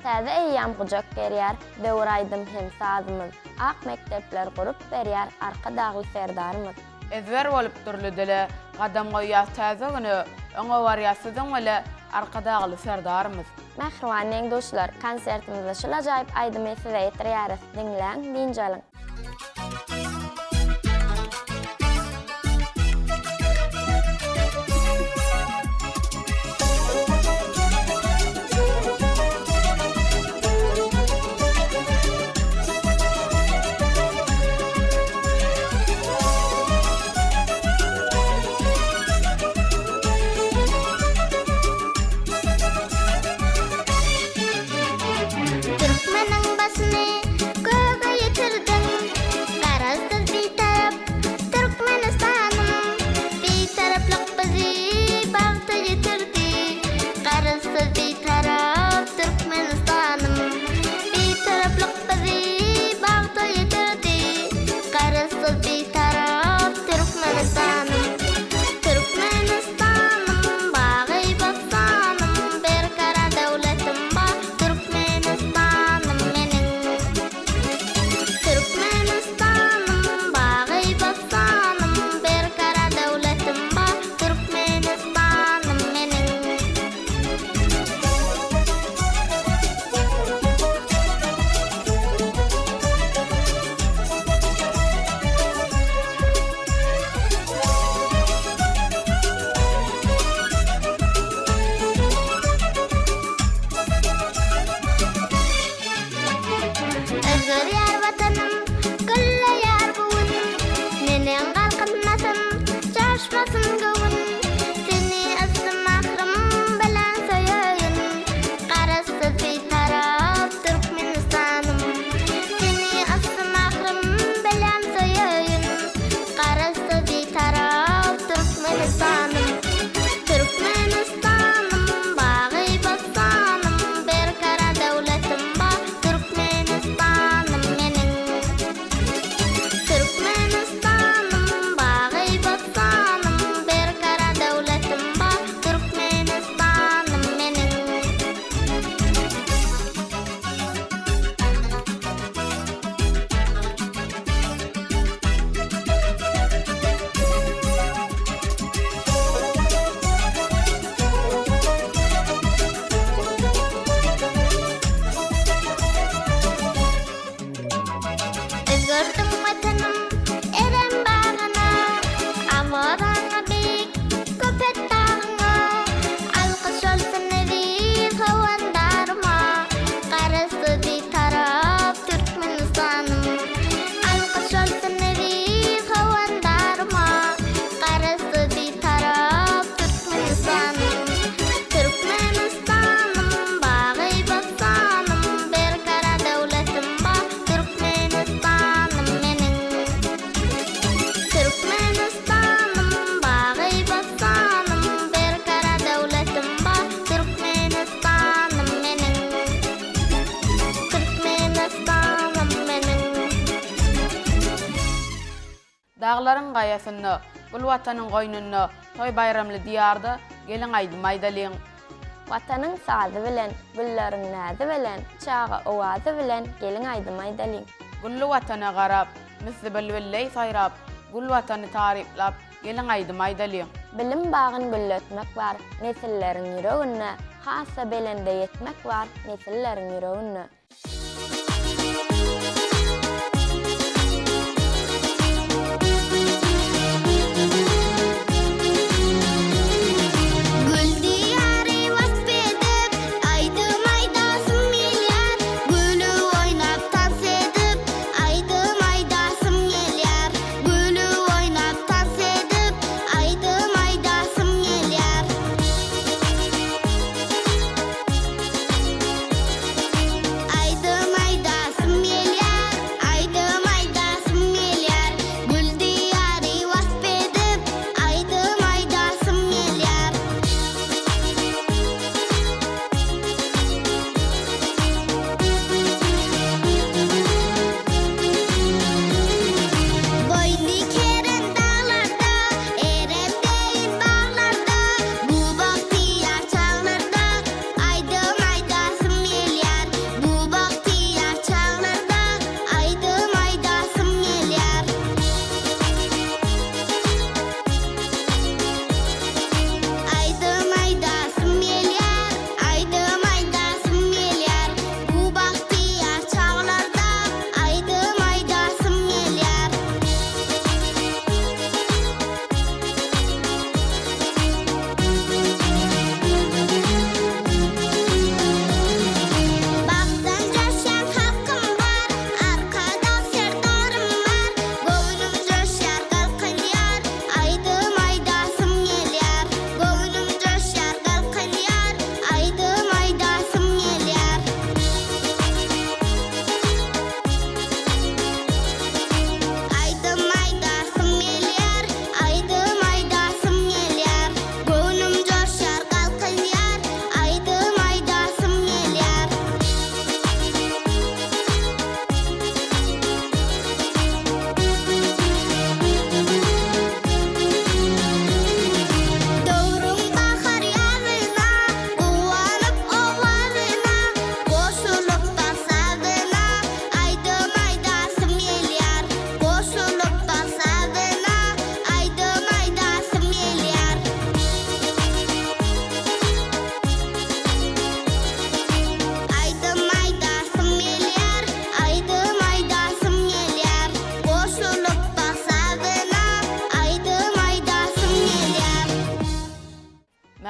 Taze eyyam kucak geriyar, dövraydım hem sazımız, ak mektepler kurup beriyar arka dağlı serdarımız. ezber bolup durludyle gadam goýýas täze güni öňe barýasydyň bile arkadagly serdarymyz. Mähribaneň dostlar, konsertimizde şol ajaýyp aýdymy size ýetirýäris. Diňläň, dinjaliň. Türkmenin basını göğe yitirdim. Garazsız bir taraf Türkmenistan'ım. Bir taraflık bizi baktı yitirdi. Garazsız bir taraf Türkmenistan'ım. Bir taraflık bizi baktı yitirdi. Garazsız bir taraf Türkmenistan'ım. Türkmenistan'ım bağı basanım. Bir kara devletim var Türkmenistan'ım menin. Türkmenistan'ım bağı basanım. Bir kara devletim var Türkmenistan'ım menin. Özgür yer vatanım, gülle yer buğun. Nenen kalkınmasın, coşmasın göğün. Seni ıssın ahrım bilen soyayın. Karasız bir taraf Türkmenistan'ım. Seni ıssın ahrım bilen soyayın. Karasız bir taraf Türkmenistan'ım. Türkmenistan'ım bağı basanım. Bir kara devletim var Türkmenistan'ım menin. Türkmenistan'ım bağı basanım. Bir kara devletim var Türkmenistan'ım menin. Özgürdüm vatanım, erem bağına. Avarana bek, köpet dağına. Alkış olsun evi havandarıma. Karası bir taraf Türkmenistan'ım. Alkış olsun evi havandarıma. Karası bir taraf Türkmenistan'ım. Türkmenistan'ım bağı basanım. Bir kara devletim var Türkmenistan'ım menin. Türkmenistan'ım bağı basanım. Bir kara devletim var Türkmenistan'ım menin. Türkmenistan'ım menin. Dağların gaýasyny, gul watanyň goýnuny, toy bayramly diýarda geliň aýdym aýdalyň. Watanın sazı bilen, güllerin nazy bilen, çağı owazy bilen geliň aýdym aýdalyň. Gully watana garap, misli bilbilley saýrap, gul watany taryplap geliň aýdym aýdalyň. Bilim bağın gülletmek var, nesillerin yüreğine, hasa belende yetmek var, nesillerin yüreğine. Gül diyarı vasfedip, aydym aydasım gelýär. Gülü oynap dans edip, aydym aydasım gelýär. Gülü oynap dans edip, aydym aydasım gelýär.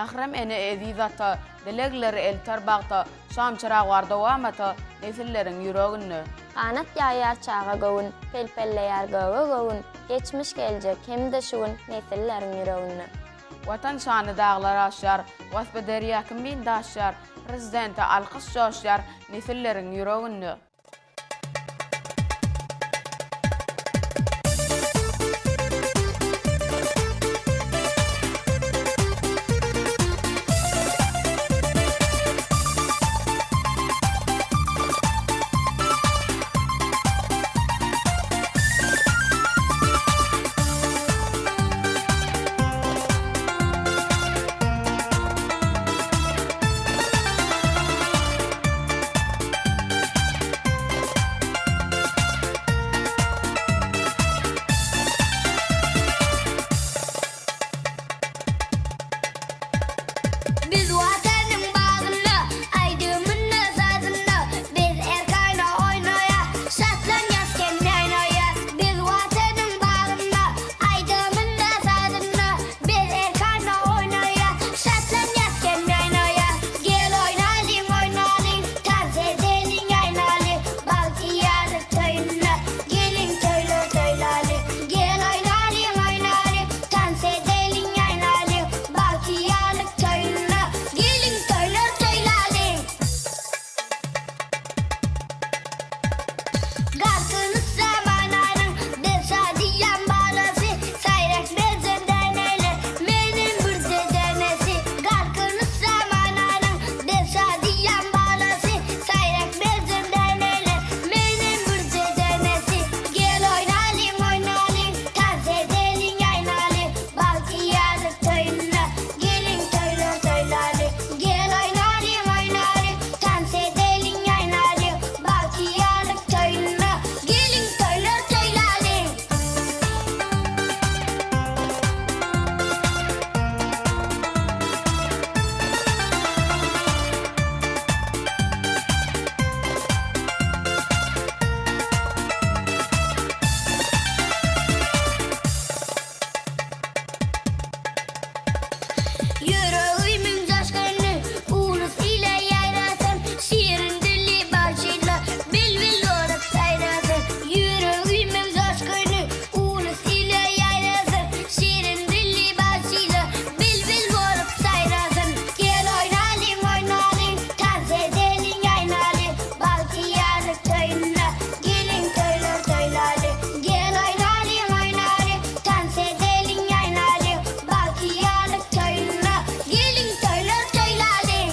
Nahrem ene edizata, delegleri eltar bağta, şam çırağı var dovamata, nesillerin yüreğini. Kanat yayar çağa gowun, pelpelleyer gowa gowun, geçmiş gelecek hem de şuun nesillerin yüreğini. Vatan şanı dağlar aşar, vasbederi yakın daşar, prezidenti alkış coşar, nesillerin yüreğini. Biz vatanın bağında, aydımın nazarında, biz erkayla oynaya, şatlan yazken oynaya. Biz vatanın bağında, aydımın nazarında, biz erkayla oynaya, şatlan yazken oynaya. Gel oynayalım oynayalım, dans edelim oynayalım, Baltiyarlık köyüne, gelin köylü söyleyelim. Gel oynayalım oynayalım, dans edelim oynayalım, Baltiyarlık köyüne, gelin köylü söyleyelim. Garkınız zamanların desadiyen balası, sayrak bezenden eyle, menin bir zedenesi. Garkınız zamanların desadiyen balası, sayrak bezenden eyle, menin bir zedenesi. Gel oynayalım oynayalım, dans edelim oynayalım, Baltiyarlık köyüne, gelin köylü söyleyelim. Gel oynayalım oynayalım, dans edelim oynayalım, Baltiyarlık köyüne, gelin köylü söyleyelim. Yüreğimin coşkunu ulus ile yayrasın, şiirin dili başıyla bilbil olarak sayrasın. Yüreğimin coşkunu ulus ile yayrasın, şiirin dili başıyla bilbil olarak sayrasın. Gel oynayalım oynayalım, dans edelim oynayalım, Baltiyarlık köyüne, gelin köylü söyleyelim. Gel oynayalım oynayalım, dans edelim oynayalım, Baltiyarlık köyüne, gelin köylü söyleyelim.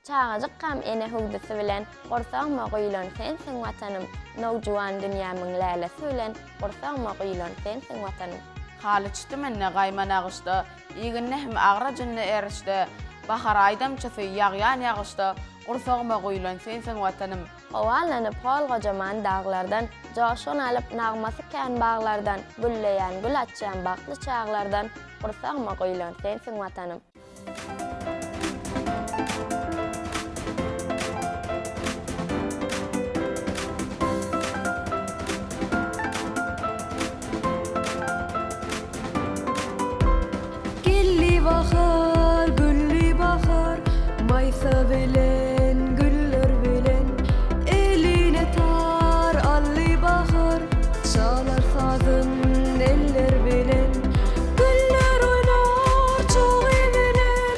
Çağacık kam ene hugdusu bilen, qorsağma qoyulan sensin vatanım, nowjuwan dünyamın lälesi bilen, qorsağma qoyulan sensin vatanım. Halıçtı menne gayman ağıştı, iğinne hem ağracınne erişti, bahar aydamçısı yağyan yağıştı, qursağıma qoyulan sensin vatanım. Ovalanıp hol kocaman dağlardan, coşun alıp nağması kän bağlardan, gülleyen gül açan baklı çağlardan, qorsağma qoyulan sensin vatanım. Gilli bahar, gülli bahar, maysa bilen, güller bilen, eline tar, alli bahar, çalar sazın eller bilen, güller oynar, çoğu bilen,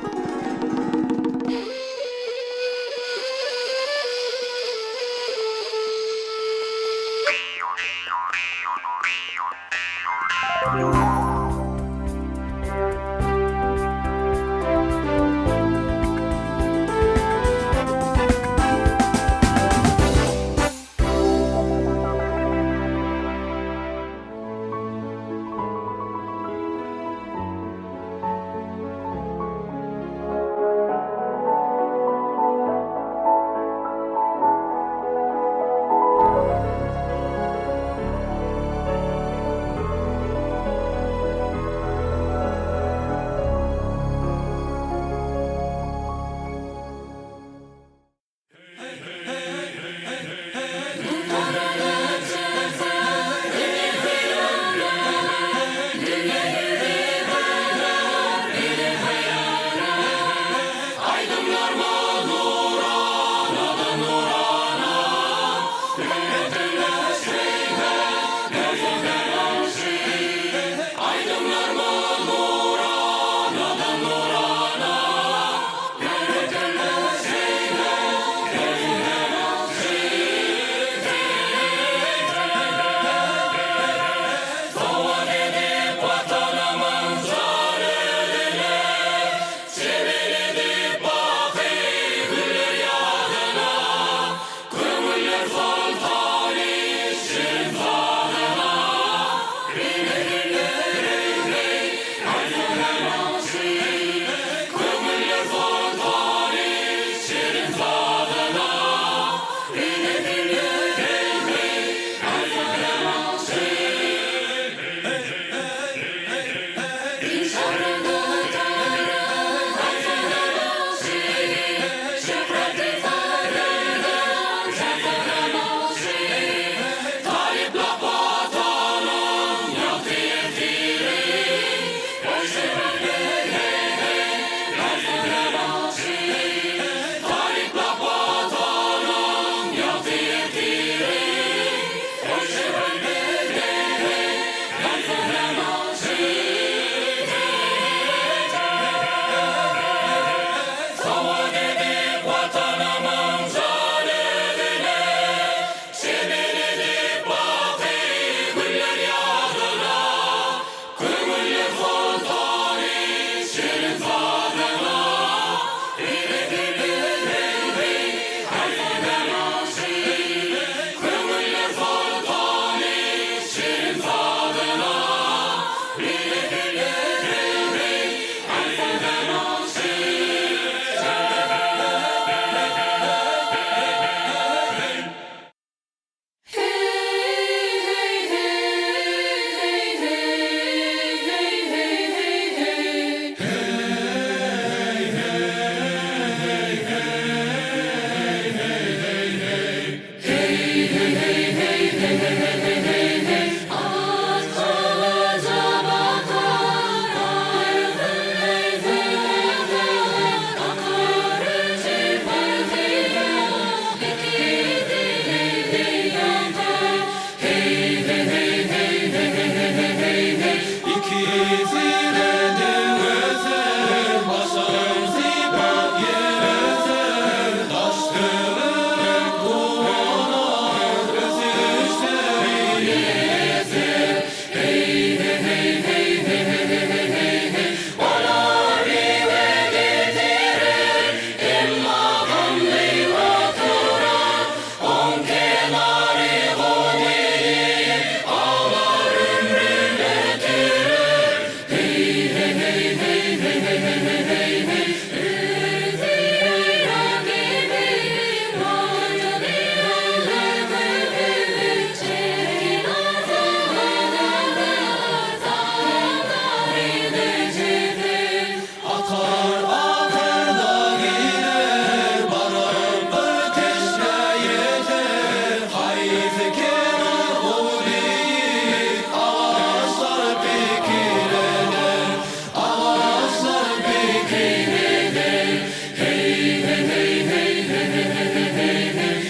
Akar akar da gider, barıp öteşe yeter. Haydi kenar o değil, ağaçlar pekireder, ağaçlar pekireder. Hey hey hey hey hey hey hey hey hey.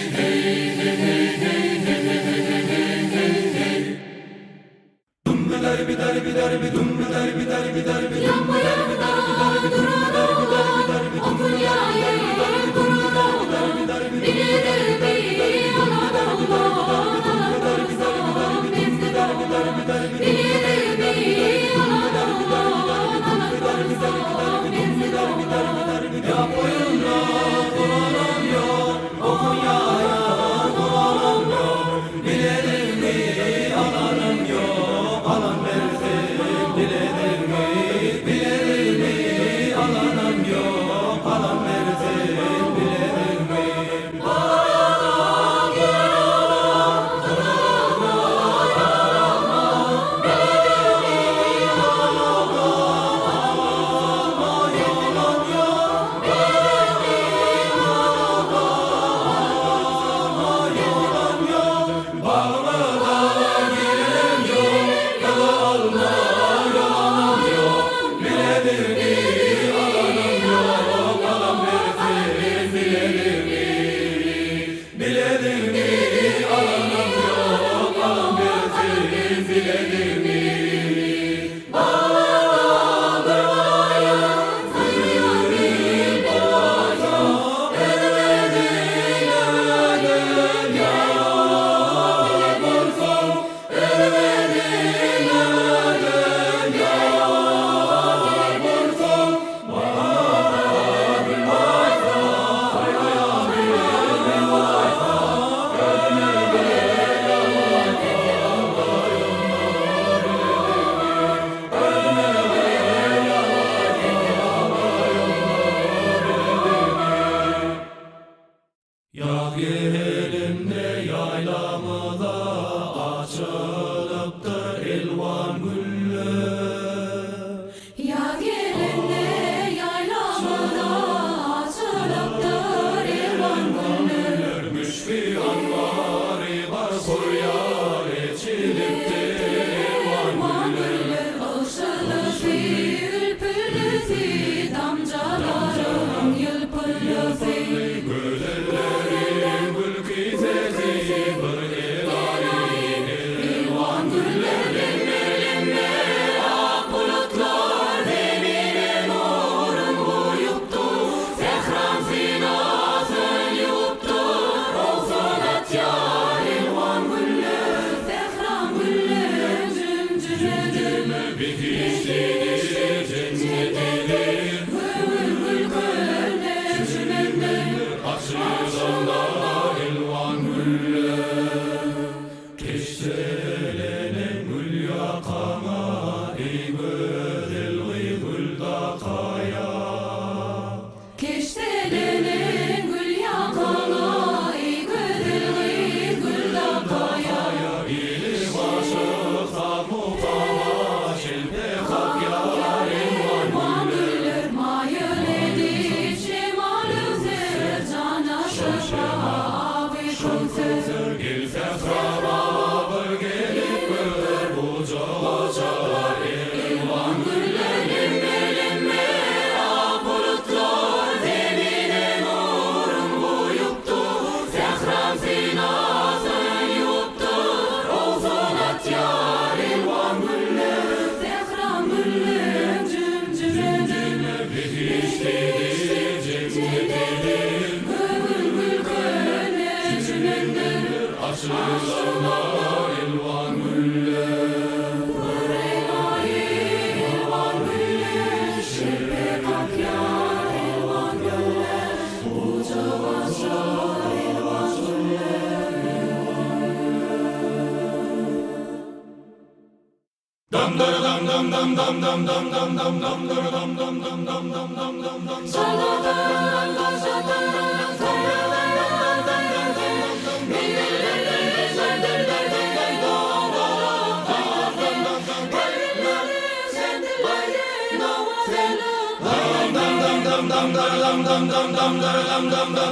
Dumbeler bider bider bi dumbeler bider bider bi dumbeler bider bider bi dumbeler bider bider bi okul yağıyor duruna bilir bi ana dumbeler bider bider bi dumbeler bider bider bi bilir bi ana dumbeler bider bider bi dumbeler bider bider bi ya boyunla duranam yok okul yağıyor duranam yok bilir mi ananım yok alan versin bilir mi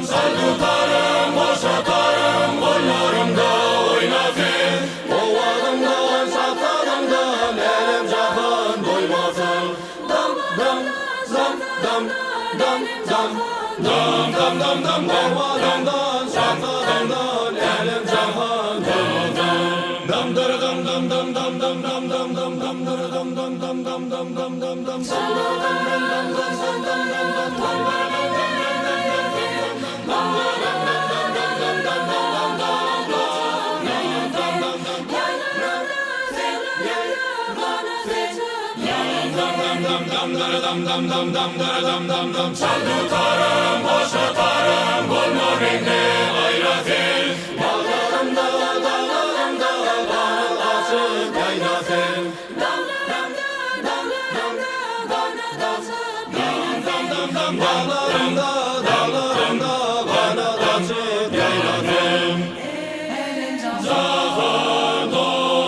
Saldutarım, boşatarım, kollarımda oynasın. Ovadımdan, şatadımdan, elim cahın doymasın. Dam, dam, dam, dam, dam, dam. Dam, dam, dam, dam, ovadımdan, şatadımdan, elim cahın doymasın. Dam, dam, dam, dam, dam, dam, dam, dam, dam, dam, dam, dam, dam, dam, dam, dam, dam, dam, dam. Saldutarım, boşatarım, golmor indi ayrasın. Bağlarımda, dağlarımda, kanal açık kaynasın. Dam, dam, dam, dam, dam, dam, dam, dam, dam, bağlarımda, dağlarımda, kanal açık kaynasın. Cahın doymasın.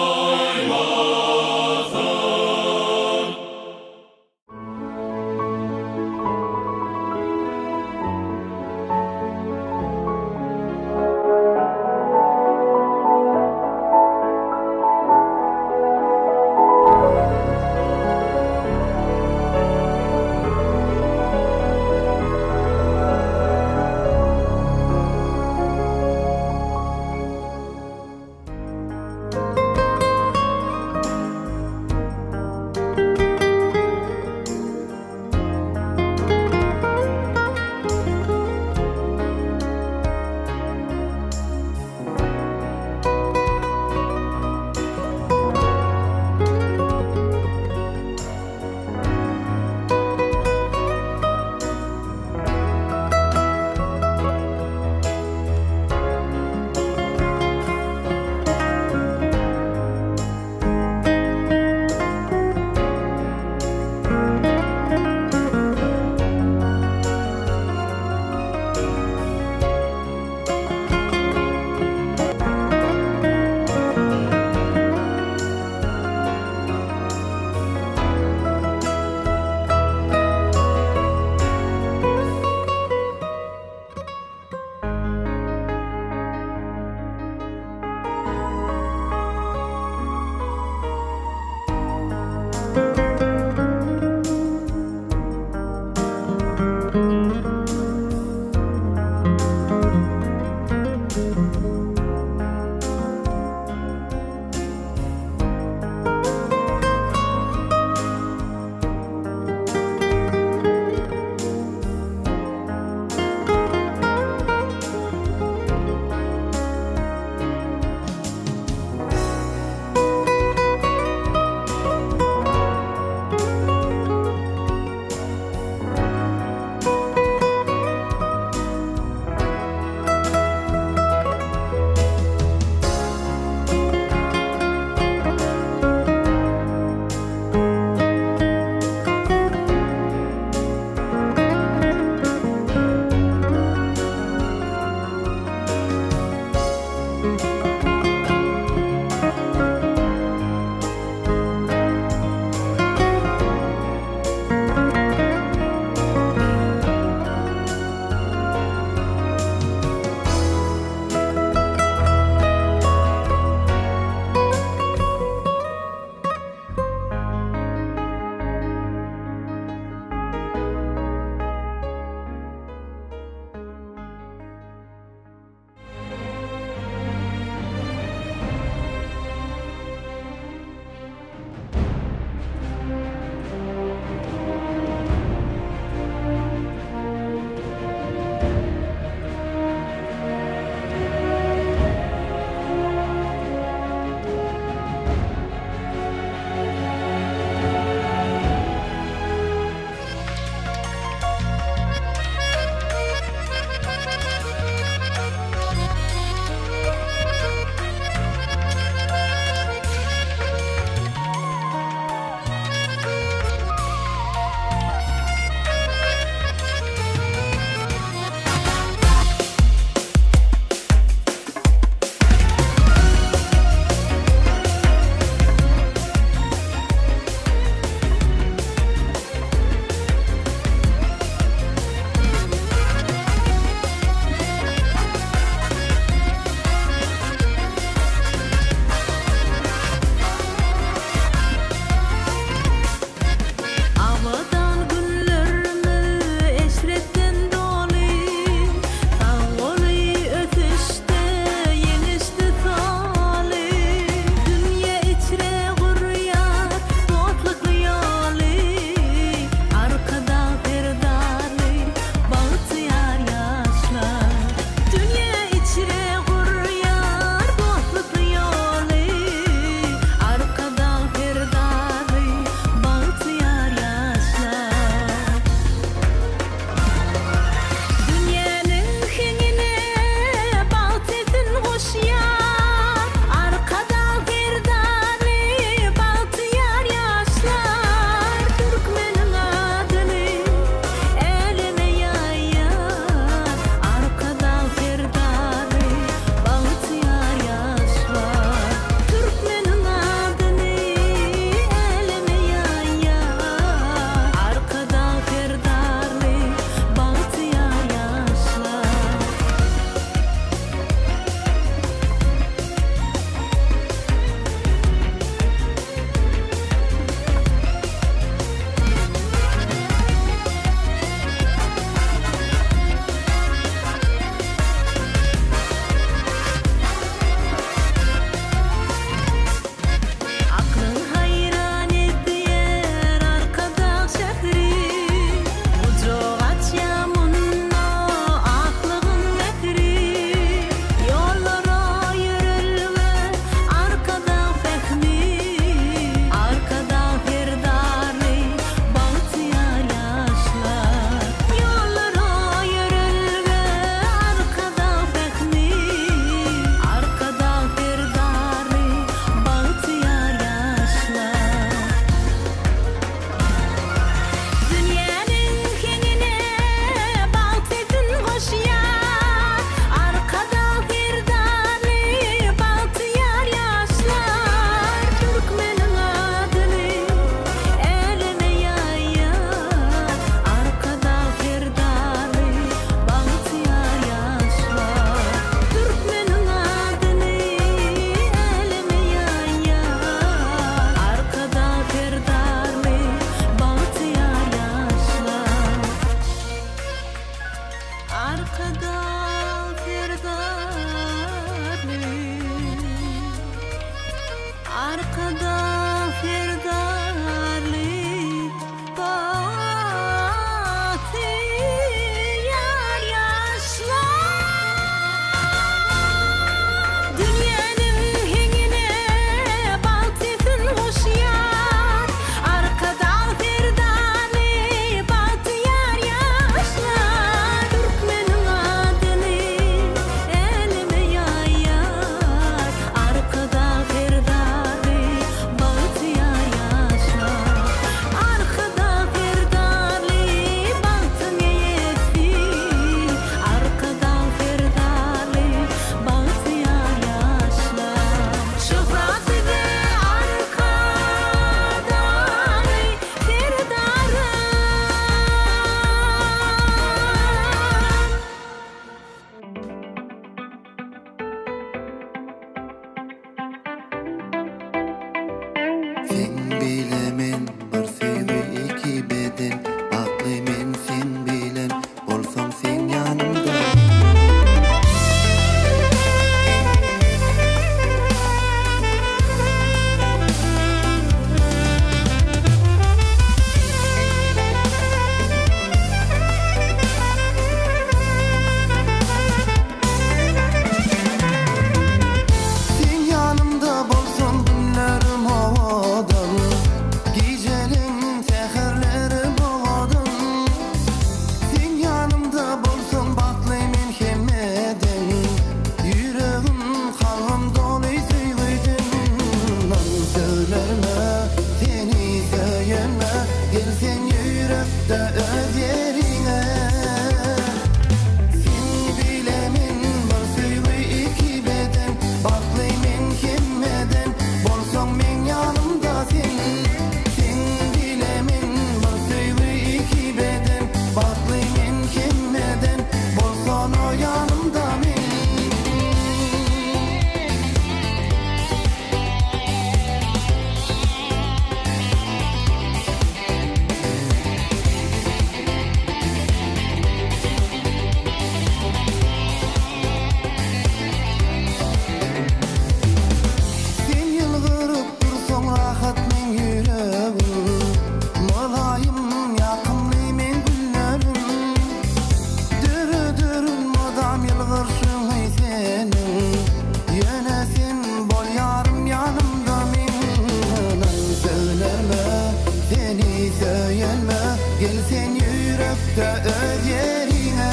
yürekde öz yerine. Sen bilemin bir söýgü iki beden, baklaymen kimmeden, bolsaň men yanımda sen. Sen bilemin bir söýgü iki beden, baklaymen kimmeden, bolsaň o yanımda men. Sen yılgırıp dursaň rahat men yüregim, mulayim ýakymly men günlerim. Dürün modam yılgırşyň hey senin, ýene sen bol ýarym ýanymda men. Söylerme, seni söýelme, gel sen yürekde öz yerine.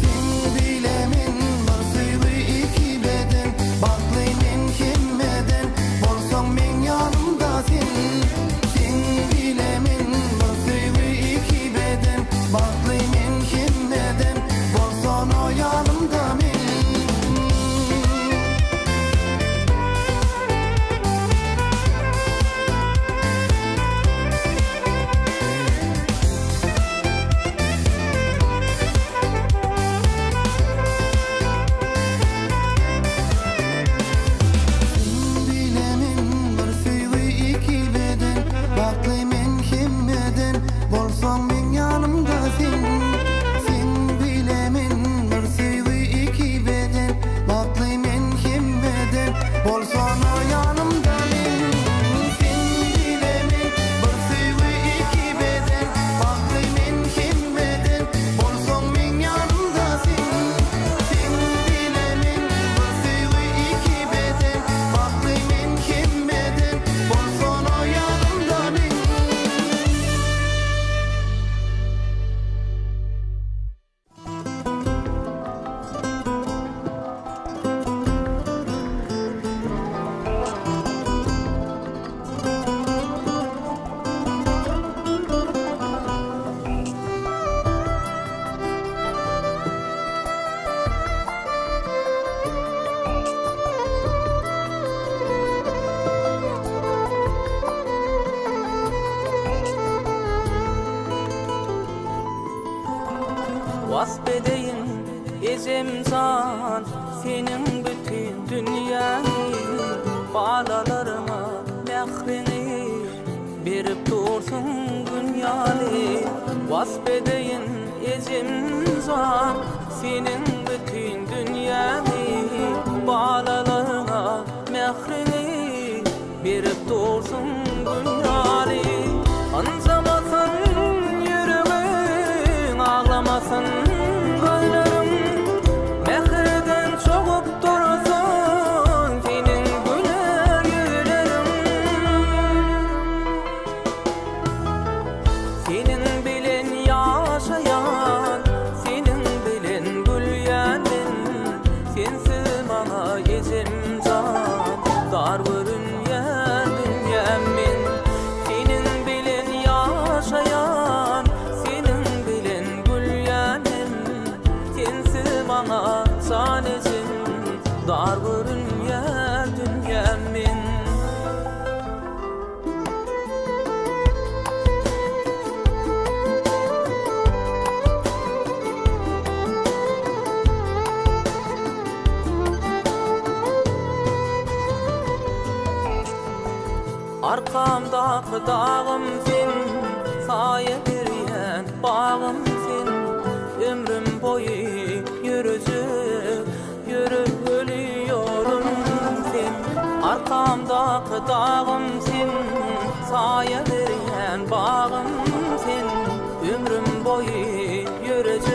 Sen bilemin bir söýgü iki beden, baklaymen kimmeden, bolsaň men yanımda sen. Sen bilemin bir söýgü iki beden, baklaymen kimmeden, bolsaň o yanımda men. Bilemin bir söýgü iki beden, baklaymen kimmeden, bolsaň men yanımda sen. Sen bilemin bir söýgü iki beden, baklaymen kimmeden, bolsaň o yanımda men. Sen bilemin bir söýgü iki beden, baklaymen kimmeden, bolsaň men yanımda sen. Sen bilemin bir söýgü iki beden, baklaymen kimmeden, bolsaň o yanımda men. Wasp edeyin ecemcan senin bütün dünýäni, balalaryňa mehrini berip dursun dünýäni. Wasp edeyin ecemcan senin bütün dünýäni, balalaryňa mehrini berip dursun dünýäni. Anjamasyn yüregiň, ağlamasyn gönlüm, mehirden çoğup dursun senin güler yüreğim. Senin bilen yaşayan, senin bilen gülýänmen, sensiz bana ecem can, dar görünýän dünýämmen. Senin bilen yaşayan, senin bilen gülýänmen, sensiz bana can ecem, dar görünýän dünýämmen. Arkamdaky dağım sen, saýa berýän bağım sen. Ömrüm boyu yürüjek, yürüp ölüyorum sen. Arkamdaky dağım sen, saýa berýän bağım sen. Ömrüm boyu yürüjek,